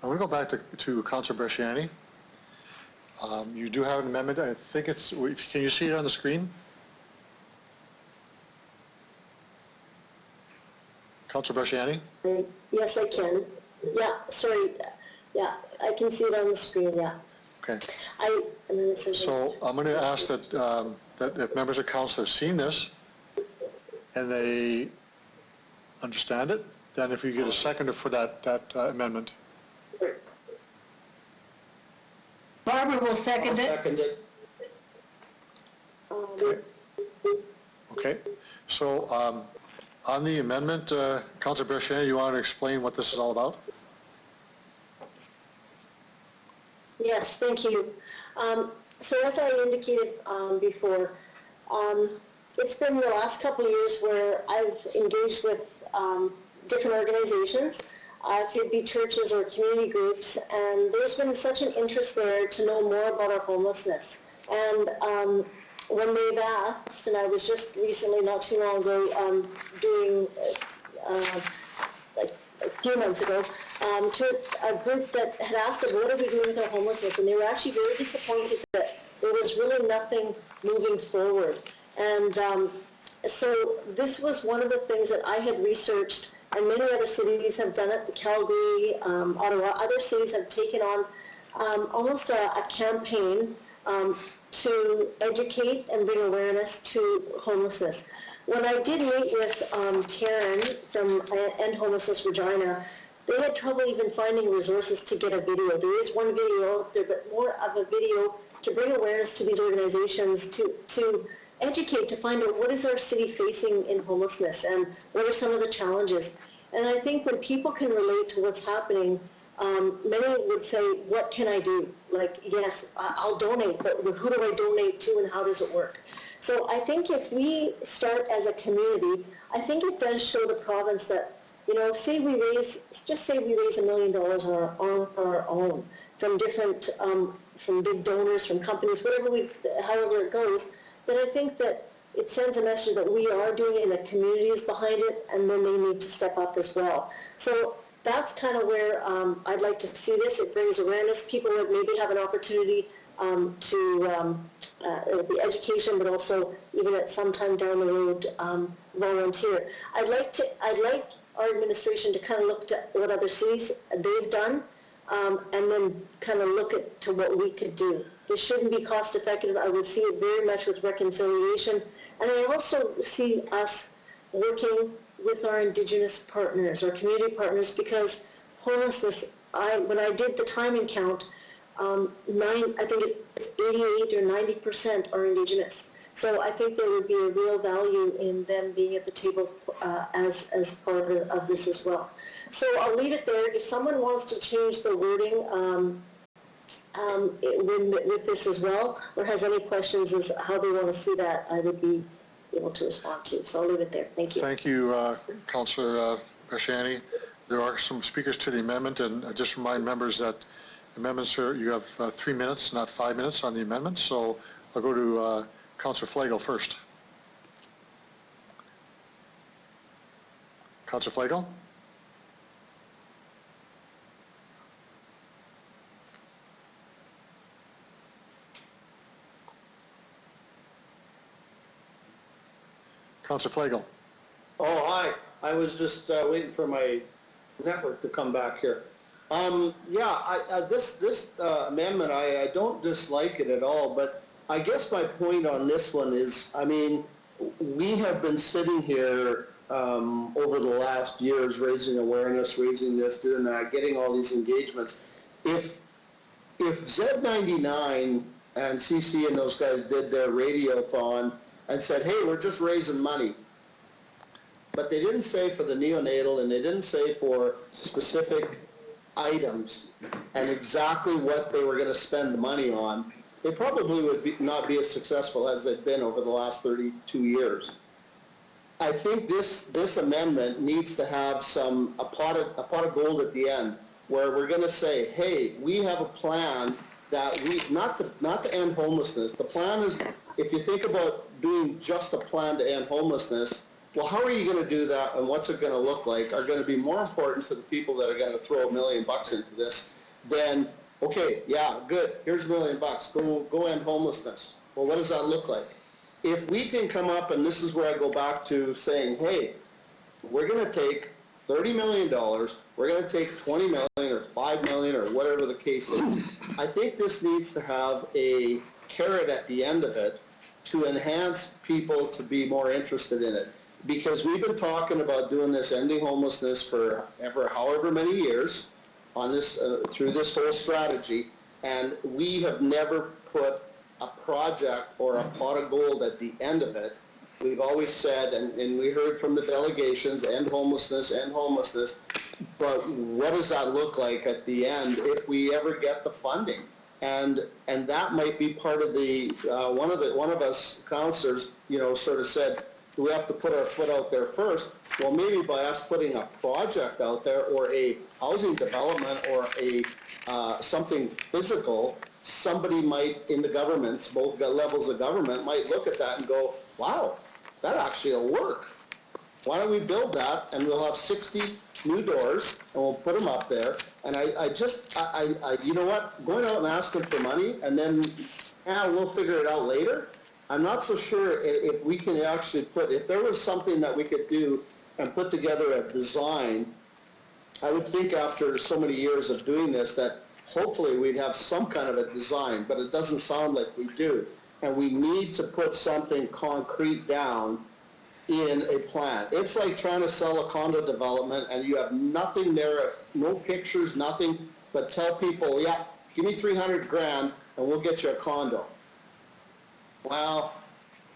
going to go back to Councillor Bresciani. You do have an amendment. I think it's, can you see it on the screen? Councillor Bresciani? Yes, I can. Yeah, sorry. Yeah, I can see it on the screen, yeah. Okay. So I'm going to ask that, that if members of council have seen this and they understand it, then if you get a seconder for that amendment. Barbara will second it. Second it. Okay. So on the amendment, Councillor Bresciani, you want to explain what this is all about? Yes, thank you. So as I indicated before, it's been the last couple of years where I've engaged with different organizations, if it be churches or community groups, and there's been such an interest there to know more about our homelessness. And when they've asked, and I was just recently, not too long ago, doing, like a few months ago, to a group that had asked them, what are we doing with our homelessness? And they were actually very disappointed that there was really nothing moving forward. And so this was one of the things that I had researched, and many other cities have done it. Calgary, Ottawa, other cities have taken on almost a campaign to educate and bring awareness to homelessness. When I did meet with Taryn from End Homelessness Regina, they had trouble even finding resources to get a video. There is one video out there, but more of a video to bring awareness to these organizations, to educate, to find out what is our city facing in homelessness and what are some of the challenges. And I think when people can relate to what's happening, many would say, what can I do? Like, yes, I'll donate, but who do I donate to and how does it work? So I think if we start as a community, I think it does show the province that, you know, say we raise $1 million on our own from different, from big donors, from companies, however it goes, then I think that it sends a message that we are doing it and the community is behind it, and then they need to step up as well. So that's kind of where I'd like to see this. It brings awareness. People would maybe have an opportunity it'll be education, but also even at some time down the road, volunteer. I'd like our administration to kind of look at what other cities they've done, and then kind of look to what we could do. This shouldn't be cost effective. I would see it very much with reconciliation. And I also see us working with our Indigenous partners, our community partners, because homelessness, when I did the timing count, I think it's 88 or 90% are Indigenous. So I think there would be a real value in them being at the table as part of this as well. So I'll leave it there. If someone wants to change the wording with this as well, or has any questions as how they want to see that, I would be able to respond to. So I'll leave it there. Thank you. Thank you, Councillor Ashani. There are some speakers to the amendment, and I just remind members that amendments you have 3 minutes, not 5 minutes on the amendment. So I'll go to Councillor Flagel first. Councillor Flagel? Councillor Flagel. Oh, hi. I was just waiting for my network to come back here. This amendment, I don't dislike it at all, but I guess my point on this one is, I mean, we have been sitting here over the last years raising awareness, raising this, doing that, getting all these engagements. If Z99 and CC and those guys did their radiothon and said, hey, we're just raising money, but they didn't say for the neonatal and they didn't say for specific items and exactly what they were going to spend the money on, it probably would not be as successful as they've been over the last 32 years. I think this amendment needs to have a pot of gold at the end, where we're going to say, hey, we have a plan that not to end homelessness. The plan is, if you think about doing just a plan to end homelessness, well, how are you going to do that, and what's it going to look like, are going to be more important to the people that are going to throw $1 million into this than, okay, yeah, good, here's $1 million, go end homelessness. Well, what does that look like? If we can come up, and this is where I go back to saying, hey, we're going to take $30 million, we're going to take $20 million or $5 million or whatever the case is, I think this needs to have a carrot at the end of it to enhance people to be more interested in it. Because we've been talking about doing this, ending homelessness for however many years on this through this whole strategy, and we have never put a project or a pot of gold at the end of it. We've always said, and we heard from the delegations, end homelessness, but what does that look like at the end if we ever get the funding? And that might be part of the one of us councillors, sort of said, we have to put our foot out there first. Well, maybe by us putting a project out there or a housing development or a something physical, somebody might in the governments, both levels of government, might look at that and go, wow, that actually will work. Why don't we build that, and we'll have 60 new doors and we'll put them up there. And I you know what, going out and asking for money and then we'll figure it out later, I'm not so sure if we can actually if there was something that we could do and put together a design, I would think after so many years of doing this that hopefully we'd have some kind of a design, but it doesn't sound like we do. And we need to put something concrete down in a plan. It's like trying to sell a condo development and you have nothing there, no pictures, nothing, but tell people, yeah, give me 300 grand and we'll get you a condo. Well,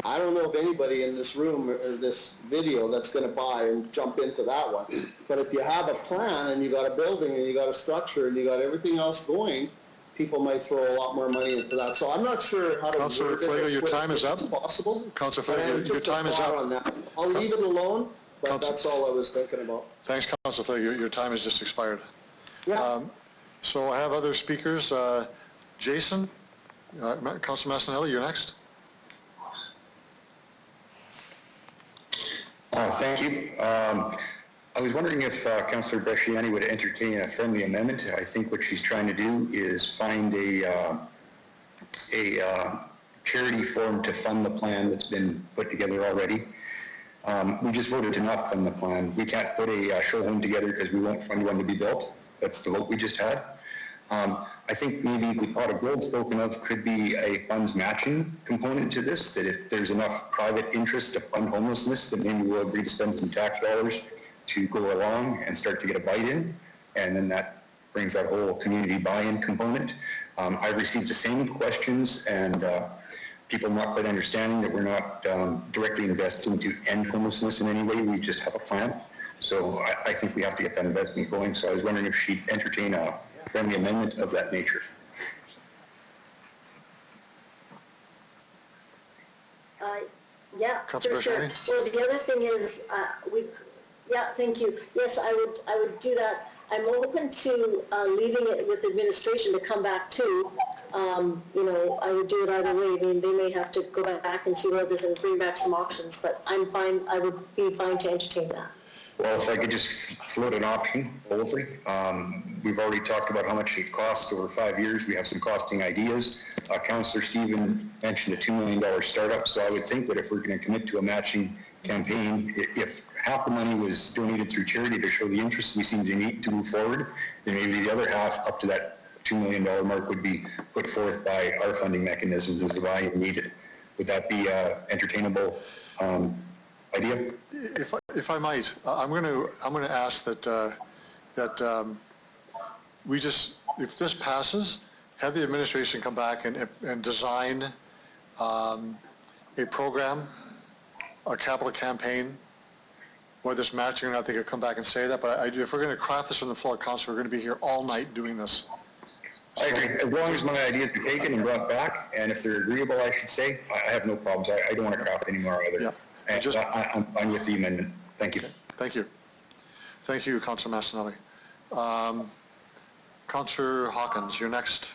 I don't know of anybody in this room or this video that's going to buy and jump into that one. But if you have a plan and you got a building and you got a structure and you got everything else going, people might throw a lot more money into that. So I'm not sure how to Councillor word it. Flago, your if time is up. it's possible. Councillor But Flago, your just a time is thought up. on that. I'll leave it alone, but that's all I was thinking about. Thanks, Councillor Flago. Your time has just expired. Yeah. So I have other speakers. Jason, Councillor Massanelli, you're next. Thank you. I was wondering if Councillor Bresciani would entertain a friendly amendment. I think what she's trying to do is find a charity form to fund the plan that's been put together already. We just voted to not fund the plan. We can't put a show home together because we won't fund one to be built. That's the vote we just had. I think maybe the pot of gold spoken of could be a funds matching component to this, that if there's enough private interest to fund homelessness, that maybe we'll agree to spend some tax dollars to go along and start to get a bite in, and then that brings that whole community buy-in component. I've received the same questions and people not quite understanding that we're not directly investing to end homelessness in any way, we just have a plan. So I think we have to get that investment going, so I was wondering if she'd entertain a friendly amendment of that nature. Yeah, for Councillor sure. Bresciani? Well, the other thing is, yeah, thank you. Yes, I would do that. I'm open to leaving it with administration to come back to. You know, I would do it either way. I mean, they may have to go back and see what others and bring back some options, but I'm fine. I would be fine to entertain that. Well, if I could just float an option boldly. We've already talked about how much it costs over 5 years. We have some costing ideas. Councillor Stephen mentioned a $2 million startup, so I would think that if we're going to commit to a matching campaign, if half the money was donated through charity to show the interest we seem to need to move forward, then maybe the other half, up to that $2 million mark, would be put forth by our funding mechanisms as the volume needed. Would that be entertainable idea? If I might, I'm going to ask that we just, if this passes, have the administration come back and design a program, a capital campaign, whether it's matching or not. They could come back and say that. But if we're going to craft this on the floor, Council, we're going to be here all night doing this. I agree. As long as my ideas are taken and brought back, and if they're agreeable, I should say, I have no problems. I don't want to craft anymore either. Yeah. And I'm fine with the amendment. Thank you. Thank you. Thank you, Councillor Massanelli. Councillor Hawkins, you're next.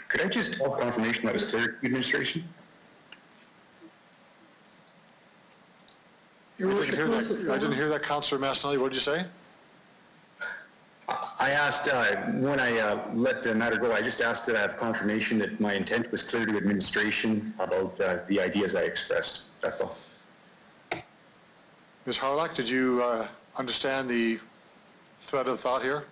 Could I just have confirmation that was clear to the administration? I didn't hear that, Councillor Massanelli. What did you say? I asked, when I let the matter go, I just asked that I have confirmation that my intent was clear to administration about the ideas I expressed. That's all. Ms. Harlock, did you understand the thread of thought here?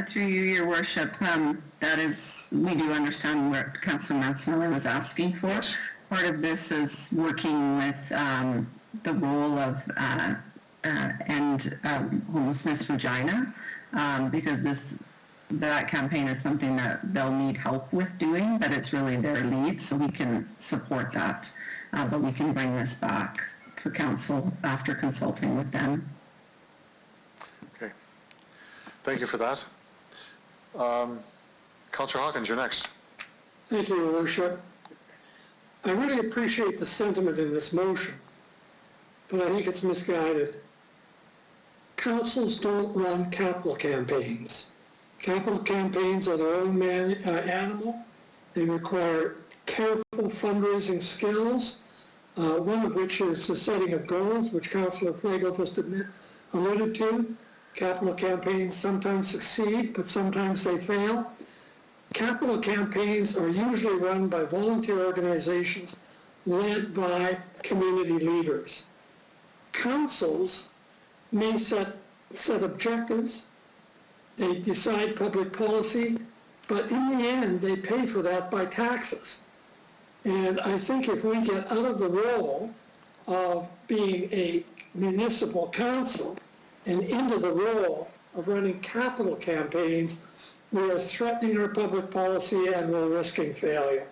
Through you, Your Worship, that is, we do understand what Councillor Manson was asking for. Yes. Part of this is working with the role of end homelessness Regina, because that campaign is something that they'll need help with doing, but it's really their lead, so we can support that. But we can bring this back for council after consulting with them. Okay. Thank you for that. Councillor Hawkins, you're next. Thank you, Your Worship. I really appreciate the sentiment in this motion, but I think it's misguided. Councils don't run capital campaigns. Capital campaigns are their own animal. They require careful fundraising skills, one of which is the setting of goals, which Councillor Flago just alluded to. Capital campaigns sometimes succeed, but sometimes they fail. Capital campaigns are usually run by volunteer organizations led by community leaders. Councils may set objectives, they decide public policy, but in the end, they pay for that by taxes. And I think if we get out of the role of being a municipal council and into the role of running capital campaigns, we are threatening our public policy and we're risking failure.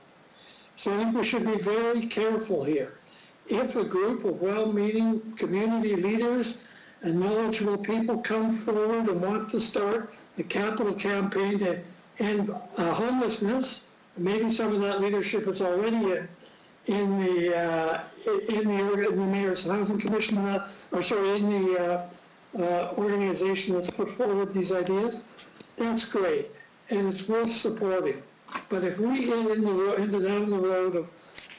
So I think we should be very careful here. If a group of well-meaning community leaders and knowledgeable people come forward and want to start a capital campaign to end homelessness. Maybe some of that leadership is already in the Mayor's Housing Commission, in the organization that's put forward these ideas. That's great, and it's worth supporting. But if we get down the road of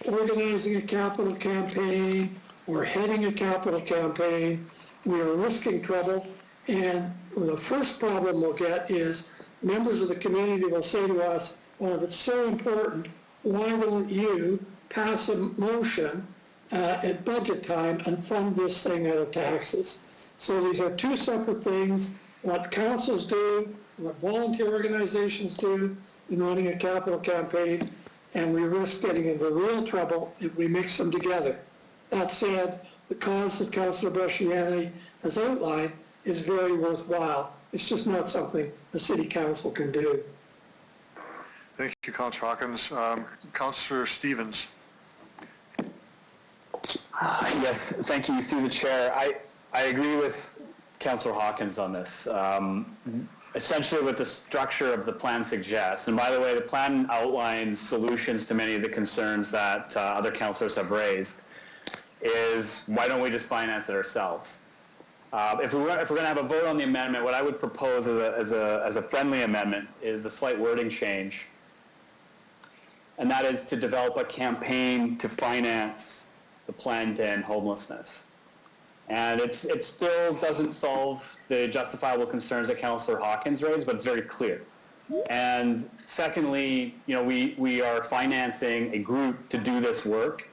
organizing a capital campaign or heading a capital campaign, we are risking trouble. And the first problem we'll get is members of the community will say to us, well, if it's so important, why don't you pass a motion at budget time and fund this thing out of taxes? So these are two separate things. What councils do, what volunteer organizations do in running a capital campaign, and we risk getting into real trouble if we mix them together. That said, the cause that Councillor Bresciani has outlined is very worthwhile. It's just not something the City Council can do. Thank you, Councillor Hawkins. Councillor Stevens. Yes, thank you. Through the chair, I agree with Councillor Hawkins on this. Essentially what the structure of the plan suggests, and by the way, the plan outlines solutions to many of the concerns that other councillors have raised, is why don't we just finance it ourselves? If we're going to have a vote on the amendment, what I would propose as a friendly amendment is a slight wording change, and that is to develop a campaign to finance the plan to end homelessness. And it still doesn't solve the justifiable concerns that Councillor Hawkins raised, but it's very clear. And secondly, we are financing a group to do this work.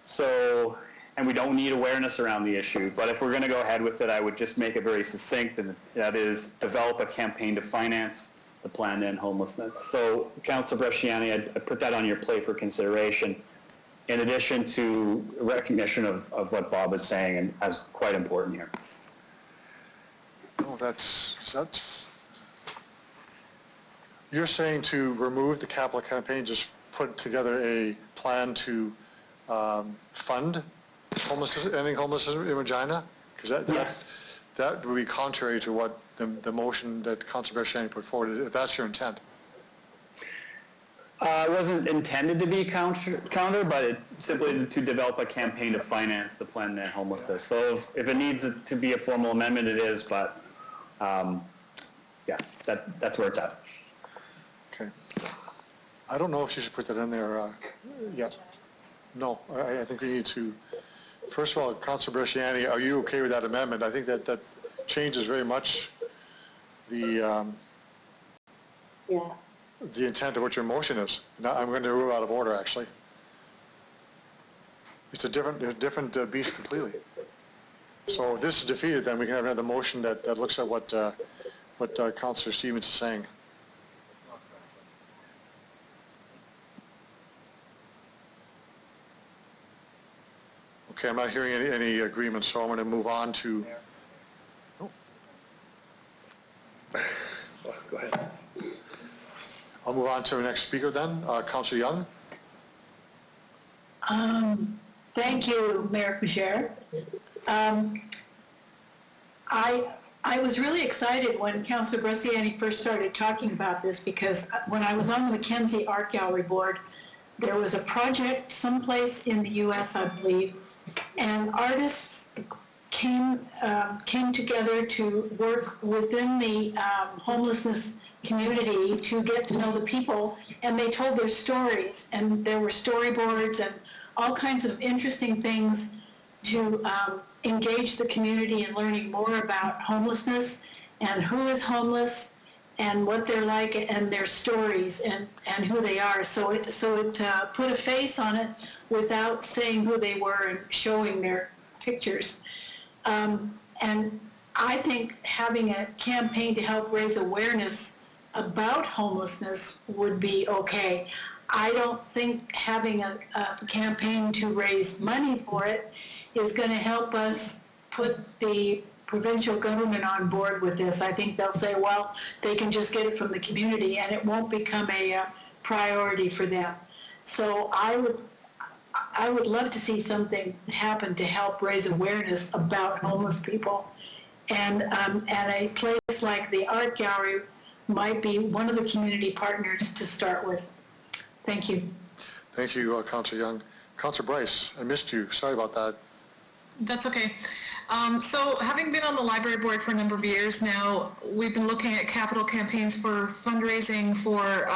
So, and we don't need awareness around the issue. But if we're going to go ahead with it, I would just make it very succinct, and that is develop a campaign to finance the plan to end homelessness. So, Councillor Bresciani, I'd put that on your plate for consideration, in addition to recognition of what Bob is saying, and as quite important here. Oh, you're saying to remove the capital campaign, just put together a plan to fund ending homelessness in Regina? Because that would be contrary to what the motion that Councillor Bresciani put forward, if that's your intent. It wasn't intended to be counter, but it simply to develop a campaign to finance the plan to end homelessness. So if it needs to be a formal amendment, it is, but yeah, that's where it's at. Okay. I don't know if you should put that in there yet. No, I think we need to, first of all, Councillor Bresciani, are you okay with that amendment? I think that changes very much the intent of what your motion is. Now, I'm going to rule out of order, actually. It's a different beast completely. So if this is defeated, then we can have another motion that looks at what Councillor Stevens is saying. Okay, I'm not hearing any agreement, so I'm going to move on to... Oh. Well, go ahead. I'll move on to the next speaker then, Councillor Young. Thank you, Mayor Kucher. I was really excited when Councillor Bresciani first started talking about this, because when I was on the Mackenzie Art Gallery Board, there was a project someplace in the U.S., I believe, and artists came together to work within the homelessness community to get to know the people, and they told their stories, and there were storyboards and all kinds of interesting things to engage the community in learning more about homelessness and who is homeless and what they're like and their stories and who they are. So it put a face on it without saying who they were and showing their pictures. And I think having a campaign to help raise awareness about homelessness would be okay. I don't think having a campaign to raise money for it is going to help us put the provincial government on board with this. I think they'll say, well, they can just get it from the community, and it won't become a priority for them. So I would love to see something happen to help raise awareness about homeless people. and at a place like the art gallery might be one of the community partners to start with. Thank you. Thank you, Councillor Young. Councillor Bryce, I missed you. Sorry about that. That's okay. So having been on the library board for a number of years now, we've been looking at capital campaigns for fundraising for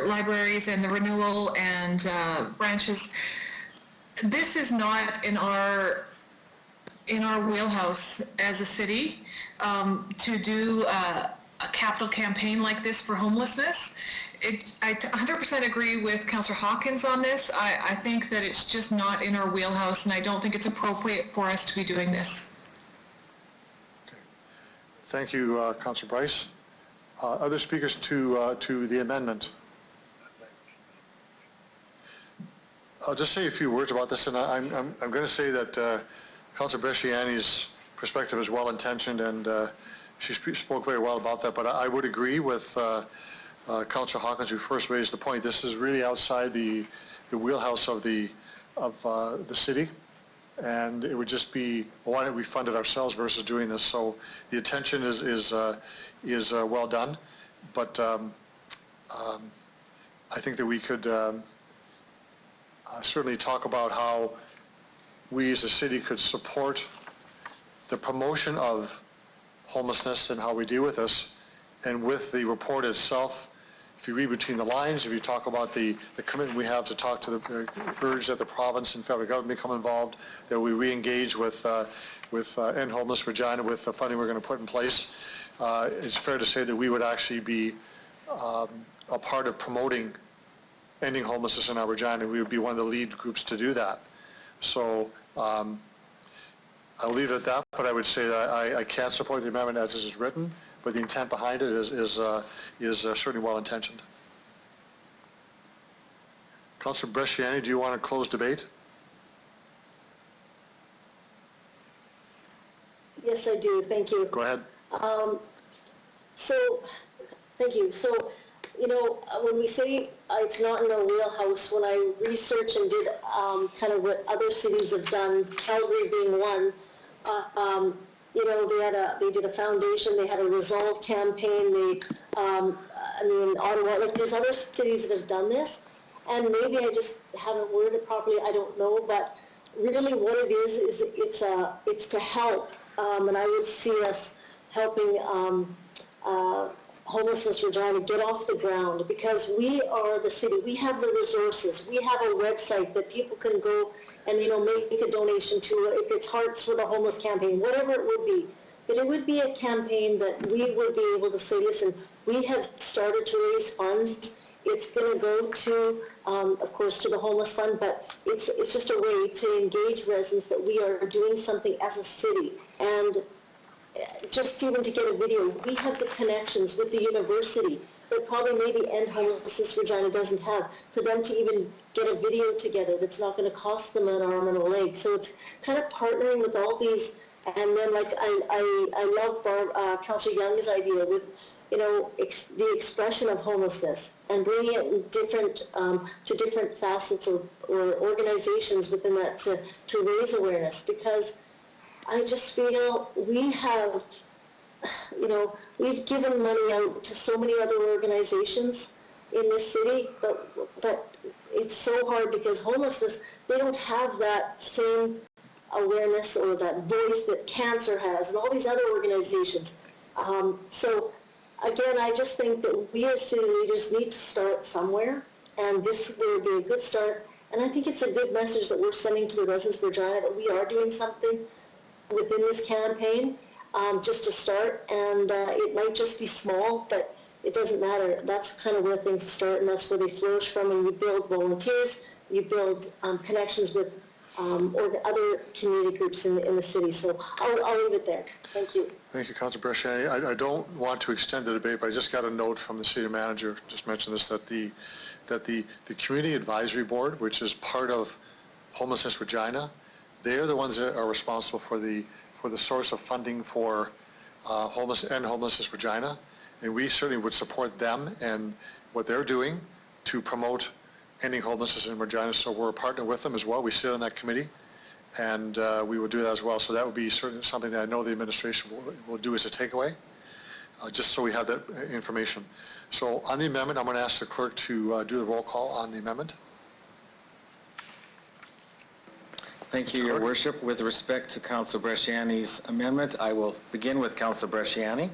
libraries and the renewal and branches. This is not in our wheelhouse as a city to do a capital campaign like this for homelessness. I 100% agree with Councillor Hawkins on this. I think that it's just not in our wheelhouse, and I don't think it's appropriate for us to be doing this. Okay. Thank you, Councillor Bryce. Other speakers to the amendment? I'll just say a few words about this, and I'm going to say that Councillor Bresciani's perspective is well-intentioned, and she spoke very well about that, but I would agree with Councillor Hawkins, who first raised the point. This is really outside the wheelhouse of the city, and it would just be, why don't we fund it ourselves versus doing this? So the intention is well done, but I think that we could certainly talk about how we as a city could support the promotion of homelessness and how we deal with this. And with the report itself, if you read between the lines, if you talk about the commitment we have to talk to the urge that the province and federal government become involved, that we re-engage with End Homeless Regina with the funding we're going to put in place, it's fair to say that we would actually be a part of promoting ending homelessness in our Regina. We would be one of the lead groups to do that. So I'll leave it at that, but I would say that I can't support the amendment as it is written, but the intent behind it is certainly well-intentioned. Councillor Bresciani, do you want to close debate? Yes, I do. Thank you. Go ahead. Thank you. So, you know, when we say it's not in our wheelhouse, when I researched and did kind of what other cities have done, Calgary being one, you know, they did a foundation, they had a Resolve campaign, Ottawa, like there's other cities that have done this, and maybe I just haven't worded it properly, I don't know, but really what it is it's to help, and I would see us helping Homelessness Regina get off the ground, because we are the city, we have the resources, we have a website that people can go and, you know, make a donation to, if it's Hearts for the Homeless campaign, whatever it would be. But it would be a campaign that we would be able to say, listen, we have started to raise funds. It's going to go to, of course, to the homeless fund, but it's just a way to engage residents that we are doing something as a city. And just even to get a video, we have the connections with the university that probably maybe End Homelessness Regina doesn't have, for them to even get a video together that's not going to cost them an arm and a leg. So it's kind of partnering with all these, and then like I love Councillor Young's idea with, you know, the expression of homelessness and bringing it in different to different facets or organizations within that to raise awareness, because I just feel we have, you know, we've given money out to so many other organizations in this city, but it's so hard because homelessness, they don't have that same awareness or that voice that cancer has and all these other organizations. So again, I just think that we as city leaders need to start somewhere, and this would be a good start. And I think it's a good message that we're sending to the residents of Regina that we are doing something within this campaign, just to start, and it might just be small, but it doesn't matter. That's kind of where things start, and that's where they flourish from, and you build volunteers, you build connections with or other community groups in the city. So I'll leave it there. Thank you. Thank you, Councillor Bresciani. I don't want to extend the debate, but I just got a note from the city manager, just mentioned this, that the Community Advisory Board, which is part of Homelessness Regina, they're the ones that are responsible for the source of funding for End Homelessness Regina, and we certainly would support them and what they're doing to promote ending homelessness in Regina. So we're a partner with them as well. We sit on that committee, and we will do that as well. So that would be certainly something that I know the administration will do as a takeaway, just so we have that information. So on the amendment, I'm going to ask the clerk to do the roll call on the amendment. Thank you, Your Worship. With respect to Councillor Bresciani's amendment, I will begin with Councillor Bresciani.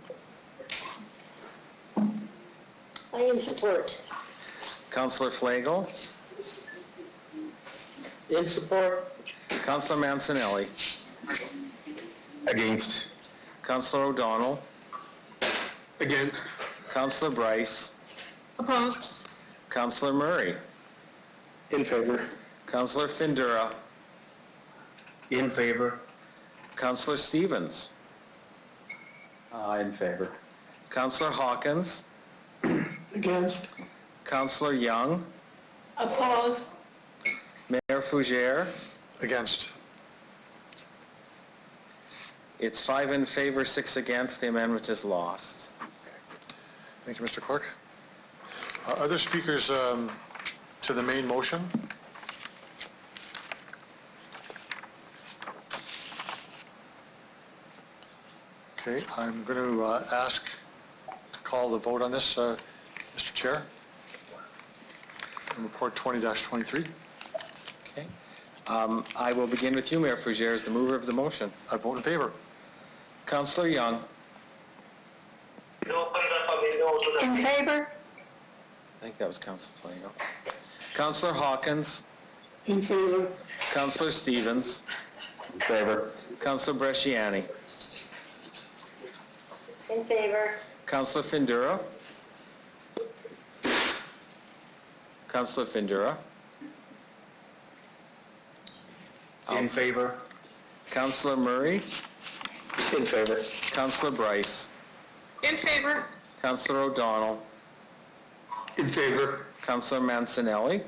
I in support. Councillor Flagel. In support. Councillor Mancinelli. Against. Councillor O'Donnell. Again. Councillor Bryce. Opposed? Councillor Murray. In favor. Councillor Findura. In favor. Councillor Stevens. In favor. Councillor Hawkins. Against. Councillor Young. Opposed? Mayor Fougere. Against. It's 5 in favor, 6 against. The amendment is lost. Thank you, Mr. Clerk. Other speakers to the main motion? Okay, I'm going to ask to call the vote on this, Mr. Chair. On report 20-23. Okay. I will begin with you, Mayor Fougere, as the mover of the motion. I vote in favor. Councillor Young. In favor? I think that was Councillor Flanagan. Councillor Hawkins. In favor. Councillor Stevens. In favor. Councillor Bresciani. In favor. Councillor Findura. Councillor Findura. In favor. Councillor Murray. In favor. Councillor Bryce. In favor? Councillor O'Donnell. In favor. Councillor Mancinelli.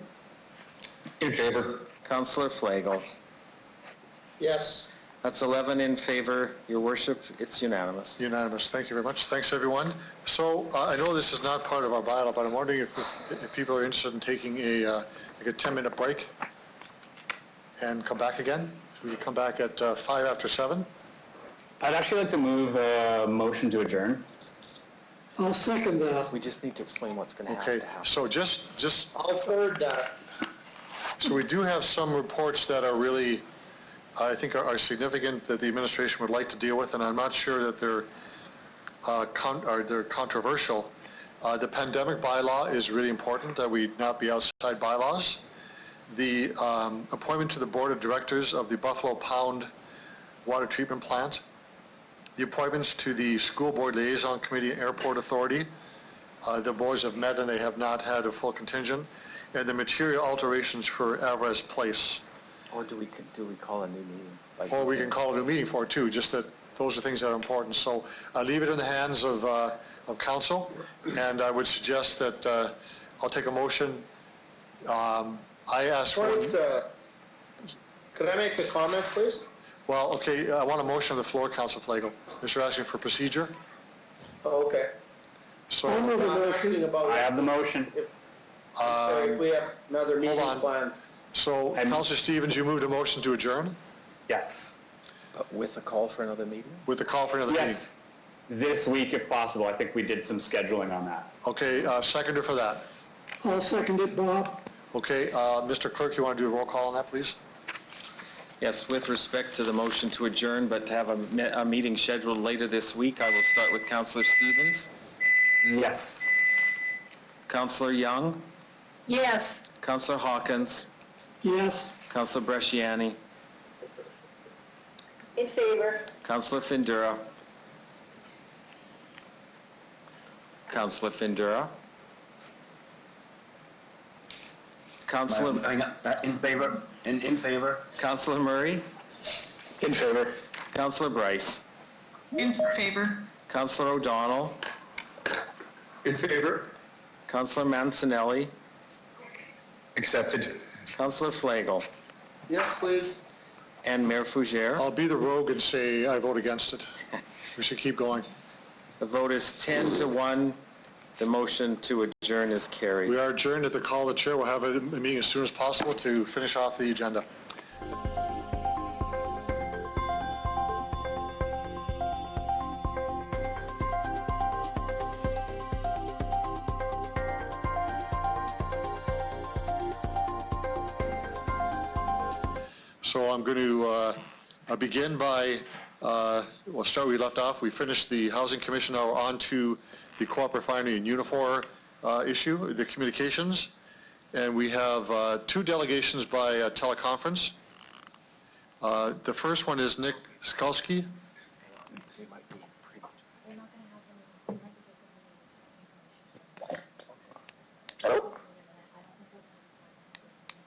In favor. Councillor Flagel. Yes. That's 11 in favor, Your Worship. It's unanimous. Unanimous. Thank you very much. Thanks, everyone. So I know this is not part of our bylaw, but I'm wondering if people are interested in taking like a 10-minute break and come back again. We can come back at 5 after 7. I'd actually like to move a motion to adjourn. I'll second that. We just need to explain what's going to have Okay, to happen. so just I'll third that. so we do have some reports that are really, I think, are significant that the administration would like to deal with, and I'm not sure that they're controversial. The pandemic bylaw is really important, that we not be outside bylaws. The appointment to the board of directors of the Buffalo Pound Water Treatment Plant. The appointments to the School Board Liaison Committee and Airport Authority. The boards have met and they have not had a full contingent. And the material alterations for Alvarez Place. Or do we call a new meeting? Or we can call a new meeting for it too, just that those are things that are important. So I leave it in the hands of council, and I would suggest that I'll take a motion. I asked for... Could I make a comment, please? Well, okay, I want a motion on the floor, Councilor Flagel. You're asking for procedure? Oh, okay. So I'm asking about... I have the motion. If we have another meeting planned. So, Councilor Stevens, you moved a motion to adjourn? Yes. With a call for another meeting? With the call for another meeting? Yes. This week, if possible. I think we did some scheduling on that. Okay, seconder for that. I'll second it, Bob. Okay, Mr. Clerk, you want to do a roll call on that, please? Yes, with respect to the motion to adjourn, but to have a meeting scheduled later this week, I will start with Councillor Stevens. Yes. Councillor Young. Yes. Councillor Hawkins. Yes. Councillor Bresciani. In favor. Councillor Findura. Councillor Findura. Councillor... In favor. In favor. Councillor Murray. In favor. Councillor Bryce. In favor. Councillor O'Donnell. In favor. Councillor Mancinelli. Accepted. Councillor Flagel. Yes, please. And Mayor Fougere. I'll be the rogue and say I vote against it. We should keep going. The vote is 10-1. The motion to adjourn is carried. We are adjourned at the call of the chair. We'll have a meeting as soon as possible to finish off the agenda. So I'm going to begin by, we'll start where we left off. We finished the Housing Commission. Now we're on to the Co-op Refinery and Unifor issue, the communications. And we have two delegations by teleconference. The first one is Nick Skalski. Hello?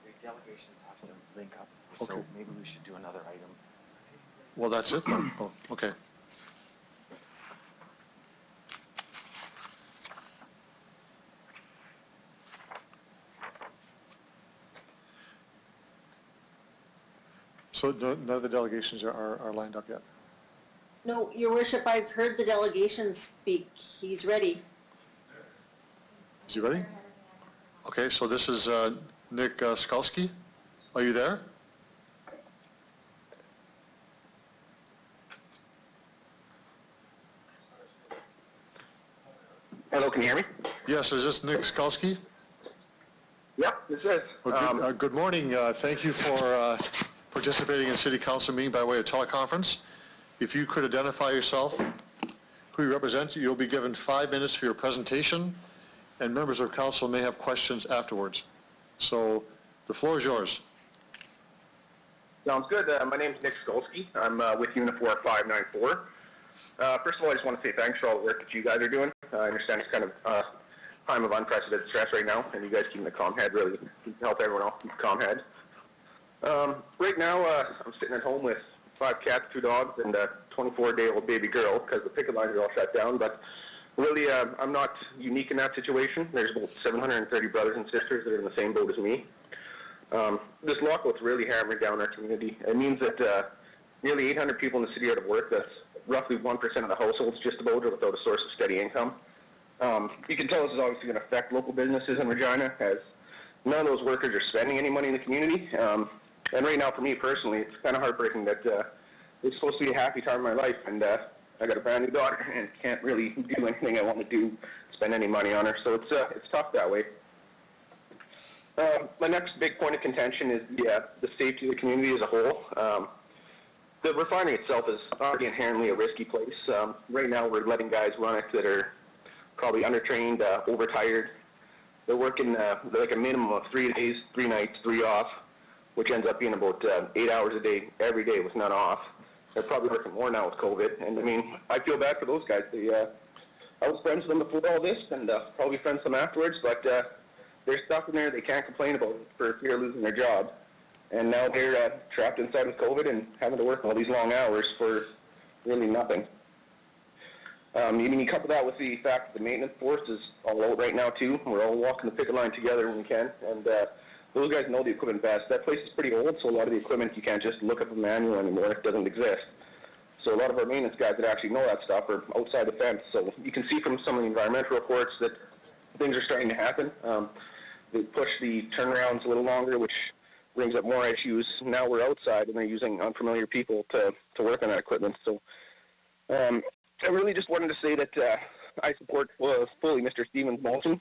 The delegations have to link up, Okay. so maybe we should do another item. Well, that's it? Oh, okay. So none of the delegations are lined up yet? No, Your Worship, I've heard the delegation speak. He's ready. Is he ready? Okay, so this is Nick Skalski. Are you there? Hello, can you hear me? Yes, is this Nick Skalski? Yep, this is. Well, good morning. Thank you for participating in City Council meeting by way of teleconference. If you could identify yourself, who you represent, you'll be given 5 minutes for your presentation, and members of council may have questions afterwards. So the floor is yours. Sounds good. My name is Nick Skolsky. I'm with Unifor 594. First of all, I just want to say thanks for all the work that you guys are doing. I understand it's kind of a time of unprecedented stress right now, and you guys keeping the calm head really help everyone else keep a calm head. Right now, I'm sitting at home with 5 cats, 2 dogs, and a 24-day-old baby girl because the picket lines are all shut down. But really, I'm not unique in that situation. There's about 730 brothers and sisters that are in the same boat as me. This lockout's really hammering down our community. It means that nearly 800 people in the city are out of work. That's roughly 1% of the households just about, or without a source of steady income. You can tell this is obviously going to affect local businesses in Regina, as none of those workers are spending any money in the community. And right now, for me personally, it's kind of heartbreaking that it's supposed to be a happy time of my life, and I got a brand new daughter and can't really do anything I want to do, spend any money on her. So it's tough that way. My next big point of contention is the safety of the community as a whole. The refinery itself is already inherently a risky place. Right now, we're letting guys run it that are probably undertrained, overtired. They're working like a minimum of 3 days, 3 nights, 3 off, which ends up being about 8 hours a day, every day with none off. They're probably working more now with COVID. And I mean, I feel bad for those guys. I was friends with them before all this, and probably friends with them afterwards, but they're stuck in there. They can't complain about it for fear of losing their job. And now they're trapped inside with COVID and having to work all these long hours for really nothing. You couple that with the fact that the maintenance force is all out right now too. We're all walking the picket line together when we can, and those guys know the equipment best. That place is pretty old, so a lot of the equipment you can't just look up a manual anymore. It doesn't exist. So a lot of our maintenance guys that actually know that stuff are outside the fence. So you can see from some of the environmental reports that things are starting to happen. They push the turnarounds a little longer, which brings up more issues. Now we're outside, and they're using unfamiliar people to work on that equipment. So I really just wanted to say that I support fully Mr. Stevens' motion.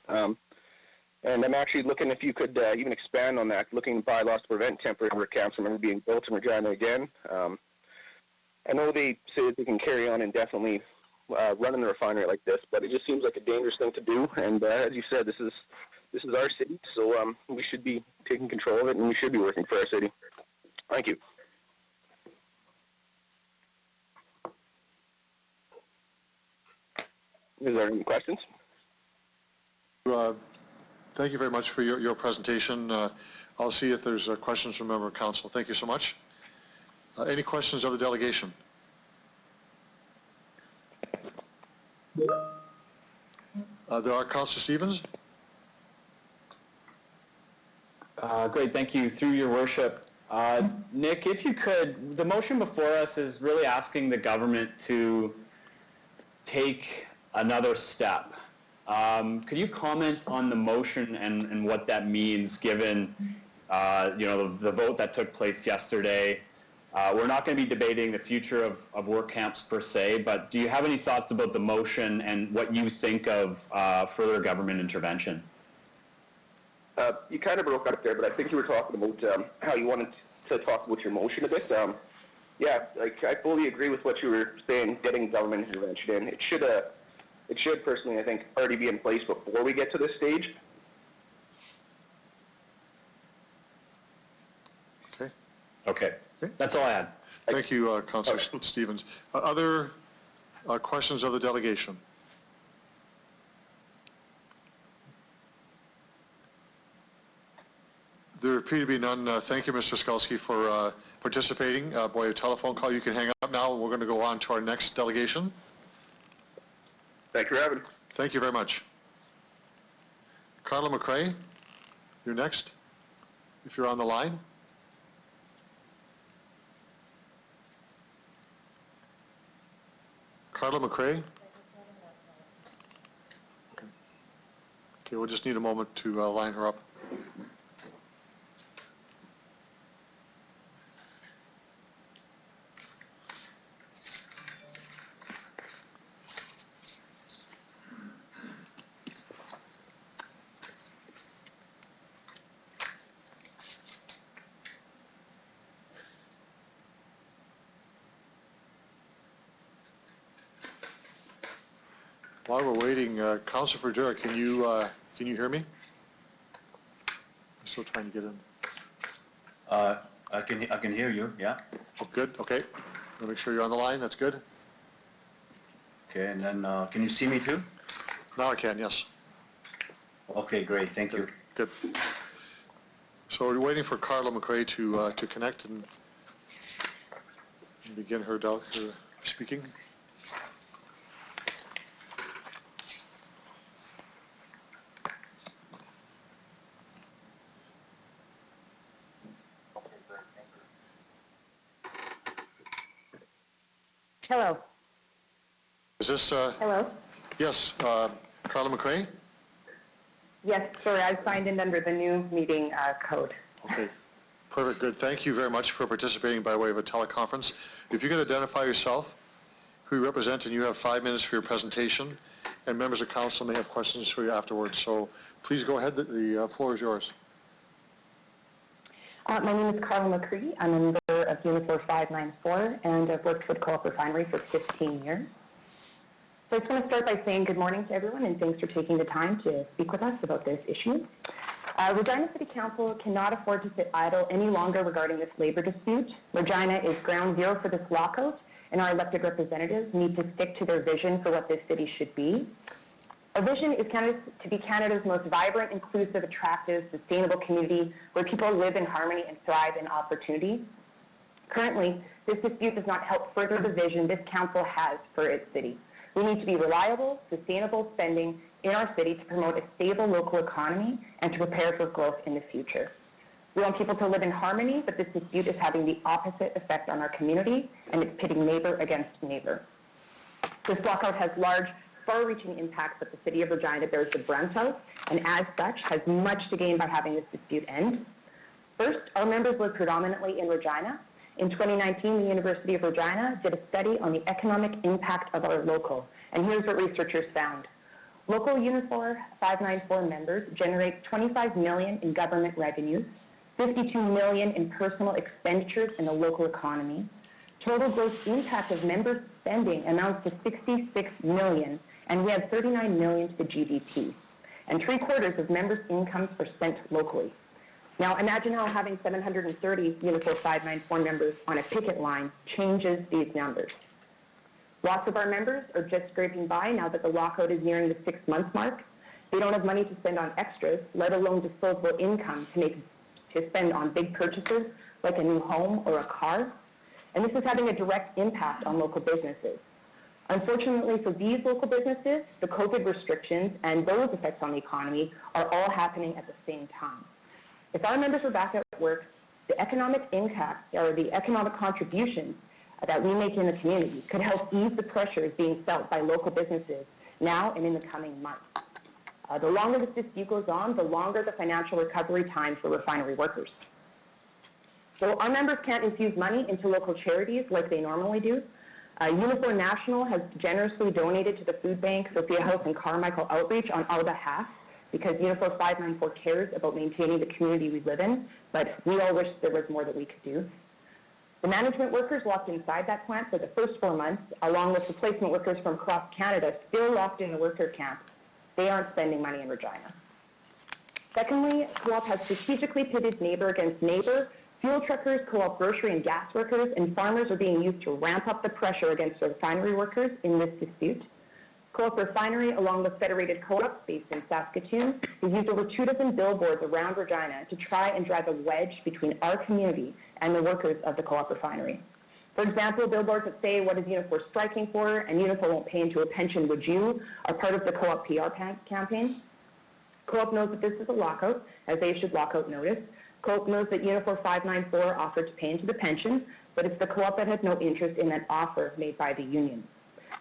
And I'm actually looking if you could even expand on that, looking at bylaws to prevent temporary work camps from ever being built in Regina again. I know they say that they can carry on indefinitely running the refinery like this, but it just seems like a dangerous thing to do. And as you said, this is our city, so we should be taking control of it, and we should be working for our city. Thank you. Is there any questions? Thank you very much for your presentation. I'll see if there's questions from member of council. Thank you so much. Any questions of the delegation? There are. Councillor Stevens. Great, thank you. Through your worship. Nick, if you could, the motion before us is really asking the government to take another step. Could you comment on the motion and what that means given the vote that took place yesterday? We're not going to be debating the future of work camps per se, but do you have any thoughts about the motion and what you think of further government intervention? You kind of broke up there, but I think you were talking about how you wanted to talk about your motion a bit. Yeah, like I fully agree with what you were saying, getting government intervention in. It should personally, I think, already be in place before we get to this stage. Okay. Okay. That's all I had. Thank you, Councillor Stevens. Other questions of the delegation? There appear to be none. Thank you, Mr. Skalski, for participating by a telephone call. You can hang up now. We're going to go on to our next delegation. Thank you for having me. Thank you very much. Carla McRae, you're next, if you're on the line. Carla McRae? Okay, we'll just need a moment to line her up. While we're waiting, Councillor Verdura, can you hear me? I'm still trying to get in. I can hear you, yeah. Oh, good, okay. We'll make sure you're on the line, that's good. Okay, and then can you see me too? Now I can, yes. Okay, great, thank you. Good. So we're waiting for Carla McRae to connect and begin her speaking. Hello. Is this? Hello. Yes, Carla McRae? Yes, sorry, I signed in under the new meeting code. Okay, perfect, good. Thank you very much for participating by way of a teleconference. If you could identify yourself, who you represent, and you have 5 minutes for your presentation, and members of council may have questions for you afterwards. So please go ahead, the floor is yours. My name is Carla McCree. I'm a member of Unifor 594, and I've worked for the Co-op Refinery for 15 years. So I just want to start by saying good morning to everyone, and thanks for taking the time to speak with us about this issue. Regina City Council cannot afford to sit idle any longer regarding this labor dispute. Regina is ground zero for this lockout, and our elected representatives need to stick to their vision for what this city should be. Our vision is to be Canada's most vibrant, inclusive, attractive, sustainable community where people live in harmony and thrive in opportunity. Currently, this dispute does not help further the vision this council has for its city. We need to be reliable, sustainable spending in our city to promote a stable local economy and to prepare for growth in the future. We want people to live in harmony, but this dispute is having the opposite effect on our community, and it's pitting neighbor against neighbor. This lockout has large, far-reaching impacts that the city of Regina bears the brunt of, and as such has much to gain by having this dispute end. First, our members live predominantly in Regina. In 2019, the University of Regina did a study on the economic impact of our local, and here's what researchers found. Local Unifor 594 members generate $25 million in government revenues, $52 million in personal expenditures in the local economy. Total gross impact of member spending amounts to $66 million, and we have $39 million to the GDP. And 3/4 of members' incomes are spent locally. Now imagine how having 730 Unifor 594 members on a picket line changes these numbers. Lots of our members are just scraping by now that the lockout is nearing the 6-month mark. They don't have money to spend on extras, let alone disposable income to spend on big purchases like a new home or a car. And this is having a direct impact on local businesses. Unfortunately for these local businesses, the COVID restrictions and those effects on the economy are all happening at the same time. If our members were back at work, the economic impact or the economic contributions that we make in the community could help ease the pressures being felt by local businesses now and in the coming months. The longer this dispute goes on, the longer the financial recovery time for refinery workers. So our members can't infuse money into local charities like they normally do. Unifor National has generously donated to the food bank, Sophia House, and Carmichael Outreach on our behalf because Unifor 594 cares about maintaining the community we live in, but we all wish there was more that we could do. The management workers locked inside that plant for the first 4 months, along with replacement workers from across Canada still locked in the worker camp. They aren't spending money in Regina. Secondly, Co-op has strategically pitted neighbor against neighbor. Fuel truckers, Co-op grocery and gas workers, and farmers are being used to ramp up the pressure against the refinery workers in this dispute. Co-op Refinery, along with Federated Co-op based in Saskatoon, has used over 2 dozen billboards around Regina to try and drive a wedge between our community and the workers of the Co-op Refinery. For example, billboards that say, "What is Unifor striking for?" and "Unifor won't pay into a pension, would you?" are part of the Co-op PR campaign. Co-op knows that this is a lockout, as they issued lockout notice. Co-op knows that Unifor 594 offered to pay into the pension, but it's the Co-op that had no interest in that offer made by the union.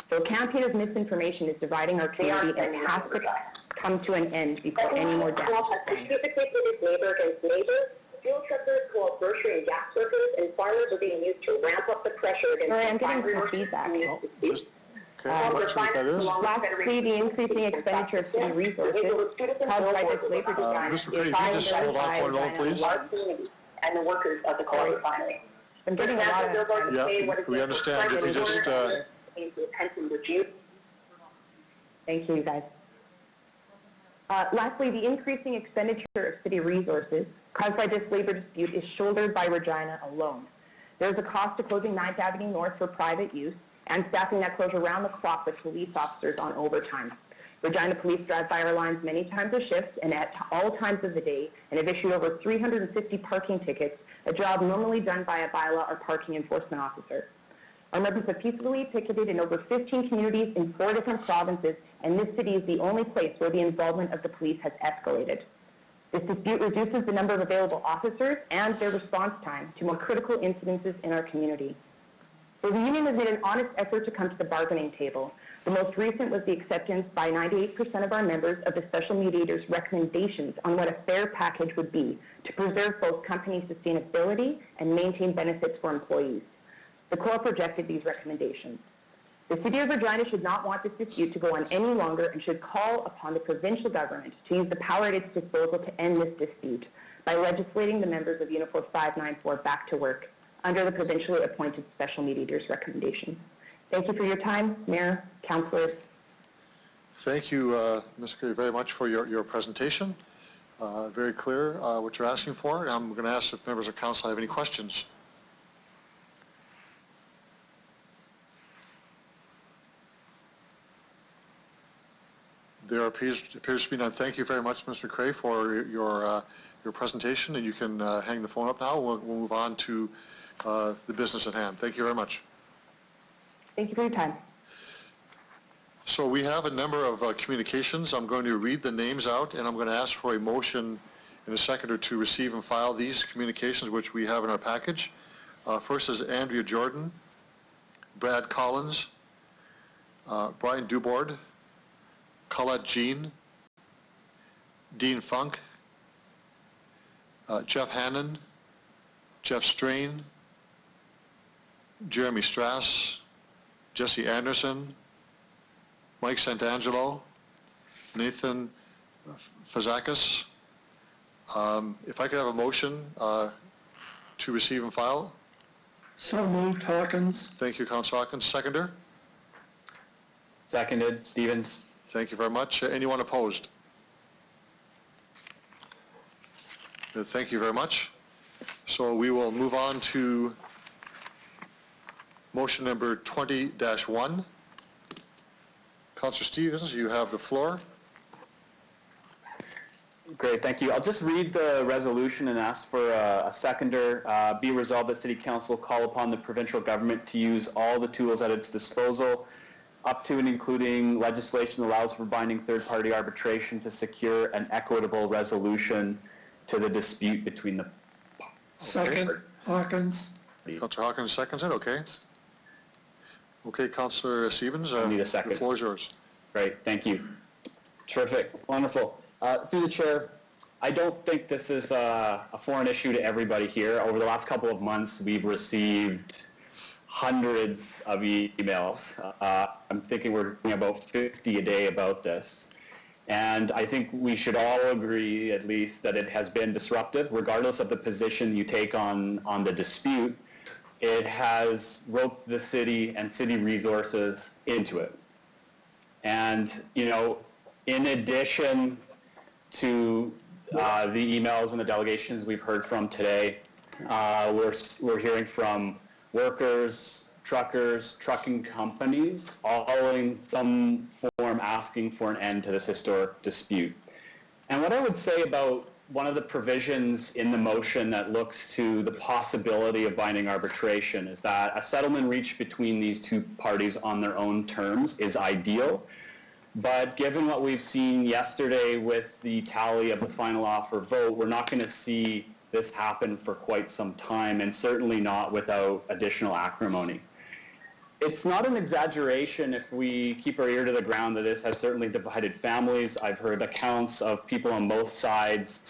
So a campaign of misinformation is dividing our community, and it has to come to an end before any more damage. Co-op has specifically pitted neighbor against neighbor. Fuel truckers, Co-op grocery and gas workers, and farmers are being used to ramp up the pressure against the I'm getting some feedback. Lastly, the increasing expenditure of city resources caused by this labor design is hold on for a moment, please. And the workers of the Co-op Refinery. I'm getting a lot of... Yeah, we understand. If you just... Thank you, guys. Lastly, the increasing expenditure of city resources caused by this labor dispute is shouldered by Regina alone. There is a cost to closing 9th Avenue North for private use and staffing that closure around the clock with police officers on overtime. Regina police drive by our lines many times a shift and at all times of the day and have issued over 350 parking tickets, a job normally done by a bylaw or parking enforcement officer. Our members have peacefully picketed in over 15 communities in 4 different provinces, and this city is the only place where the involvement of the police has escalated. This dispute reduces the number of available officers and their response time to more critical incidences in our community. So the union has made an honest effort to come to the bargaining table. The most recent was the acceptance by 98% of our members of the special mediator's recommendations on what a fair package would be to preserve both company sustainability and maintain benefits for employees. The Co-op rejected these recommendations. The City of Regina should not want this dispute to go on any longer and should call upon the provincial government to use the power at its disposal to end this dispute by legislating the members of Unifor 594 back to work under the provincially appointed special mediator's recommendations. Thank you for your time, Mayor, Councillors. Thank you, Ms. Curry, very much for your presentation. Very clear what you're asking for. I'm going to ask if members of council have any questions. There appears to be none. Thank you very much, Mr. Cray, for your presentation, and you can hang the phone up now. We'll move on to the business at hand. Thank you very much. Thank you for your time. So we have a number of communications. I'm going to read the names out, and I'm going to ask for a motion in a second or to receive and file these communications, which we have in our package. First is Andrea Jordan, Brad Collins, Brian Dubord, Colette Jean, Dean Funk, Jeff Hannon, Jeff Strain, Jeremy Strass, Jesse Anderson, Mike Santangelo, Nathan Fazakis. If I could have a motion to receive and file. So moved, Hawkins. Thank you, Councilor Hawkins. Seconder? Seconded, Stevens. Thank you very much. Anyone opposed? Thank you very much. So we will move on to motion number 20-1. Councillor Stevens, you have the floor. Great, thank you. I'll just read the resolution and ask for a seconder. Be resolved that City Council call upon the provincial government to use all the tools at its disposal, up to and including legislation that allows for binding third-party arbitration to secure an equitable resolution to the dispute between the... Second, Hawkins. Councillor Hawkins seconds it, okay. Okay, Councillor Stevens, I need a second. The floor is yours. Great, thank you. Terrific, wonderful. Through the chair, I don't think this is a foreign issue to everybody here. Over the last couple of months, we've received hundreds of emails. I'm thinking we're getting about 50 a day about this. And I think we should all agree, at least, that it has been disruptive, regardless of the position you take on the dispute. It has roped the city and city resources into it. And, you know, in addition to the emails and the delegations we've heard from today, we're hearing from workers, truckers, trucking companies, all in some form asking for an end to this historic dispute. And what I would say about one of the provisions in the motion that looks to the possibility of binding arbitration is that a settlement reached between these two parties on their own terms is ideal. But given what we've seen yesterday with the tally of the final offer vote, we're not going to see this happen for quite some time, and certainly not without additional acrimony. It's not an exaggeration if we keep our ear to the ground that this has certainly divided families. I've heard accounts of people on both sides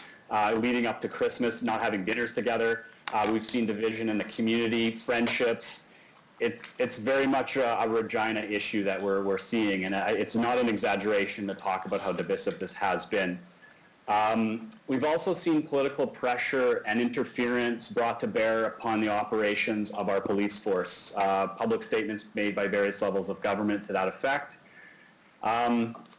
leading up to Christmas not having dinners together. We've seen division in the community, friendships. It's very much a Regina issue that we're seeing, and it's not an exaggeration to talk about how divisive this has been. We've also seen political pressure and interference brought to bear upon the operations of our police force. Public statements made by various levels of government to that effect.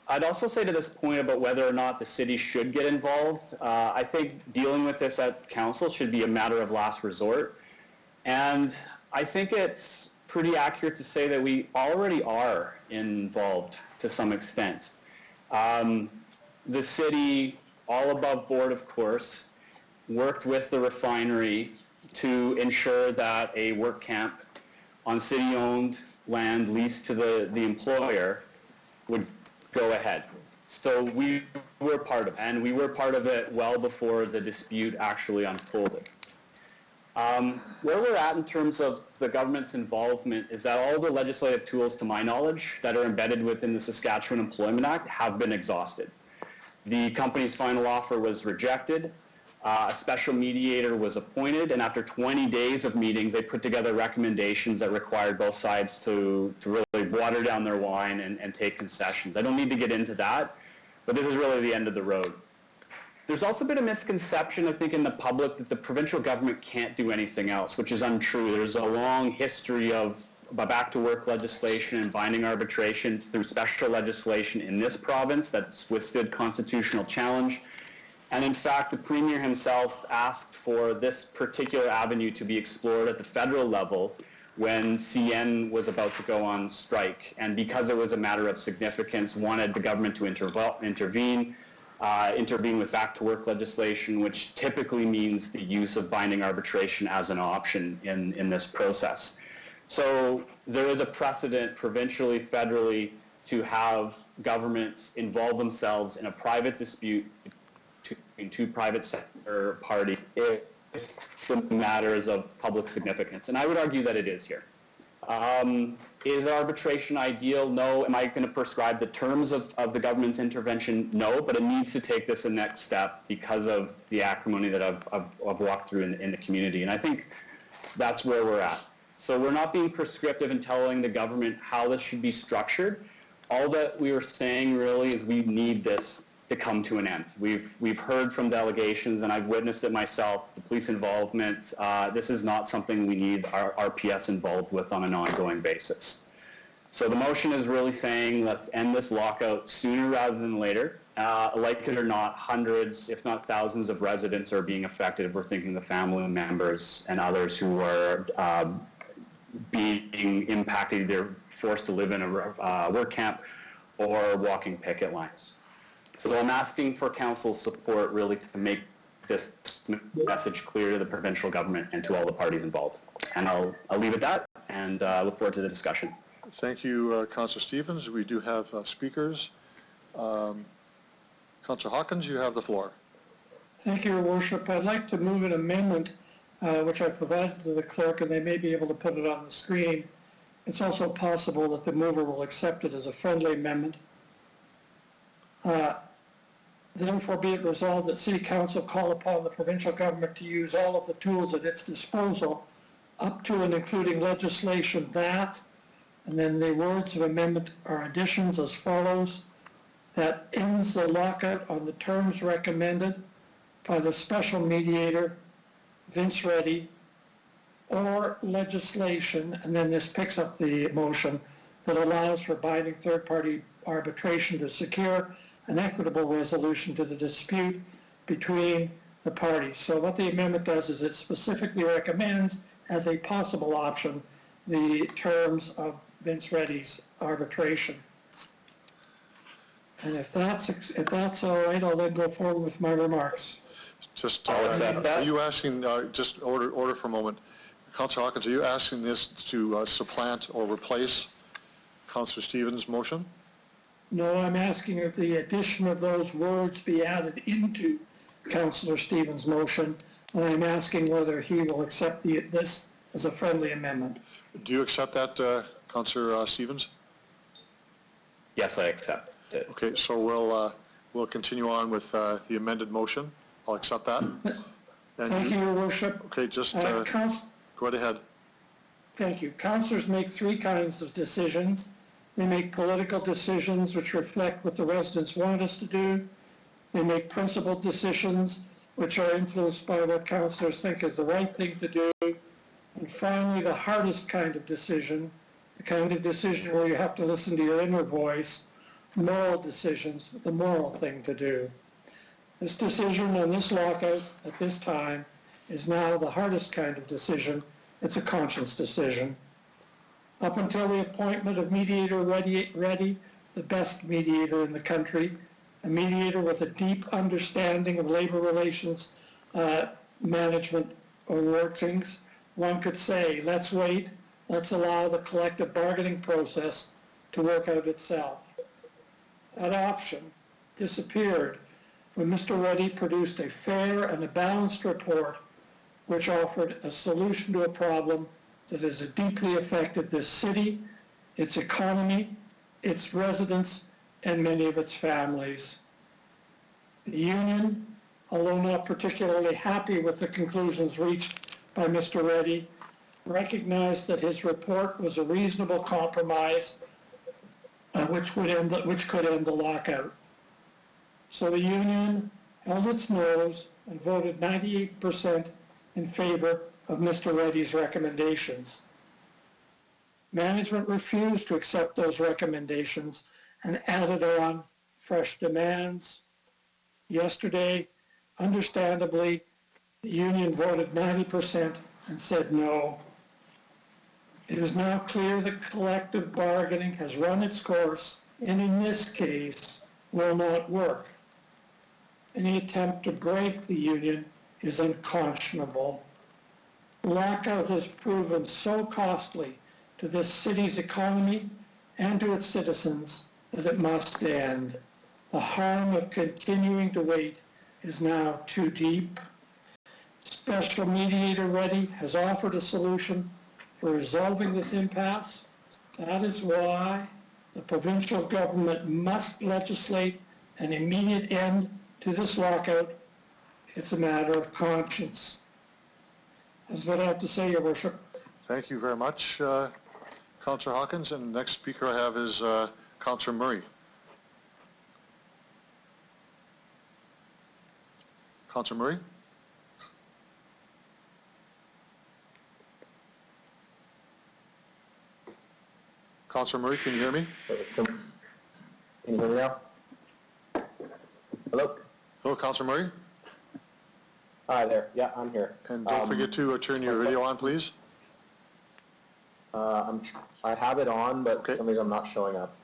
I'd also say to this point about whether or not the city should get involved, I think dealing with this at council should be a matter of last resort. And I think it's pretty accurate to say that we already are involved to some extent. The city, all above board, of course, worked with the refinery to ensure that a work camp on city-owned land leased to the employer would go ahead. So we were part of it, and we were part of it well before the dispute actually unfolded. Where we're at in terms of the government's involvement is that all the legislative tools, to my knowledge, that are embedded within the Saskatchewan Employment Act have been exhausted. The company's final offer was rejected. A special mediator was appointed, and after 20 days of meetings, they put together recommendations that required both sides to really water down their wine and take concessions. I don't need to get into that, but this is really the end of the road. There's also been a misconception, I think, in the public that the provincial government can't do anything else, which is untrue. There's a long history of back-to-work legislation and binding arbitration through special legislation in this province that's withstood constitutional challenge. And in fact, the Premier himself asked for this particular avenue to be explored at the federal level when CN was about to go on strike. And because it was a matter of significance, wanted the government to intervene with back-to-work legislation, which typically means the use of binding arbitration as an option in this process. So there is a precedent provincially, federally, to have governments involve themselves in a private dispute between two private sector parties if the matter is of public significance. And I would argue that it is here. Is arbitration ideal? No. Am I going to prescribe the terms of the government's intervention? No, but it needs to take this a next step because of the acrimony that I've walked through in the community. And I think that's where we're at. So we're not being prescriptive in telling the government how this should be structured. All that we were saying really is we need this to come to an end. We've heard from delegations, and I've witnessed it myself, the police involvement. This is not something we need our RPS involved with on an ongoing basis. So the motion is really saying let's end this lockout sooner rather than later. Like it or not, hundreds, if not thousands of residents are being affected. We're thinking the family members and others who are being impacted, either forced to live in a work camp or walking picket lines. So I'm asking for council's support really to make this message clear to the provincial government and to all the parties involved. And I'll leave it at that and look forward to the discussion. Thank you, Councillor Stevens. We do have speakers. Councillor Hawkins, you have the floor. Thank you, Your Worship. I'd like to move an amendment which I provided to the clerk, and they may be able to put it on the screen. It's also possible that the mover will accept it as a friendly amendment. Therefore, be it resolved that City Council call upon the provincial government to use all of the tools at its disposal, up to and including legislation that, and then the words of amendment are additions as follows, that ends ends the lockout on the terms recommended by the special mediator, Vince Reddy, or legislation, and then this picks up the motion, that allows for binding third-party arbitration to secure an equitable resolution to the dispute between the parties. So what the amendment does is it specifically recommends as a possible option the terms of Vince Reddy's arbitration. And if that's all right, I'll then go forward with my remarks. Just, are you asking, just order for a moment, Councillor Hawkins, are you asking this to supplant or replace Councillor Stevens' motion? No, I'm asking if the addition of those words be added into Councillor Stevens' motion, and I'm asking whether he will accept this as a friendly amendment. Do you accept that, Councillor Stevens? Yes, I accept it. Okay, so we'll continue on with the amended motion. I'll accept that. And Thank you, Your Worship. Okay, just go right ahead. Thank you. Councillors make three kinds of decisions. They make political decisions which reflect what the residents want us to do. They make principled decisions which are influenced by what councillors think is the right thing to do. And finally, the hardest kind of decision, the kind of decision where you have to listen to your inner voice, moral decisions, the moral thing to do. This decision on this lockout at this time is now the hardest kind of decision. It's a conscience decision. Up until the appointment of mediator Reddy, the best mediator in the country, a mediator with a deep understanding of labor relations management or workings, one could say, let's wait, let's allow the collective bargaining process to work out itself. That option disappeared when Mr. Reddy produced a fair and a balanced report which offered a solution to a problem that has deeply affected this city, its economy, its residents, and many of its families. The union, although not particularly happy with the conclusions reached by Mr. Reddy, recognized that his report was a reasonable compromise which could end the lockout. So the union held its nose and voted 98% in favor of Mr. Reddy's recommendations. Management refused to accept those recommendations and added on fresh demands. Yesterday, understandably, the union voted 90% and said no. It is now clear that collective bargaining has run its course and in this case will not work. Any attempt to break the union is unconscionable. The lockout has proven so costly to this city's economy and to its citizens that it must end. The harm of continuing to wait is now too deep. Special mediator Reddy has offered a solution for resolving this impasse. That is why the provincial government must legislate an immediate end to this lockout. It's a matter of conscience. That's what I have to say, Your Worship. Thank you very much, Councillor Hawkins. And the next speaker I have is Councillor Murray. Councillor Murray? Councillor Murray, can you hear me? Can you hear me now? Hello? Hello, Councillor Murray? Hi there. Yeah, I'm here. And don't forget to turn your video on, please. I have it on, but for some reason I'm not showing up.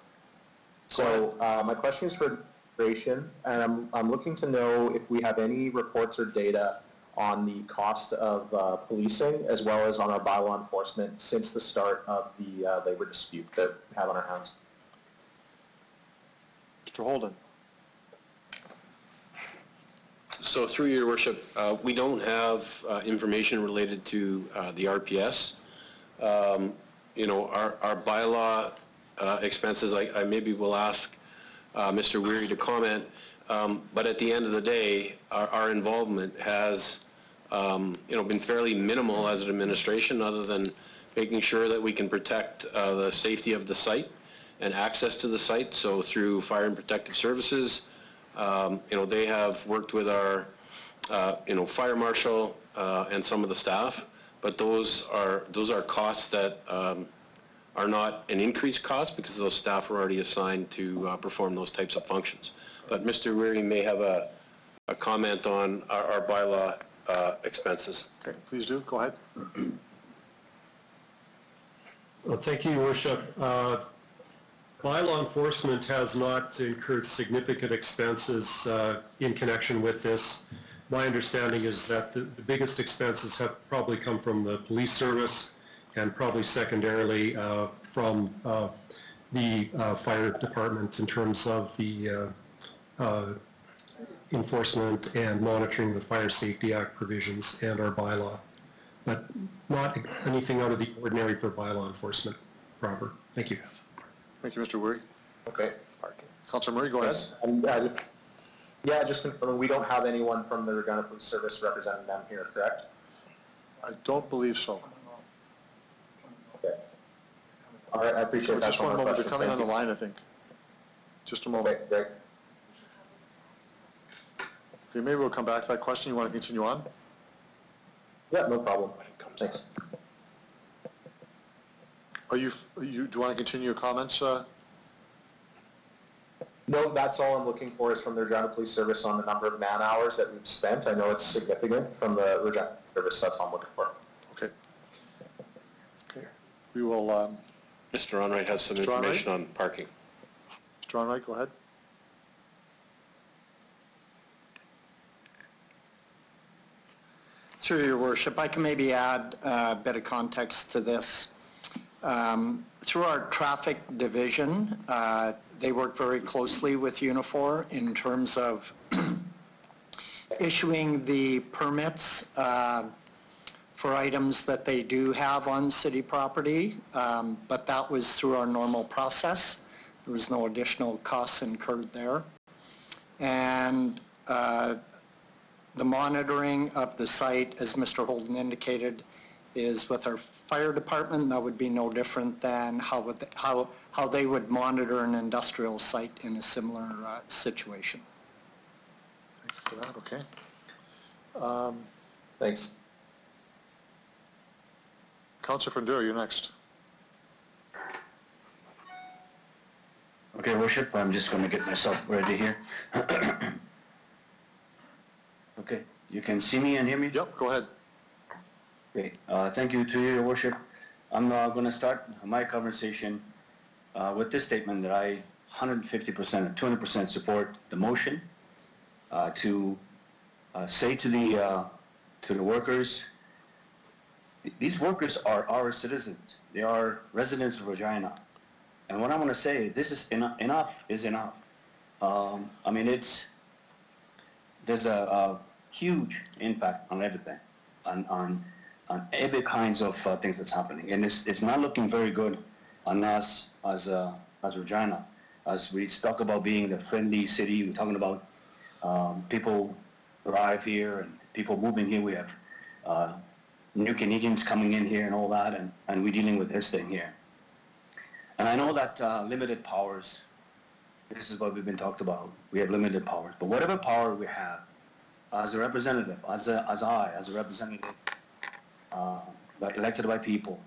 So my question is for administration, and I'm looking to know if we have any reports or data on the cost of policing as well as on our bylaw enforcement since the start of the labor dispute that we have on our hands. Mr. Holden. So through your worship, we don't have information related to the RPS. You know, our bylaw expenses, I maybe will ask Mr. Weary to comment, but at the end of the day, our involvement has you know, been fairly minimal as an administration, other than making sure that we can protect the safety of the site and access to the site. So through fire and protective services, They have worked with our, fire marshal and some of the staff, but those are costs that are not an increased cost because those staff are already assigned to perform those types of functions. But Mr. Weary may have a comment on our bylaw expenses. Okay, please do. Go ahead. Well, thank you, Your Worship. Bylaw enforcement has not incurred significant expenses in connection with this. My understanding is that the biggest expenses have probably come from the police service and probably secondarily from the fire department in terms of the enforcement and monitoring the Fire Safety Act provisions and our bylaw, but not anything out of the ordinary for bylaw enforcement proper. Thank you. Thank you, Mr. Weary. Okay. Councilor Murray, go ahead. Yeah, just confirm, we don't have anyone from the Regina Police Service representing them here, correct? I don't believe so. Okay. All right, I appreciate that. Just one moment. They're coming on the line, I think. Just a moment. Okay, great. Okay, maybe we'll come back to that question. You want to continue on? Yeah, no problem. Thanks. Do you want to continue your comments? No, that's all I'm looking for is from the Regina Police Service on the number of man hours that we've spent. I know it's significant from the Regina Service. That's all I'm looking for. Okay. Okay. We will. Mr. Onright has some information on parking. Mr. Onright, go ahead. Through your worship, I can maybe add a bit of context to this. Through our traffic division, they work very closely with Unifor in terms of issuing the permits for items that they do have on city property, but that was through our normal process. There was no additional costs incurred there. And the monitoring of the site, as Mr. Holden indicated, is with our fire department. That would be no different than how they would monitor an industrial site in a similar situation. Thank you for that. Okay. Thanks. Councilor Fernandero, you're next. Okay, Worship, I'm just going to get myself ready here. Okay, you can see me and hear me? Yep, go ahead. Okay, thank you to Your Worship. I'm going to start my conversation with this statement that I 150% and 200% support the motion to say to the workers, these workers are our citizens. They are residents of Regina. And what I'm going to say, this is enough is enough. I mean, there's a huge impact on everything, on every kinds of things that's happening, and it's not looking very good on us as Regina. As we talk about being the friendly city, we're talking about people arrive here and people moving here. We have new Canadians coming in here and all that, and we're dealing with this thing here. And I know that limited powers. This is what we've been talked about. We have limited powers, but whatever power we have, as a representative, as a representative, elected by people,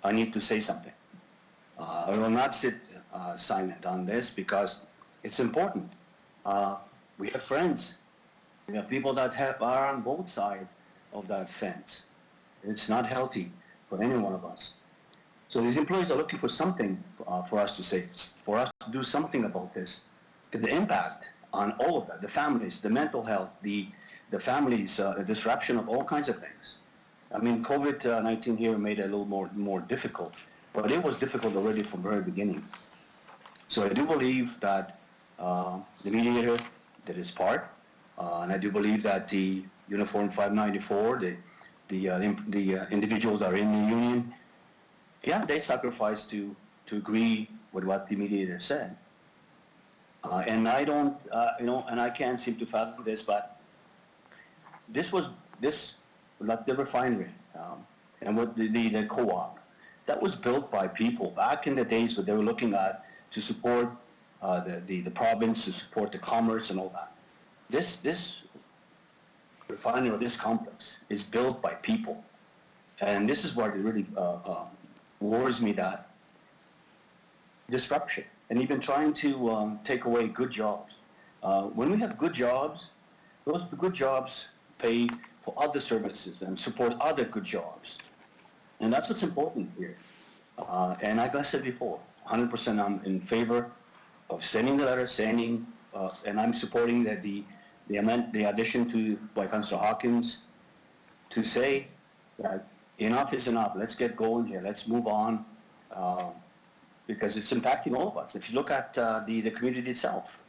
I need to say something. I will not sit silent on this because it's important. We have friends. We have people that are on both sides of that fence. It's not healthy for any one of us. So these employees are looking for something for us to say, for us to do something about this. The impact on all of that, the families, the mental health, the families, the disruption of all kinds of things. I mean, COVID-19 here made it a little more difficult, but it was difficult already from the very beginning. So I do believe that the mediator did his part, and I do believe that the Uniform 594, the individuals that are in the union, yeah, they sacrificed to agree with what the mediator said. And I don't, and I can't seem to fathom this, but this like the refinery, and with the co-op, that was built by people back in the days when they were looking at to support the province to support the commerce and all that. This refinery or this complex is built by people. And this is what really worries me, that disruption and even trying to take away good jobs. When we have good jobs, those good jobs pay for other services and support other good jobs. And that's what's important here. And like I said before, 100% I'm in favor of sending the letter, and I'm supporting that the addition by Councillor Hawkins to say that enough is enough. Let's get going here. Let's move on, because it's impacting all of us. If you look at the community itself,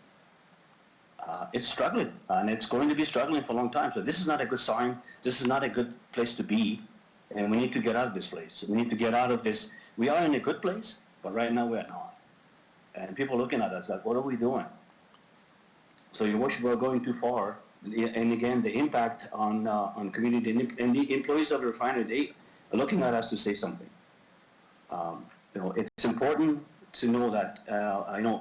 it's struggling, and it's going to be struggling for a long time. So this is not a good sign. This is not a good place to be, and we need to get out of this place. We need to get out of this. We are in a good place, but right now we're not. And people are looking at us like, what are we doing? So Your Worship, we're going too far. And again, the impact on community and the employees of the refinery, they are looking at us to say something. It's important to know that,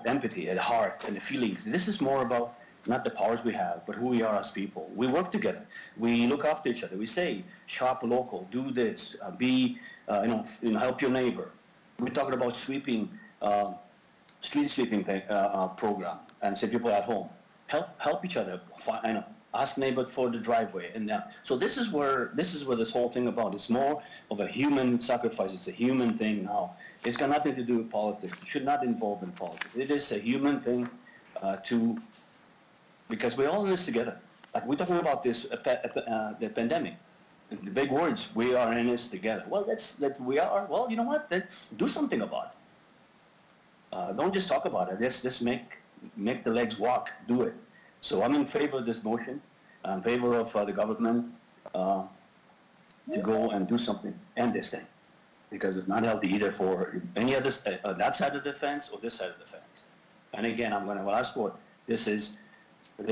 empathy and heart and the feelings. This is more about not the powers we have, but who we are as people. We work together. We look after each other. We say, shop local, do this, help your neighbor. We're talking about sweeping, street sweeping program, and say people at home, help each other. Ask neighbor for the driveway, and so this is where this whole thing about. It's more of a human sacrifice. It's a human thing now. It's got nothing to do with politics. It should not involve in politics. It is a human thing because we're all in this together. Like we're talking about this the pandemic. The big words, we are in this together. Well, we are. Well, you know what? Let's do something about it. Don't just talk about it. Let's make the legs walk. Do it. So I'm in favor of this motion. I'm in favor of the government to go and do something, end this thing, because it's not healthy either for any of this, that side of the fence or this side of the fence. And again, I'm going to ask for this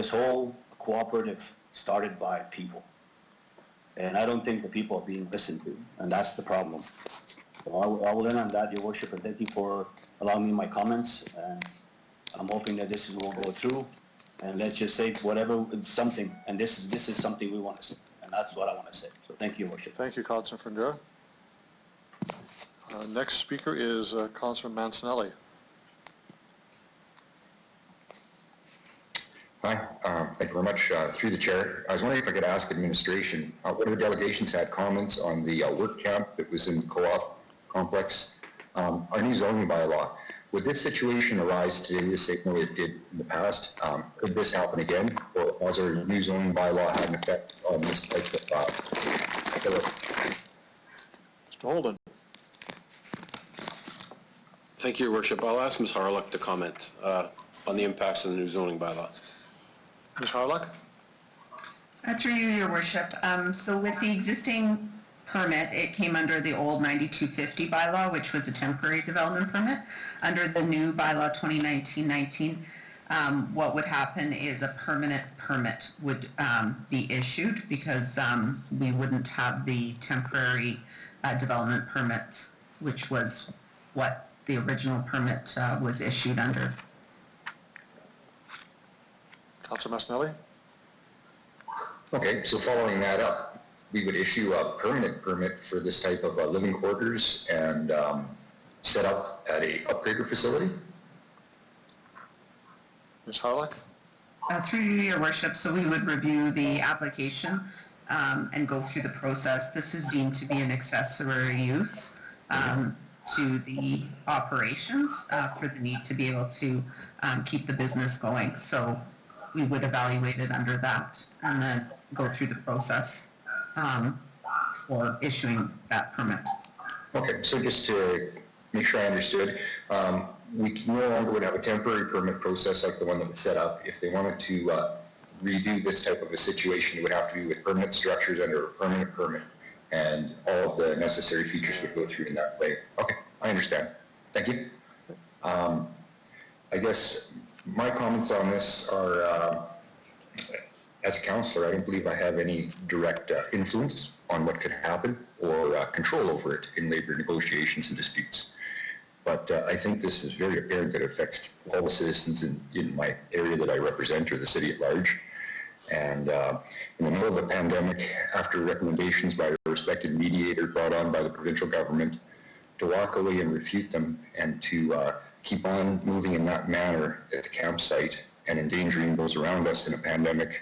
whole cooperative started by people. And I don't think the people are being listened to, and that's the problem. So I will end on that, Your Worship, and thank you for allowing me my comments. And I'm hoping that this will go through. And let's just say whatever, something, and this is something we want to say, and that's what I want to say. So thank you, Your Worship. Thank you, Councillor Fundera. Next speaker is Councillor Mancinelli. Hi, thank you very much. Through the chair, I was wondering if I could ask administration, one of the delegations had comments on the work camp that was in the co-op complex, our new zoning bylaw. Would this situation arise today the same way it did in the past? Could this happen again, or has our new zoning bylaw had an effect on this type of Mr. Holden. Thank you, Your Worship. I'll ask Ms. Harlock to comment on the impacts of the new zoning bylaw. Ms. Harlock? Through you, Your Worship. So with the existing permit, it came under the old 9250 bylaw, which was a temporary development permit. Under the new bylaw 2019-19, what would happen is a permanent permit would be issued, because we wouldn't have the temporary development permit, which was what the original permit was issued under. Councillor Mancinelli? Okay, so following that up, we would issue a permanent permit for this type of living quarters and set up at a upgrader facility? Ms. Harlock? Through you, Your Worship, so we would review the application and go through the process. This is deemed to be an accessory use to the operations for the need to be able to keep the business going. So we would evaluate it under that and then go through the process for issuing that permit. Okay, so just to make sure I understood, we no longer would have a temporary permit process like the one that was set up. If they wanted to redo this type of a situation, it would have to be with permanent structures under a permanent permit, and all of the necessary features would go through in that way. Okay, I understand. Thank you. I guess my comments on this are, as a councillor, I don't believe I have any direct influence on what could happen or control over it in labor negotiations and disputes. But I think this is very apparent that it affects all the citizens in my area that I represent, or the city at large. And in the middle of a pandemic, after recommendations by a respected mediator brought on by the provincial government, to walk away and refute them and to keep on moving in that manner at the campsite and endangering those around us in a pandemic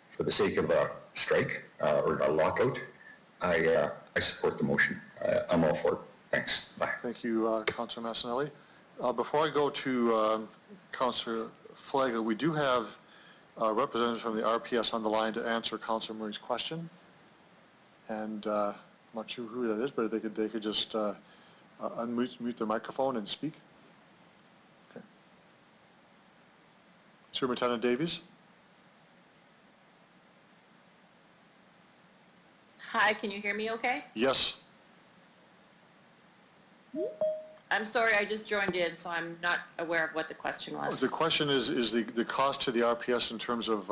for the sake of a strike or a lockout, I support the motion. I'm all for it. Thanks. Bye. Thank you, Councillor Massanelli. Before I go to Councillor Flagel, we do have representatives from the RPS on the line to answer Councillor Murray's question. And I'm not sure who that is, but they could just unmute their microphone and speak. Okay. Superintendent Davies. Hi, can you hear me okay? Yes. I'm sorry, I just joined in, so I'm not aware of what the question was. The question is the cost to the RPS in terms of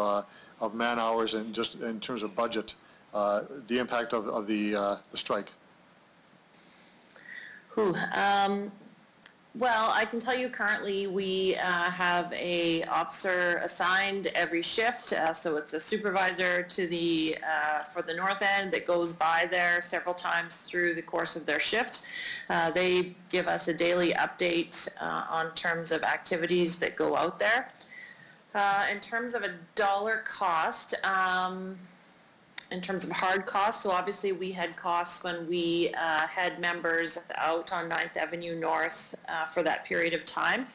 man hours and just in terms of budget, the impact of the strike. Well, I can tell you currently we have a officer assigned every shift, so it's a supervisor to the for the north end that goes by there several times through the course of their shift. They give us a daily update on terms of activities that go out there. In terms of a dollar cost, in terms of hard costs, so obviously we had costs when we had members out on 9th Avenue North for that period of time.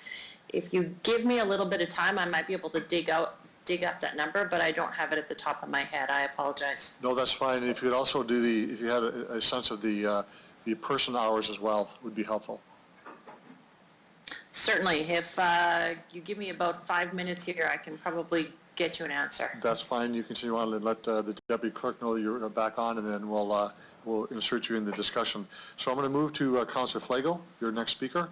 If you give me a little bit of time, I might be able to dig up that number, but I don't have it at the top of my head. I apologize. No, that's fine. If you could also do if you had a sense of the person hours as well, would be helpful. Certainly. If you give me about 5 minutes here, I can probably get you an answer. That's fine. You continue on and let the deputy clerk know you're back on, and then we'll insert you in the discussion. So I'm going to move to Councillor Flagel, your next speaker.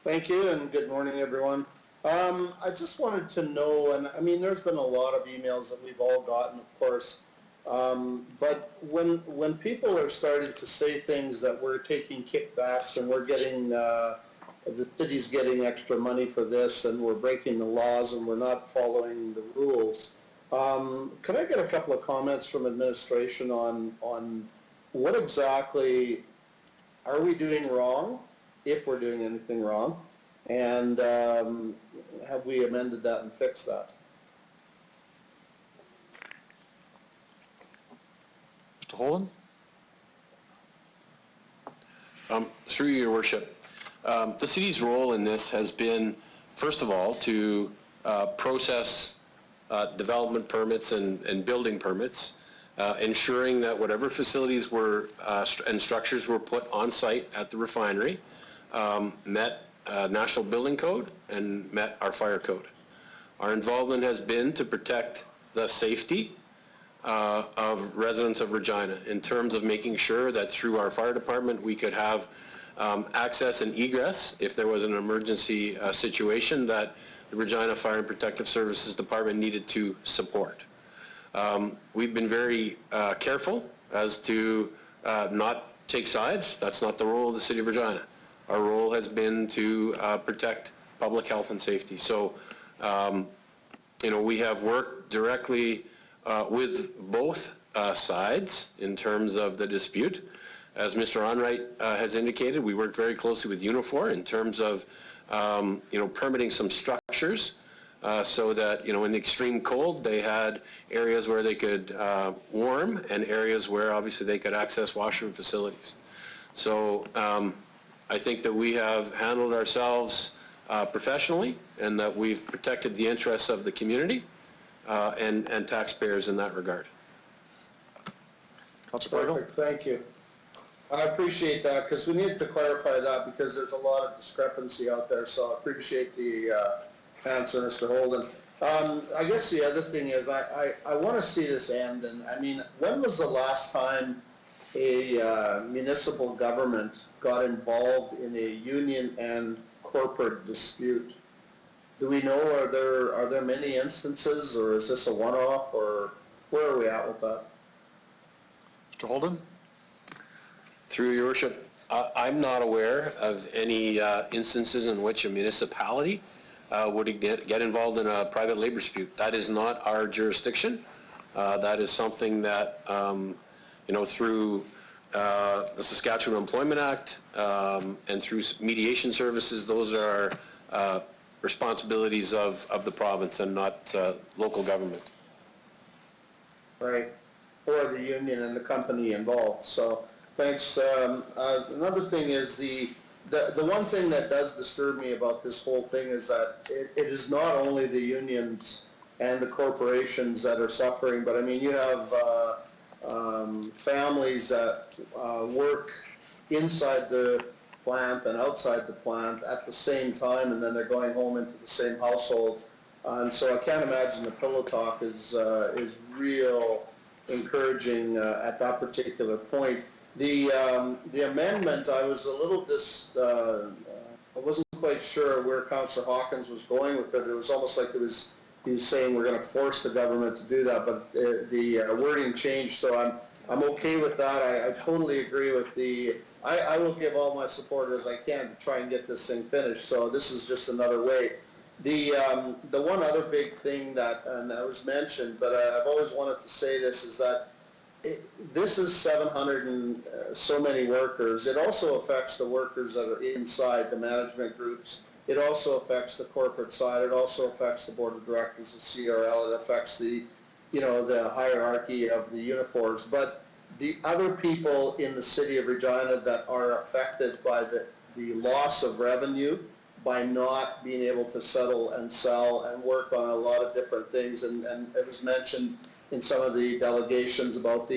Thank you, and good morning, everyone. I just wanted to know, and I mean, there's been a lot of emails that we've all gotten, of course, but when people are starting to say things that we're taking kickbacks and we're getting the city's getting extra money for this and we're breaking the laws and we're not following the rules. Could I get a couple of comments from administration on what exactly are we doing wrong, if we're doing anything wrong, and have we amended that and fixed that? Mr. Holden? Through your worship, the city's role in this has been, first of all, to process development permits and building permits, ensuring that whatever facilities were and structures were put on site at the refinery met National Building Code and met our fire code. Our involvement has been to protect the safety of residents of Regina in terms of making sure that through our fire department we could have access and egress if there was an emergency situation that the Regina Fire and Protective Services Department needed to support. We've been very careful as to not take sides. That's not the role of the City of Regina. Our role has been to protect public health and safety. So, we have worked directly with both sides in terms of the dispute. As Mr. Onright has indicated, we worked very closely with Unifor in terms of, permitting some structures so that, in the extreme cold, they had areas where they could warm and areas where obviously they could access washroom facilities. So I think that we have handled ourselves professionally and that we've protected the interests of the community and taxpayers in that regard. Perfect, thank you. I appreciate that because we need to clarify that because there's a lot of discrepancy out there, so I appreciate the answer, Mr. Holden. I guess the other thing is I want to see this end, and I mean, when was the last time a municipal government got involved in a union and corporate dispute? Do we know, are there many instances, or is this a one-off, or where are we at with that? Mr. Holden? Through your worship, I'm not aware of any instances in which a municipality would get involved in a private labor dispute. That is not our jurisdiction. That is something that, through the Saskatchewan Employment Act and through mediation services, those are responsibilities of the province and not local government. Right, or the union and the company involved. So thanks. Another thing is the one thing that does disturb me about this whole thing is that it is not only the unions and the corporations that are suffering, but I mean, you have families that work inside the plant and outside the plant at the same time, and then they're going home into the same household. And so I can't imagine the pillow talk is real encouraging at that particular point. The amendment, I was a little I wasn't quite sure where Councillor Hawkins was going with it. It was almost like he was saying we're going to force the government to do that, but the wording changed, so I'm okay with that. I totally agree with I will give all my support as I can to try and get this thing finished, so this is just another way. The one other big thing that was mentioned, but I've always wanted to say this, is that this is 700 and so many workers. It also affects the workers that are inside the management groups. It also affects the corporate side. It also affects the board of directors of CRL. It affects the hierarchy of the uniforms. But the other people in the city of Regina that are affected by the loss of revenue, by not being able to settle and sell and work on a lot of different things, and it was mentioned in some of the delegations about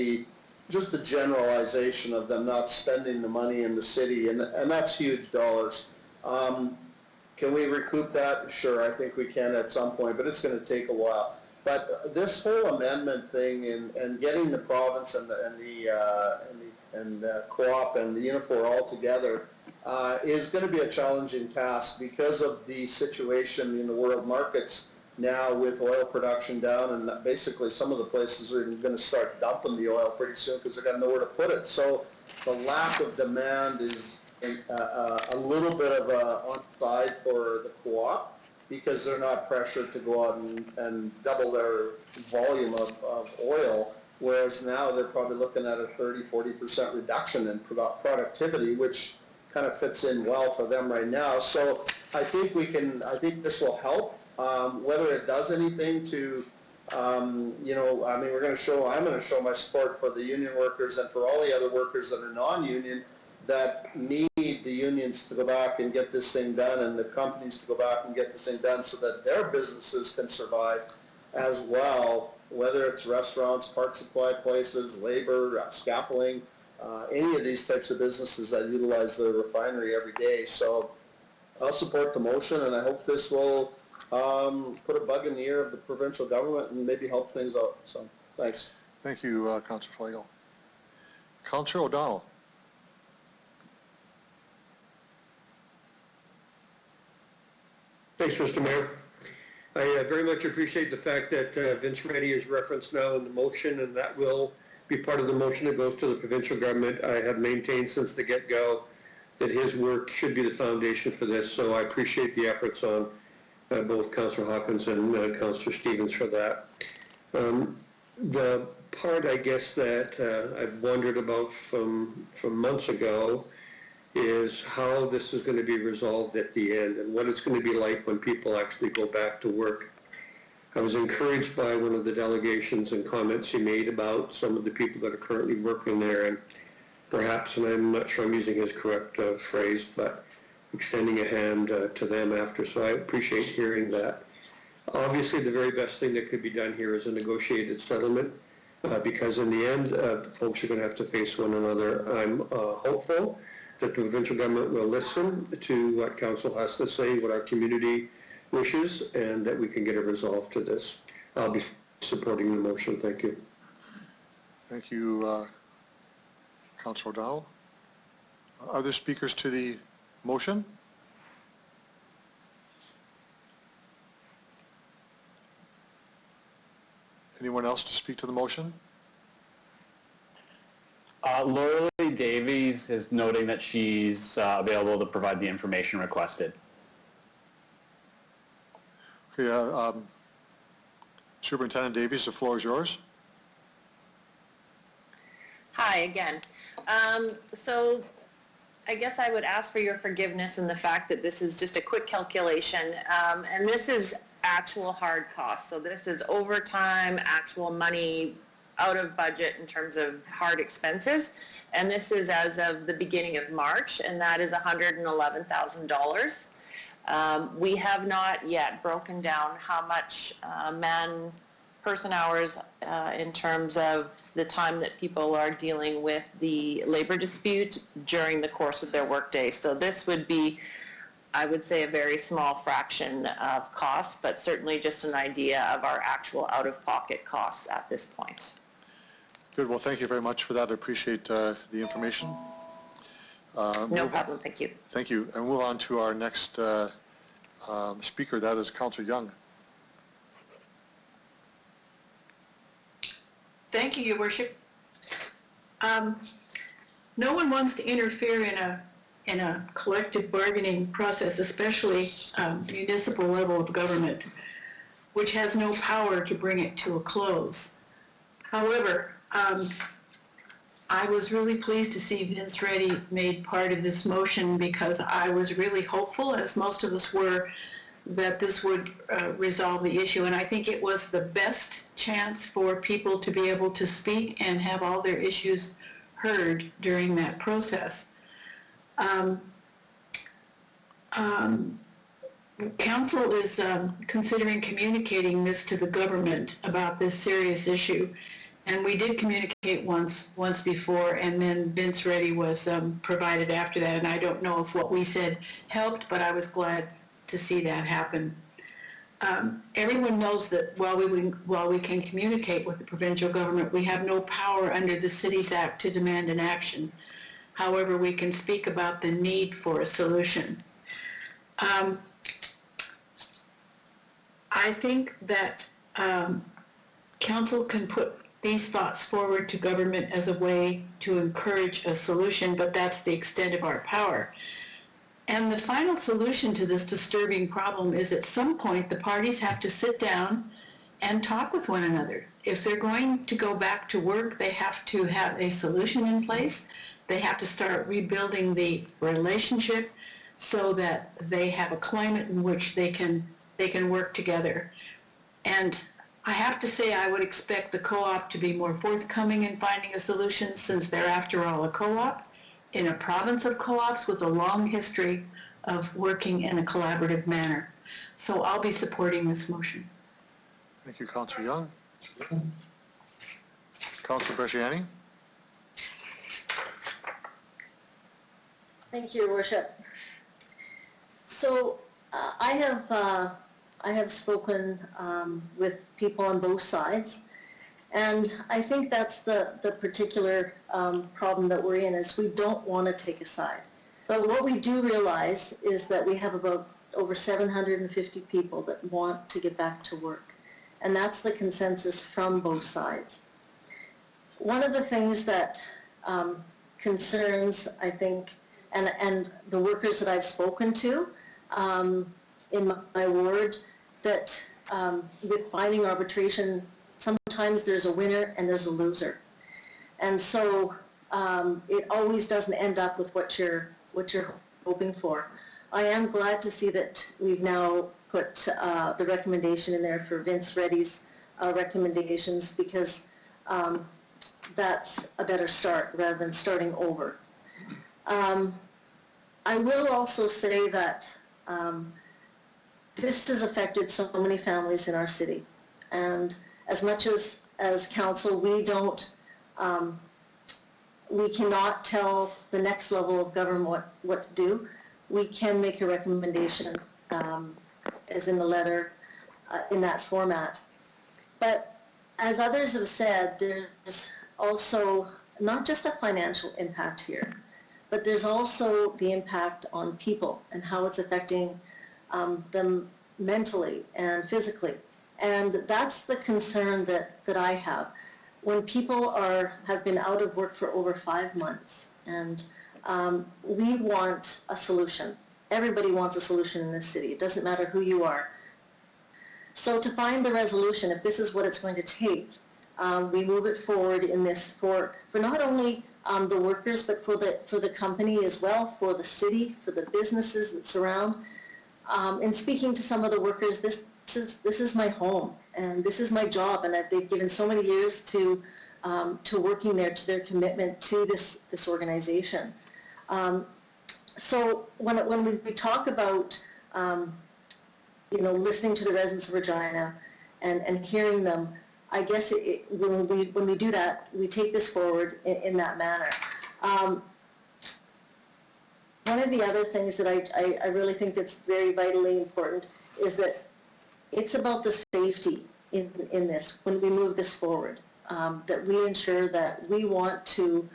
just the generalization of them not spending the money in the city, and that's huge dollars. Can we recoup that? Sure, I think we can at some point, but it's going to take a while. But this whole amendment thing and getting the province and the co-op and the Unifor all together is going to be a challenging task because of the situation in the world markets now, with oil production down, and basically some of the places are going to start dumping the oil pretty soon because they're going to know where to put it. So the lack of demand is a little bit of a on side for the co-op because they're not pressured to go out and double their volume of oil, whereas now they're probably looking at a 30-40% reduction in productivity, which kind of fits in well for them right now. So I think this will help. Whether it does anything to, I'm going to show my support for the union workers and for all the other workers that are non-union that need the unions to go back and get this thing done, and the companies to go back and get this thing done so that their businesses can survive as well, whether it's restaurants, parts supply places, labor, scaffolding, any of these types of businesses that utilize the refinery every day. So I'll support the motion, and I hope this will put a bug in the ear of the provincial government and maybe help things out. So thanks. Thank you, Councillor Flegel. Councillor O'Donnell. Thanks, Mr. Mayor. I very much appreciate the fact that Vince Reddy is referenced now in the motion, and that will be part of the motion that goes to the provincial government. I have maintained since the get-go that his work should be the foundation for this, so I appreciate the efforts on both Councillor Hawkins and Councillor Stevens for that. The part, I guess, that I've wondered about from months ago is how this is going to be resolved at the end and what it's going to be like when people actually go back to work. I was encouraged by one of the delegations and comments he made about some of the people that are currently working there, and perhaps, and I'm not sure I'm using his correct phrase, but extending a hand to them after. So I appreciate hearing that. Obviously, the very best thing that could be done here is a negotiated settlement because in the end, folks are going to have to face one another. I'm hopeful that the provincial government will listen to what council has to say, what our community wishes, and that we can get a resolve to this. I'll be supporting the motion. Thank you. Thank you, Councillor O'Donnell. Other speakers to the motion? Anyone else to speak to the motion? Lorelei Davies is noting that she's available to provide the information requested. Okay, Superintendent Davies, the floor is yours. Hi again. So I guess I would ask for your forgiveness in the fact that this is just a quick calculation, and this is actual hard costs. So this is overtime, actual money out of budget in terms of hard expenses, and this is as of the beginning of March, and that is $111,000. We have not yet broken down how much person hours in terms of the time that people are dealing with the labor dispute during the course of their workday. So this would be, I would say, a very small fraction of costs, but certainly just an idea of our actual out-of-pocket costs at this point. Good. Well, thank you very much for that. I appreciate the information. No problem. Thank you. Thank you. And we'll move on to our next speaker. That is Councillor Young. Thank you, Your Worship. No one wants to interfere in a collective bargaining process, especially municipal level of government, which has no power to bring it to a close. However, I was really pleased to see Vince Reddy made part of this motion because I was really hopeful, as most of us were, that this would resolve the issue. And I think it was the best chance for people to be able to speak and have all their issues heard during that process. Council is considering communicating this to the government about this serious issue. And we did communicate once before, and then Vince Reddy was provided after that. And I don't know if what we said helped, but I was glad to see that happen. Everyone knows that while we can communicate with the provincial government, we have no power under the Cities Act to demand an action. However, we can speak about the need for a solution. I think that Council can put these thoughts forward to government as a way to encourage a solution, but that's the extent of our power. And the final solution to this disturbing problem is at some point the parties have to sit down and talk with one another. If they're going to go back to work, they have to have a solution in place. They have to start rebuilding the relationship so that they have a climate in which they can work together. And I have to say I would expect the co-op to be more forthcoming in finding a solution, since they're, after all, a co-op in a province of co-ops with a long history of working in a collaborative manner. So I'll be supporting this motion. Thank you, Councillor Young. Councillor Bresciani. Thank you, Your Worship. So I have spoken with people on both sides, and I think that's the particular problem that we're in, is we don't want to take a side. But what we do realize is that we have about over 750 people that want to get back to work, and that's the consensus from both sides. One of the things that concerns, I think, and the workers that I've spoken to in my ward, that with binding arbitration, sometimes there's a winner and there's a loser. And so it always doesn't end up with what you're hoping for. I am glad to see that we've now put the recommendation in there for Vince Reddy's recommendations, because that's a better start rather than starting over. I will also say that this has affected so many families in our city, and as much as council, we cannot tell the next level of government what to do. We can make a recommendation, as in the letter, in that format. But as others have said, there's also not just a financial impact here, but there's also the impact on people and how it's affecting them mentally and physically. And that's the concern that I have. When people have been out of work for over 5 months, And we want a solution. Everybody wants a solution in this city. It doesn't matter who you are. So to find the resolution, if this is what it's going to take, we move it forward in this for not only the workers, but for the company as well, for the city, for the businesses that surround. And speaking to some of the workers, this is my home, and this is my job, and they've given so many years to working there, to their commitment to this organization. So when we talk about listening to the residents of Regina and hearing them, I guess when we do that, we take this forward in that manner. One of the other things that I really think that's very vitally important is that it's about the safety in this when we move this forward, that we ensure that we want to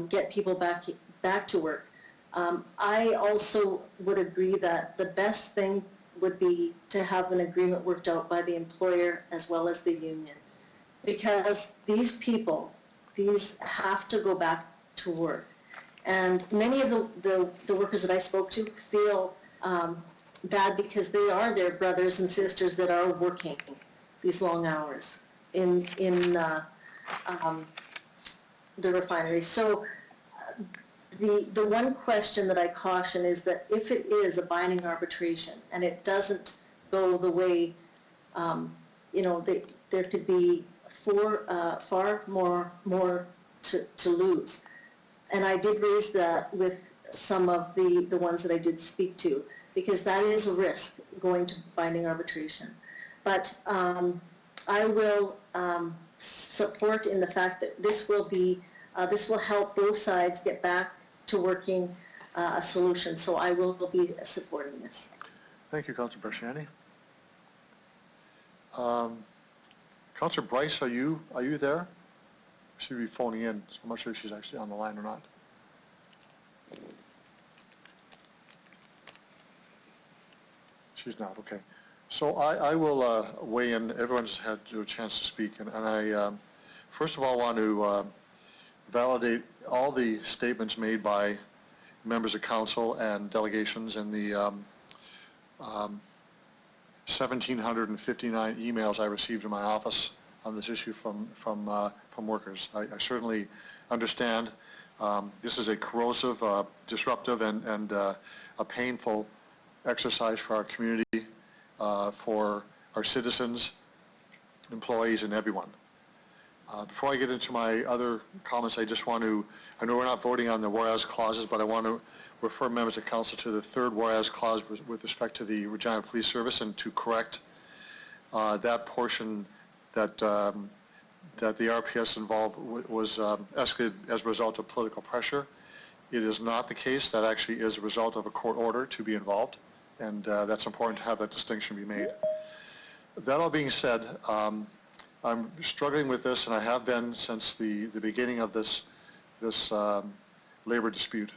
get people back to work. I also would agree that the best thing would be to have an agreement worked out by the employer as well as the union, because these people, these have to go back to work. And many of the workers that I spoke to feel bad because they are their brothers and sisters that are working these long hours in the refinery. So the one question that I caution is that if it is a binding arbitration and it doesn't go the way, there could be far more to lose. And I did raise that with some of the ones that I did speak to, because that is a risk going to binding arbitration. But I will support in the fact that this will help both sides get back to working a solution. So I will be supporting this. Thank you, Councillor Barshani. Councillor Bryce, are you there? She'll be phoning in, so I'm not sure if she's actually on the line or not. She's not, okay. So I will weigh in. Everyone's had a chance to speak, and I first of all want to validate all the statements made by members of council and delegations in the 1,759 emails I received in my office on this issue from workers. I certainly understand this is a corrosive, disruptive, and a painful exercise for our community, for our citizens, employees, and everyone. Before I get into my other comments, I just want to, I know we're not voting on the whereas clauses, but I want to refer members of council to the third whereas clause with respect to the Regina Police Service, and to correct that portion that that the RPS involved was escalated as a result of political pressure. It is not the case. That actually is a result of a court order to be involved, and that's important to have that distinction be made. That all being said, I'm struggling with this, and I have been since the beginning of this labor dispute.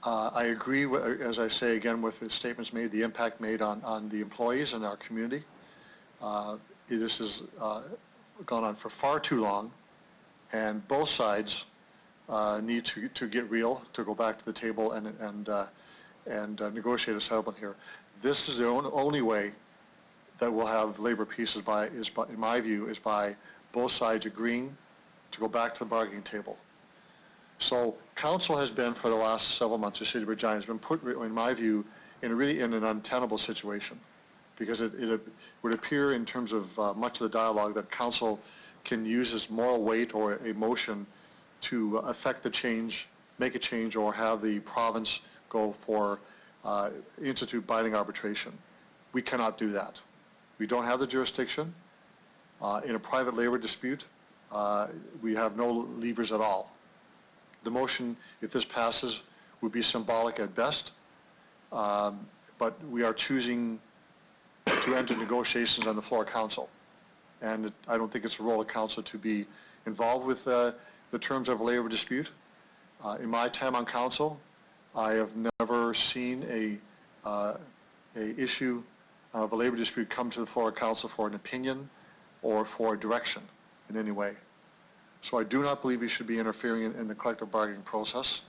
I agree, as I say again, with the statements made, the impact made on the employees and our community. This has gone on for far too long, and both sides need to get real, to go back to the table and negotiate a settlement here. This is the only way that we'll have labor peace in my view, is by both sides agreeing to go back to the bargaining table. So council has been, for the last several months, the City of Regina has been put, in my view, in an untenable situation, because it would appear in terms of much of the dialogue that council can use as moral weight or emotion to affect the change, make a change, or have the province go for institute binding arbitration. We cannot do that. We don't have the jurisdiction. In a private labor dispute, we have no levers at all. The motion, if this passes, would be symbolic at best, but we are choosing to enter negotiations on the floor of council. And I don't think it's the role of council to be involved with the terms of a labor dispute. In my time on council, I have never seen a issue of a labor dispute come to the floor of council for an opinion or for direction in any way. So I do not believe we should be interfering in the collective bargaining process,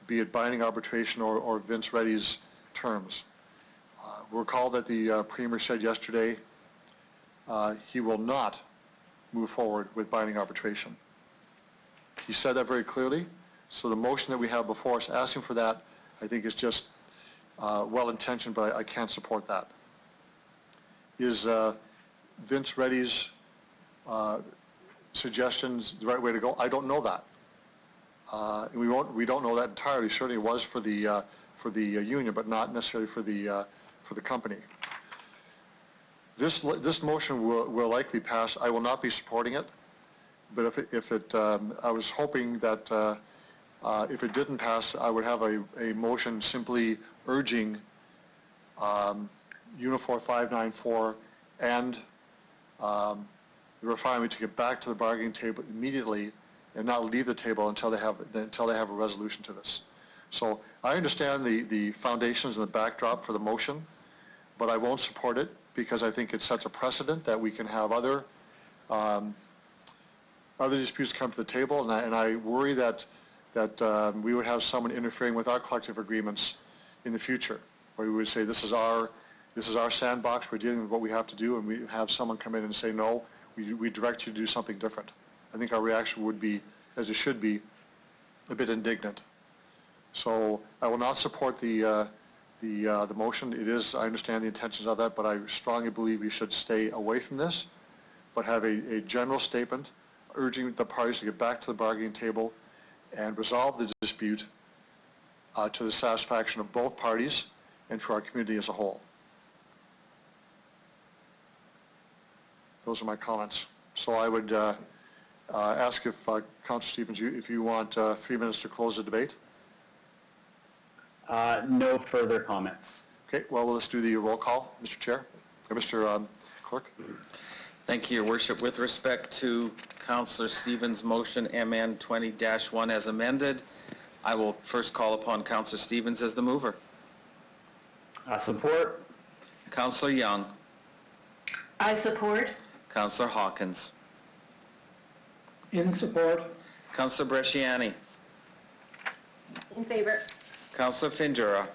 be it binding arbitration or Vince Reddy's terms. Recall that the Premier said yesterday he will not move forward with binding arbitration. He said that very clearly. So the motion that we have before us asking for that, I think, is just well-intentioned, but I can't support that. Is Vince Reddy's suggestions the right way to go? I don't know that. We don't know that entirely. Certainly it was for the union, but not necessarily for the company. This motion will likely pass. I will not be supporting it, but I was hoping that if it didn't pass, I would have a motion simply urging Unifor 594 and the refinery to get back to the bargaining table immediately and not leave the table until they have a resolution to this. So I understand the foundations and the backdrop for the motion, but I won't support it because I think it sets a precedent that we can have other disputes come to the table, and I worry that we would have someone interfering with our collective agreements in the future, where we would say this is our sandbox, we're dealing with what we have to do, and we have someone come in and say no, we direct you to do something different. I think our reaction would be, as it should be, a bit indignant. So I will not support the motion. It is, I understand the intentions of that, but I strongly believe we should stay away from this, but have a general statement urging the parties to get back to the bargaining table and resolve the dispute to the satisfaction of both parties and for our community as a whole. Those are my comments. So I would ask if Councillor Stevens, if you want 3 minutes to close the debate. No further comments. Okay, well, let's do the roll call, Mr. Chair, or Mr. Clerk. Thank you, Your Worship. With respect to Councillor Stevens' motion MN 20-1 as amended, I will first call upon Councillor Stevens as the mover. Support. Councillor Young. I support. Councillor Hawkins. In support. Councillor Bresciani. In favor. Councillor Findura.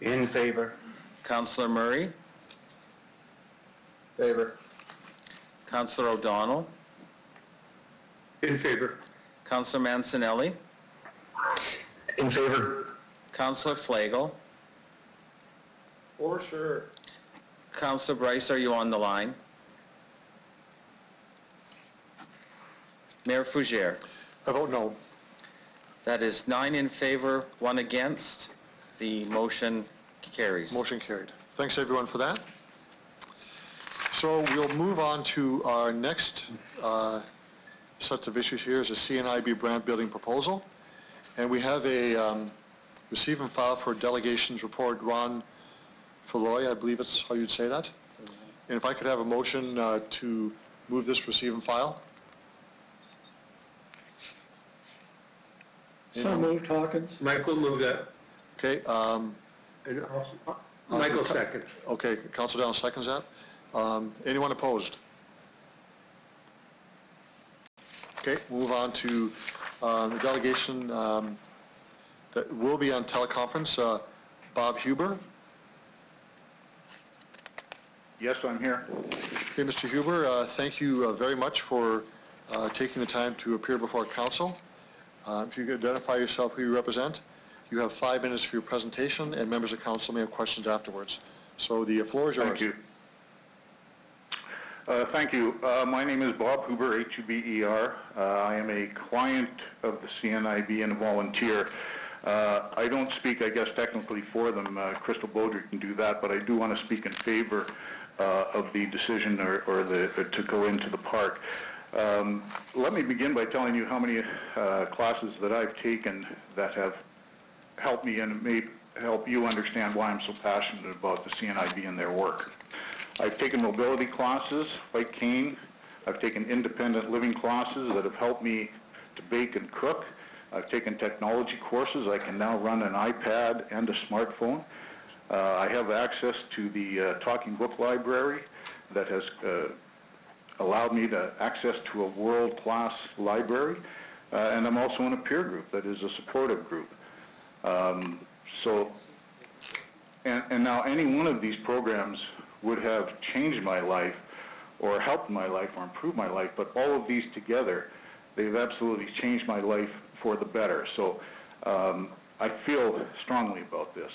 In favor. Councillor Murray. Favor. Councillor O'Donnell. In favor. Councillor Mancinelli. In favor. Councillor Flagel. For sure. Councillor Bryce, are you on the line? Mayor Fougere. I vote no. That is 9 in favor, 1 against. The motion carries. Motion carried. Thanks everyone for that. So we'll move on to our next set of issues here is a CNIB brand building proposal. And we have a receive and file for delegations report. Ron Filloy, I believe it's how you'd say that. And if I could have a motion to move this receive and file. So moved, Hawkins. Michael moved that. Okay. And also, Michael second. Okay, Councilor Down seconds that. Anyone opposed? Okay, move on to the delegation that will be on teleconference. Bob Huber. Yes, I'm here. Okay, Mr. Huber, thank you very much for taking the time to appear before council. If you could identify yourself, who you represent. You have 5 minutes for your presentation, and members of council may have questions afterwards. So the floor is yours. Thank you. Thank you. My name is Bob Huber, H-U-B-E-R. I am a client of the CNIB and a volunteer. I don't speak, I guess, technically for them. Crystal Beaudry can do that, but I do want to speak in favor of the decision or to go into the park. Let me begin by telling you how many classes that I've taken that have helped me and may help you understand why I'm so passionate about the CNIB and their work. I've taken mobility classes, like cane. I've taken independent living classes that have helped me to bake and cook. I've taken technology courses. I can now run an iPad and a smartphone. I have access to the Talking Book Library that has allowed me to access to a world-class library, and I'm also in a peer group that is a supportive group. And now any one of these programs would have changed my life or helped my life or improved my life, but all of these together, they've absolutely changed my life for the better. So I feel strongly about this.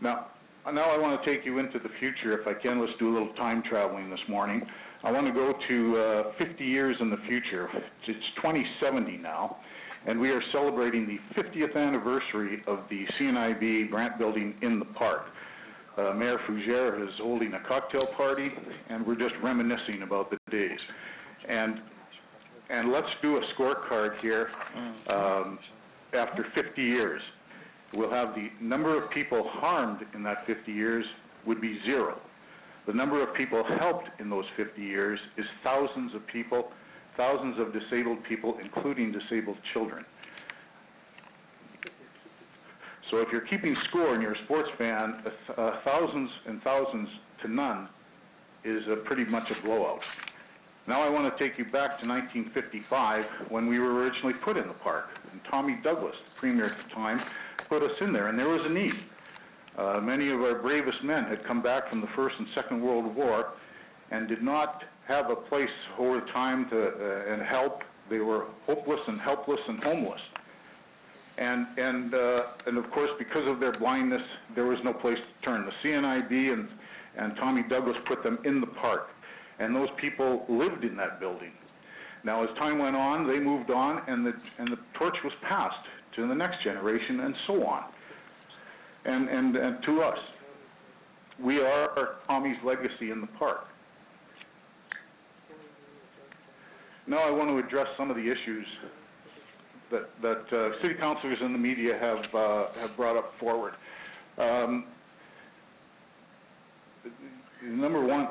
Now I want to take you into the future. If I can, let's do a little time traveling this morning. I want to go to 50 years in the future. It's 2070 now, and we are celebrating the 50th anniversary of the CNIB Grant Building in the park. Mayor Fougere is holding a cocktail party, and we're just reminiscing about the days. And let's do a scorecard here. After 50 years, we'll have the number of people harmed in that 50 years would be 0. The number of people helped in those 50 years is thousands of people, thousands of disabled people, including disabled children. So if you're keeping score and you're a sports fan, thousands and thousands to none is pretty much a blowout. Now I want to take you back to 1955 when we were originally put in the park. And Tommy Douglas, the premier at the time, put us in there, and there was a need. Many of our bravest men had come back from the First and Second World War and did not have a place over time and help. They were hopeless and helpless and homeless. And of course, because of their blindness, there was no place to turn. The CNIB and Tommy Douglas put them in the park, and those people lived in that building. Now, as time went on, they moved on, and the torch was passed to the next generation, and so on. And to us, we are Tommy's legacy in the park. Now, I want to address some of the issues that city councilors and the media have brought up forward. Number one,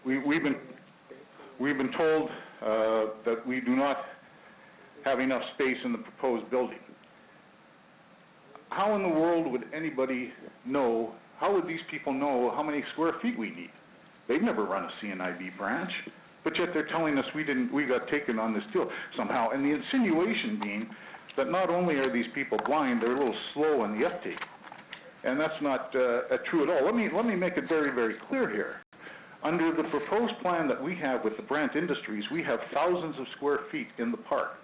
we've been told that we do not have enough space in the proposed building. How in the world would anybody know? How would these people know how many square feet we need? They've never run a CNIB branch. But yet they're telling us we got taken on this deal somehow. And the insinuation being that not only are these people blind, they're a little slow in the uptake. And that's not true at all. Let me make it very, very clear here. Under the proposed plan that we have with the Brandt Industries, we have thousands of square feet in the park.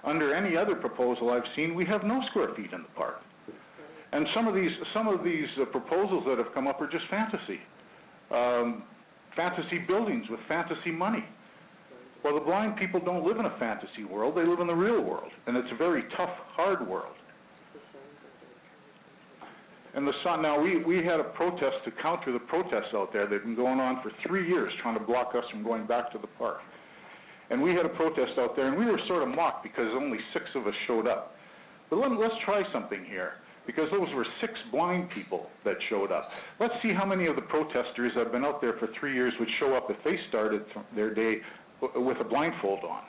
Under any other proposal I've seen, we have no square feet in the park. And some of these proposals that have come up are just fantasy. Fantasy buildings with fantasy money. Well, the blind people don't live in a fantasy world, they live in the real world, and it's a very tough, hard world. And now we had a protest to counter the protests out there. They've been going on for 3 years trying to block us from going back to the park. And we had a protest out there, and we were sort of mocked because only 6 of us showed up. But let's try something here, because those were 6 blind people that showed up. Let's see how many of the protesters that have been out there for 3 years would show up if they started their day with a blindfold on.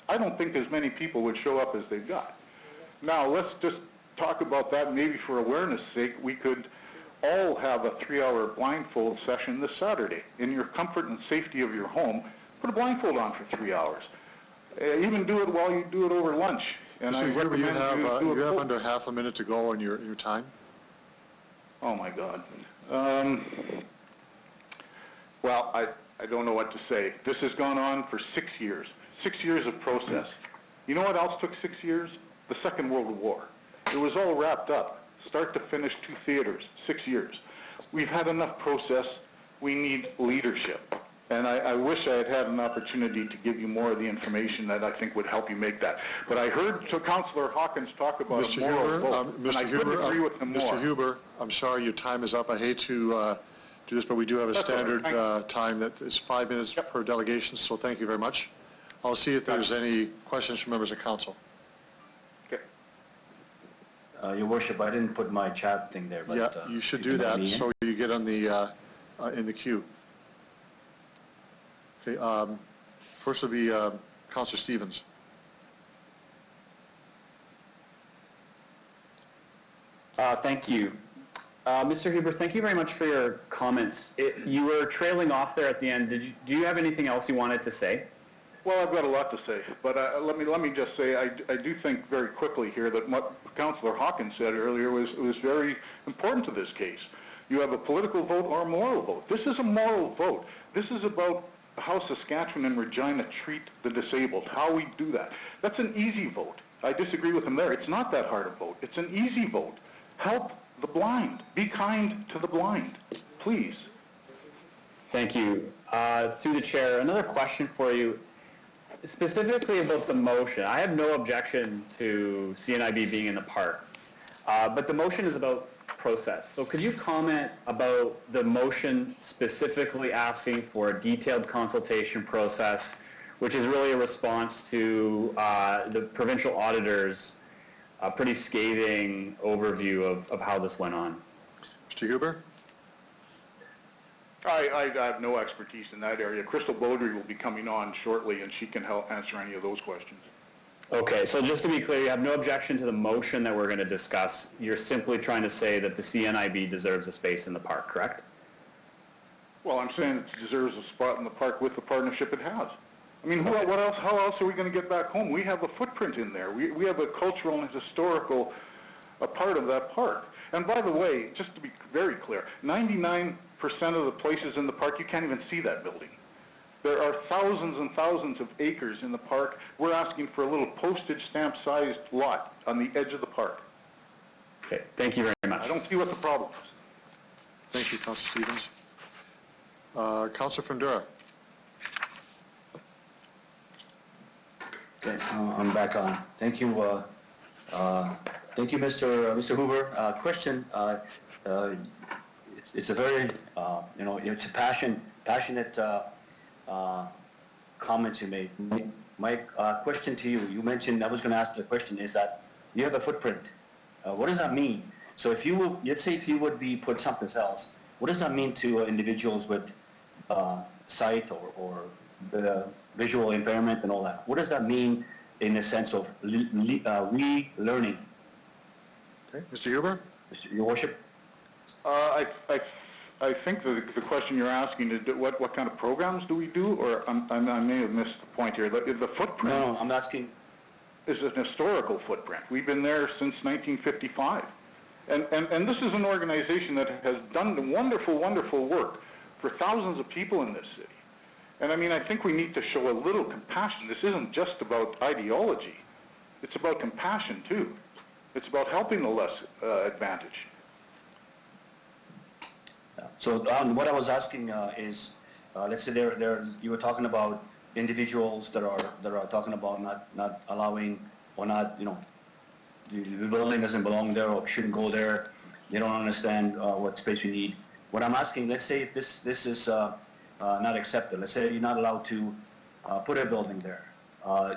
I don't think as many people would show up as they've got. Now, let's just talk about that. Maybe for awareness' sake, we could all have a 3-hour blindfold session this Saturday. In your comfort and safety of your home, put a blindfold on for 3 hours. Even do it while you do it over lunch. And Mr. Huber, you have under half a minute to go on your time. Oh my God. Well, I don't know what to say. This has gone on for 6 years. 6 years of process. You know what else took 6 years? The Second World War. It was all wrapped up, start to finish, 2 theaters, 6 years. We've had enough process. We need leadership. And I wish I had had an opportunity to give you more of the information that I think would help you make that. But I heard Councillor Hawkins talk about a moral vote, and I couldn't agree with him more. Mr. Huber, I'm sorry, your time is up. I hate to do this, but we do have a standard time that is 5 minutes per delegation, so thank you very much. I'll see if there's any questions from members of council. Your Worship, I didn't put my chat thing there. But, yeah, you should do that so you get on the in the queue. Okay, first will be Councillor Stevens. Thank you. Mr. Huber, thank you very much for your comments. You were trailing off there at the end. Do you have anything else you wanted to say? Well, I've got a lot to say, but let me just say I do think very quickly here that what Councillor Hawkins said earlier was very important to this case. You have a political vote or a moral vote. This is a moral vote. This is about how Saskatchewan and Regina treat the disabled, how we do that. That's an easy vote. I disagree with him there. It's not that hard a vote. It's an easy vote. Help the blind. Be kind to the blind, please. Thank you. Through the chair, another question for you, specifically about the motion. I have no objection to CNIB being in the park, but the motion is about process. So could you comment about the motion specifically asking for a detailed consultation process, which is really a response to the provincial auditor's pretty scathing overview of how this went on? Mr. Huber? I have no expertise in that area. Crystal Beaudry will be coming on shortly, and she can help answer any of those questions. Okay, so just to be clear, you have no objection to the motion that we're going to discuss. You're simply trying to say that the CNIB deserves a space in the park, correct? Well, I'm saying it deserves a spot in the park with the partnership it has. I mean, what else? How else are we going to get back home? We have a footprint in there. We have a cultural and historical part of that park. And by the way, just to be very clear, 99% of the places in the park, you can't even see that building. There are thousands and thousands of acres in the park. We're asking for a little postage stamp-sized lot on the edge of the park. Okay, thank you very much. I don't see what the problem is. Thank you, Councillor Stevens. Councillor Fundura. Okay, I'm back on. Thank you, Mr. Hoover. Question. It's a very, it's a passionate comments you made. My question to you, you mentioned, I was going to ask the question, is that you have a footprint. What does that mean? So if you will, let's say if you would be put something else, what does that mean to individuals with sight or the visual impairment and all that? What does that mean in the sense of relearning? Okay, Mr. Huber? Your Worship? I think the question you're asking is what kind of programs do we do, or I may have missed the point here. The footprint. No, I'm asking. Is an historical footprint. We've been there since 1955, and this is an organization that has done wonderful, wonderful work for thousands of people in this city. And I mean, I think we need to show a little compassion. This isn't just about ideology. It's about compassion too. It's about helping the less advantaged. So what I was asking is, let's say you were talking about individuals that are talking about not allowing or not, the building doesn't belong there or shouldn't go there. They don't understand what space you need. What I'm asking, let's say if this is not accepted. Let's say you're not allowed to put a building there.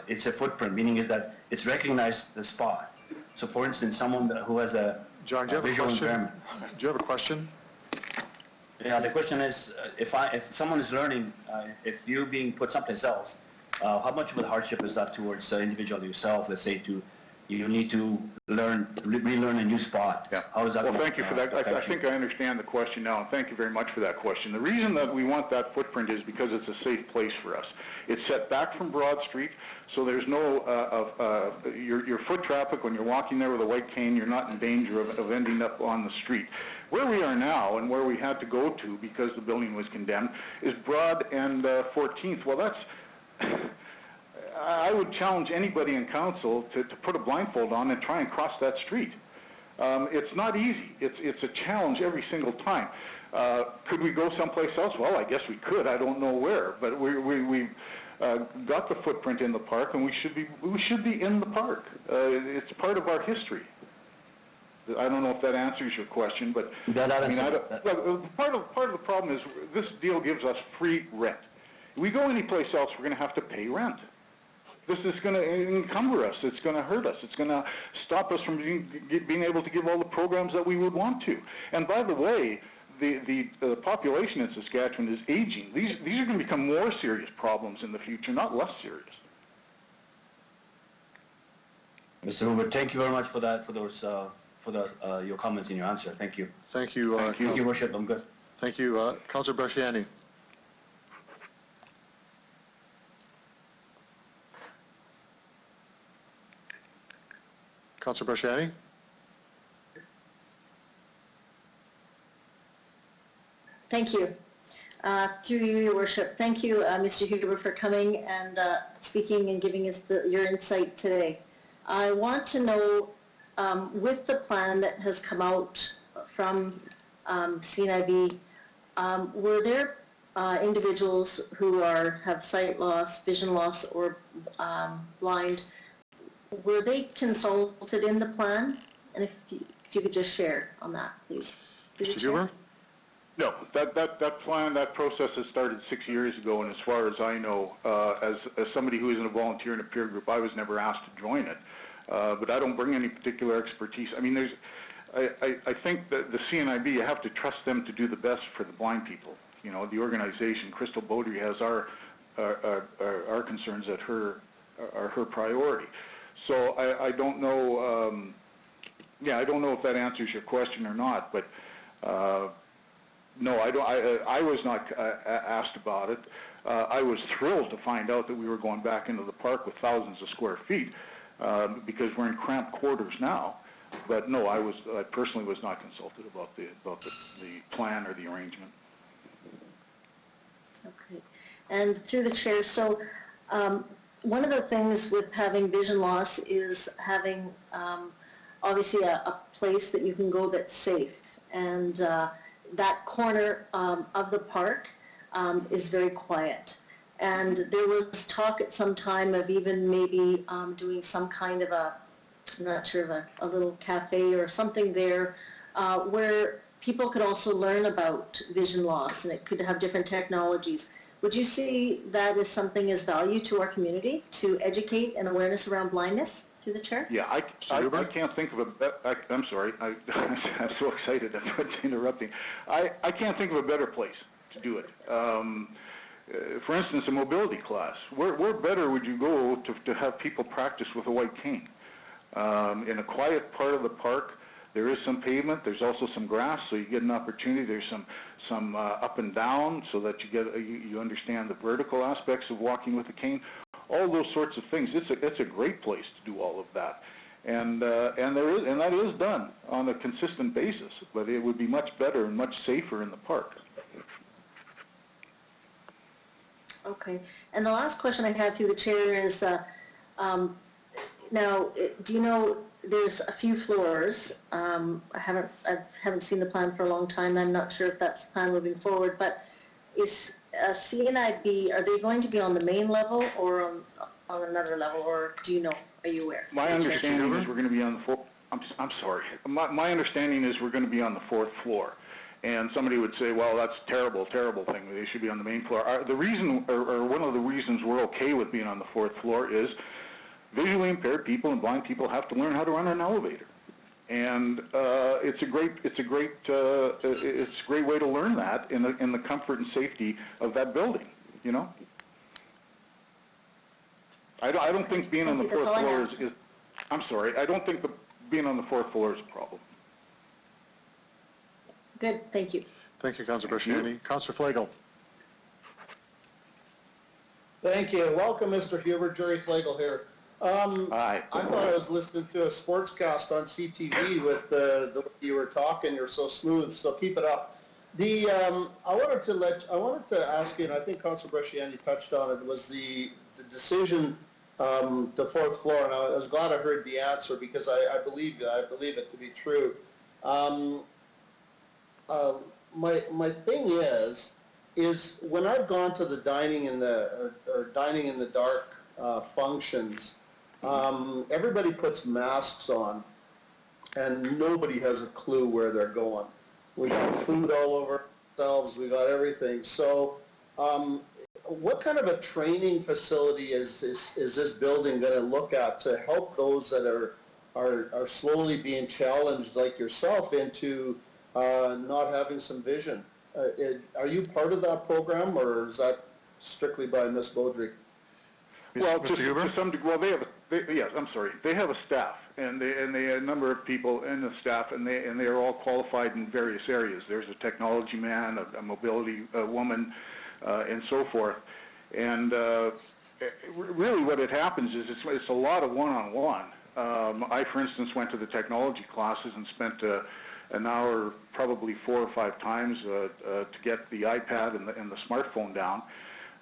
It's a footprint, meaning is that it's recognized the spot. So for instance, someone who has a visual impairment. Do you have a question? Yeah, the question is, if someone is learning, if you're being put someplace else, how much of a hardship is that towards the individual yourself? Let's say you need to relearn a new spot. Yeah. How is that? Well, thank you for that. I think I understand the question now, and thank you very much for that question. The reason that we want that footprint is because it's a safe place for us. It's set back from Broad Street, so there's no your foot traffic when you're walking there with a white cane. You're not in danger of ending up on the street. Where we are now and where we had to go to because the building was condemned is Broad and 14th. Well, that's, I would challenge anybody in council to put a blindfold on and try and cross that street. It's not easy. It's a challenge every single time. Could we go someplace else? Well, I guess we could. I don't know where, but we've got the footprint in the park, and we should be in the park. It's part of our history. I don't know if that answers your question, but part of the problem is this deal gives us free rent. If we go anyplace else, we're going to have to pay rent. This is going to encumber us. It's going to hurt us. It's going to stop us from being able to give all the programs that we would want to. And by the way, the population in Saskatchewan is aging. These are going to become more serious problems in the future, not less serious. Mr. Hoover, thank you very much for that, for your comments in your answer. Thank you. Thank you. Thank you, Worship. I'm good. Thank you. Councillor Bresciani. Councillor Bresciani? Thank you. Through you, Your Worship. Thank you, Mr. Huber, for coming and speaking and giving us your insight today. I want to know, with the plan that has come out from CNIB, were there individuals who have sight loss, vision loss, or blind? Were they consulted in the plan? And if you could just share on that, please. Mr. Huber? No, that plan, that process has started 6 years ago, and as far as I know, as somebody who isn't a volunteer in a peer group, I was never asked to join it. But I don't bring any particular expertise. I mean, I think that the CNIB, you have to trust them to do the best for the blind people. You know, the organization, Crystal Beaudry, has our concerns at are her priority. So I don't know, I don't know if that answers your question or not, but no, I was not asked about it. I was thrilled to find out that we were going back into the park with thousands of square feet because we're in cramped quarters now. But no, I personally was not consulted about the plan or the arrangement. Okay. And through the chair, so one of the things with having vision loss is having obviously a place that you can go that's safe. And that corner of the park is very quiet. And there was talk at some time of even maybe doing some kind of I'm not sure, a little cafe or something there where people could also learn about vision loss, and it could have different technologies. Would you see that as something as value to our community, to educate and awareness around blindness through the chair? Yeah, I can't think of I'm sorry, I'm so excited I'm interrupting. I can't think of a better place to do it. For instance, a mobility class. Where better would you go to have people practice with a white cane? In a quiet part of the park, there is some pavement. There's also some grass, so you get an opportunity. There's some up and down, so that you understand the vertical aspects of walking with a cane. All those sorts of things. It's a great place to do all of that, and that is done on a consistent basis. But it would be much better and much safer in the park. Okay. And the last question I have through the chair is, now, do you know there's a few floors? I haven't seen the plan for a long time. I'm not sure if that's the plan moving forward. But is CNIB, are they going to be on the main level or on another level, or do you know? Are you aware? My understanding is we're going to be on the fourth. I'm sorry. My understanding is we're going to be on the fourth floor. And somebody would say, well, that's a terrible thing. They should be on the main floor. The reason, or one of the reasons we're okay with being on the fourth floor is visually impaired people and blind people have to learn how to run an elevator. And it's a great way to learn that in the comfort and safety of that building, you know? I don't think being on the fourth floor is I'm sorry, I don't think being on the fourth floor is a problem. Good, thank you. Thank you, Councillor Bresciani. Councillor Flagel. Thank you. Welcome, Mr. Huber. Jerry Flagel here. Hi. I thought I was listening to a sportscast on CTV with the way you were talking. You're so smooth, so keep it up. I wanted to ask you, and I think Councillor Bresciani touched on it, was the decision, the fourth floor, and I was glad I heard the answer because I believe it to be true. My thing is when I've gone to the dining in the dark functions, everybody puts masks on, and nobody has a clue where they're going. We got food all over ourselves. We got everything. So, what kind of a training facility is this building going to look at to help those that are slowly being challenged, like yourself, into not having some vision? Are you part of that program, or is that strictly by Ms. Beaudry? Well, to some degree, well, yes, I'm sorry. They have a staff, and a number of people in the staff, and they are all qualified in various areas. There's a technology man, a mobility woman, and so forth. And really what it happens is it's a lot of one-on-one. I, for instance, went to the technology classes and spent an hour probably 4 or 5 times to get the iPad and the smartphone down.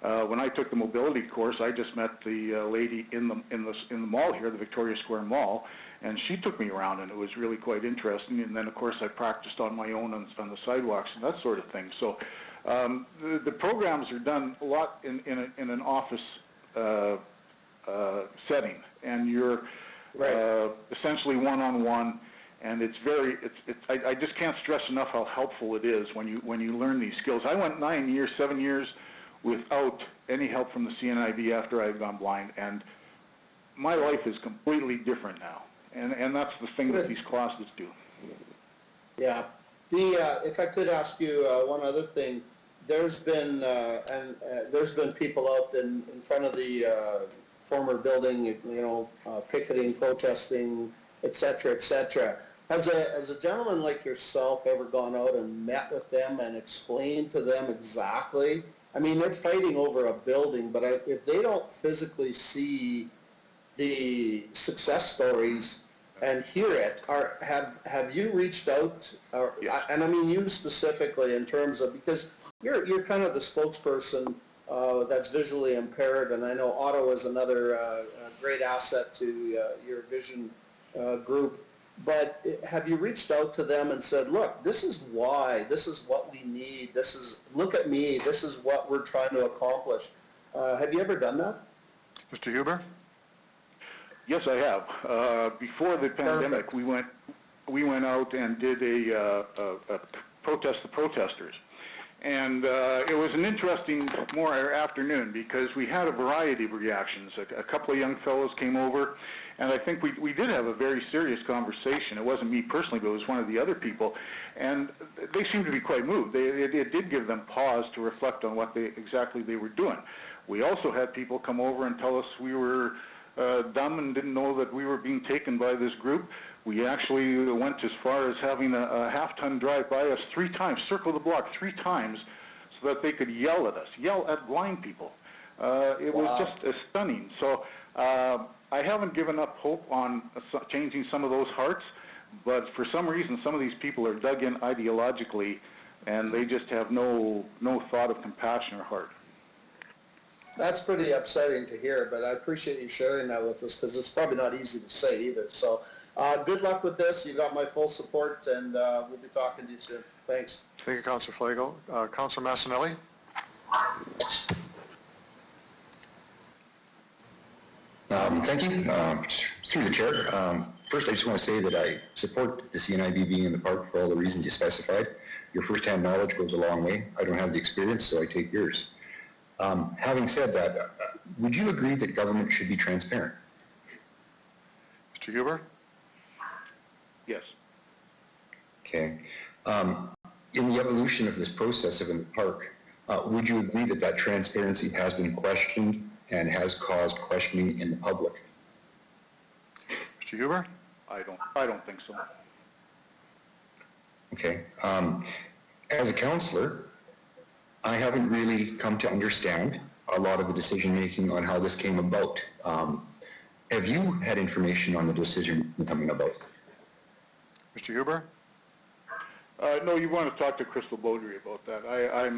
When I took the mobility course, I just met the lady in the mall here, the Victoria Square Mall, and she took me around, and it was really quite interesting. And then, of course, I practiced on my own on the sidewalks and that sort of thing. So the programs are done a lot in an office setting, and you're essentially one-on-one. And I just can't stress enough how helpful it is when you learn these skills. I went 7 years without any help from the CNIB after I've gone blind, and my life is completely different now. And that's the thing that these classes do. Yeah. If I could ask you one other thing, there's been people out in front of the former building, picketing, protesting, et cetera, et cetera. Has a gentleman like yourself ever gone out and met with them and explained to them exactly? I mean, they're fighting over a building, but if they don't physically see the success stories and hear it, have you reached out? And I mean you specifically in terms of, because you're kind of the spokesperson that's visually impaired, and I know Otto is another great asset to your vision group. But have you reached out to them and said, look, this is why, this is what we need, look at me, this is what we're trying to accomplish. Have you ever done that? Mr. Huber? Yes, I have. Before the pandemic, we went out and did a protest the protesters. And it was an interesting afternoon because we had a variety of reactions. A couple of young fellows came over, and I think we did have a very serious conversation. It wasn't me personally, but it was one of the other people. And they seemed to be quite moved. It did give them pause to reflect on what exactly they were doing. We also had people come over and tell us we were dumb and didn't know that we were being taken by this group. We actually went as far as having a half-ton drive by us 3 times, circle the block 3 times, so that they could yell at us, yell at blind people. It was just stunning. So I haven't given up hope on changing some of those hearts, but for some reason some of these people are dug in ideologically, and they just have no thought of compassion or heart. That's pretty upsetting to hear, but I appreciate you sharing that with us because it's probably not easy to say either. So good luck with this. You got my full support, and we'll be talking to you soon. Thanks. Thank you, Councillor Flagel. Councillor Massanelli? Thank you. Through the chair, first I just want to say that I support the CNIB being in the park for all the reasons you specified. Your first-hand knowledge goes a long way. I don't have the experience, so I take yours. Having said that, would you agree that government should be transparent? Mr. Huber? Yes. Okay. In the evolution of this process in the park, would you agree that transparency has been questioned and has caused questioning in the public? Mr. Huber? I don't think so. Okay. As a councillor, I haven't really come to understand a lot of the decision-making on how this came about. Have you had information on the decision coming about? Mr. Huber? No, you want to talk to Crystal Beaudry about that. I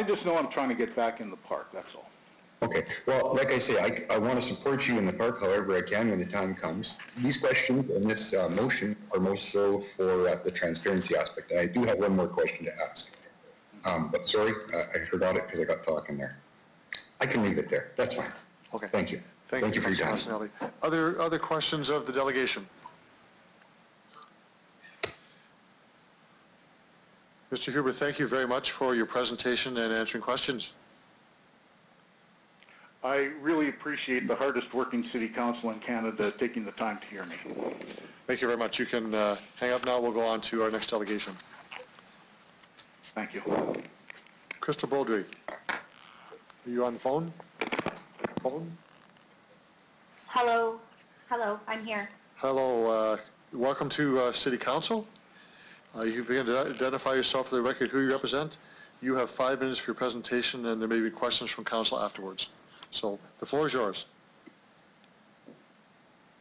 just know I'm trying to get back in the park, that's all. Okay. Well, like I say, I want to support you in the park however I can when the time comes. These questions and this motion are most so for the transparency aspect. And I do have one more question to ask. But sorry, I forgot it because I got talking there. I can leave it there. That's fine. Okay. Thank you. Thank you for your time. Massanelli. Other questions of the delegation? Mr. Huber, thank you very much for your presentation and answering questions. I really appreciate the hardest working city council in Canada taking the time to hear me. Thank you very much. You can hang up now. We'll go on to our next delegation. Thank you. Crystal Beaudry, are you on the phone? Hello. Hello, I'm here. Hello, welcome to City Council. You can identify yourself for the record, who you represent. You have 5 minutes for your presentation, and there may be questions from council afterwards. So the floor is yours.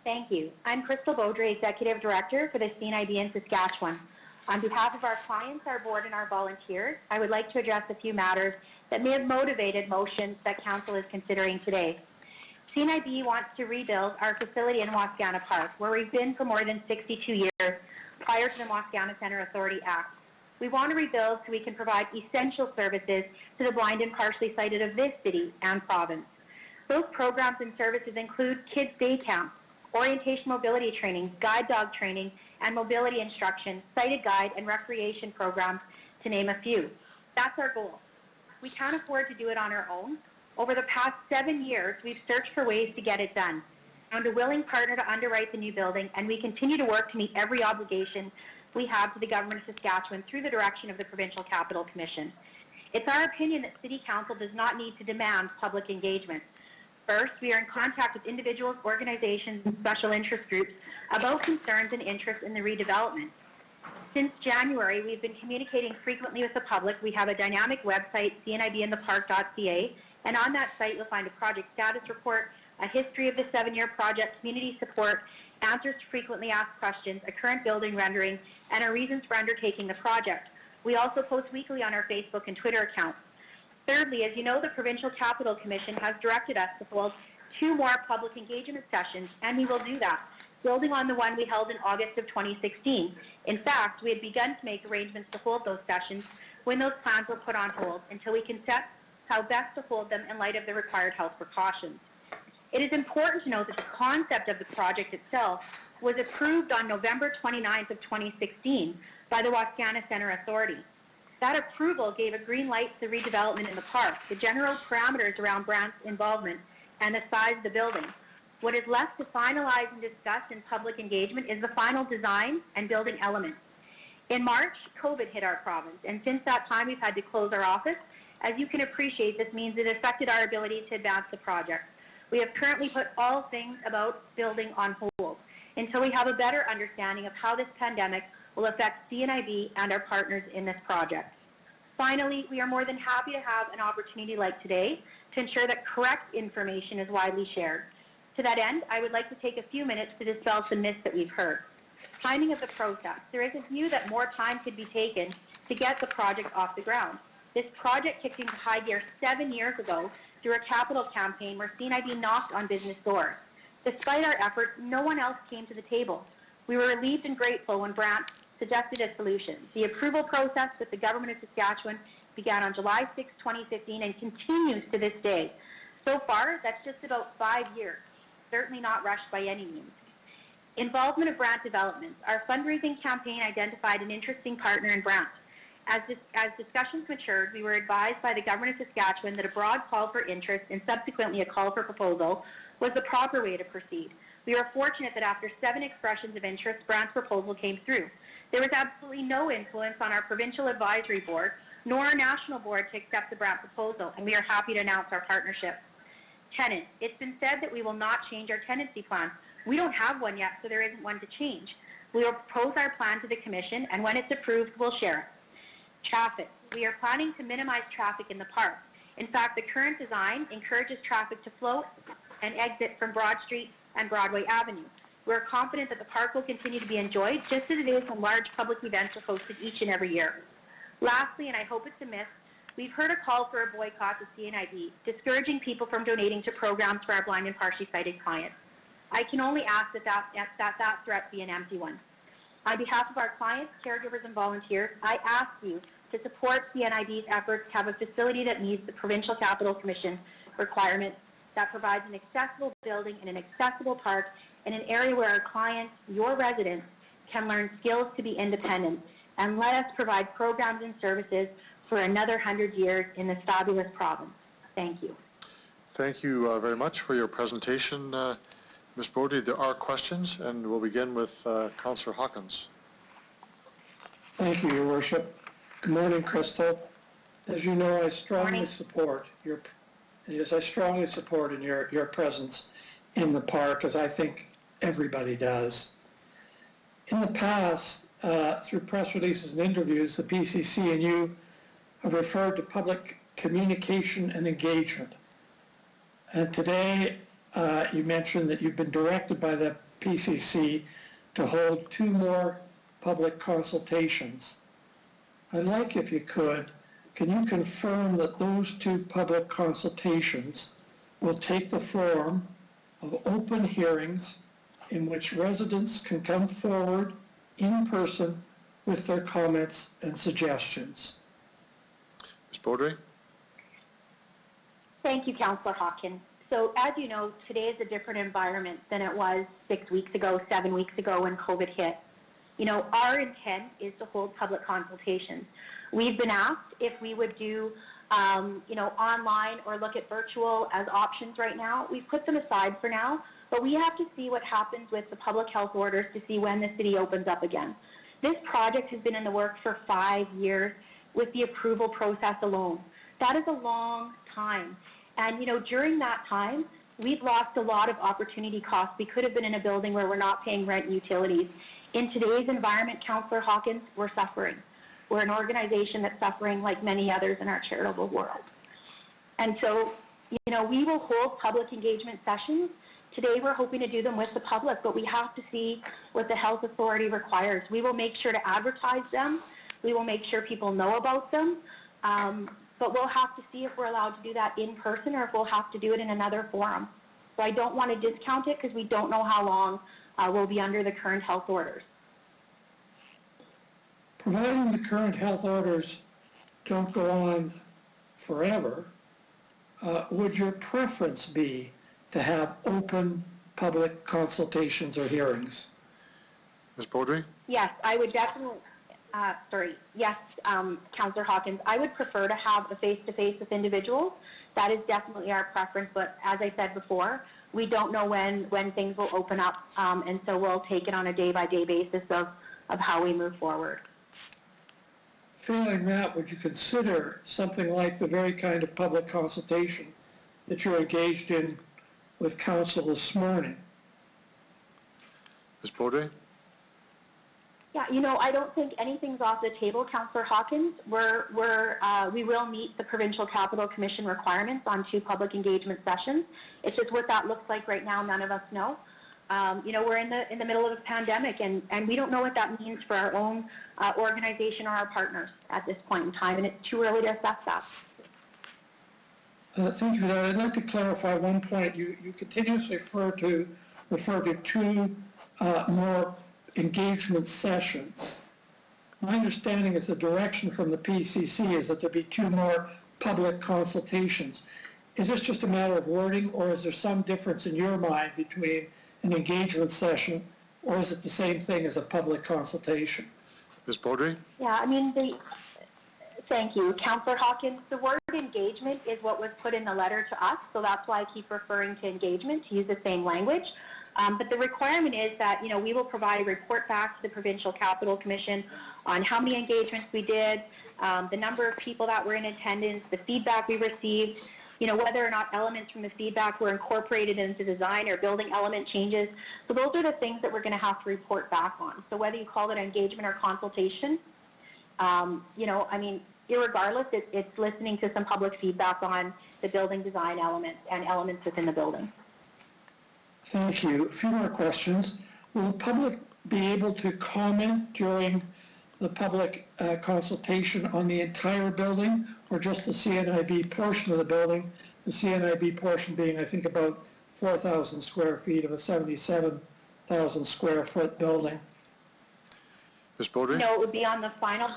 Thank you. I'm Crystal Beaudry, Executive Director for the CNIB in Saskatchewan. On behalf of our clients, our board, and our volunteers, I would like to address a few matters that may have motivated motions that Council is considering today. CNIB wants to rebuild our facility in Wascana Park, where we've been for more than 62 years prior to the Wascana Centre Authority Act. We want to rebuild so we can provide essential services to the blind and partially sighted of this city and province. Those programs and services include kids' day camps, orientation mobility training, guide dog training, and mobility instruction, sighted guide, and recreation programs, to name a few. That's our goal. We can't afford to do it on our own. Over the past 7 years, we've searched for ways to get it done, found a willing partner to underwrite the new building, and we continue to work to meet every obligation we have to the Government of Saskatchewan through the direction of the Provincial Capital Commission. It's our opinion that City Council does not need to demand public engagement. First, we are in contact with individuals, organizations, and special interest groups about concerns and interests in the redevelopment. Since January, we've been communicating frequently with the public. We have a dynamic website, cnibinthepark.ca, and on that site you'll find a project status report, a history of the 7-year project, community support, answers to frequently asked questions, a current building rendering, and our reasons for undertaking the project. We also post weekly on our Facebook and Twitter accounts. Thirdly, as you know, the Provincial Capital Commission has directed us to hold 2 more public engagement sessions, and we will do that, building on the one we held in August of 2016. In fact, we had begun to make arrangements to hold those sessions when those plans were put on hold until we can set how best to hold them in light of the required health precautions. It is important to note that the concept of the project itself was approved on November 29th of 2016 by the Wascana Centre Authority. That approval gave a green light to the redevelopment in the park, the general parameters around Brant's involvement, and the size of the building. What is left to finalize and discuss in public engagement is the final design and building elements. In March, COVID hit our province, and since that time we've had to close our office. As you can appreciate, this means it affected our ability to advance the project. We have currently put all things about building on hold until we have a better understanding of how this pandemic will affect CNIB and our partners in this project. Finally, we are more than happy to have an opportunity like today to ensure that correct information is widely shared. To that end, I would like to take a few minutes to dispel some myths that we've heard. Timing of the process. There is a view that more time could be taken to get the project off the ground. This project kicked into high gear 7 years ago through a capital campaign where CNIB knocked on business doors. Despite our efforts, no one else came to the table. We were relieved and grateful when Brant suggested a solution. The approval process with the Government of Saskatchewan began on July 6, 2015 and continues to this day. So far, that's just about 5 years. Certainly not rushed by any means. Involvement of Brant Developments. Our fundraising campaign identified an interesting partner in Brant. As discussions matured, we were advised by the Government of Saskatchewan that a broad call for interest and subsequently a call for proposal was the proper way to proceed. We are fortunate that after 7 expressions of interest, Brant's proposal came through. There was absolutely no influence on our Provincial Advisory Board nor our National Board to accept the Brant proposal, and we are happy to announce our partnership. Tenants. It's been said that we will not change our tenancy plan. We don't have one yet, so there isn't one to change. We will propose our plan to the Commission, and when it's approved, we'll share it. Traffic. We are planning to minimize traffic in the park. In fact, the current design encourages traffic to flow and exit from Broad Street and Broadway Avenue. We are confident that the park will continue to be enjoyed just as it is when large public events are hosted each and every year. Lastly, and I hope it's a myth, we've heard a call for a boycott of CNIB, discouraging people from donating to programs for our blind and partially sighted clients. I can only ask that threat be an empty one. On behalf of our clients, caregivers, and volunteers, I ask you to support CNIB's efforts to have a facility that meets the Provincial Capital Commission requirements, that provides an accessible building and an accessible park in an area where our clients, your residents, can learn skills to be independent, and let us provide programs and services for another 100 years in this fabulous province. Thank you. Thank you very much for your presentation, Ms. Beaudry. There are questions, and we'll begin with Councillor Hawkins. Thank you, Your Worship. Good morning, Crystal. As you know, I strongly support your presence in the park, as I think everybody does. In the past, through press releases and interviews, the PCC and you have referred to public communication and engagement. And today, you mentioned that you've been directed by the PCC to hold 2 more public consultations. I'd like, if you could, can you confirm that those 2 public consultations will take the form of open hearings in which residents can come forward in person with their comments and suggestions? Ms. Baudry? Thank you, Councillor Hawkins. So as you know, today is a different environment than it was 6 weeks ago, 7 weeks ago when COVID hit. You know, our intent is to hold public consultations. We've been asked if we would do, online or look at virtual as options right now. We've put them aside for now, but we have to see what happens with the public health orders to see when the city opens up again. This project has been in the works for 5 years with the approval process alone. That is a long time. And, during that time, we've lost a lot of opportunity costs. We could have been in a building where we're not paying rent and utilities. In today's environment, Councillor Hawkins, we're suffering. We're an organization that's suffering like many others in our charitable world. And so, we will hold public engagement sessions. Today, we're hoping to do them with the public, but we have to see what the health authority requires. We will make sure to advertise them. We will make sure people know about them. But we'll have to see if we're allowed to do that in person or if we'll have to do it in another forum. So I don't want to discount it because we don't know how long we'll be under the current health orders. Providing the current health orders don't go on forever, would your preference be to have open public consultations or hearings? Ms. Baudry? Yes, I would definitely, yes, Councillor Hawkins, I would prefer to have a face-to-face with individuals. That is definitely our preference, but as I said before, we don't know when things will open up, and so we'll take it on a day-by-day basis of how we move forward. Failing that, would you consider something like the very kind of public consultation that you're engaged in with Council this morning? Ms. Baudry? Yeah, I don't think anything's off the table, Councillor Hawkins. We will meet the Provincial Capital Commission requirements on 2 public engagement sessions. It's just what that looks like right now, none of us know. We're in the middle of a pandemic, and we don't know what that means for our own organization or our partners at this point in time, and it's too early to assess that. Thank you for that. I'd like to clarify one point. You continuously refer to 2 more engagement sessions. My understanding is the direction from the PCC is that there be 2 more public consultations. Is this just a matter of wording, or is there some difference in your mind between an engagement session, or is it the same thing as a public consultation? Ms. Baudry? Yeah, thank you. Councillor Hawkins, the word engagement is what was put in the letter to us, so that's why I keep referring to engagement, to use the same language. But the requirement is that, we will provide a report back to the Provincial Capital Commission on how many engagements we did, the number of people that were in attendance, the feedback we received, whether or not elements from the feedback were incorporated into design or building element changes. So those are the things that we're going to have to report back on. So whether you call it engagement or consultation, irregardless, it's listening to some public feedback on the building design elements and elements within the building. Thank you. A few more questions. Will the public be able to comment during the public consultation on the entire building, or just the CNIB portion of the building? The CNIB portion being, I think, about 4,000 square feet of a 77,000 square foot building. Ms. Baudry? No, it would be on the final,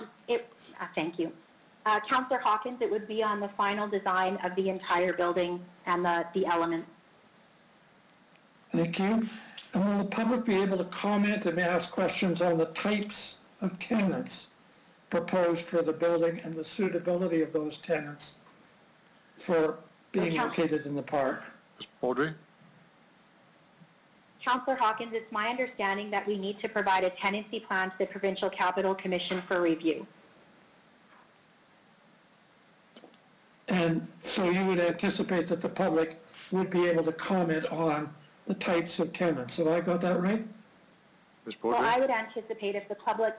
thank you. Councillor Hawkins, it would be on the final design of the entire building and the elements. Thank you. And will the public be able to comment and ask questions on the types of tenants proposed for the building and the suitability of those tenants for being located in the park? Ms. Baudry? Councillor Hawkins, it's my understanding that we need to provide a tenancy plan to the Provincial Capital Commission for review. And so you would anticipate that the public would be able to comment on the types of tenants. Have I got that right? Ms. Well, Baudry? I would anticipate if the public,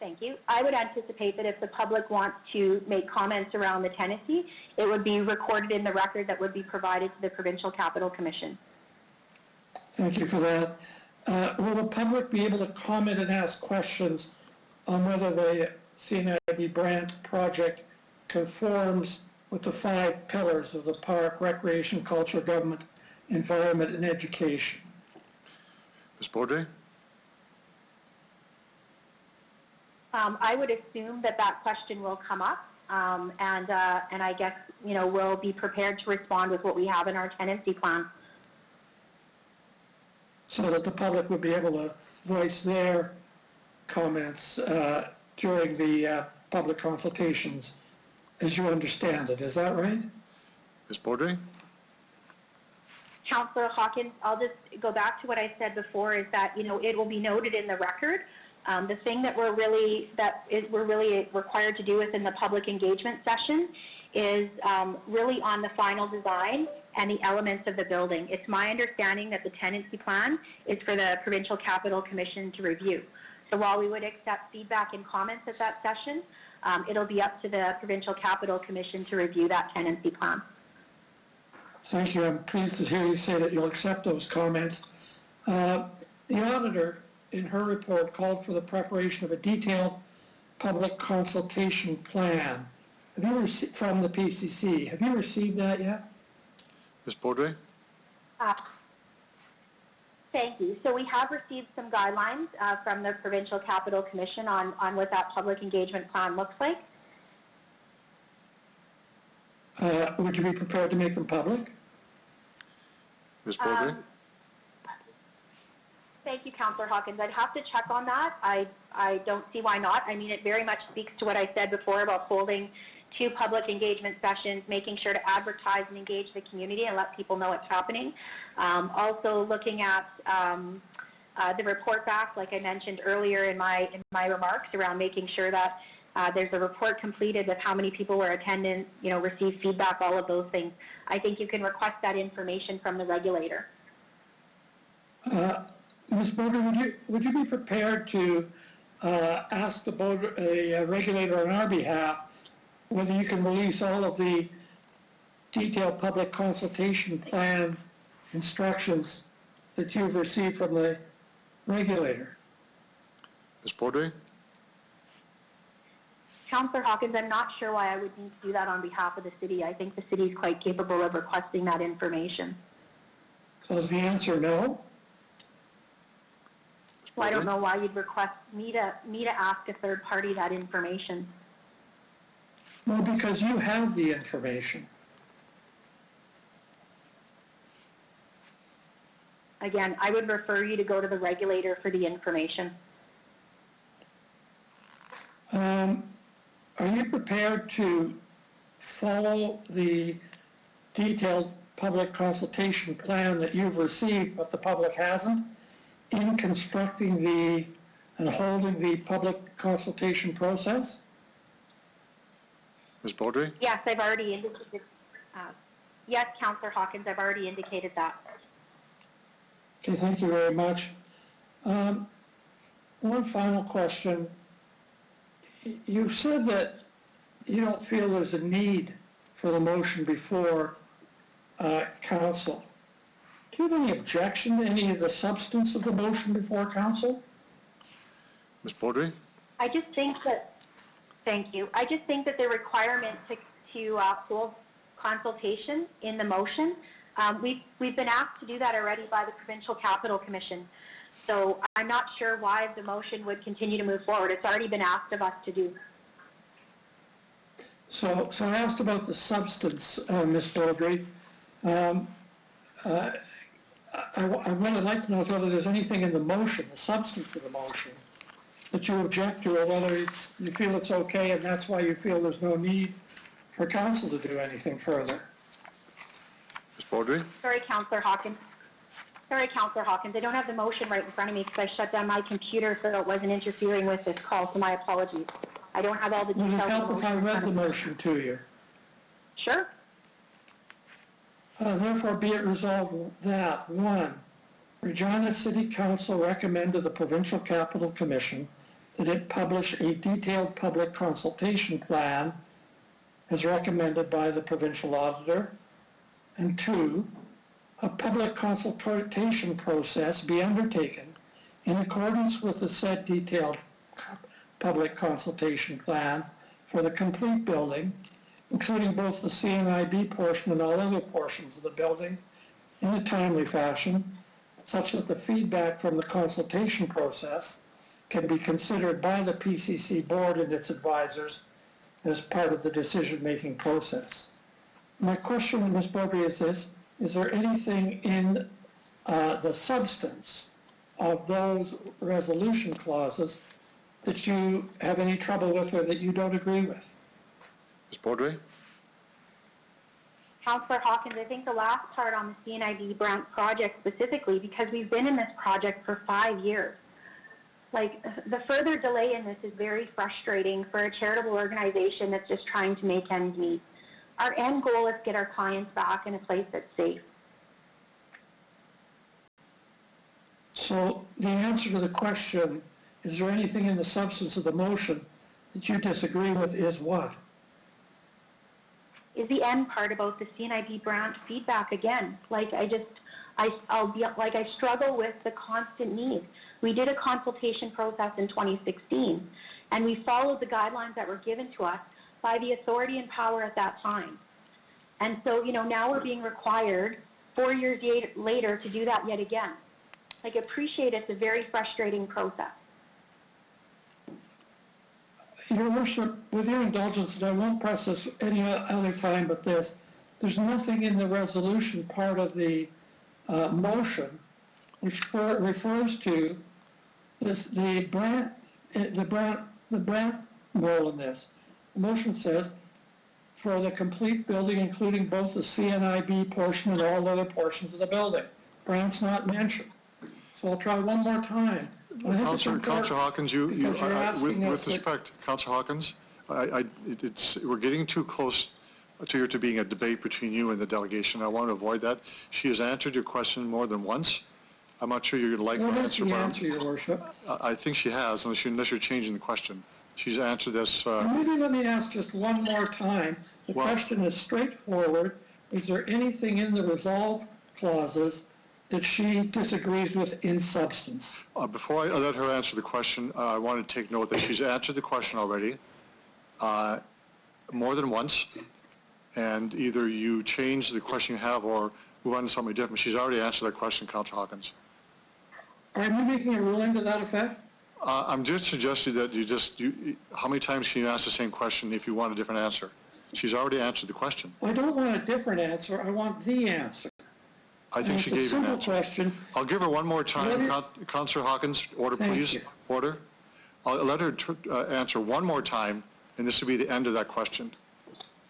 thank you, I would anticipate that if the public wants to make comments around the tenancy, it would be recorded in the record that would be provided to the Provincial Capital Commission. Thank you for that. Will the public be able to comment and ask questions on whether the CNIB Brant project conforms with the 5 pillars of the park, recreation, culture, government, environment, and education? Ms. Baudry? I would assume that that question will come up, and I guess, we'll be prepared to respond with what we have in our tenancy plan. So that the public would be able to voice their comments during the public consultations, as you understand it. Is that right? Ms. Baudry? Councillor Hawkins, I'll just go back to what I said before, is that, it will be noted in the record. The thing that we're really required to do within the public engagement session is really on the final design and the elements of the building. It's my understanding that the tenancy plan is for the Provincial Capital Commission to review. So while we would accept feedback and comments at that session, it'll be up to the Provincial Capital Commission to review that tenancy plan. Thank you. I'm pleased to hear you say that you'll accept those comments. The auditor, in her report, called for the preparation of a detailed public consultation plan. Have you received from the PCC? Have you received that yet? Ms. Baudry? Thank you. So we have received some guidelines from the Provincial Capital Commission on what that public engagement plan looks like. Would you be prepared to make them public? Ms. Baudry? Thank you, Councillor Hawkins. I'd have to check on that. I don't see why not. I mean, it very much speaks to what I said before about holding 2 public engagement sessions, making sure to advertise and engage the community and let people know what's happening. Also looking at the report back, like I mentioned earlier in my remarks, around making sure that there's a report completed with how many people were attendant, received feedback, all of those things. I think you can request that information from the regulator. Ms. Baudry, would you be prepared to ask a regulator on our behalf whether you can release all of the detailed public consultation plan instructions that you've received from the regulator? Ms. Baudry? Councillor Hawkins, I'm not sure why I would need to do that on behalf of the city. I think the city is quite capable of requesting that information. So is the answer no? Well, I don't know why you'd request me to ask a third party that information. Well, because you have the information. Again, I would refer you to go to the regulator for the information. Are you prepared to follow the detailed public consultation plan that you've received but the public hasn't in constructing and holding the public consultation process? Ms. Baudry? Yes, I've already indicated. Yes, Councillor Hawkins, I've already indicated that. Okay, thank you very much. One final question. You said that you don't feel there's a need for the motion before council. Do you have any objection to any of the substance of the motion before council? Ms. Baudry? I just think that, thank you. I just think that the requirement to hold consultation in the motion, we've been asked to do that already by the Provincial Capital Commission. So I'm not sure why the motion would continue to move forward. It's already been asked of us to do. So I asked about the substance, Ms. Baudry. I really like to know whether there's anything in the motion, the substance of the motion, that you object to, or whether you feel it's okay and that's why you feel there's no need for council to do anything further. Ms. Baudry? Sorry, Councillor Hawkins. I don't have the motion right in front of me because I shut down my computer so it wasn't interfering with this call, so my apologies. I don't have all the details. Would it help if I read the motion to you? Sure. Therefore, be it resolved that, 1, Regina City Council recommend to the Provincial Capital Commission that it publish a detailed public consultation plan as recommended by the provincial auditor. And 2, a public consultation process be undertaken in accordance with the said detailed public consultation plan for the complete building, including both the CNIB portion and all other portions of the building, in a timely fashion, such that the feedback from the consultation process can be considered by the PCC board and its advisors as part of the decision-making process. My question, Ms. Bobry, is this: is there anything in the substance of those resolution clauses that you have any trouble with or that you don't agree with? Ms. Baudry? Councillor Hawkins, I think the last part on the CNIB Brant project specifically, because we've been in this project for 5 years. Like, the further delay in this is very frustrating for a charitable organization that's just trying to make ends meet. Our end goal is to get our clients back in a place that's safe. So the answer to the question, is there anything in the substance of the motion that you disagree with, is what? Is the end part about the CNIB Brant feedback again. Like, I struggle with the constant need. We did a consultation process in 2016, and we followed the guidelines that were given to us by the authority and power at that time. And so, now we're being required 4 years later to do that yet again. Like, appreciate it's a very frustrating process. Your Worship, with your indulgence, and I won't press this any other time but this, there's nothing in the resolution part of the motion which refers to this, the Brant role in this. The motion says, for the complete building, including both the CNIB portion and all other portions of the building. Brant's not mentioned. So I'll try one more time. Councillor Hawkins, with respect, Councillor Hawkins, we're getting too close to being a debate between you and the delegation. I want to avoid that. She has answered your question more than once. I'm not sure you're going to like my answer. What is the answer, Your Worship? I think she has, unless you're changing the question. She's answered this. Maybe let me ask just one more time. The question is straightforward. Is there anything in the resolve clauses that she disagrees with in substance? Before I let her answer the question, I want to take note that she's answered the question already more than once, and either you change the question you have or move on to something different. She's already answered that question, Councillor Hawkins. Are you making a ruling to that effect? I'm just suggesting that how many times can you ask the same question if you want a different answer? She's already answered the question. I don't want a different answer. I want the answer. I think she gave you an answer. Question. I'll give her one more time. Councillor Hawkins, order, please. Order. I'll let her answer one more time, and this will be the end of that question.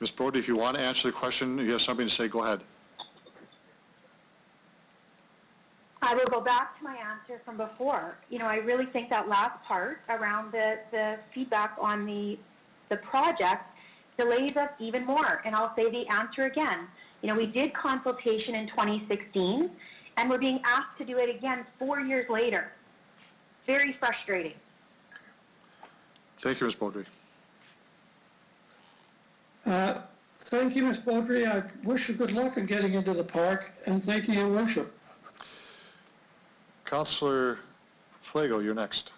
Ms. Brody, if you want to answer the question, you have something to say, go ahead. I will go back to my answer from before. I really think that last part around the feedback on the project delays us even more. And I'll say the answer again. We did consultation in 2016, and we're being asked to do it again 4 years later. Very frustrating. Thank you, Ms. Baudry. Thank you, Ms. Baudry. I wish you good luck in getting into the park, and thank you, Your Worship. Councillor Flago, you're next.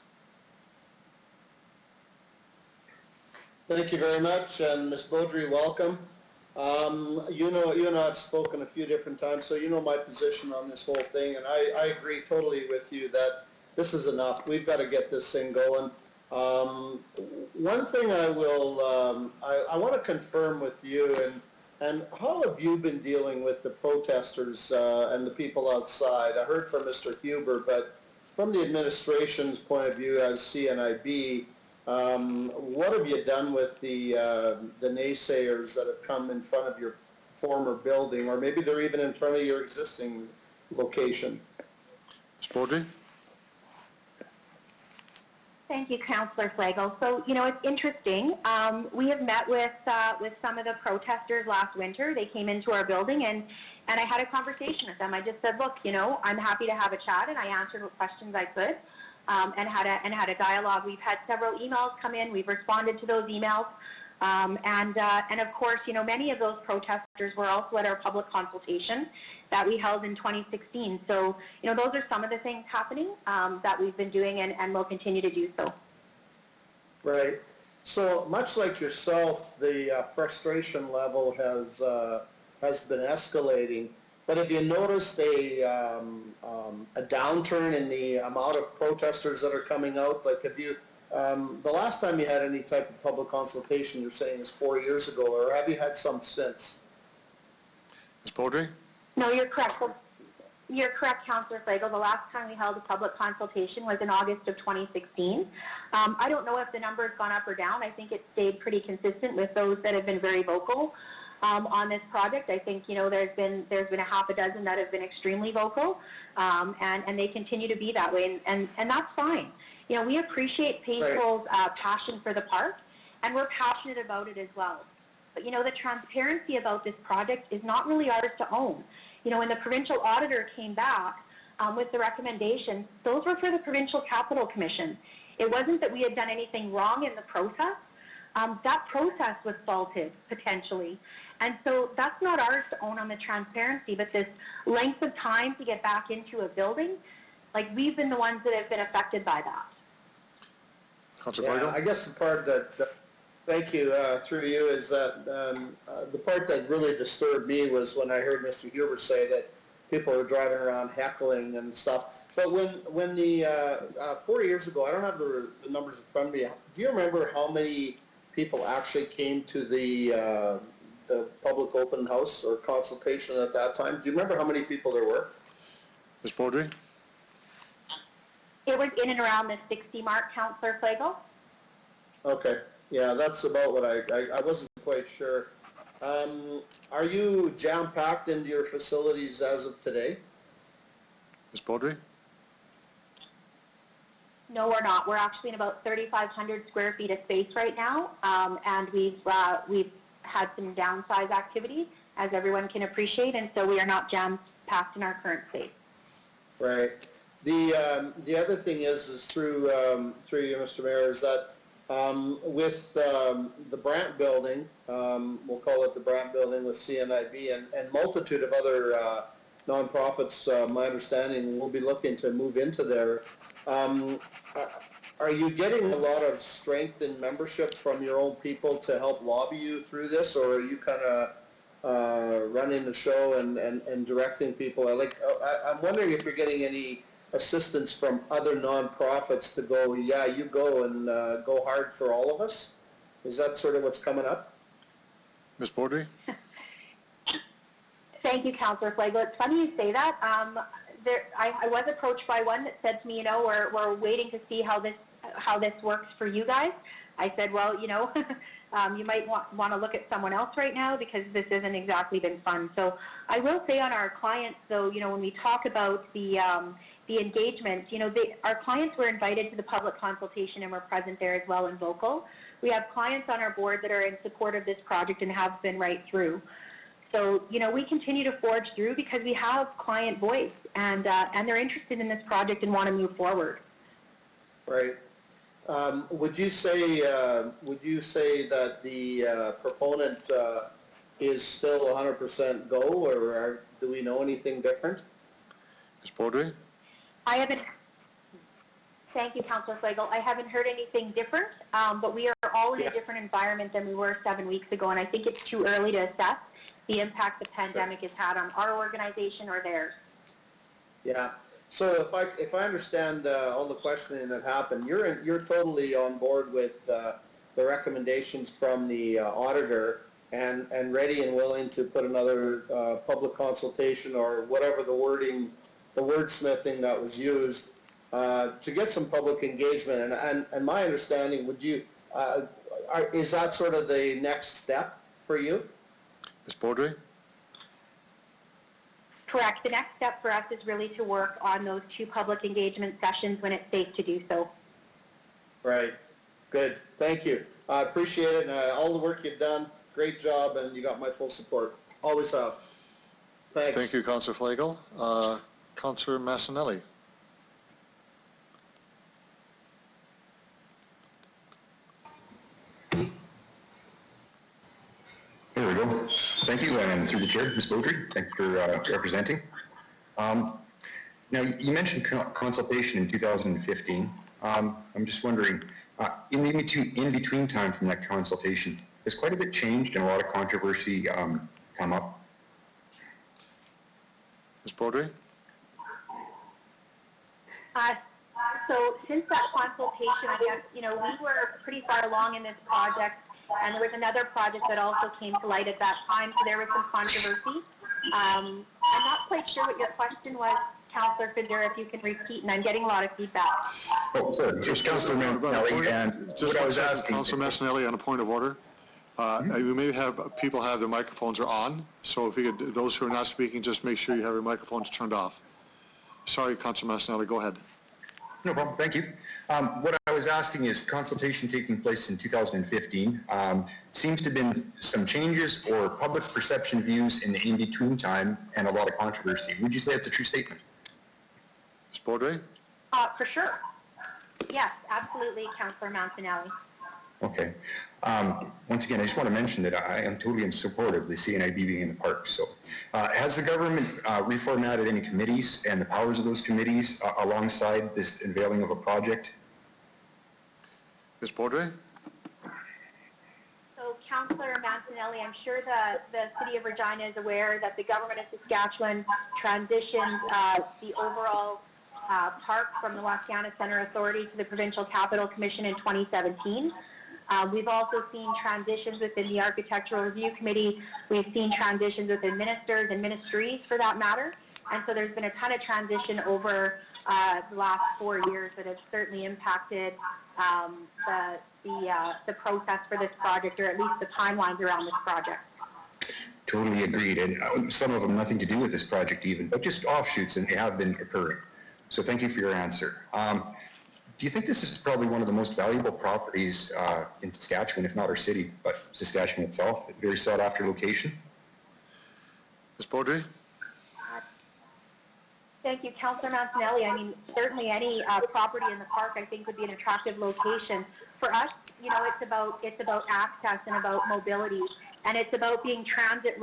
Thank you very much, and Ms. Baudry, welcome. You and I have spoken a few different times, so you know my position on this whole thing, and I agree totally with you that this is enough. We've got to get this thing going. One thing I want to confirm with you, and how have you been dealing with the protesters and the people outside? I heard from Mr. Huber, but from the administration's point of view as CNIB, what have you done with the naysayers that have come in front of your former building, or maybe they're even in front of your existing location? Ms. Baudry? Thank you, Councillor Flagel. So, it's interesting. We have met with some of the protesters last winter. They came into our building, and I had a conversation with them. I just said, look, I'm happy to have a chat, and I answered what questions I could, and had a dialogue. We've had several emails come in. We've responded to those emails, and of course, many of those protesters were also at our public consultation that we held in 2016. So, those are some of the things happening that we've been doing and will continue to do so. Right. So much like yourself, the frustration level has been escalating. But have you noticed a downturn in the amount of protesters that are coming out? Like, have you, the last time you had any type of public consultation, you're saying is 4 years ago, or have you had some since? Ms. Baudry? No, you're correct. You're correct, Councillor Flagel. The last time we held a public consultation was in August of 2016. I don't know if the number has gone up or down. I think it stayed pretty consistent with those that have been very vocal on this project. I think there's been a half a dozen that have been extremely vocal, and they continue to be that way, and that's fine. We appreciate people's passion for the park, and we're passionate about it as well. But the transparency about this project is not really ours to own. When the provincial auditor came back with the recommendations, those were for the Provincial Capital Commission. It wasn't that we had done anything wrong in the process. That process was faulted, potentially. And so that's not ours to own on the transparency, but this length of time to get back into a building, like, we've been the ones that have been affected by that. Yeah, I guess the part that thank you, through you, is that the part that really disturbed me was when I heard Mr. Huber say that people were driving around heckling and stuff. But when the 4 years ago, I don't have the numbers in front of me. Do you remember how many people actually came to the public open house or consultation at that time? Do you remember how many people there were? Ms. Baudry? It was in and around the 60 mark, Councillor Flagel. Okay. Yeah, that's about what I wasn't quite sure. Are you jam-packed into your facilities as of today? Ms. Baudry? No, we're not. We're actually in about 3,500 square feet of space right now, and we've had some downsize activity, as everyone can appreciate, and so we are not jam-packed in our current space. Right. The other thing is through you, Mr. Mayor, is that with the Brandt building, we'll call it the Brandt building with CNIB and multitude of other nonprofits, my understanding, will be looking to move into there. Are you getting a lot of strength in membership from your own people to help lobby you through this, or are you kind of running the show and directing people? I'm wondering if you're getting any assistance from other nonprofits to go, yeah, you go and go hard for all of us? Is that sort of what's coming up? Ms. Baudry? Thank you, Councillor Flagel. It's funny you say that. I was approached by one that said to me, we're waiting to see how this works for you guys. I said, well, you might want to look at someone else right now because this hasn't exactly been fun. So I will say on our clients, though, when we talk about the engagement, our clients were invited to the public consultation and were present there as well and vocal. We have clients on our board that are in support of this project and have been right through. So, we continue to forge through because we have client voice and they're interested in this project and want to move forward. Right. Would you say that the proponent is still 100% go, or do we know anything different? Ms. Baudry? Thank you, Councillor Flagel. I haven't heard anything different, but we are all in a different environment than we were 7 weeks ago, and I think it's too early to assess the impact the pandemic has had on our organization or theirs. Yeah. So if I understand all the questioning that happened, you're totally on board with the recommendations from the auditor and ready and willing to put another public consultation or whatever the wordsmithing that was used to get some public engagement. And my understanding, is that sort of the next step for you? Ms. Baudry? Correct. The next step for us is really to work on those 2 public engagement sessions when it's safe to do so. Right. Good. Thank you. I appreciate it, and all the work you've done. Great job, and you got my full support. Always have. Thanks. Thank you, Councillor Flagel. Councillor Massanelli. There we go. Thank you, and through the chair, Ms. Beaudry, thank you for representing. Now, you mentioned consultation in 2015. I'm just wondering, in between time from that consultation, has quite a bit changed and a lot of controversy come up? Ms. Beaudry? So since that consultation, I guess, we were pretty far along in this project, and there was another project that also came to light at that time, so there was some controversy. I'm not quite sure what your question was, Councillor Fizer, if you can repeat, and I'm getting a lot of feedback. Oh, sorry, just Councillor Massanelli, and just what I was asking... Councillor Massanelli, on a point of order. You may have people have their microphones are on, so if you could, those who are not speaking, just make sure you have your microphones turned off. Sorry, Councillor Massanelli, go ahead. No problem, thank you. What I was asking is consultation taking place in 2015. Seems to have been some changes or public perception views in the in-between time and a lot of controversy. Would you say that's a true statement? Ms. Beaudry? For sure. Yes, absolutely, Councillor Mancinelli. Okay. Once again, I just want to mention that I am totally in support of the CNIB being in the park. So, has the government reformatted any committees and the powers of those committees alongside this unveiling of a project? Ms. Beaudry? So, Councillor Mancinelli, I'm sure the City of Regina is aware that the government of Saskatchewan transitioned the overall park from the Wascana Centre Authority to the Provincial Capital Commission in 2017. We've also seen transitions within the Architectural Review Committee. We've seen transitions within ministers and ministries, for that matter. And so there's been a ton of transition over the last 4 years that have certainly impacted the process for this project, or at least the timelines around this project. Totally agreed. And some of them nothing to do with this project even, but just offshoots, and they have been occurring. So thank you for your answer. Do you think this is probably one of the most valuable properties in Saskatchewan, if not our city, but Saskatchewan itself, a very sought-after location? Ms. Beaudry? Thank you, Councillor Mancinelli. I mean, certainly any property in the park, I think, would be an attractive location. For us, it's about access and about mobility, and it's about being transit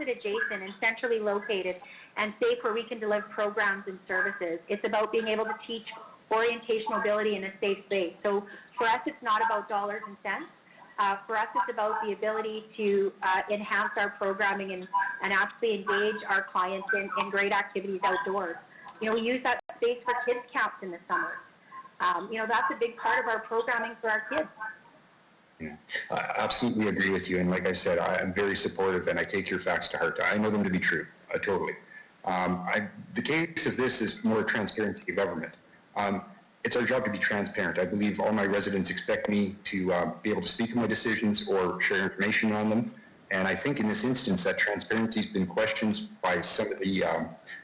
adjacent and centrally located and safe where we can deliver programs and services. It's about being able to teach orientation mobility in a safe space. So for us, it's not about dollars and cents. For us, it's about the ability to enhance our programming and actually engage our clients in great activities outdoors. We use that space for kids camps in the summer. That's a big part of our programming for our kids. Yeah, I absolutely agree with you. And like I said, I'm very supportive and I take your facts to heart. I know them to be true, totally. The case of this is more transparency of government. It's our job to be transparent. I believe all my residents expect me to be able to speak on my decisions or share information on them. And I think in this instance that transparency has been questioned by some of the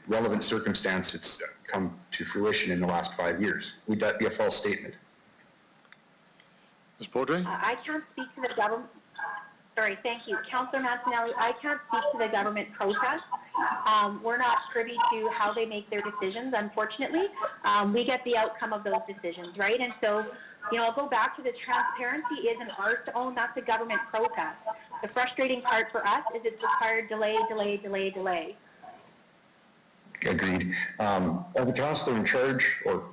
relevant circumstances that's come to fruition in the last 5 years. Would that be a false statement? Ms. Beaudry? I can't speak to the government. Sorry, thank you. Councillor Mancinelli, I can't speak to the government process. We're not privy to how they make their decisions, unfortunately. We get the outcome of those decisions, right? And so, I'll go back to the transparency isn't ours to own. That's a government process. The frustrating part for us is it's required delay. Agreed. Are the councillor in charge or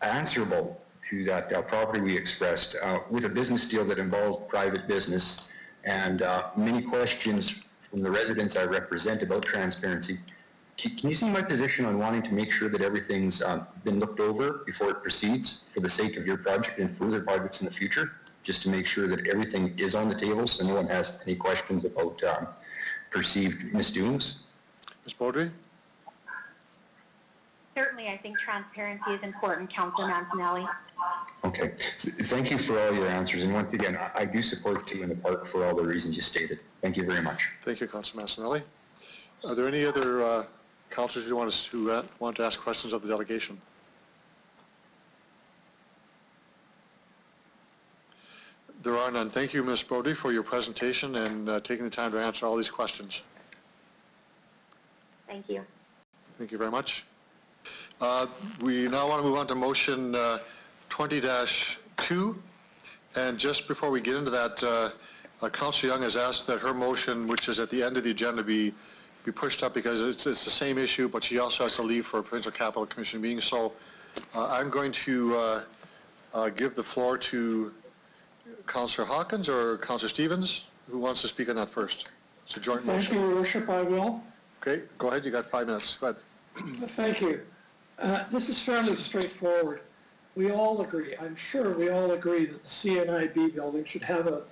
answerable to that property we expressed with a business deal that involved private business and many questions from the residents I represent about transparency? Can you see my position on wanting to make sure that everything's been looked over before it proceeds for the sake of your project and further projects in the future, just to make sure that everything is on the table so no one has any questions about perceived misdoings? Ms. Beaudry? Certainly, I think transparency is important, Councillor Mancinelli. Okay. Thank you for all your answers. And once again, I do support you in the park for all the reasons you stated. Thank you very much. Thank you, Councillor Massanelli. Are there any other councillors who want to ask questions of the delegation? There are none. Thank you, Ms. Brody, for your presentation and taking the time to answer all these questions. Thank you. Thank you very much. We now want to move on to motion 20-2. And just before we get into that, Councillor Young has asked that her motion, which is at the end of the agenda, be pushed up because it's the same issue, but she also has to leave for a Provincial Capital Commission meeting. So I'm going to give the floor to Councillor Hawkins or Councillor Stevens. Who wants to speak on that first? It's a joint motion. Thank you, Your Worship, I will. Okay, go ahead. You got 5 minutes. Go ahead. Thank you. This is fairly straightforward. We all agree, I'm sure we all agree that the CNIB building should have a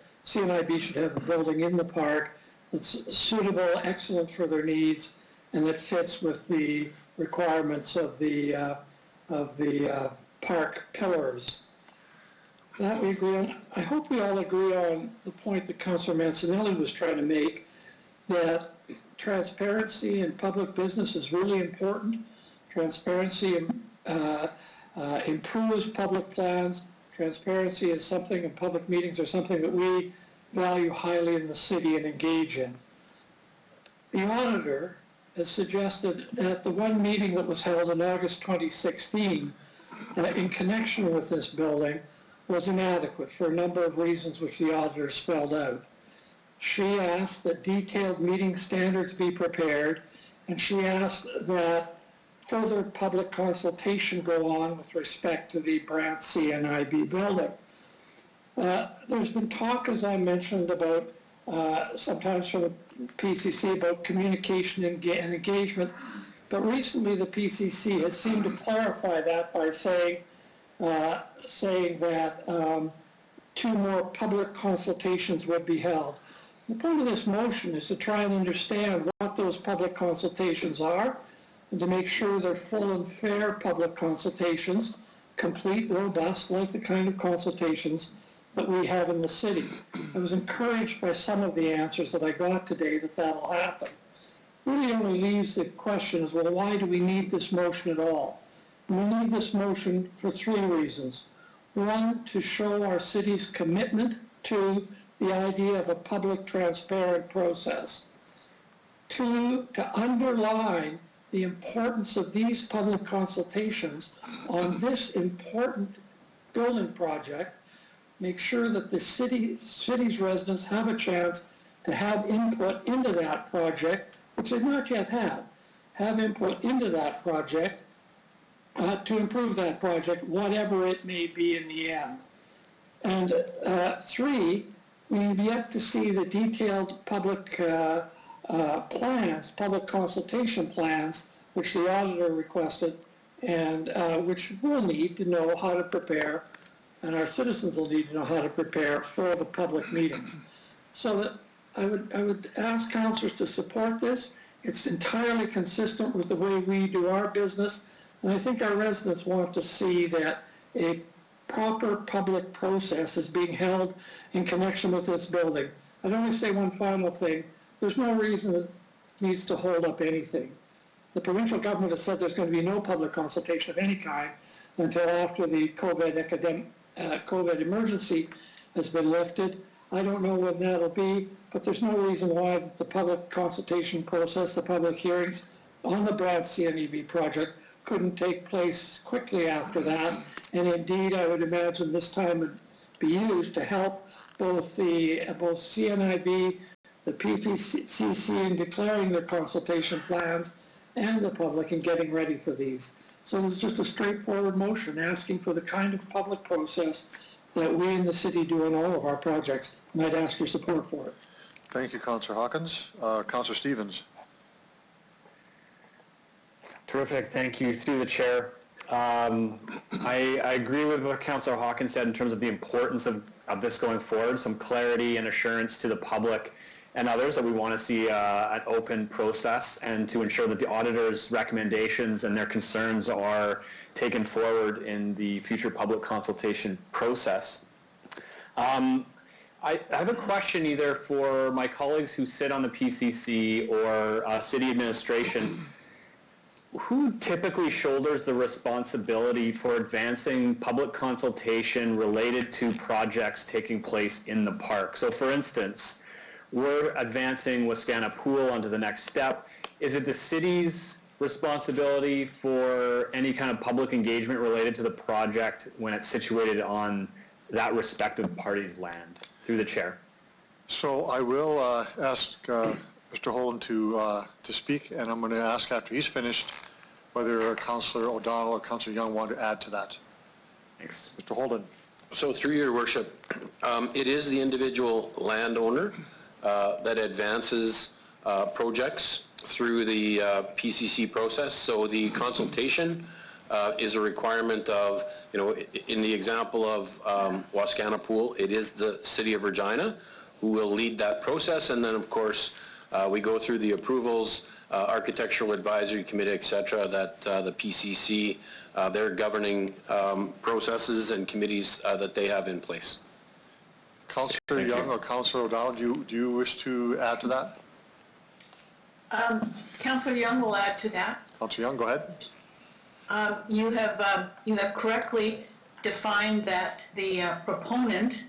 building in the park that's suitable, excellent for their needs, and that fits with the requirements of the park pillars. That we agree on. I hope we all agree on the point that Councillor Mancinelli was trying to make, that transparency in public business is really important. Transparency improves public plans. Transparency is something, and public meetings are something that we value highly in the city and engage in. The auditor has suggested that the one meeting that was held in August 2016 in connection with this building was inadequate for a number of reasons which the auditor spelled out. She asked that detailed meeting standards be prepared, and she asked that further public consultation go on with respect to the Brant CNIB building. There's been talk, as I mentioned, about sometimes from the PCC about communication and engagement, but recently the PCC has seemed to clarify that by saying that 2 more public consultations would be held. The point of this motion is to try and understand what those public consultations are and to make sure they're full and fair public consultations, complete, robust, like the kind of consultations that we have in the city. I was encouraged by some of the answers that I got today that that'll happen. Really only leaves the question is, well, why do we need this motion at all? We need this motion for 3 reasons. 1, to show our city's commitment to the idea of a public, transparent process. 2, to underline the importance of these public consultations on this important building project, make sure that the city's residents have a chance to have input into that project, which they not yet have input into that project to improve that project, whatever it may be in the end. And 3, we've yet to see the detailed public plans, public consultation plans, which the auditor requested, and which we'll need to know how to prepare, and our citizens will need to know how to prepare for the public meetings. So that I would ask councillors to support this. It's entirely consistent with the way we do our business, and I think our residents want to see that a proper public process is being held in connection with this building. I'd only say one final thing. There's no reason it needs to hold up anything. The provincial government has said there's going to be no public consultation of any kind until after the COVID emergency has been lifted. I don't know when that'll be, but there's no reason why the public consultation process, the public hearings on the Brant CNEB project couldn't take place quickly after that. And indeed, I would imagine this time would be used to help both CNIB, the PPCC in declaring their consultation plans, and the public in getting ready for these. So it's just a straightforward motion asking for the kind of public process that we in the city do in all of our projects, and I'd ask your support for it. Thank you, Councillor Hawkins. Councillor Stevens. Terrific, thank you. Through the chair. I agree with what Councillor Hawkins said in terms of the importance of this going forward, some clarity and assurance to the public and others that we want to see an open process and to ensure that the auditor's recommendations and their concerns are taken forward in the future public consultation process. I have a question either for my colleagues who sit on the PCC or city administration. who typically shoulders the responsibility for advancing public consultation related to projects taking place in the park? So for instance, we're advancing Wascana Pool onto the next step. Is it the city's responsibility for any kind of public engagement related to the project when it's situated on that respective party's land? Through the chair. So I will ask Mr. Holden to speak, and I'm going to ask after he's finished whether Councillor O'Donnell or Councillor Young want to add to that. Thanks. Mr. Holden. So through your worship, it is the individual landowner that advances projects through the PCC process. So the consultation is a requirement of, in the example of Wascana Pool, it is the City of Regina who will lead that process, and then of course we go through the approvals, Architectural Advisory Committee, etc., that the PCC, their governing processes and committees that they have in place. Councillor Young or Councillor O'Donnell, do you wish to add to that? Councillor Young will add to that. Councillor Young, go ahead. You have correctly defined that the proponent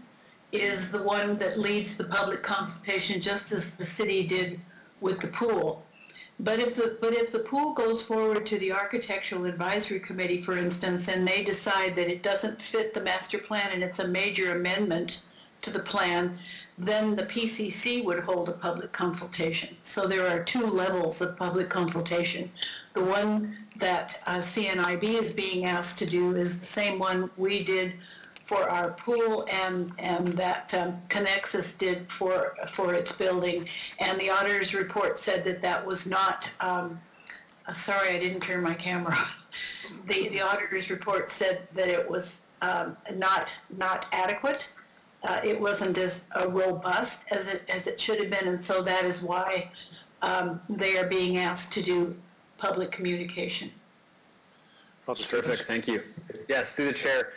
is the one that leads the public consultation, just as the city did with the pool. But if the pool goes forward to the Architectural Advisory Committee, for instance, and they decide that it doesn't fit the master plan and it's a major amendment to the plan, then the PCC would hold a public consultation. So there are two levels of public consultation. The one that CNIB is being asked to do is the same one we did for our pool and that Connexus did for its building. And the auditor's report said that was not, sorry, I didn't turn my camera on. The auditor's report said that it was not adequate. It wasn't as robust as it should have been, and so that is why they are being asked to do public communication. That's terrific. Thank you. Yes, through the chair.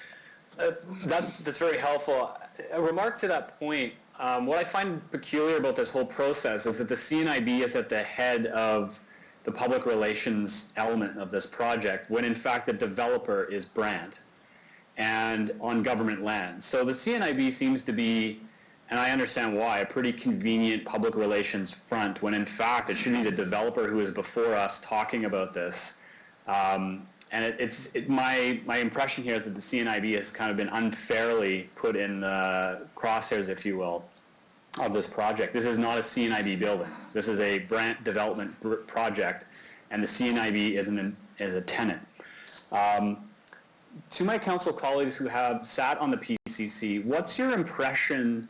That's very helpful. A remark to that point, what I find peculiar about this whole process is that the CNIB is at the head of the public relations element of this project, when in fact the developer is Brand and on government land. So the CNIB seems to be, and I understand why, a pretty convenient public relations front, when in fact it should be the developer who is before us talking about this. And my impression here is that the CNIB has kind of been unfairly put in the crosshairs, if you will, of this project. This is not a CNIB building. This is a Brant development project, and the CNIB is a tenant. To my council colleagues who have sat on the PCC, what's your impression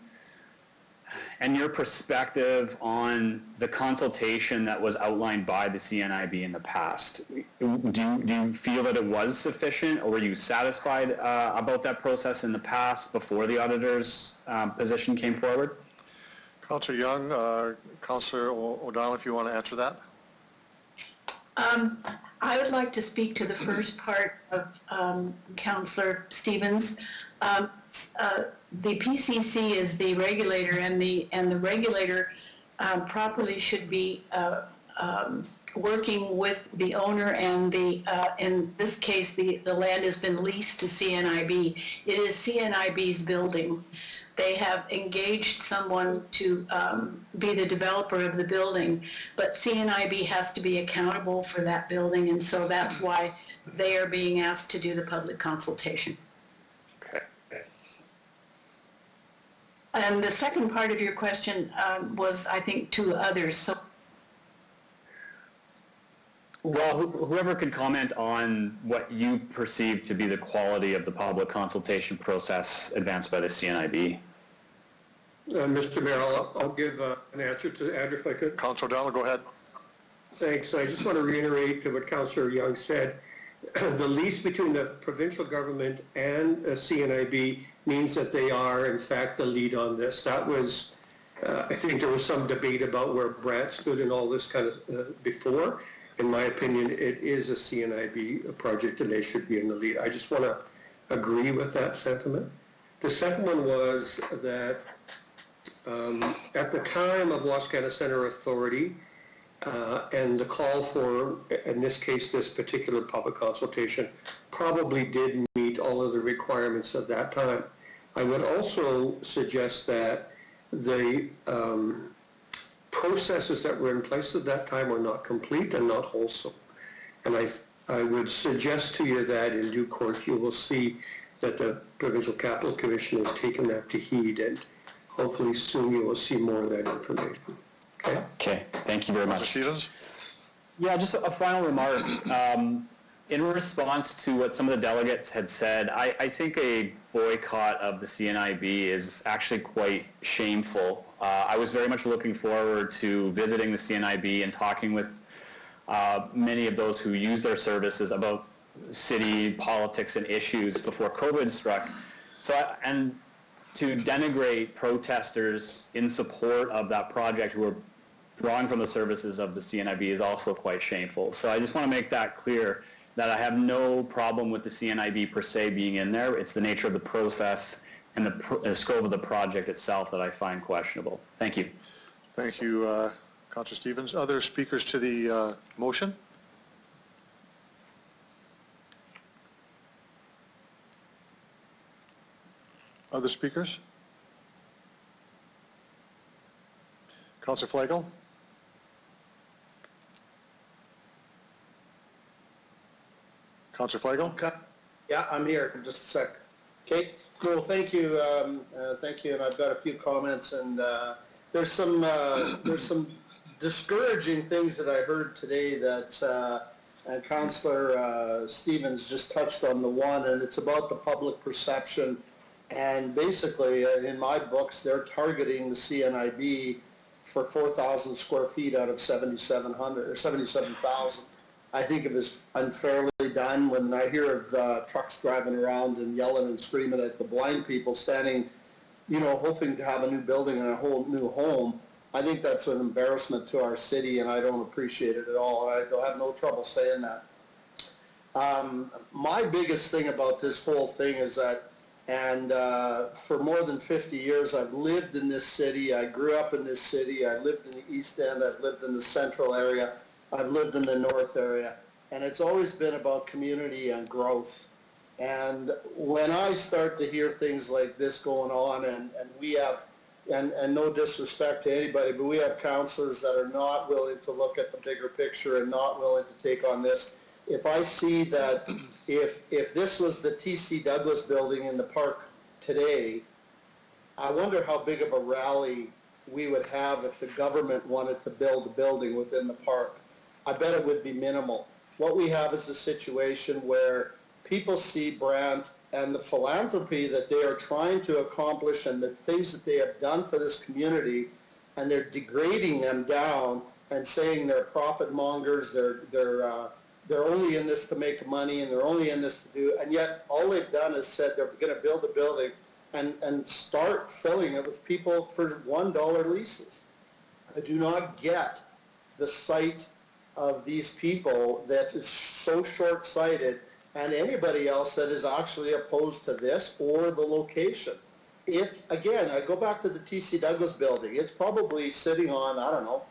and your perspective on the consultation that was outlined by the CNIB in the past? Do you feel that it was sufficient, or were you satisfied about that process in the past before the auditor's position came forward? Councillor Young, Councillor O'Donnell, if you want to answer that. I would like to speak to the first part of Councillor Stevens. The PCC is the regulator, and the regulator properly should be working with the owner, and in this case the land has been leased to CNIB. It is CNIB's building. They have engaged someone to be the developer of the building, but CNIB has to be accountable for that building, and so that's why they are being asked to do the public consultation. And the second part of your question was, I think, to others. So, well, whoever could comment on what you perceive to be the quality of the public consultation process advanced by the CNIB. Mr. Mayor, I'll give an answer to Andrew, if I could. Councillor O'Donnell, go ahead. Thanks. I just want to reiterate what Councillor Young said. The lease between the provincial government and CNIB means that they are, in fact, the lead on this. That was, I think there was some debate about where Brant stood and all this kind of before. In my opinion, it is a CNIB project, and they should be in the lead. I just want to agree with that sentiment. The second one was that at the time of Wascana Centre Authority, and the call for, in this case, this particular public consultation probably did meet all of the requirements at that time. I would also suggest that the processes that were in place at that time were not complete and not wholesome. And I would suggest to you that in due course you will see that the Provincial Capital Commission has taken that to heed, and hopefully soon you will see more of that information. Okay? Okay, thank you very much. Mr. Stevens? Yeah, just a final remark. In response to what some of the delegates had said, I think a boycott of the CNIB is actually quite shameful. I was very much looking forward to visiting the CNIB and talking with many of those who use their services about city politics and issues before COVID struck. And to denigrate protesters in support of that project who are drawing from the services of the CNIB is also quite shameful. So I just want to make that clear, that I have no problem with the CNIB per se being in there. It's the nature of the process and the scope of the project itself that I find questionable. Thank you. Thank you, Councillor Stevens. Other speakers to the motion? Other speakers? Councillor Flagel? Councillor Flagel? Yeah, I'm here. Just a sec. Okay, cool. Thank you. Thank you. And I've got a few comments. And there's some discouraging things that I heard today that and Councillor Stevens just touched on the one, and it's about the public perception. And basically, in my books, they're targeting the CNIB for 4,000 square feet out of 7,700 or 77,000. I think it was unfairly done. When I hear of trucks driving around and yelling and screaming at the blind people standing, you know, hoping to have a new building and a whole new home, I think that's an embarrassment to our city, and I don't appreciate it at all. I have no trouble saying that. My biggest thing about this whole thing is that, and for more than 50 years, I've lived in this city. I grew up in this city. I lived in the East End. I've lived in the central area. I've lived in the north area. And it's always been about community and growth. And when I start to hear things like this going on, and we have, and no disrespect to anybody, but we have councillors that are not willing to look at the bigger picture and not willing to take on this. If I see that if this was the T.C. Douglas building in the park today, I wonder how big of a rally we would have if the government wanted to build a building within the park. I bet it would be minimal. What we have is a situation where people see Brant and the philanthropy that they are trying to accomplish and the things that they have done for this community, and they're degrading them down and saying they're profit mongers, they're only in this to make money, and they're only in this to do, and yet all they've done is said they're going to build a building and start filling it with people for $1 leases. I do not get the sight of these people that is so short-sighted, and anybody else that is actually opposed to this or the location. If, again, I go back to the T.C. Douglas building, it's probably sitting on, I don't know,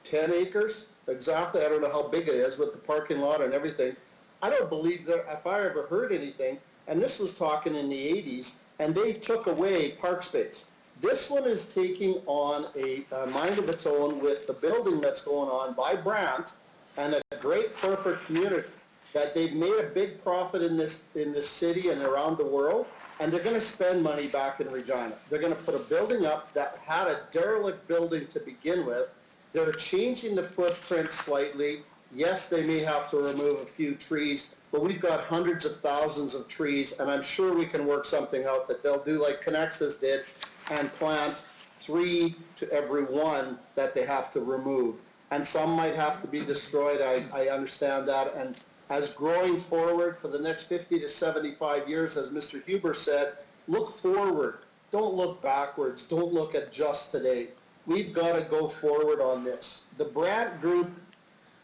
10 acres? Exactly, I don't know how big it is with the parking lot and everything. I don't believe that if I ever heard anything, and this was talking in the 80s, and they took away park space. This one is taking on a mind of its own with the building that's going on by Brant and a great corporate community that they've made a big profit in this city and around the world, and they're going to spend money back in Regina. They're going to put a building up that had a derelict building to begin with. They're changing the footprint slightly. Yes, they may have to remove a few trees, but we've got hundreds of thousands of trees, and I'm sure we can work something out that they'll do like Connexus did and plant 3 to every 1 that they have to remove. And some might have to be destroyed. I understand that. And as growing forward for the next 50 to 75 years, as Mr. Huber said, look forward. Don't look backwards. Don't look at just today. We've got to go forward on this. The Brant Group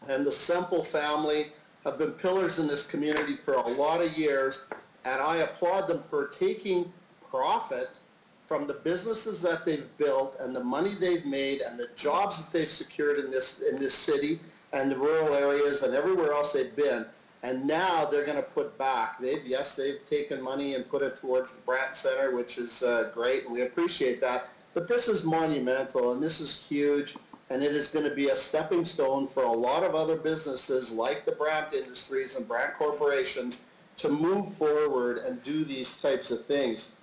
and the Semple family have been pillars in this community for a lot of years, and I applaud them for taking profit from the businesses that they've built and the money they've made and the jobs that they've secured in this city and the rural areas and everywhere else they've been. And now they're going to put back. They've taken money and put it towards the Brant Center, which is great, and we appreciate that. But this is monumental, and this is huge, and it is going to be a stepping stone for a lot of other businesses like the Brant Industries and Brant Corporations to move forward and do these types of things.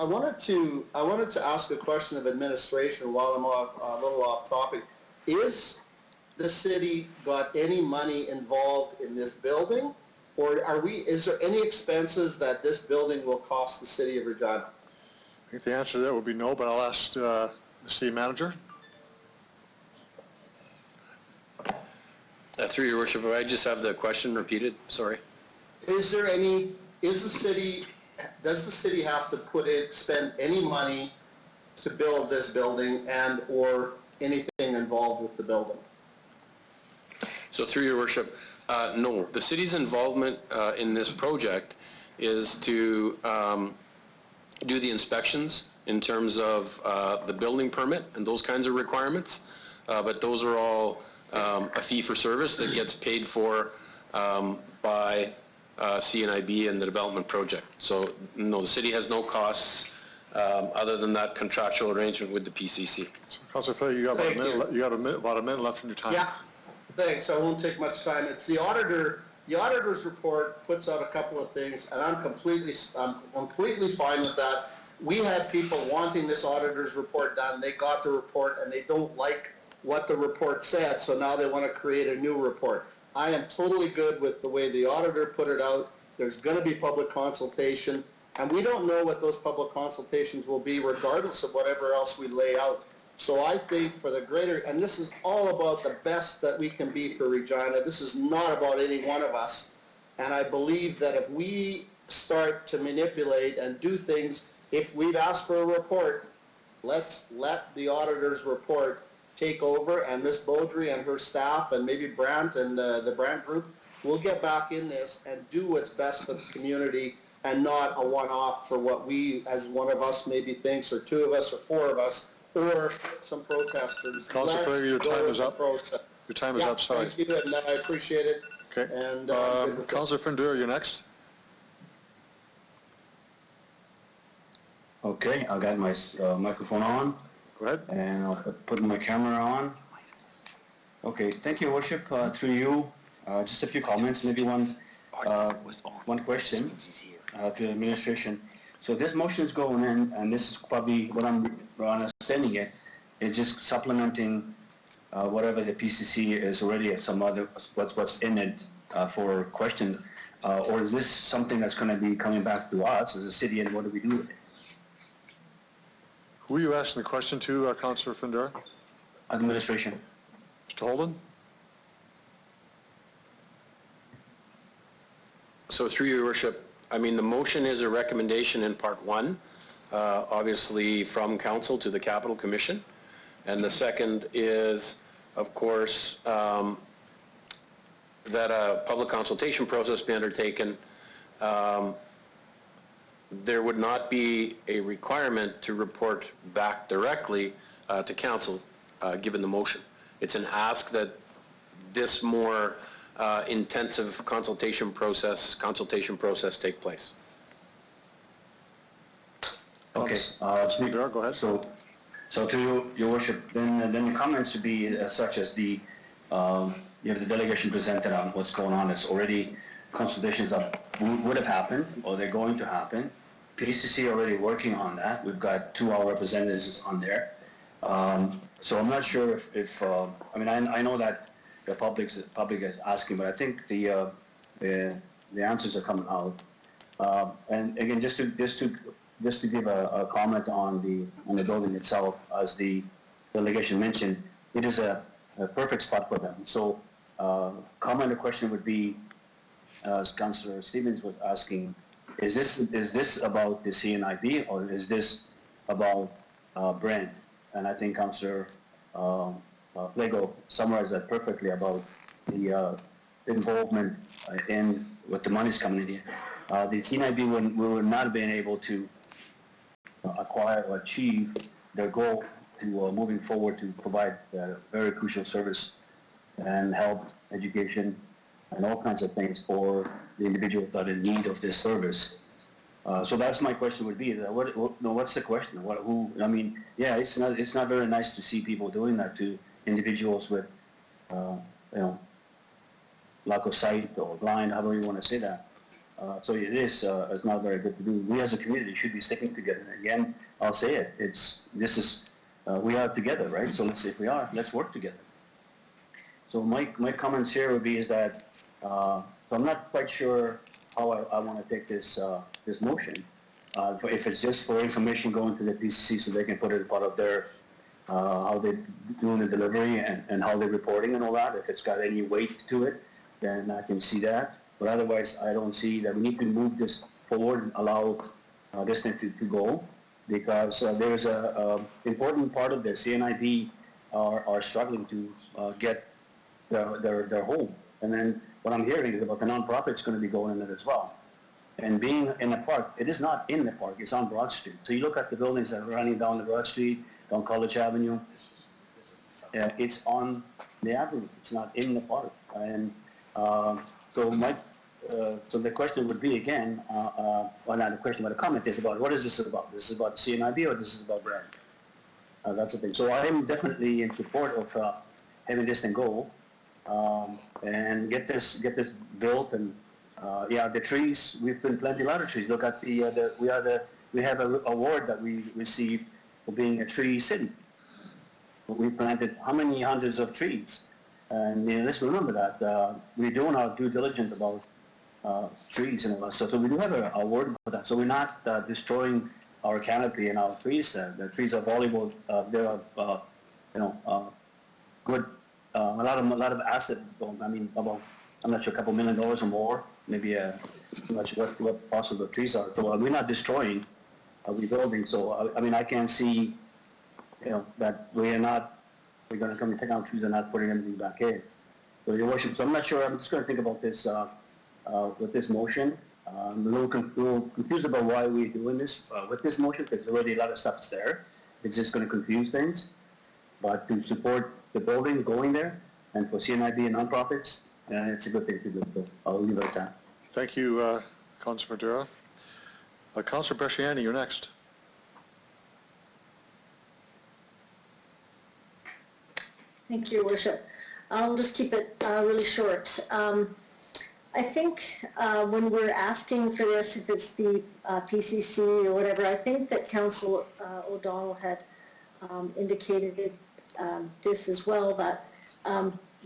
I wanted to ask a question of administration while I'm a little off topic. Is the city got any money involved in this building, or is there any expenses that this building will cost the city of Regina? I think the answer to that would be no, but I'll ask the city manager. Through your worship, if I just have the question repeated, sorry. Does the city have to spend any money to build this building and or anything involved with the building? So through your worship, no. The city's involvement in this project is to do the inspections in terms of the building permit and those kinds of requirements, but those are all a fee for service that gets paid for by CNIB and the development project. So no, the city has no costs other than that contractual arrangement with the PCC. So, Councillor Fay, you got about a minute left in your time. Yeah, thanks. I won't take much time. It's the auditor. The auditor's report puts out a couple of things, and I'm completely fine with that. We had people wanting this auditor's report done. They got the report, and they don't like what the report said, so now they want to create a new report. I am totally good with the way the auditor put it out. There's going to be public consultation, and we don't know what those public consultations will be regardless of whatever else we lay out. So I think for the greater, and this is all about the best that we can be for Regina. This is not about any one of us. And I believe that if we start to manipulate and do things, if we've asked for a report, let's let the auditor's report take over, and Ms. Beaudry and her staff and maybe Brant and the Brant group will get back in this and do what's best for the community and not a one-off for what we, as one of us maybe thinks, or two of us, or four of us, or some protesters. Councillor Fraser, your time is up. Your time is up, sorry. Thank you, and I appreciate it. Okay. And Councillor Findura, you're next. Okay, I got my microphone on. Go ahead. And I'll put my camera on. Okay, thank you, Worship. Through you, just a few comments, maybe one question to the administration. So this motion is going in, and this is probably what I'm understanding it. It's just supplementing whatever the PCC is already some other what's in it for question, or is this something that's going to be coming back to us as a city, and what do we do with it? Who are you asking the question to, Councillor Findura? Administration. Mr. Holden? So through your worship, I mean, the motion is a recommendation in part one, obviously from council to the Capital Commission. And the second is, of course, that a public consultation process be undertaken. There would not be a requirement to report back directly to council, given the motion. It's an ask that this more intensive consultation process take place. Okay. Speaker, go ahead. So to your worship, then the comments should be such as the you have the delegation presented on what's going on. It's already consultations would have happened, or they're going to happen. PCC already working on that. We've got 2 of our representatives on there. So I'm not sure if I mean, I know that the public is asking, but I think the answers are coming out. And again, just to give a comment on the building itself, as the delegation mentioned, it is a perfect spot for them. So comment or question would be, as Councillor Stevens was asking, is this about the CNIB, or is this about Brand? And I think Councillor Flego summarized that perfectly about the involvement in what the money's coming in here. The CNIB we would not have been able to acquire or achieve their goal to moving forward to provide very crucial service and health, education, and all kinds of things for the individuals that are in need of this service. So that's my question would be, what's the question? It's not very nice to see people doing that to individuals with, lack of sight or blind, however you want to say that. So it is, it's not very good to do. We as a community should be sticking together. And again, I'll say it, we are together, right? So if we are, let's work together. So my comments here would be is that, so I'm not quite sure how I want to take this motion. If it's just for information going to the PCC so they can put it as part of their, how they're doing the delivery and how they're reporting and all that. If it's got any weight to it, then I can see that. But otherwise, I don't see that we need to move this forward and allow this thing to go, because there's a important part of this. CNIB are struggling to get their home. And then what I'm hearing is about the nonprofits going to be going in there as well. And being in the park, it is not in the park, it's on Broad Street. So you look at the buildings that are running down the Broad Street, down College Avenue, it's on the avenue, it's not in the park. And so the question would be again, well not a question but a comment is about what is this about? This is about CNIB or this is about Brad? That's the thing. So I'm definitely in support of having this thing go and get this built. And the trees, we've been planting a lot of trees. Look at we have an award that we received for being a tree city. We planted how many hundreds of trees? And let's remember that we're doing our due diligence about trees and all that stuff. So we do have an award for that. So we're not destroying our canopy and our trees. The trees are valuable. They're good. A lot of asset. I'm not sure, a couple $1 million or more. Maybe I'm not sure what possible trees are. So we're not destroying. We're building. So I can't see, that we're going to come and take out trees and not putting anything back in. So Your Worship, so I'm not sure. I'm just going to think about this with this motion. I'm a little confused about why we're doing this with this motion, because already a lot of stuff's there. It's just going to confuse things. But to support the building going there, and for CNIB and nonprofits, it's a good thing to do. So I'll leave it at that. Thank you, Councilor Madura. Councilor Bresciani, you're next. Thank you, Your Worship. I'll just keep it really short. I think when we're asking for this, if it's the PCC or whatever, I think that Councillor O'Donnell had indicated this as well, that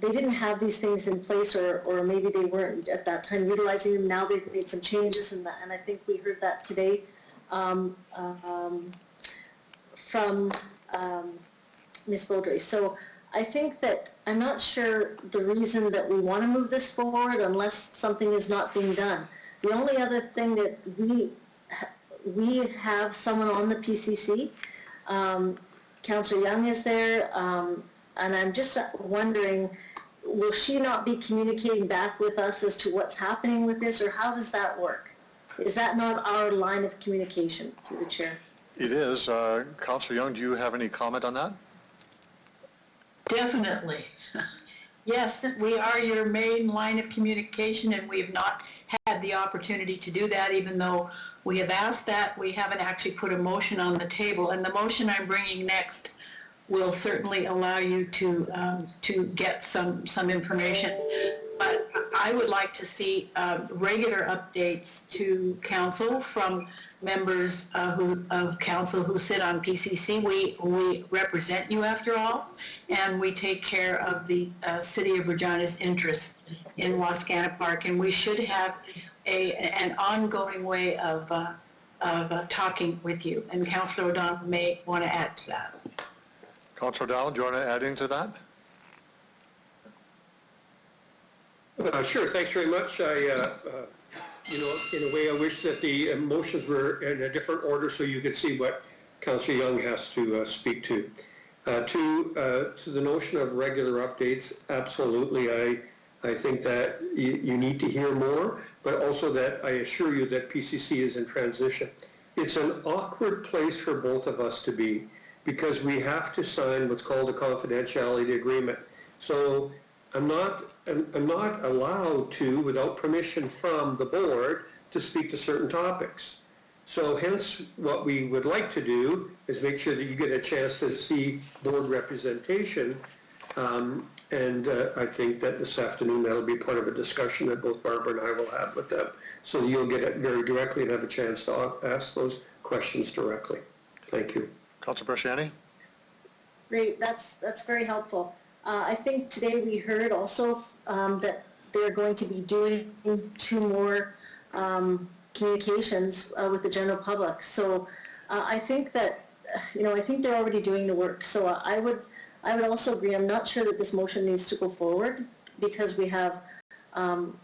they didn't have these things in place, or maybe they weren't at that time utilizing them. Now they've made some changes, and I think we heard that today from Ms. Beaudry. So I think that I'm not sure the reason that we want to move this forward unless something is not being done. The only other thing that we have someone on the PCC, Councillor Young is there, and I'm just wondering, will she not be communicating back with us as to what's happening with this, or how does that work? Is that not our line of communication through the chair? It is. Councillor Young, do you have any comment on that? Definitely. Yes, we are your main line of communication, and we have not had the opportunity to do that, even though we have asked that. We haven't actually put a motion on the table, and the motion I'm bringing next will certainly allow you to get some information. But I would like to see regular updates to council from members of council who sit on PCC. We represent you, after all, and we take care of the City of Regina's interests in Wascana Park, and we should have an ongoing way of talking with you. And Councillor O'Donnell may want to add to that. Councillor O'Donnell, do you want to add into that? Sure, thanks very much. In a way, I wish that the motions were in a different order so you could see what Councillor Young has to speak to. To the notion of regular updates, absolutely. I think that you need to hear more, but also that I assure you that PCC is in transition. it's an awkward place for both of us to be because we have to sign what's called a confidentiality agreement. So I'm not allowed to, without permission from the board, to speak to certain topics. So hence, what we would like to do is make sure that you get a chance to see board representation. And I think that this afternoon that'll be part of a discussion that both Barbara and I will have with them. So you'll get it very directly and have a chance to ask those questions directly. Thank you. Councilor Bresciani? Great, that's very helpful. I think today we heard also that they're going to be doing 2 more communications with the general public. So I think that, I think they're already doing the work. So I would also agree. I'm not sure that this motion needs to go forward because we have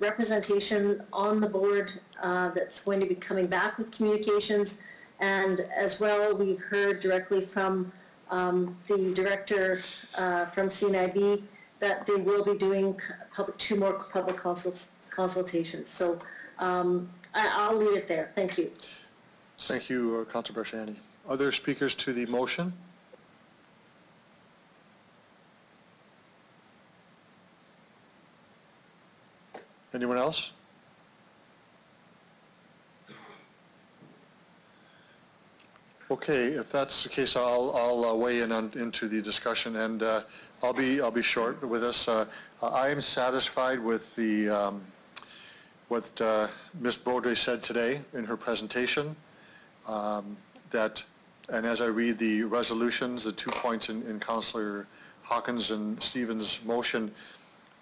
representation on the board that's going to be coming back with communications. And as well, we've heard directly from the director from CNIB that they will be doing 2 more public consultations. So I'll leave it there. Thank you. Thank you, Councilor Bresciani. Other speakers to the motion? Anyone else? Okay, if that's the case, I'll weigh in into the discussion, and I'll be short with this. I am satisfied with the what Ms. Baudry said today in her presentation. That, and as I read the resolutions, the 2 points in Councillor Hawkins and Stevens' motion,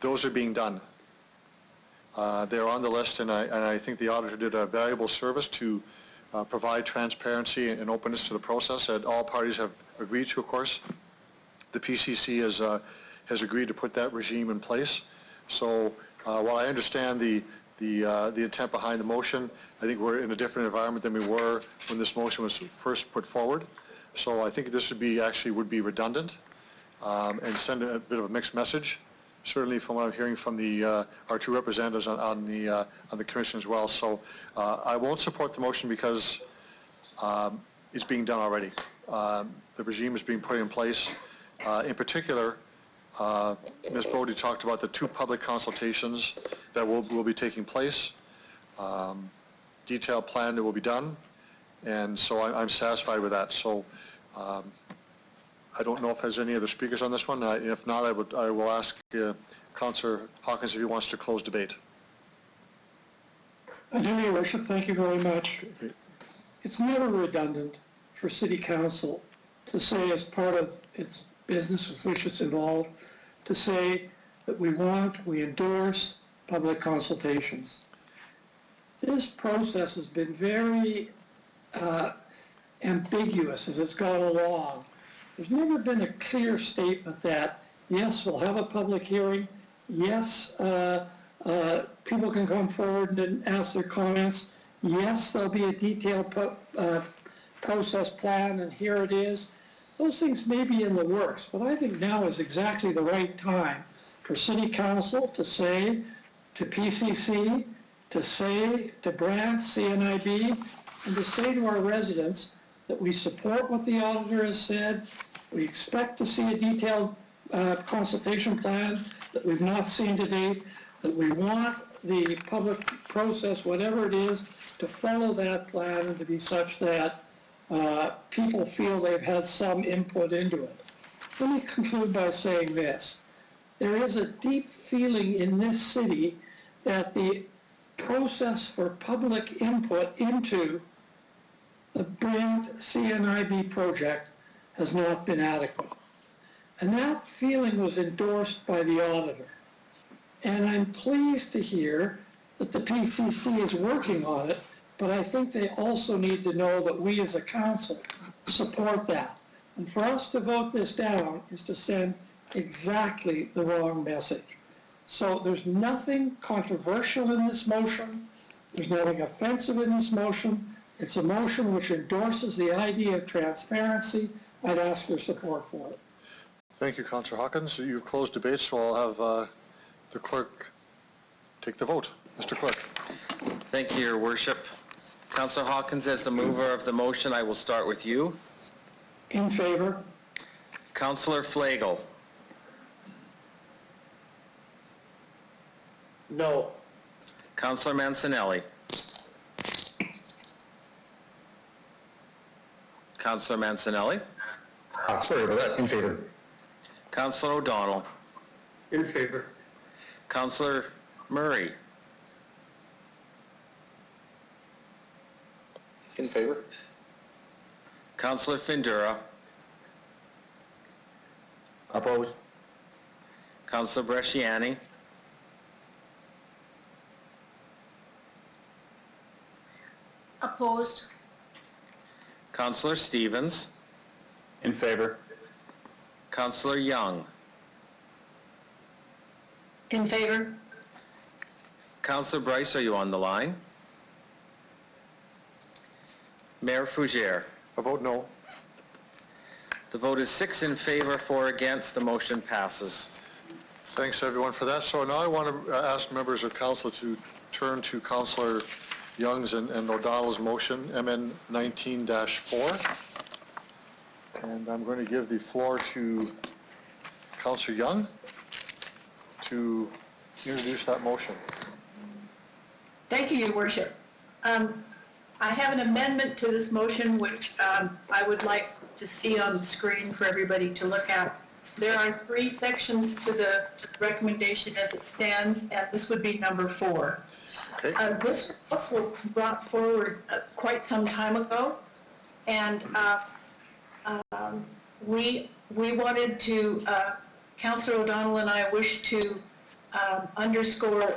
those are being done. They're on the list, and I think the auditor did a valuable service to provide transparency and openness to the process that all parties have agreed to, of course. The PCC has agreed to put that regime in place. So while I understand the intent behind the motion, I think we're in a different environment than we were when this motion was first put forward. So I think this would be redundant and send a bit of a mixed message. Certainly, from what I'm hearing from our 2 representatives on the commission as well. So I won't support the motion because it's being done already. The regime is being put in place. In particular, Ms. Bodie talked about the 2 public consultations that will be taking place. Detailed plan that will be done, and so I'm satisfied with that. So. I don't know if there's any other speakers on this one. If not, I will ask Councillor Hawkins if he wants to close debate. I do, Your Worship. Thank you very much. It's never redundant for City Council to say, as part of its business with which it's involved, to say that we endorse public consultations. This process has been very ambiguous as it's gone along. There's never been a clear statement that, yes, we'll have a public hearing, yes, people can come forward and ask their comments, yes, there'll be a detailed process plan, and here it is. Those things may be in the works, but I think now is exactly the right time for City Council to say to PCC, to say to Brant, CNIB, and to say to our residents that we support what the auditor has said. We expect to see a detailed consultation plan that we've not seen to date, that we want the public process, whatever it is, to follow that plan and to be such that people feel they've had some input into it. Let me conclude by saying this. There is a deep feeling in this city that the process for public input into the Brant CNIB project has not been adequate. And that feeling was endorsed by the auditor. And I'm pleased to hear that the PCC is working on it, but I think they also need to know that we as a council support that. And for us to vote this down is to send exactly the wrong message. So there's nothing controversial in this motion. There's nothing offensive in this motion. It's a motion which endorses the idea of transparency. I'd ask for support for it. Thank you, Councillor Hawkins. You've closed debate, so I'll have the clerk take the vote. Mr. Clerk. Thank you, Your Worship. Councillor Hawkins, as the mover of the motion, I will start with you. In favor? Councillor Flagel. No. Councillor Mancinelli. Councillor Mancinelli. Sorry about that. In favor. Councillor O'Donnell. In favor. Councillor Murray. In favor? Councillor Findura. Opposed? Councillor Bresciani. Opposed? Councillor Stevens. In favor. Councillor Young. In favor? Councillor Bryce, are you on the line? Mayor Fougere. I vote no. The vote is 6 in favor, 4 against. The motion passes. Thanks, everyone, for that. So now I want to ask members of council to turn to Councillor Young's and O'Donnell's motion, MN 19-4. And I'm going to give the floor to Councillor Young to introduce that motion. Thank you, Your Worship. I have an amendment to this motion which I would like to see on the screen for everybody to look at. There are 3 sections to the recommendation as it stands, and this would be number 4. Okay. This was also brought forward quite some time ago, and we wanted to, Councillor O'Donnell and I wish to underscore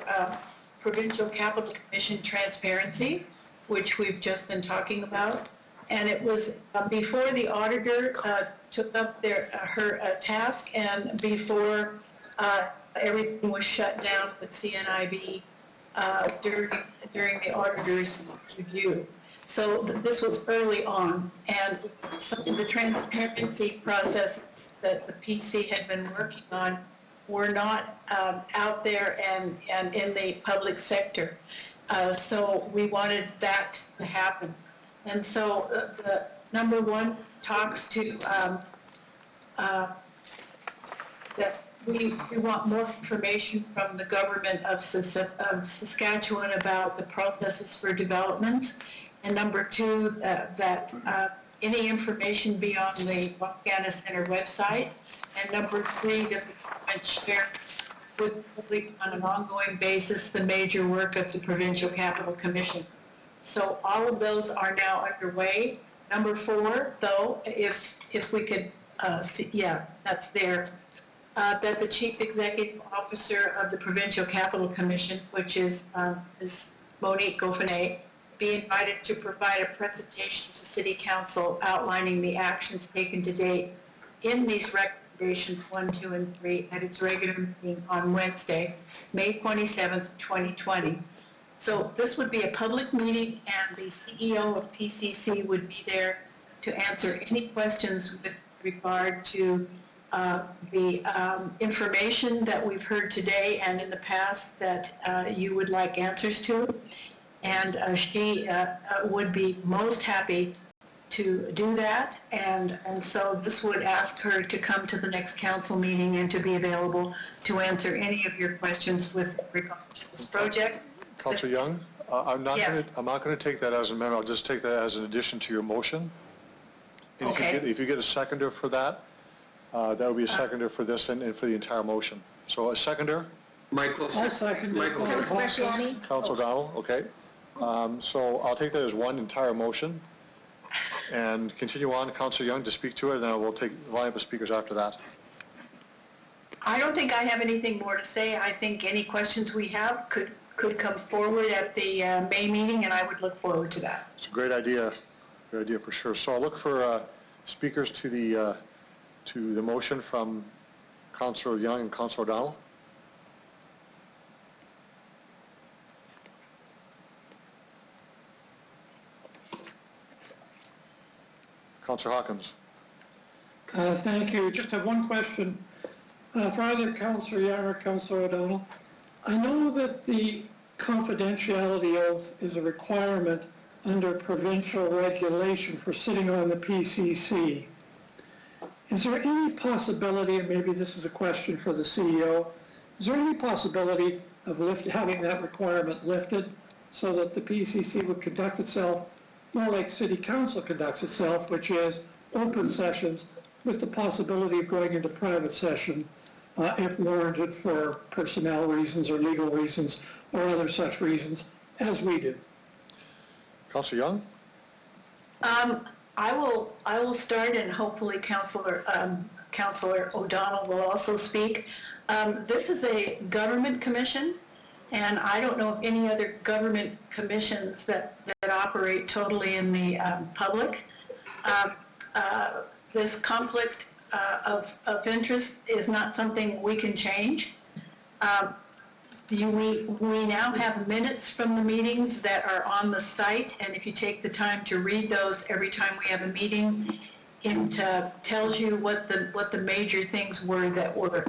Provincial Capital Commission transparency, which we've just been talking about. And it was before the auditor took up her task and before everything was shut down with CNIB during the auditor's review. So this was early on, and some of the transparency processes that the PC had been working on were not out there and in the public sector. So we wanted that to happen. And so the number 1 talks to that we want more information from the government of Saskatchewan about the processes for development. And number 2, that any information be on the Wakana Center website. And number 3, that the government share with the public on an ongoing basis the major work of the Provincial Capital Commission. So all of those are now underway. Number 4, though, if we could see, yeah, that's there, that the Chief Executive Officer of the Provincial Capital Commission, which is Monique Goffinet, be invited to provide a presentation to City Council outlining the actions taken to date in these recommendations 1, 2, and 3 at its regular meeting on Wednesday, May 27th, 2020. So this would be a public meeting, and the CEO of PCC would be there to answer any questions with regard to the information that we've heard today and in the past that you would like answers to. And she would be most happy to do that. And so this would ask her to come to the next council meeting and to be available to answer any of your questions with regard to this project. Councillor Young, I'm not Yes. going to take that as an amendment. I'll just take that as an addition to your motion. And Okay. if you get a seconder for that, that would be a seconder for this and for the entire motion. So a seconder? Michael. I'll second it. Councillor Bresciani? Councillor O'Donnell, okay. So I'll take that as one entire motion and continue on, Councillor Young, to speak to it, and then we'll take the lineup of speakers after that. I don't think I have anything more to say. I think any questions we have could come forward at the May meeting, and I would look forward to that. It's a great idea for sure. So I'll look for speakers to the motion from Councillor Young and Councillor O'Donnell. Councillor Hawkins. Thank you. Just have one question for either Councillor Young or Councillor O'Donnell. I know that the confidentiality oath is a requirement under provincial regulation for sitting on the PCC. Is there any possibility, and maybe this is a question for the CEO, is there any possibility of having that requirement lifted so that the PCC would conduct itself more like City Council conducts itself, which is open sessions with the possibility of going into private session if warranted for personnel reasons or legal reasons or other such reasons, as we do? Councillor Young? I will start, and hopefully Councillor O'Donnell will also speak. This is a government commission, and I don't know of any other government commissions that operate totally in the public. This conflict of interest is not something we can change. We now have minutes from the meetings that are on the site, and if you take the time to read those every time we have a meeting, it tells you what the major things were that were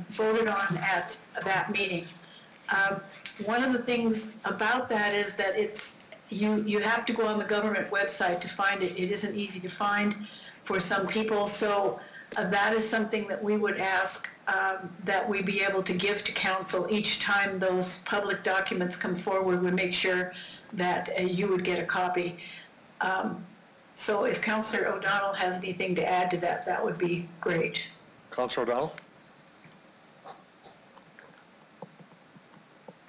voted on at that meeting. One of the things about that is that you have to go on the government website to find it. It isn't easy to find for some people, so that is something that we would ask that we be able to give to council each time those public documents come forward. We make sure that you would get a copy. So if Councillor O'Donnell has anything to add to that, that would be great. Councillor O'Donnell?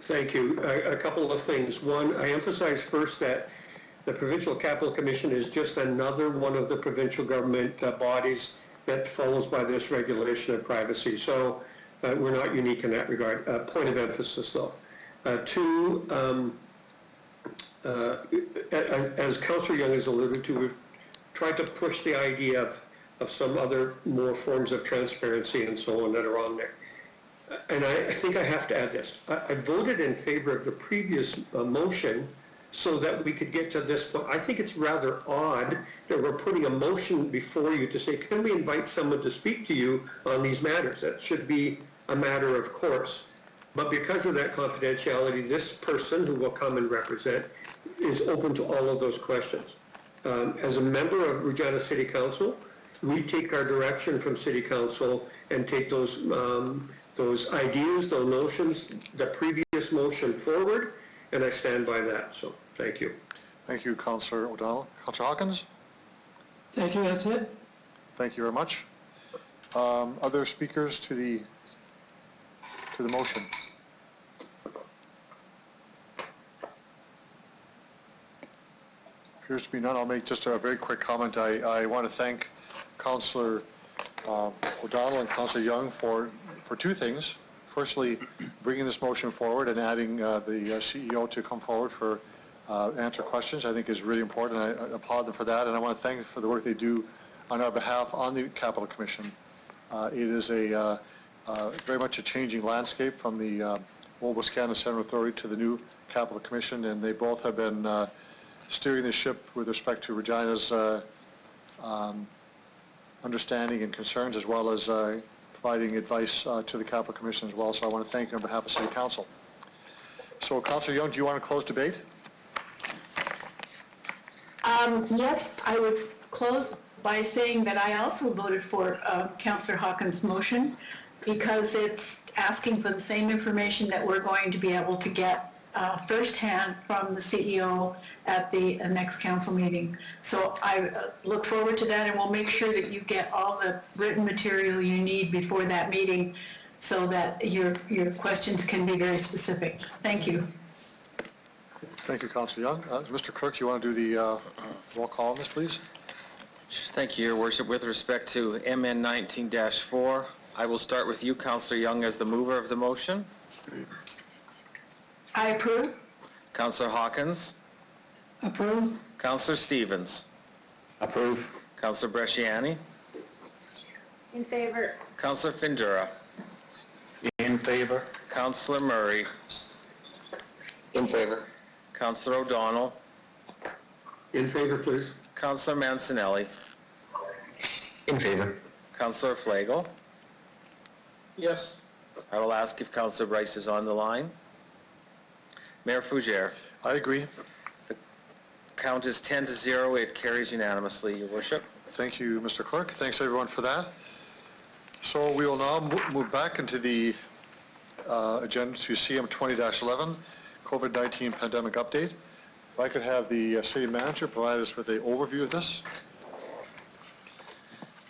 Thank you. A couple of things. One, I emphasize first that the Provincial Capital Commission is just another one of the provincial government bodies that follows by this regulation of privacy. So we're not unique in that regard. Point of emphasis, though. Two, as Councillor Young has alluded to, we've tried to push the idea of some other more forms of transparency and so on that are on there. And I think I have to add this. I voted in favor of the previous motion so that we could get to this, but I think it's rather odd that we're putting a motion before you to say, can we invite someone to speak to you on these matters? That should be a matter of course. But because of that confidentiality, this person who will come and represent is open to all of those questions. As a member of Regina City Council, we take our direction from City Council and take those ideas, those notions, the previous motion forward, and I stand by that. So thank you. Thank you, Councillor O'Donnell. Councillor Hawkins? Thank you, that's it. Thank you very much. Other speakers to the motion? Appears to be none. I'll make just a very quick comment. I want to thank Councillor O'Donnell and Councillor Young for two things. Firstly, bringing this motion forward and adding the CEO to come forward for answer questions, I think is really important. I applaud them for that, and I want to thank them for the work they do on our behalf on the Capital Commission. It is very much a changing landscape from the old Wisconsin Central Authority to the new Capital Commission, and they both have been steering the ship with respect to Regina's understanding and concerns, as well as providing advice to the Capital Commission as well. So I want to thank you on behalf of City Council. So, Councillor Young, do you want to close debate? Yes, I would close by saying that I also voted for Councillor Hawkins' motion because it's asking for the same information that we're going to be able to get firsthand from the CEO at the next council meeting. So I look forward to that, and we'll make sure that you get all the written material you need before that meeting so that your questions can be very specific. Thank you. Thank you, Councillor Young. Mr. Clerk, you want to do the roll call on this, please? Thank you, Your Worship. With respect to MN 19-4, I will start with you, Councillor Young, as the mover of the motion. I approve. Councillor Hawkins. Approve. Councillor Stevens. Approve. Councillor Bresciani. In favor. Councillor Findura. In favor. Councillor Murray. In favor. Councillor O'Donnell. In favor, please. Councillor Mancinelli. In favor. Councillor Flagel. Yes. I will ask if Councillor Bryce is on the line. Mayor Fougere. I agree. The count is 10-0. It carries unanimously, Your Worship. Thank you, Mr. Clerk. Thanks, everyone, for that. So we will now move back into the agenda to CM 20-11, COVID-19 pandemic update. If I could have the city manager provide us with an overview of this.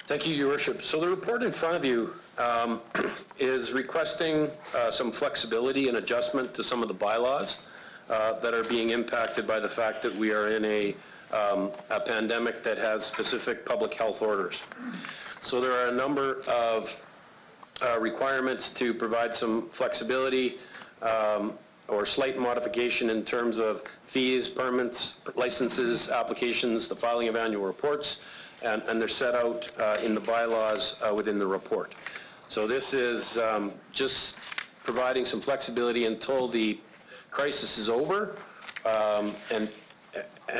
Thank you, Your Worship. So the report in front of you is requesting some flexibility and adjustment to some of the bylaws that are being impacted by the fact that we are in a pandemic that has specific public health orders. So there are a number of requirements to provide some flexibility or slight modification in terms of fees, permits, licenses, applications, the filing of annual reports, and they're set out in the bylaws within the report. So this is just providing some flexibility until the crisis is over, and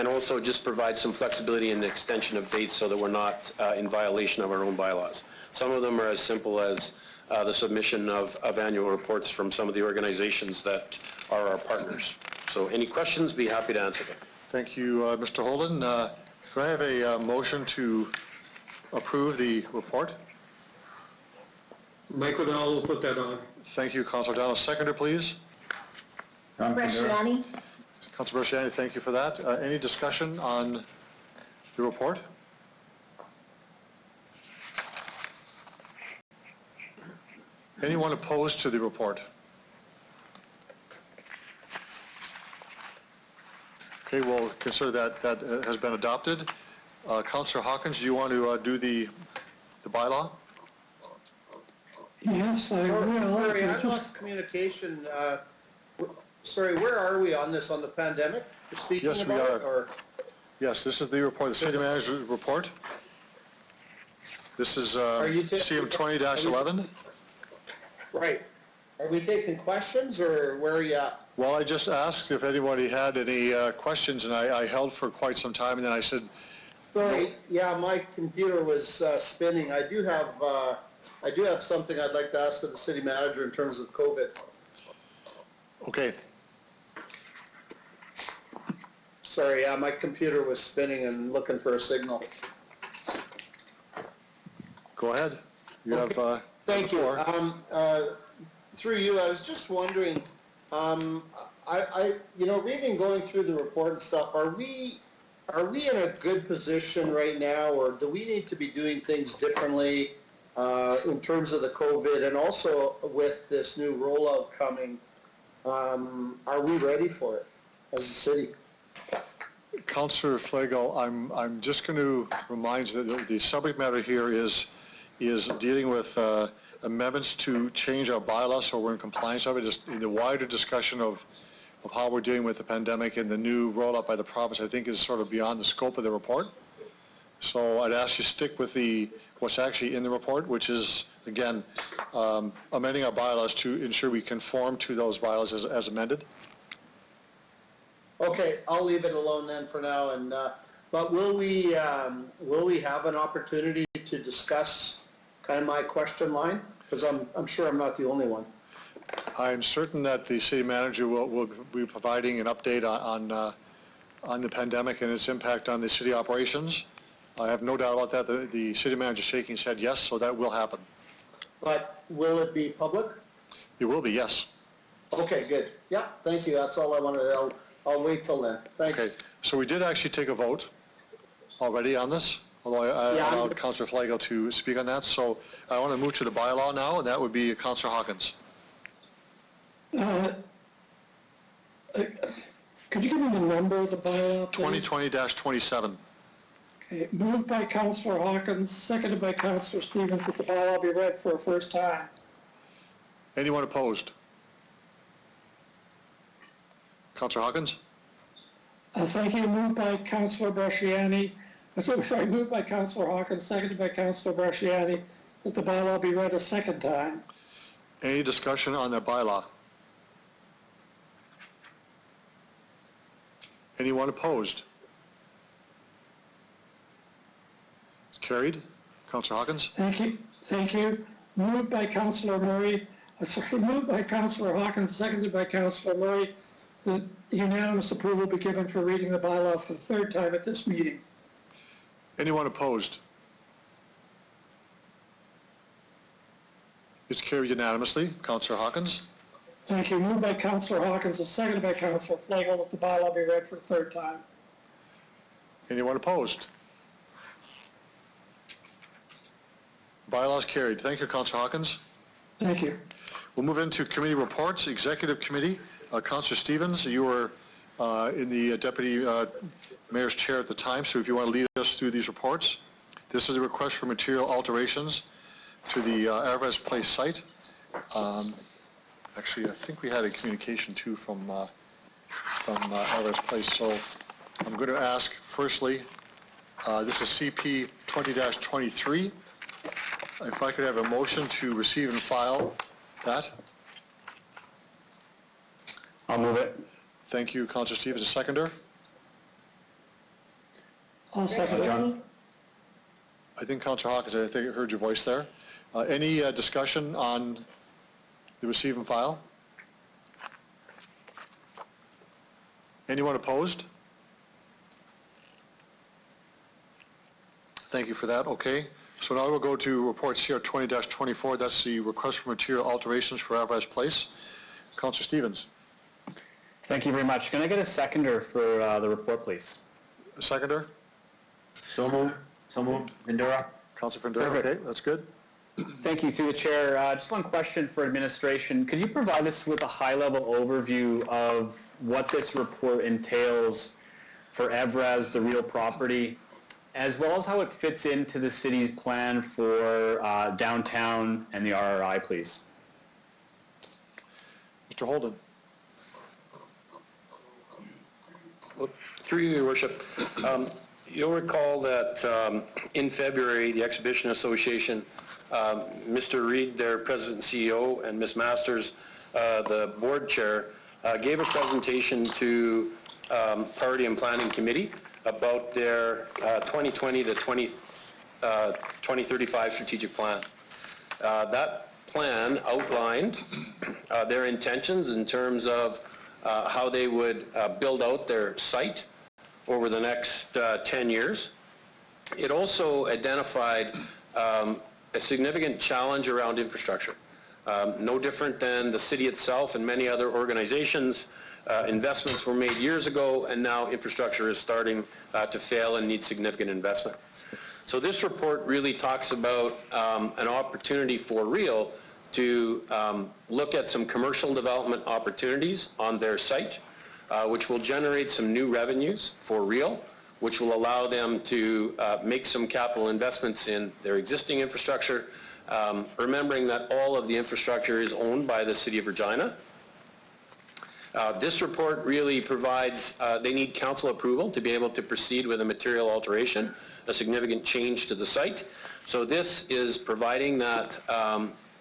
also just provide some flexibility in the extension of dates so that we're not in violation of our own bylaws. Some of them are as simple as the submission of annual reports from some of the organizations that are our partners. So any questions, be happy to answer them. Thank you, Mr. Holden. Could I have a motion to approve the report? Mike O'Donnell will put that on. Thank you, Councilor O'Donnell. Seconder, please. Bresciani. Councilor Bresciani, thank you for that. Any discussion on the report? Anyone opposed to the report? Okay, we'll consider that has been adopted. Councillor Hawkins, do you want to do the bylaw? Yes, I will. Sorry, I lost communication. Sorry, where are we on this, on the pandemic? Speaking Yes, we about are. it, or? Yes, this is the report, the city manager's report. This is CM 20-11. Right. Are we taking questions, or where are you at? Well, I just asked if anybody had any questions, and I held for quite some time, and then I said, Sorry, yeah, my computer was spinning. I do have something I'd like to ask of the city manager in terms of COVID. okay. Sorry, yeah, my computer was spinning and looking for a signal. Go ahead. You have Thank the you. floor. Through you, I was just wondering, reading, going through the report and stuff, are we in a good position right now, or do we need to be doing things differently in terms of the COVID, and also with this new rollout coming, are we ready for it as a city? Councillor Flago, I'm just going to remind you that the subject matter here is dealing with amendments to change our bylaws so we're in compliance of it. Just in the wider discussion of how we're dealing with the pandemic and the new rollout by the province, I think is sort of beyond the scope of the report. So I'd ask you to stick with what's actually in the report, which is, again, amending our bylaws to ensure we conform to those bylaws as amended. Okay, I'll leave it alone then for now. And but will we have an opportunity to discuss kind of my question line? Because I'm sure I'm not the only one. I'm certain that the city manager will be providing an update on the pandemic and its impact on the city operations. I have no doubt about that. The city manager shaking his head yes, so that will happen. But will it be public? It will be, yes. Okay, good. Yeah, thank you. That's all I wanted. I'll wait till then. Thanks. Okay, so we did actually take a vote already on this, although I allowed Councillor Flago to speak on that. So I want to move to the bylaw now, and that would be Councillor Hawkins. Could you give me the number of the bylaw, please? 2020-27. Okay, moved by Councillor Hawkins, seconded by Councillor Stevens, that the bylaw be read for a first time. Anyone opposed? Councillor Hawkins? Thank you. Moved by Councillor Bresciani. Sorry, moved by Councillor Hawkins, seconded by Councillor Bresciani, that the bylaw be read a second time. Any discussion on the bylaw? Anyone opposed? It's carried. Councillor Hawkins? Thank you. Thank you. Moved by Councillor Murray. Moved by Councillor Hawkins, seconded by Councillor Murray, that unanimous approval be given for reading the bylaw for the third time at this meeting. Anyone opposed? It's carried unanimously. Councillor Hawkins? Thank you. Moved by Councillor Hawkins and seconded by Councillor Flagel that the bylaw be read for the third time. Anyone opposed? Bylaws carried. Thank you, Councillor Hawkins. Thank you. We'll move into committee reports. Executive Committee, Councillor Stevens, you were in the Deputy Mayor's chair at the time, so if you want to lead us through these reports. This is a request for material alterations to the Alvarez Place site. Actually, I think we had a communication too from Alvarez Place, so I'm going to ask firstly, this is CP 20-23. If I could have a motion to receive and file that. I'll move it. Thank you, Councillor Stevens. A seconder? I'll second it. I think Councillor Hawkins, I think I heard your voice there. Any discussion on the receive and file? Anyone opposed? Thank you for that. Okay. So now we'll go to reports here 20-24. That's the request for material alterations for Alvarez Place. Councillor Stevens. Thank you very much. Can I get a seconder for the report, please? A seconder? So moved. So moved. Vendura. Councillor Vendura. Okay, that's good. Thank you. Through the chair, just one question for administration. Could you provide us with a high-level overview of what this report entails for Evraz, the real property, as well as how it fits into the city's plan for downtown and the RRI, please? Mr. Holden. Well, through you, Your Worship, you'll recall that in February, the Exhibition Association, Mr. Reid, their president and CEO, and Ms. Masters, the board chair, gave a presentation to Party and Planning Committee about their 2020 to 2035 strategic plan. That plan outlined their intentions in terms of how they would build out their site over the next 10 years. It also identified a significant challenge around infrastructure. No different than the city itself and many other organizations. Investments were made years ago, and now infrastructure is starting to fail and needs significant investment. So this report really talks about an opportunity for Real to look at some commercial development opportunities on their site, which will generate some new revenues for Real, which will allow them to make some capital investments in their existing infrastructure, remembering that all of the infrastructure is owned by the City of Regina. This report really provides, they need council approval to be able to proceed with a material alteration, a significant change to the site. So this is providing that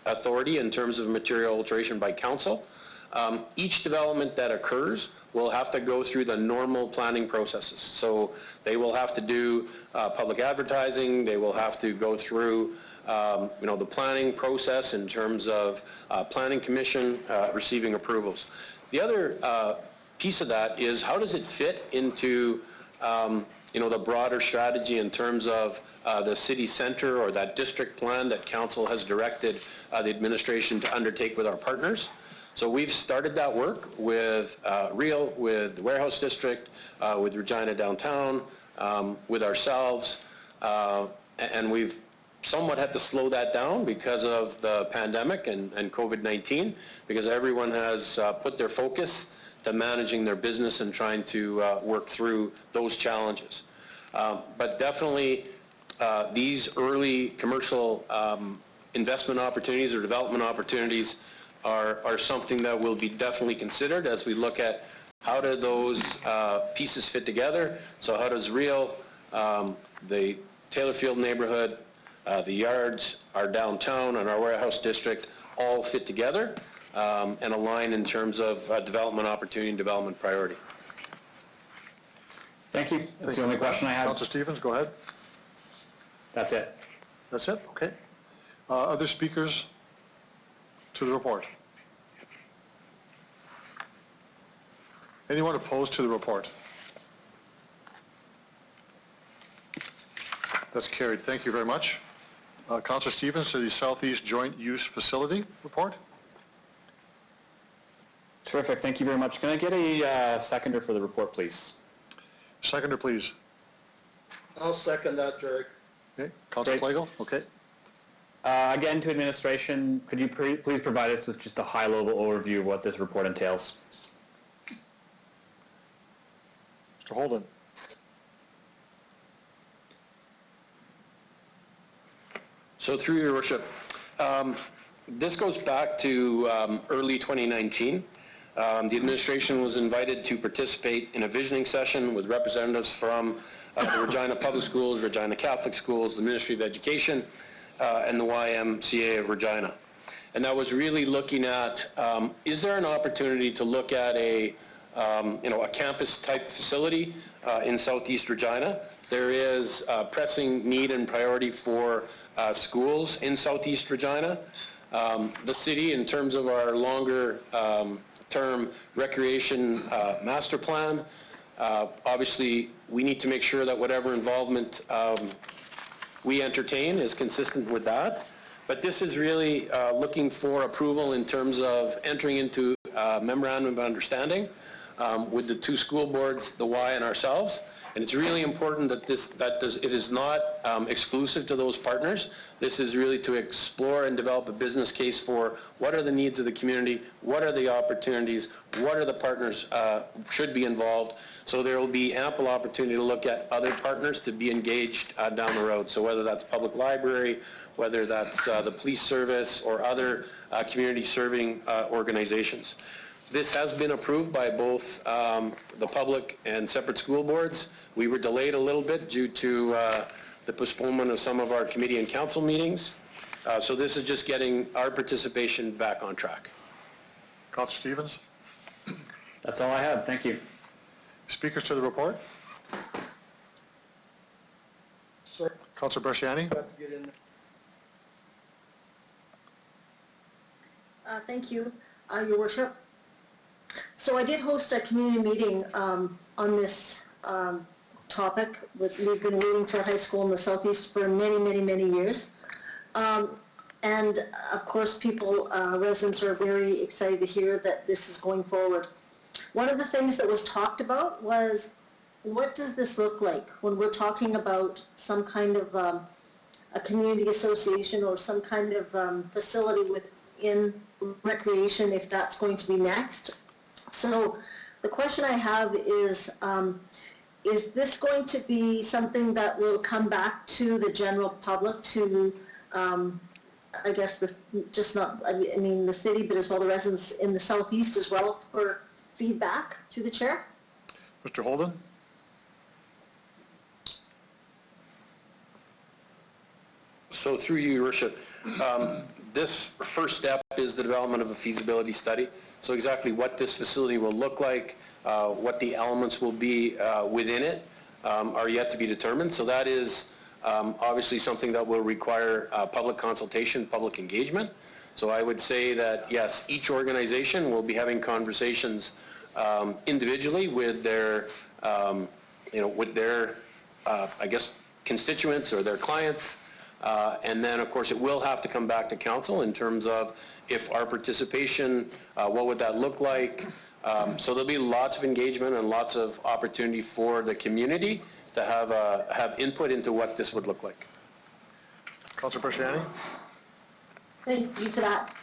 authority in terms of material alteration by council. Each development that occurs will have to go through the normal planning processes. So they will have to do public advertising, they will have to go through the planning process in terms of planning commission receiving approvals. The other piece of that is how does it fit into the broader strategy in terms of the city center or that district plan that council has directed the administration to undertake with our partners. So we've started that work with Real, with the Warehouse District, with Regina Downtown, with ourselves, and we've somewhat had to slow that down because of the pandemic and COVID-19, because everyone has put their focus to managing their business and trying to work through those challenges. But definitely these early commercial investment opportunities or development opportunities are something that will be definitely considered as we look at how do those pieces fit together. So how does Real, the Taylorfield neighborhood, the yards, our downtown, and our warehouse district all fit together and align in terms of development opportunity and development priority. Thank you. That's the only question I have. Councillor Stevens, go ahead. That's it. That's it? Okay. Other speakers to the report? Anyone opposed to the report? That's carried. Thank you very much. Councillor Stevens, to the Southeast Joint Use Facility report. Terrific. Thank you very much. Can I get a seconder for the report, please? Seconder, please. I'll second that, Derek. Okay. Councillor Flagel. Okay. Again, to administration, could you please provide us with just a high-level overview of what this report entails? Mr. Holden. So through your worship, this goes back to early 2019. The administration was invited to participate in a visioning session with representatives from the Regina Public Schools, Regina Catholic Schools, the Ministry of Education, and the YMCA of Regina. And that was really looking at, is there an opportunity to look at a campus-type facility in Southeast Regina? There is a pressing need and priority for schools in Southeast Regina. The city, in terms of our longer term recreation master plan, obviously we need to make sure that whatever involvement we entertain is consistent with that. But this is really looking for approval in terms of entering into a memorandum of understanding with the two school boards, the Y and ourselves. And it's really important that it is not exclusive to those partners. This is really to explore and develop a business case for what are the needs of the community, what are the opportunities, what are the partners should be involved. So there will be ample opportunity to look at other partners to be engaged down the road. So whether that's public library, whether that's the police service or other community serving organizations. This has been approved by both the public and separate school boards. We were delayed a little bit due to the postponement of some of our committee and council meetings. So this is just getting our participation back on track. Councillor Stevens. That's all I have. Thank you. Speakers to the report. Sir. Councillor Bresciani. Thank you, Your Worship. So I did host a community meeting on this topic. We've been waiting for a high school in the Southeast for many, many, many years. And of course, residents are very excited to hear that this is going forward. One of the things that was talked about was, what does this look like when we're talking about some kind of a community association or some kind of facility within recreation, if that's going to be next? So the question I have is this going to be something that will come back to the general public, to, I guess, the city, but as well the residents in the Southeast as well, for feedback through the chair? Mr. Holden. So through you, Your Worship, this first step is the development of a feasibility study. So exactly what this facility will look like, what the elements will be within it are yet to be determined. So that is obviously something that will require public consultation, public engagement. So I would say that, yes, each organization will be having conversations individually with their, I guess, constituents or their clients. And then, of course, it will have to come back to council in terms of if our participation, what would that look like? So there'll be lots of engagement and lots of opportunity for the community to have input into what this would look like. Councillor Bresciani. Thank you for that.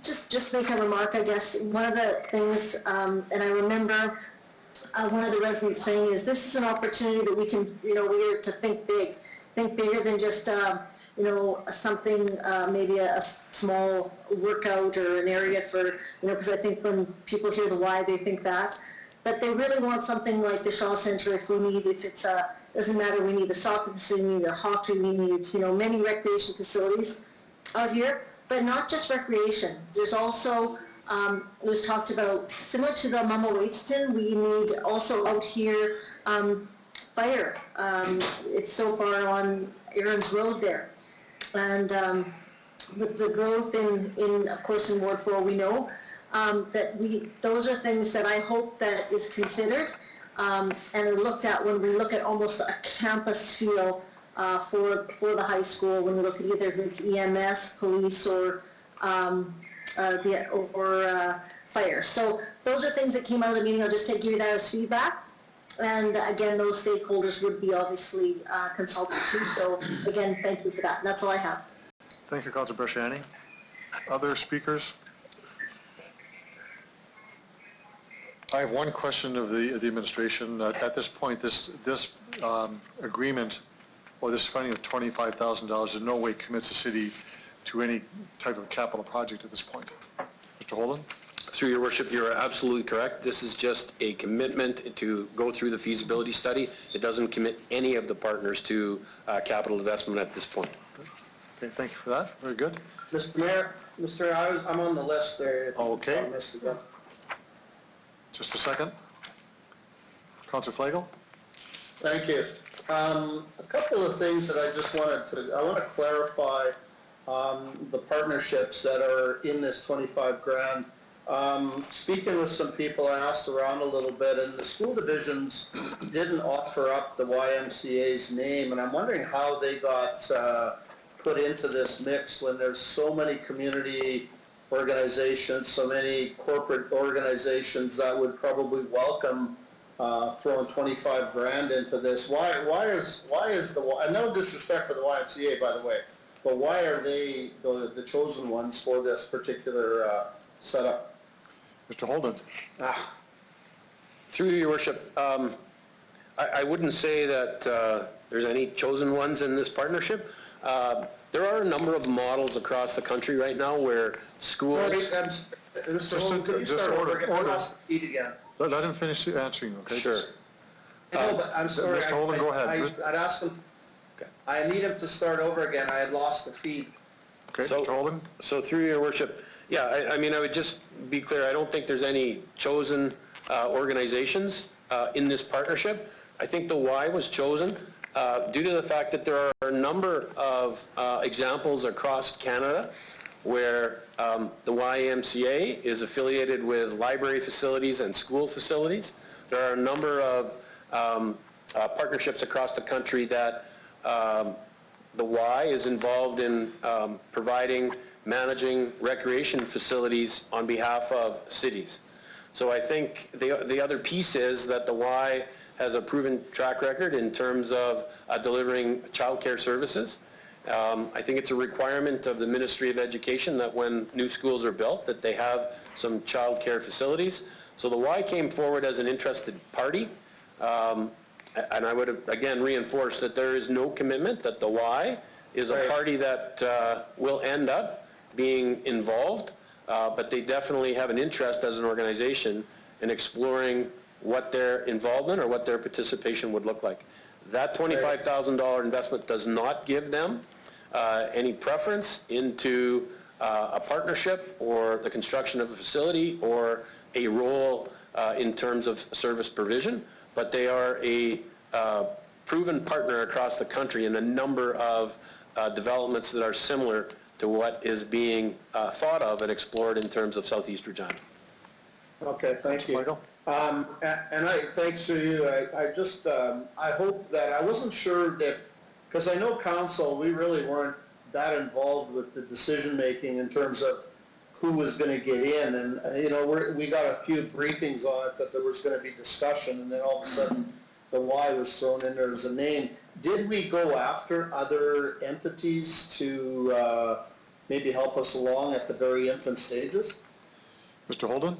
Just make a remark, I guess. One of the things, and I remember one of the residents saying, is this is an opportunity that we can, we're to think big. Think bigger than just, something, maybe a small workout or an area for, because I think when people hear the why, they think that. But they really want something like the Shaw Centre if it's doesn't matter, we need a soccer facility, we need a hockey, we need, many recreation facilities out here, but not just recreation. There's also, it was talked about, similar to the Mama-Waitton, we need also out here, fire. It's so far on Aaron's Road there. And with the growth in of course, in Ward 4, we know, those are things that I hope that is considered and looked at when we look at almost a campus feel for the high school, when we look at either if it's EMS, police, or fire. So those are things that came out of the meeting. I'll just give you that as feedback. And again, those stakeholders would be obviously consulted too. So again, thank you for that. And that's all I have. Thank you, Councilor Bersiani. Other speakers? I have one question of the administration. At this point, this agreement or this funding of $25,000 in no way commits the city to any type of capital project at this point. Mr. Holden? Through your worship, you're absolutely correct. This is just a commitment to go through the feasibility study. It doesn't commit any of the partners to capital investment at this point. Okay, thank you for that. Very good. Mr. Mayor, I'm on the list there. Okay. Just a second. Councilor Flagel? Thank you. A couple of things that I want to clarify the partnerships that are in this 25 grand. Speaking with some people, I asked around a little bit, and the school divisions didn't offer up the YMCA's name, and I'm wondering how they got put into this mix when there's so many community organizations, so many corporate organizations that would probably welcome throwing 25 grand into this. Why is and no disrespect for the YMCA, by the way, but why are they the chosen ones for this particular setup? Mr. Holden. Through your worship, I wouldn't say that there's any chosen ones in this partnership. There are a number of models across the country right now where schools... Mr. Holden, can you start over again? I lost the feed again. Let him finish answering, okay? Sure. No, but I'm sorry. Mr. Holden, go ahead. I'd ask him. Okay. I need him to start over again. I had lost the feed. Okay, Mr. Holden. So through your worship, yeah, I mean, I would just be clear. I don't think there's any chosen organizations in this partnership. I think the Y was chosen due to the fact that there are a number of examples across Canada where the YMCA is affiliated with library facilities and school facilities. There are a number of partnerships across the country that the Y is involved in managing recreation facilities on behalf of cities. So I think the other piece is that the Y has a proven track record in terms of delivering childcare services. I think it's a requirement of the Ministry of Education that when new schools are built that they have some childcare facilities. So the Y came forward as an interested party, and I would again reinforce that there is no commitment that the Y is a party that will end up being involved, but they definitely have an interest as an organization in exploring what their involvement or what their participation would look like. That $25,000 investment does not give them any preference into a partnership or the construction of a facility or a role in terms of service provision, but they are a proven partner across the country in a number of developments that are similar to what is being thought of and explored in terms of Southeast Regina. Okay, thank you. And thanks to you. I just I hope that I wasn't sure that, because I know council, we really weren't that involved with the decision making in terms of who was going to get in, and you know we got a few briefings on it that there was going to be discussion, and then all of a sudden the Y was thrown in there as a name. Did we go after other entities to maybe help us along at the very infant stages? Mr. Holden?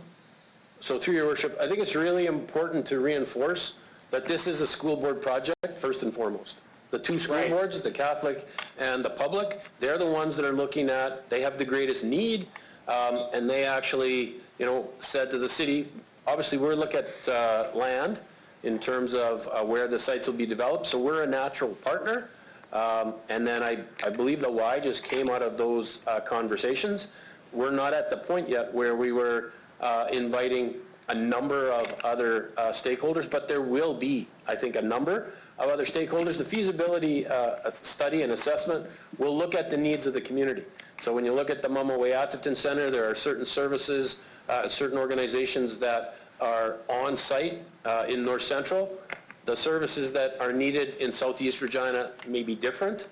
So through your worship, I think it's really important to reinforce that this is a school board project first and foremost. The two school boards, the Catholic and the public, they're the ones that are looking at, they have the greatest need, and they actually, you know, said to the city, obviously we're looking at land in terms of where the sites will be developed, so we're a natural partner. And then I believe the Y just came out of those conversations. We're not at the point yet where we were inviting a number of other stakeholders, but there will be, I think, a number of other stakeholders. The feasibility study and assessment will look at the needs of the community. So when you look at the Mama-Wayataton Center, there are certain services, certain organizations that are on site in North Central. The services that are needed in Southeast Regina may be different.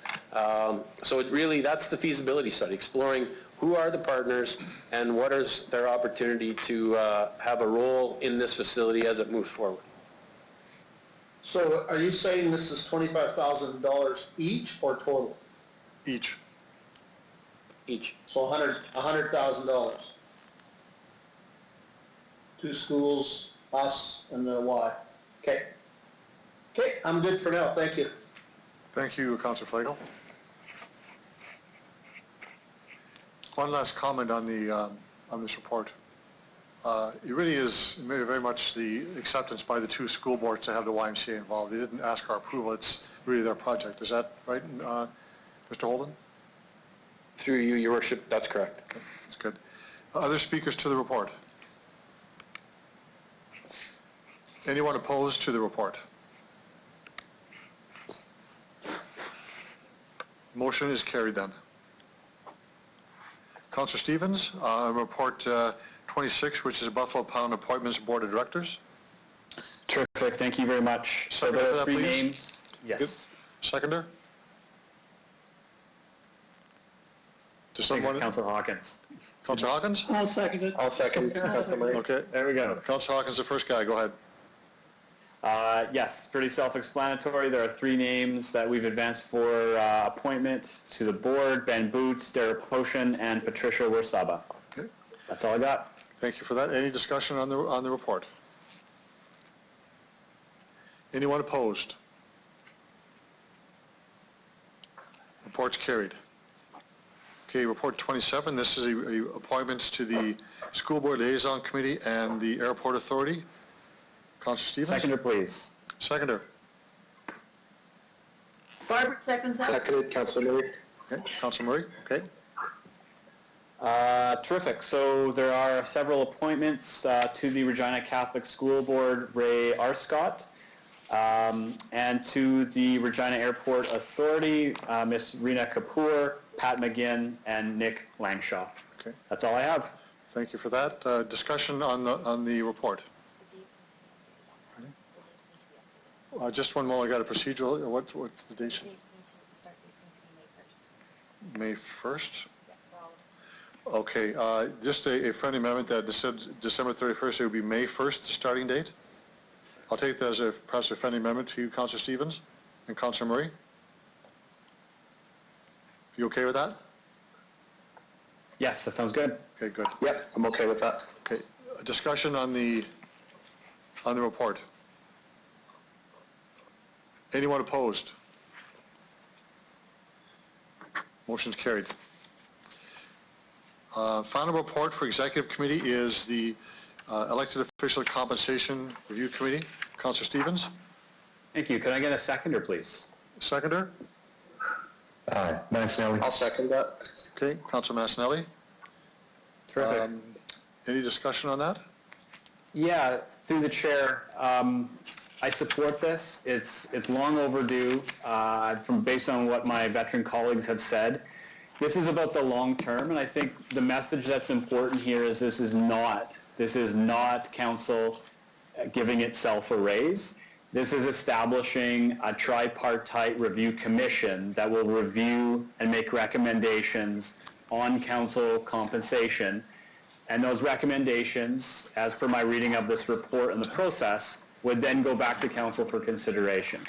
So it really, that's the feasibility study, exploring who are the partners and what is their opportunity to have a role in this facility as it moves forward. So are you saying this is $25,000 each or total? Each. Each. So $100,000. Two schools, us, and the Y. Okay. Okay, I'm good for now. Thank you. Thank you, Councillor Flagel. One last comment on this report. It really is very much the acceptance by the two school boards to have the YMCA involved. They didn't ask our approval. It's really their project. Is that right, Mr. Holden? Through you, Your Worship, that's correct. Okay, that's good. Other speakers to the report? Anyone opposed to the report? Motion is carried then. Councillor Stevens, report 26, which is Buffalo Pound Appointments Board of Directors. Terrific. Thank you very much. So Seconder there for are that, three please. names. Yes. Good. Seconder? To someone? Councillor Hawkins. Councillor Hawkins? I'll second it. I'll second. Okay. There we go. Councillor Hawkins, the first guy. Go ahead. Yes, pretty self-explanatory. There are three names that we've advanced for appointment to the board: Ben Boots, Dara Potion, and Patricia Warsaba. Okay. That's all I got. Thank you for that. Any discussion on the report? Anyone opposed? Report's carried. Okay, report 27. This is appointments to the School Board Liaison Committee and the Airport Authority. Councillor Stevens? Seconder, please. Seconder. Barbara seconds that. Seconded, Councillor Murray. Okay, Councillor Murray. Okay. Terrific. So there are several appointments to the Regina Catholic School Board, Ray Arscott, and to the Regina Airport Authority, Ms. Rena Kapoor, Pat McGinn, and Nick Langshaw. Okay. That's all I have. Thank you for that. Discussion on the report. Just one more. I got a procedural. What's the date? May 1st. Okay. Just a friendly amendment that December 31st. It would be May 1st, the starting date. I'll take that as perhaps a friendly amendment to you, Councillor Stevens and Councillor Murray. You okay with that? Yes, that sounds good. Okay, good. Yep, I'm okay with that. Okay. A discussion on the report. Anyone opposed? Motion's carried. Final report for Executive Committee is the Elected Official Compensation Review Committee. Councillor Stevens? Thank you. Can I get a seconder, please? Seconder? Mancinelli. I'll second that. Okay, Councillor Mancinelli. Terrific. Any discussion on that? Yeah, through the chair, I support this. It's long overdue. Based on what my veteran colleagues have said, this is about the long term, and I think the message that's important here is this is not council giving itself a raise. This is establishing a tripartite review commission that will review and make recommendations on council compensation. And those recommendations, as per my reading of this report and the process, would then go back to council for consideration.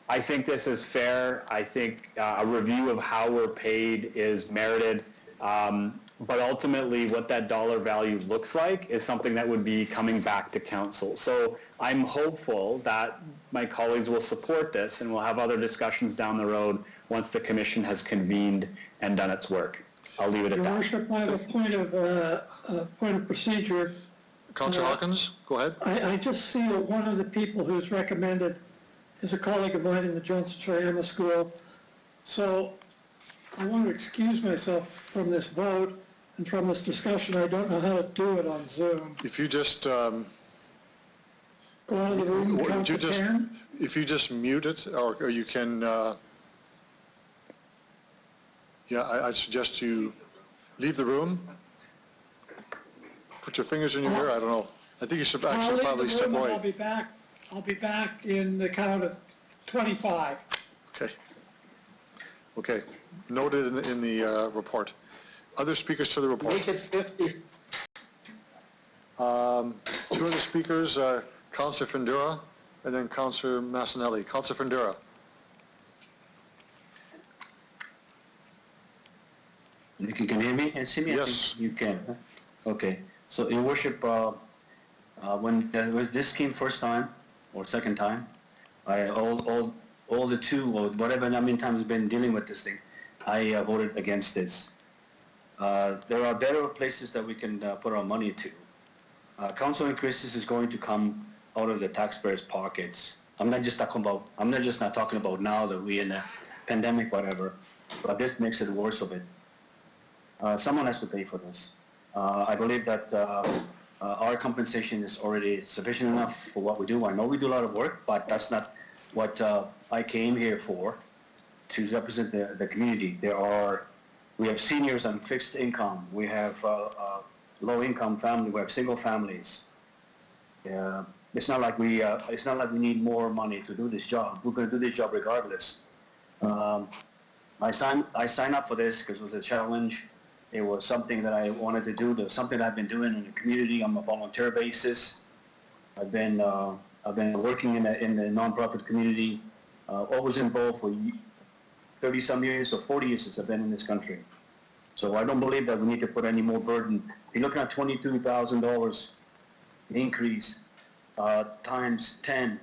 I think this is fair. I think a review of how we're paid is merited. But ultimately, what that dollar value looks like is something that would be coming back to council. So I'm hopeful that my colleagues will support this, and we'll have other discussions down the road once the commission has convened and done its work. I'll leave it at Your that. Worship, I have a point of procedure. Councillor Hawkins, go ahead. I just see that one of the people who's recommended is a colleague of mine in the Johnson-Triana School. So I want to excuse myself from this vote and from this discussion. I don't know how to do it on Zoom. If you just go out of the room and count the pen. If you just mute it, or you can, yeah, I suggest you leave the room? Put your fingers in your ear? I don't know. I think you should actually probably step away. I'll be back in the count of 25. Okay. Okay. Noted in the report. Other speakers to the report? Make it 50. Two other speakers, Councillor Fundura and then Councillor Massanelli. Councillor Fundura. You can hear me and see me? Yes. I think you can. Huh? Okay. So, Your Worship, when this came first time or second time, all the two or whatever number of times I've been dealing with this thing, I voted against this. There are better places that we can put our money to. Council increases is going to come out of the taxpayers' pockets. I'm not just not talking about now that we're in a pandemic, whatever, but this makes it worse of it. Someone has to pay for this. I believe that our compensation is already sufficient enough for what we do. I know we do a lot of work, but that's not what I came here for, to represent the community. We have seniors on fixed income. We have low-income family. We have single families. It's not like we need more money to do this job. We're going to do this job regardless. I signed up for this because it was a challenge. It was something that I wanted to do. It was something I've been doing in the community on a volunteer basis. I've been working in the nonprofit community, always involved for 30-some years or 40 years since I've been in this country. So I don't believe that we need to put any more burden. You're looking at $22,000 increase times 10.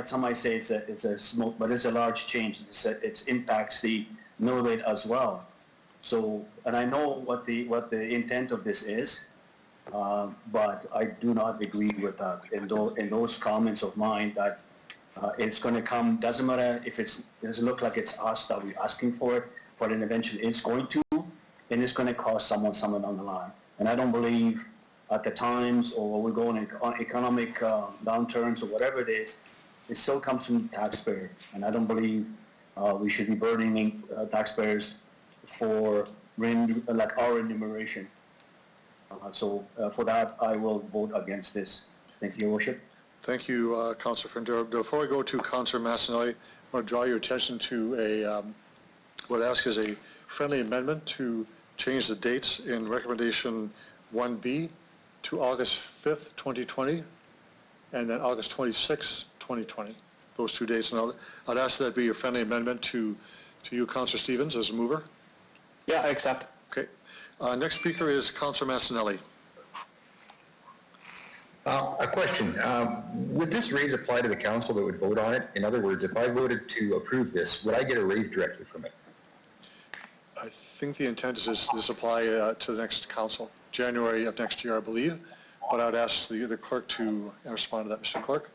Some might say it's a small, but it's a large change. It impacts the mill rate as well. So, and I know what the intent of this is, but I do not agree with that. In those comments of mine that it's going to come. Doesn't matter if it doesn't look like it's us that we're asking for it, but then eventually it's going to, and it's going to cost someone down the line. And I don't believe at the times or we're going on economic downturns or whatever it is, it still comes from the taxpayer. And I don't believe we should be burdening taxpayers for our remuneration. For that, I will vote against this. Thank you, Your Worship. Thank you, Councillor Fundura. Before I go to Councillor Massanelli, I want to draw your attention to what I ask is a friendly amendment to change the dates in recommendation 1B to August 5th, 2020, and then August 26th, 2020. Those two dates. And I'd ask that be a friendly amendment to you, Councillor Stevens, as a mover. Yeah, I accept. Okay. Next speaker is Councillor Massanelli. A question. Would this raise apply to the council that would vote on it? In other words, if I voted to approve this, would I get a raise directly from it? I think the intent is this apply to the next council, January of next year, I believe. But I'd ask the clerk to respond to that, Mr. Clerk.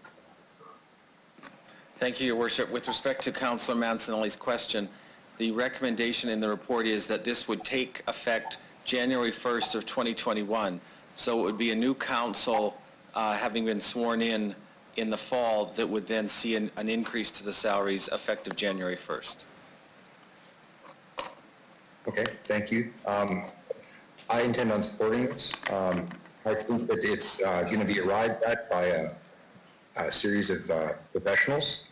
Thank you, Your Worship. With respect to Councillor Mancinelli's question, the recommendation in the report is that this would take effect January 1st of 2021. So it would be a new council having been sworn in the fall that would then see an increase to the salaries effective January 1st. Okay, thank you. I intend on supporting this. I think that it's going to be arrived at by a series of professionals.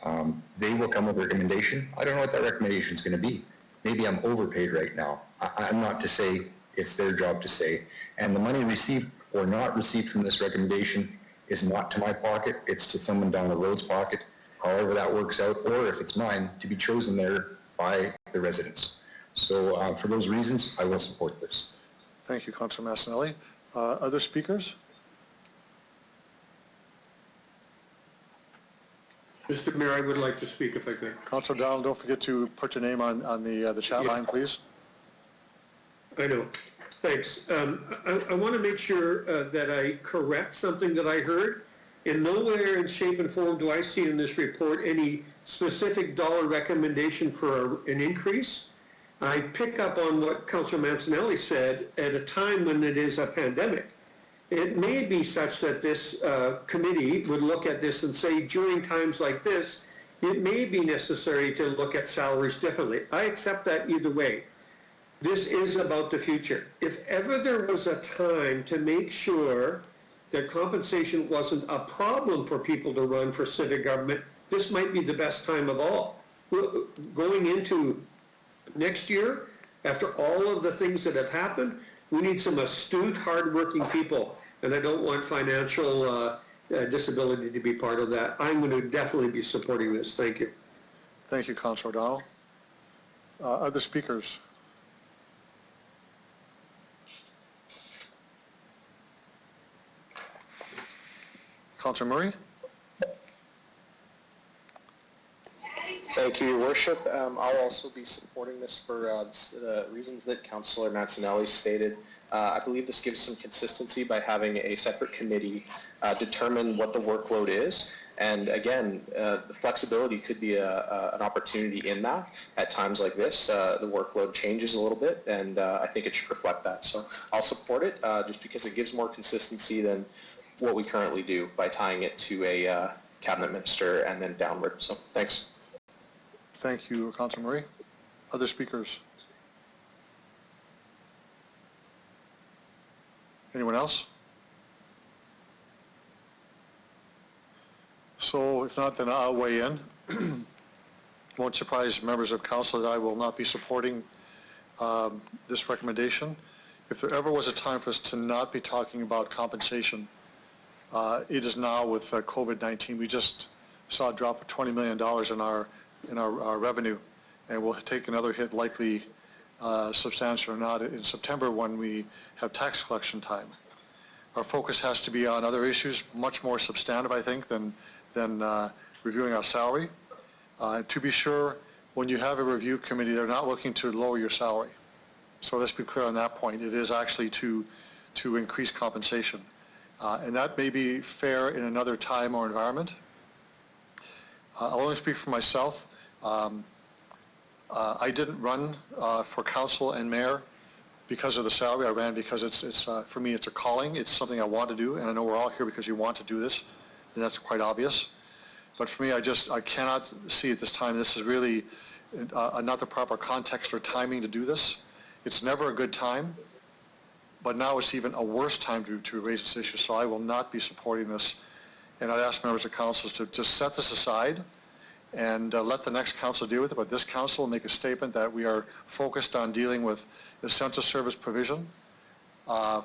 They will come with a recommendation. I don't know what that recommendation is going to be. Maybe I'm overpaid right now. I'm not to say, it's their job to say. And the money received or not received from this recommendation is not to my pocket. It's to someone down the road's pocket, however that works out, or if it's mine, to be chosen there by the residents. So for those reasons, I will support this. Thank you, Councillor Massanelli. Other speakers? Mr. Mayor, I would like to speak if I could. Councillor Donald, don't forget to put your name on the chat line, please. I know. Thanks. I want to make sure that I correct something that I heard. In nowhere in shape and form do I see in this report any specific dollar recommendation for an increase. I pick up on what Councillor Mancinelli said at a time when it is a pandemic. It may be such that this committee would look at this and say during times like this, it may be necessary to look at salaries differently. I accept that either way. This is about the future. If ever there was a time to make sure that compensation wasn't a problem for people to run for civic government, this might be the best time of all. Going into next year, after all of the things that have happened, we need some astute, hardworking people, and I don't want financial disability to be part of that. I'm going to definitely be supporting this. Thank you. Thank you, Councillor O'Donnell. Other speakers? Councillor Murray? Thank you, Your Worship. I'll also be supporting this for the reasons that Councillor Mancinelli stated. I believe this gives some consistency by having a separate committee determine what the workload is. And again, the flexibility could be an opportunity in that. At times like this, the workload changes a little bit, and I think it should reflect that. So I'll support it just because it gives more consistency than what we currently do by tying it to a cabinet minister and then downward. So thanks. Thank you, Councillor Murray. Other speakers? Anyone else? So if not, then I'll weigh in. Won't surprise members of council that I will not be supporting this recommendation. If there ever was a time for us to not be talking about compensation, it is now with COVID-19. We just saw a drop of $20 million in our revenue, and we'll take another hit, likely substantial or not, in September when we have tax collection time. Our focus has to be on other issues, much more substantive, I think, than reviewing our salary. To be sure, when you have a review committee, they're not looking to lower your salary. So let's be clear on that point. It is actually to increase compensation. And that may be fair in another time or environment. I'll only speak for myself. I didn't run for council and mayor because of the salary. I ran because it's for me, it's a calling. It's something I want to do, and I know we're all here because you want to do this, and that's quite obvious. But for me, I cannot see at this time, this is really not the proper context or timing to do this. It's never a good time, but now it's even a worse time to raise this issue, so I will not be supporting this. And I'd ask members of council to set this aside and let the next council deal with it, but this council will make a statement that we are focused on dealing with essential service provision,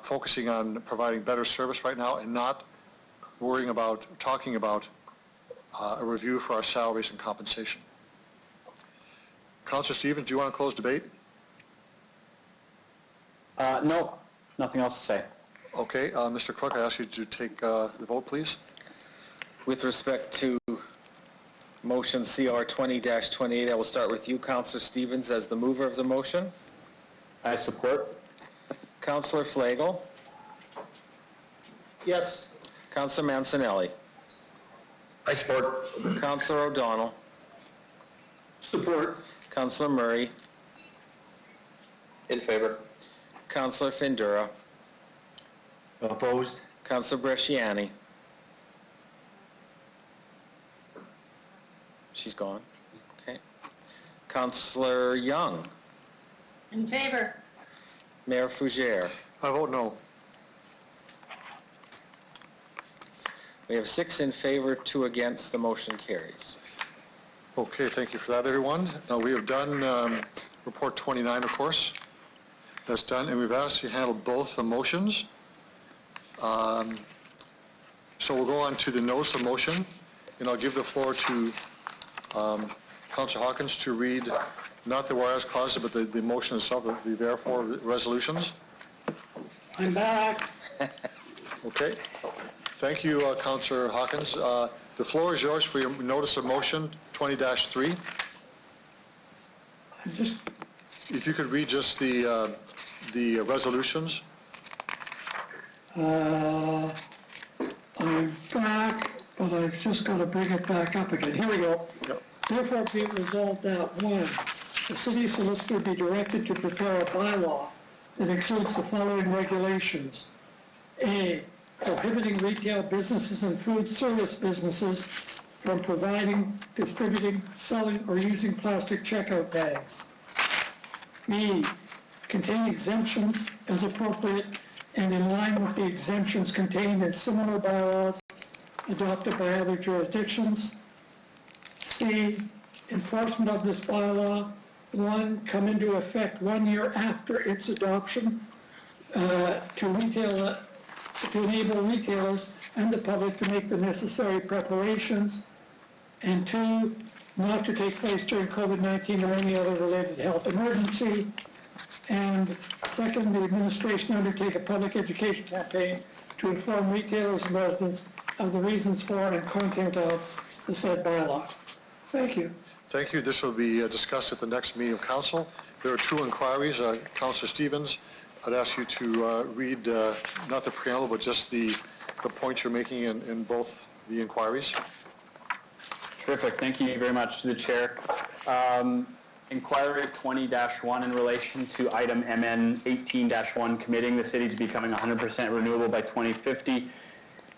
focusing on providing better service right now, and not talking about a review for our salaries and compensation. Councillor Stevens, do you want to close debate? No, nothing else to say. Okay, Mr. Clerk, I ask you to take the vote, please. With respect to motion CR 20-28, I will start with you, Councillor Stevens, as the mover of the motion. I support. Councillor Flagel. Yes. Councillor Mancinelli. I support. Councillor O'Donnell. Support. Councillor Murray. In favor. Councillor Findura. Opposed? Councillor Bresciani. She's gone. Okay. Councillor Young. In favor. Mayor Fougere. I vote no. We have 6 in favor, 2 against. The motion carries. Okay, thank you for that, everyone. Now, we have done report 29, of course. That's done, and we've asked you to handle both the motions. So we'll go on to the notice of motion, and I'll give the floor to Councillor Hawkins to read not the whereas clause, but the motion itself, the therefore resolutions. I'm back. Okay. Thank you, Councillor Hawkins. The floor is yours for your notice of motion 20-3. If you could read just the resolutions. I'm back, but I've just got to bring it back up again. Here we go. Yep. Therefore, be it resolved that 1, the city solicitor be directed to prepare a bylaw that includes the following regulations. A, prohibiting retail businesses and food service businesses from providing, distributing, selling, or using plastic checkout bags. B, contain exemptions as appropriate and in line with the exemptions contained in similar bylaws adopted by other jurisdictions. C, enforcement of this bylaw, 1, come into effect 1 year after its adoption to enable retailers and the public to make the necessary preparations, and 2, not to take place during COVID-19 or any other related health emergency, and 2nd, the administration undertake a public education campaign to inform retailers and residents of the reasons for and content of the said bylaw. Thank you. Thank you. This will be discussed at the next meeting of council. There are 2 inquiries. Councillor Stevens, I'd ask you to read not the preamble, but just the points you're making in both the inquiries. Terrific. Thank you very much to the chair. Inquiry 20-1 in relation to item MN 18-1, committing the city to becoming 100% renewable by 2050.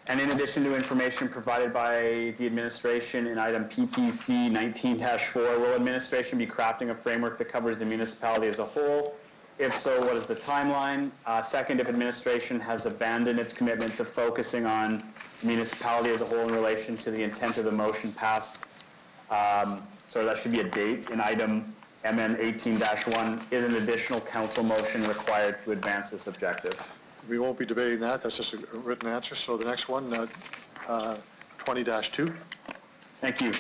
And in addition to information provided by the administration in item PPC 19-4, will administration be crafting a framework that covers the municipality as a whole? If so, what is the timeline? Second, if administration has abandoned its commitment to focusing on the municipality as a whole in relation to the intent of the motion passed, so that should be a date in item MN 18-1, is an additional council motion required to advance this objective? We won't be debating that. That's just a written answer. So the next one, 20-2. Thank you.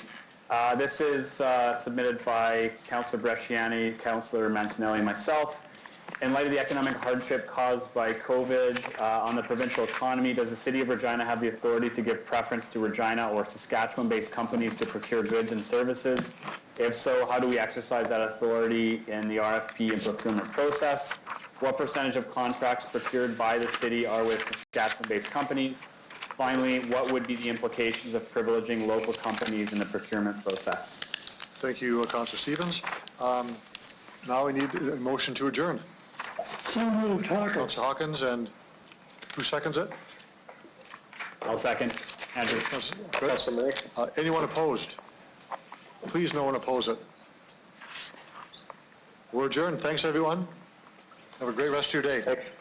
This is submitted by Councillor Bresciani, Councillor Mancinelli, and myself. In light of the economic hardship caused by COVID on the provincial economy, does the City of Regina have the authority to give preference to Regina or Saskatchewan-based companies to procure goods and services? If so, how do we exercise that authority in the RFP and procurement process? What percentage of contracts procured by the city are with Saskatchewan-based companies? Finally, what would be the implications of privileging local companies in the procurement process? Thank you, Councillor Stevens. Now we need a motion to adjourn. So moved, Hawkins. Councillor Hawkins, and who seconds it? I'll second. Andrew. Councillor anyone opposed? Please, no one oppose it. We're adjourned. Thanks, everyone. Have a great rest of your day. Thanks.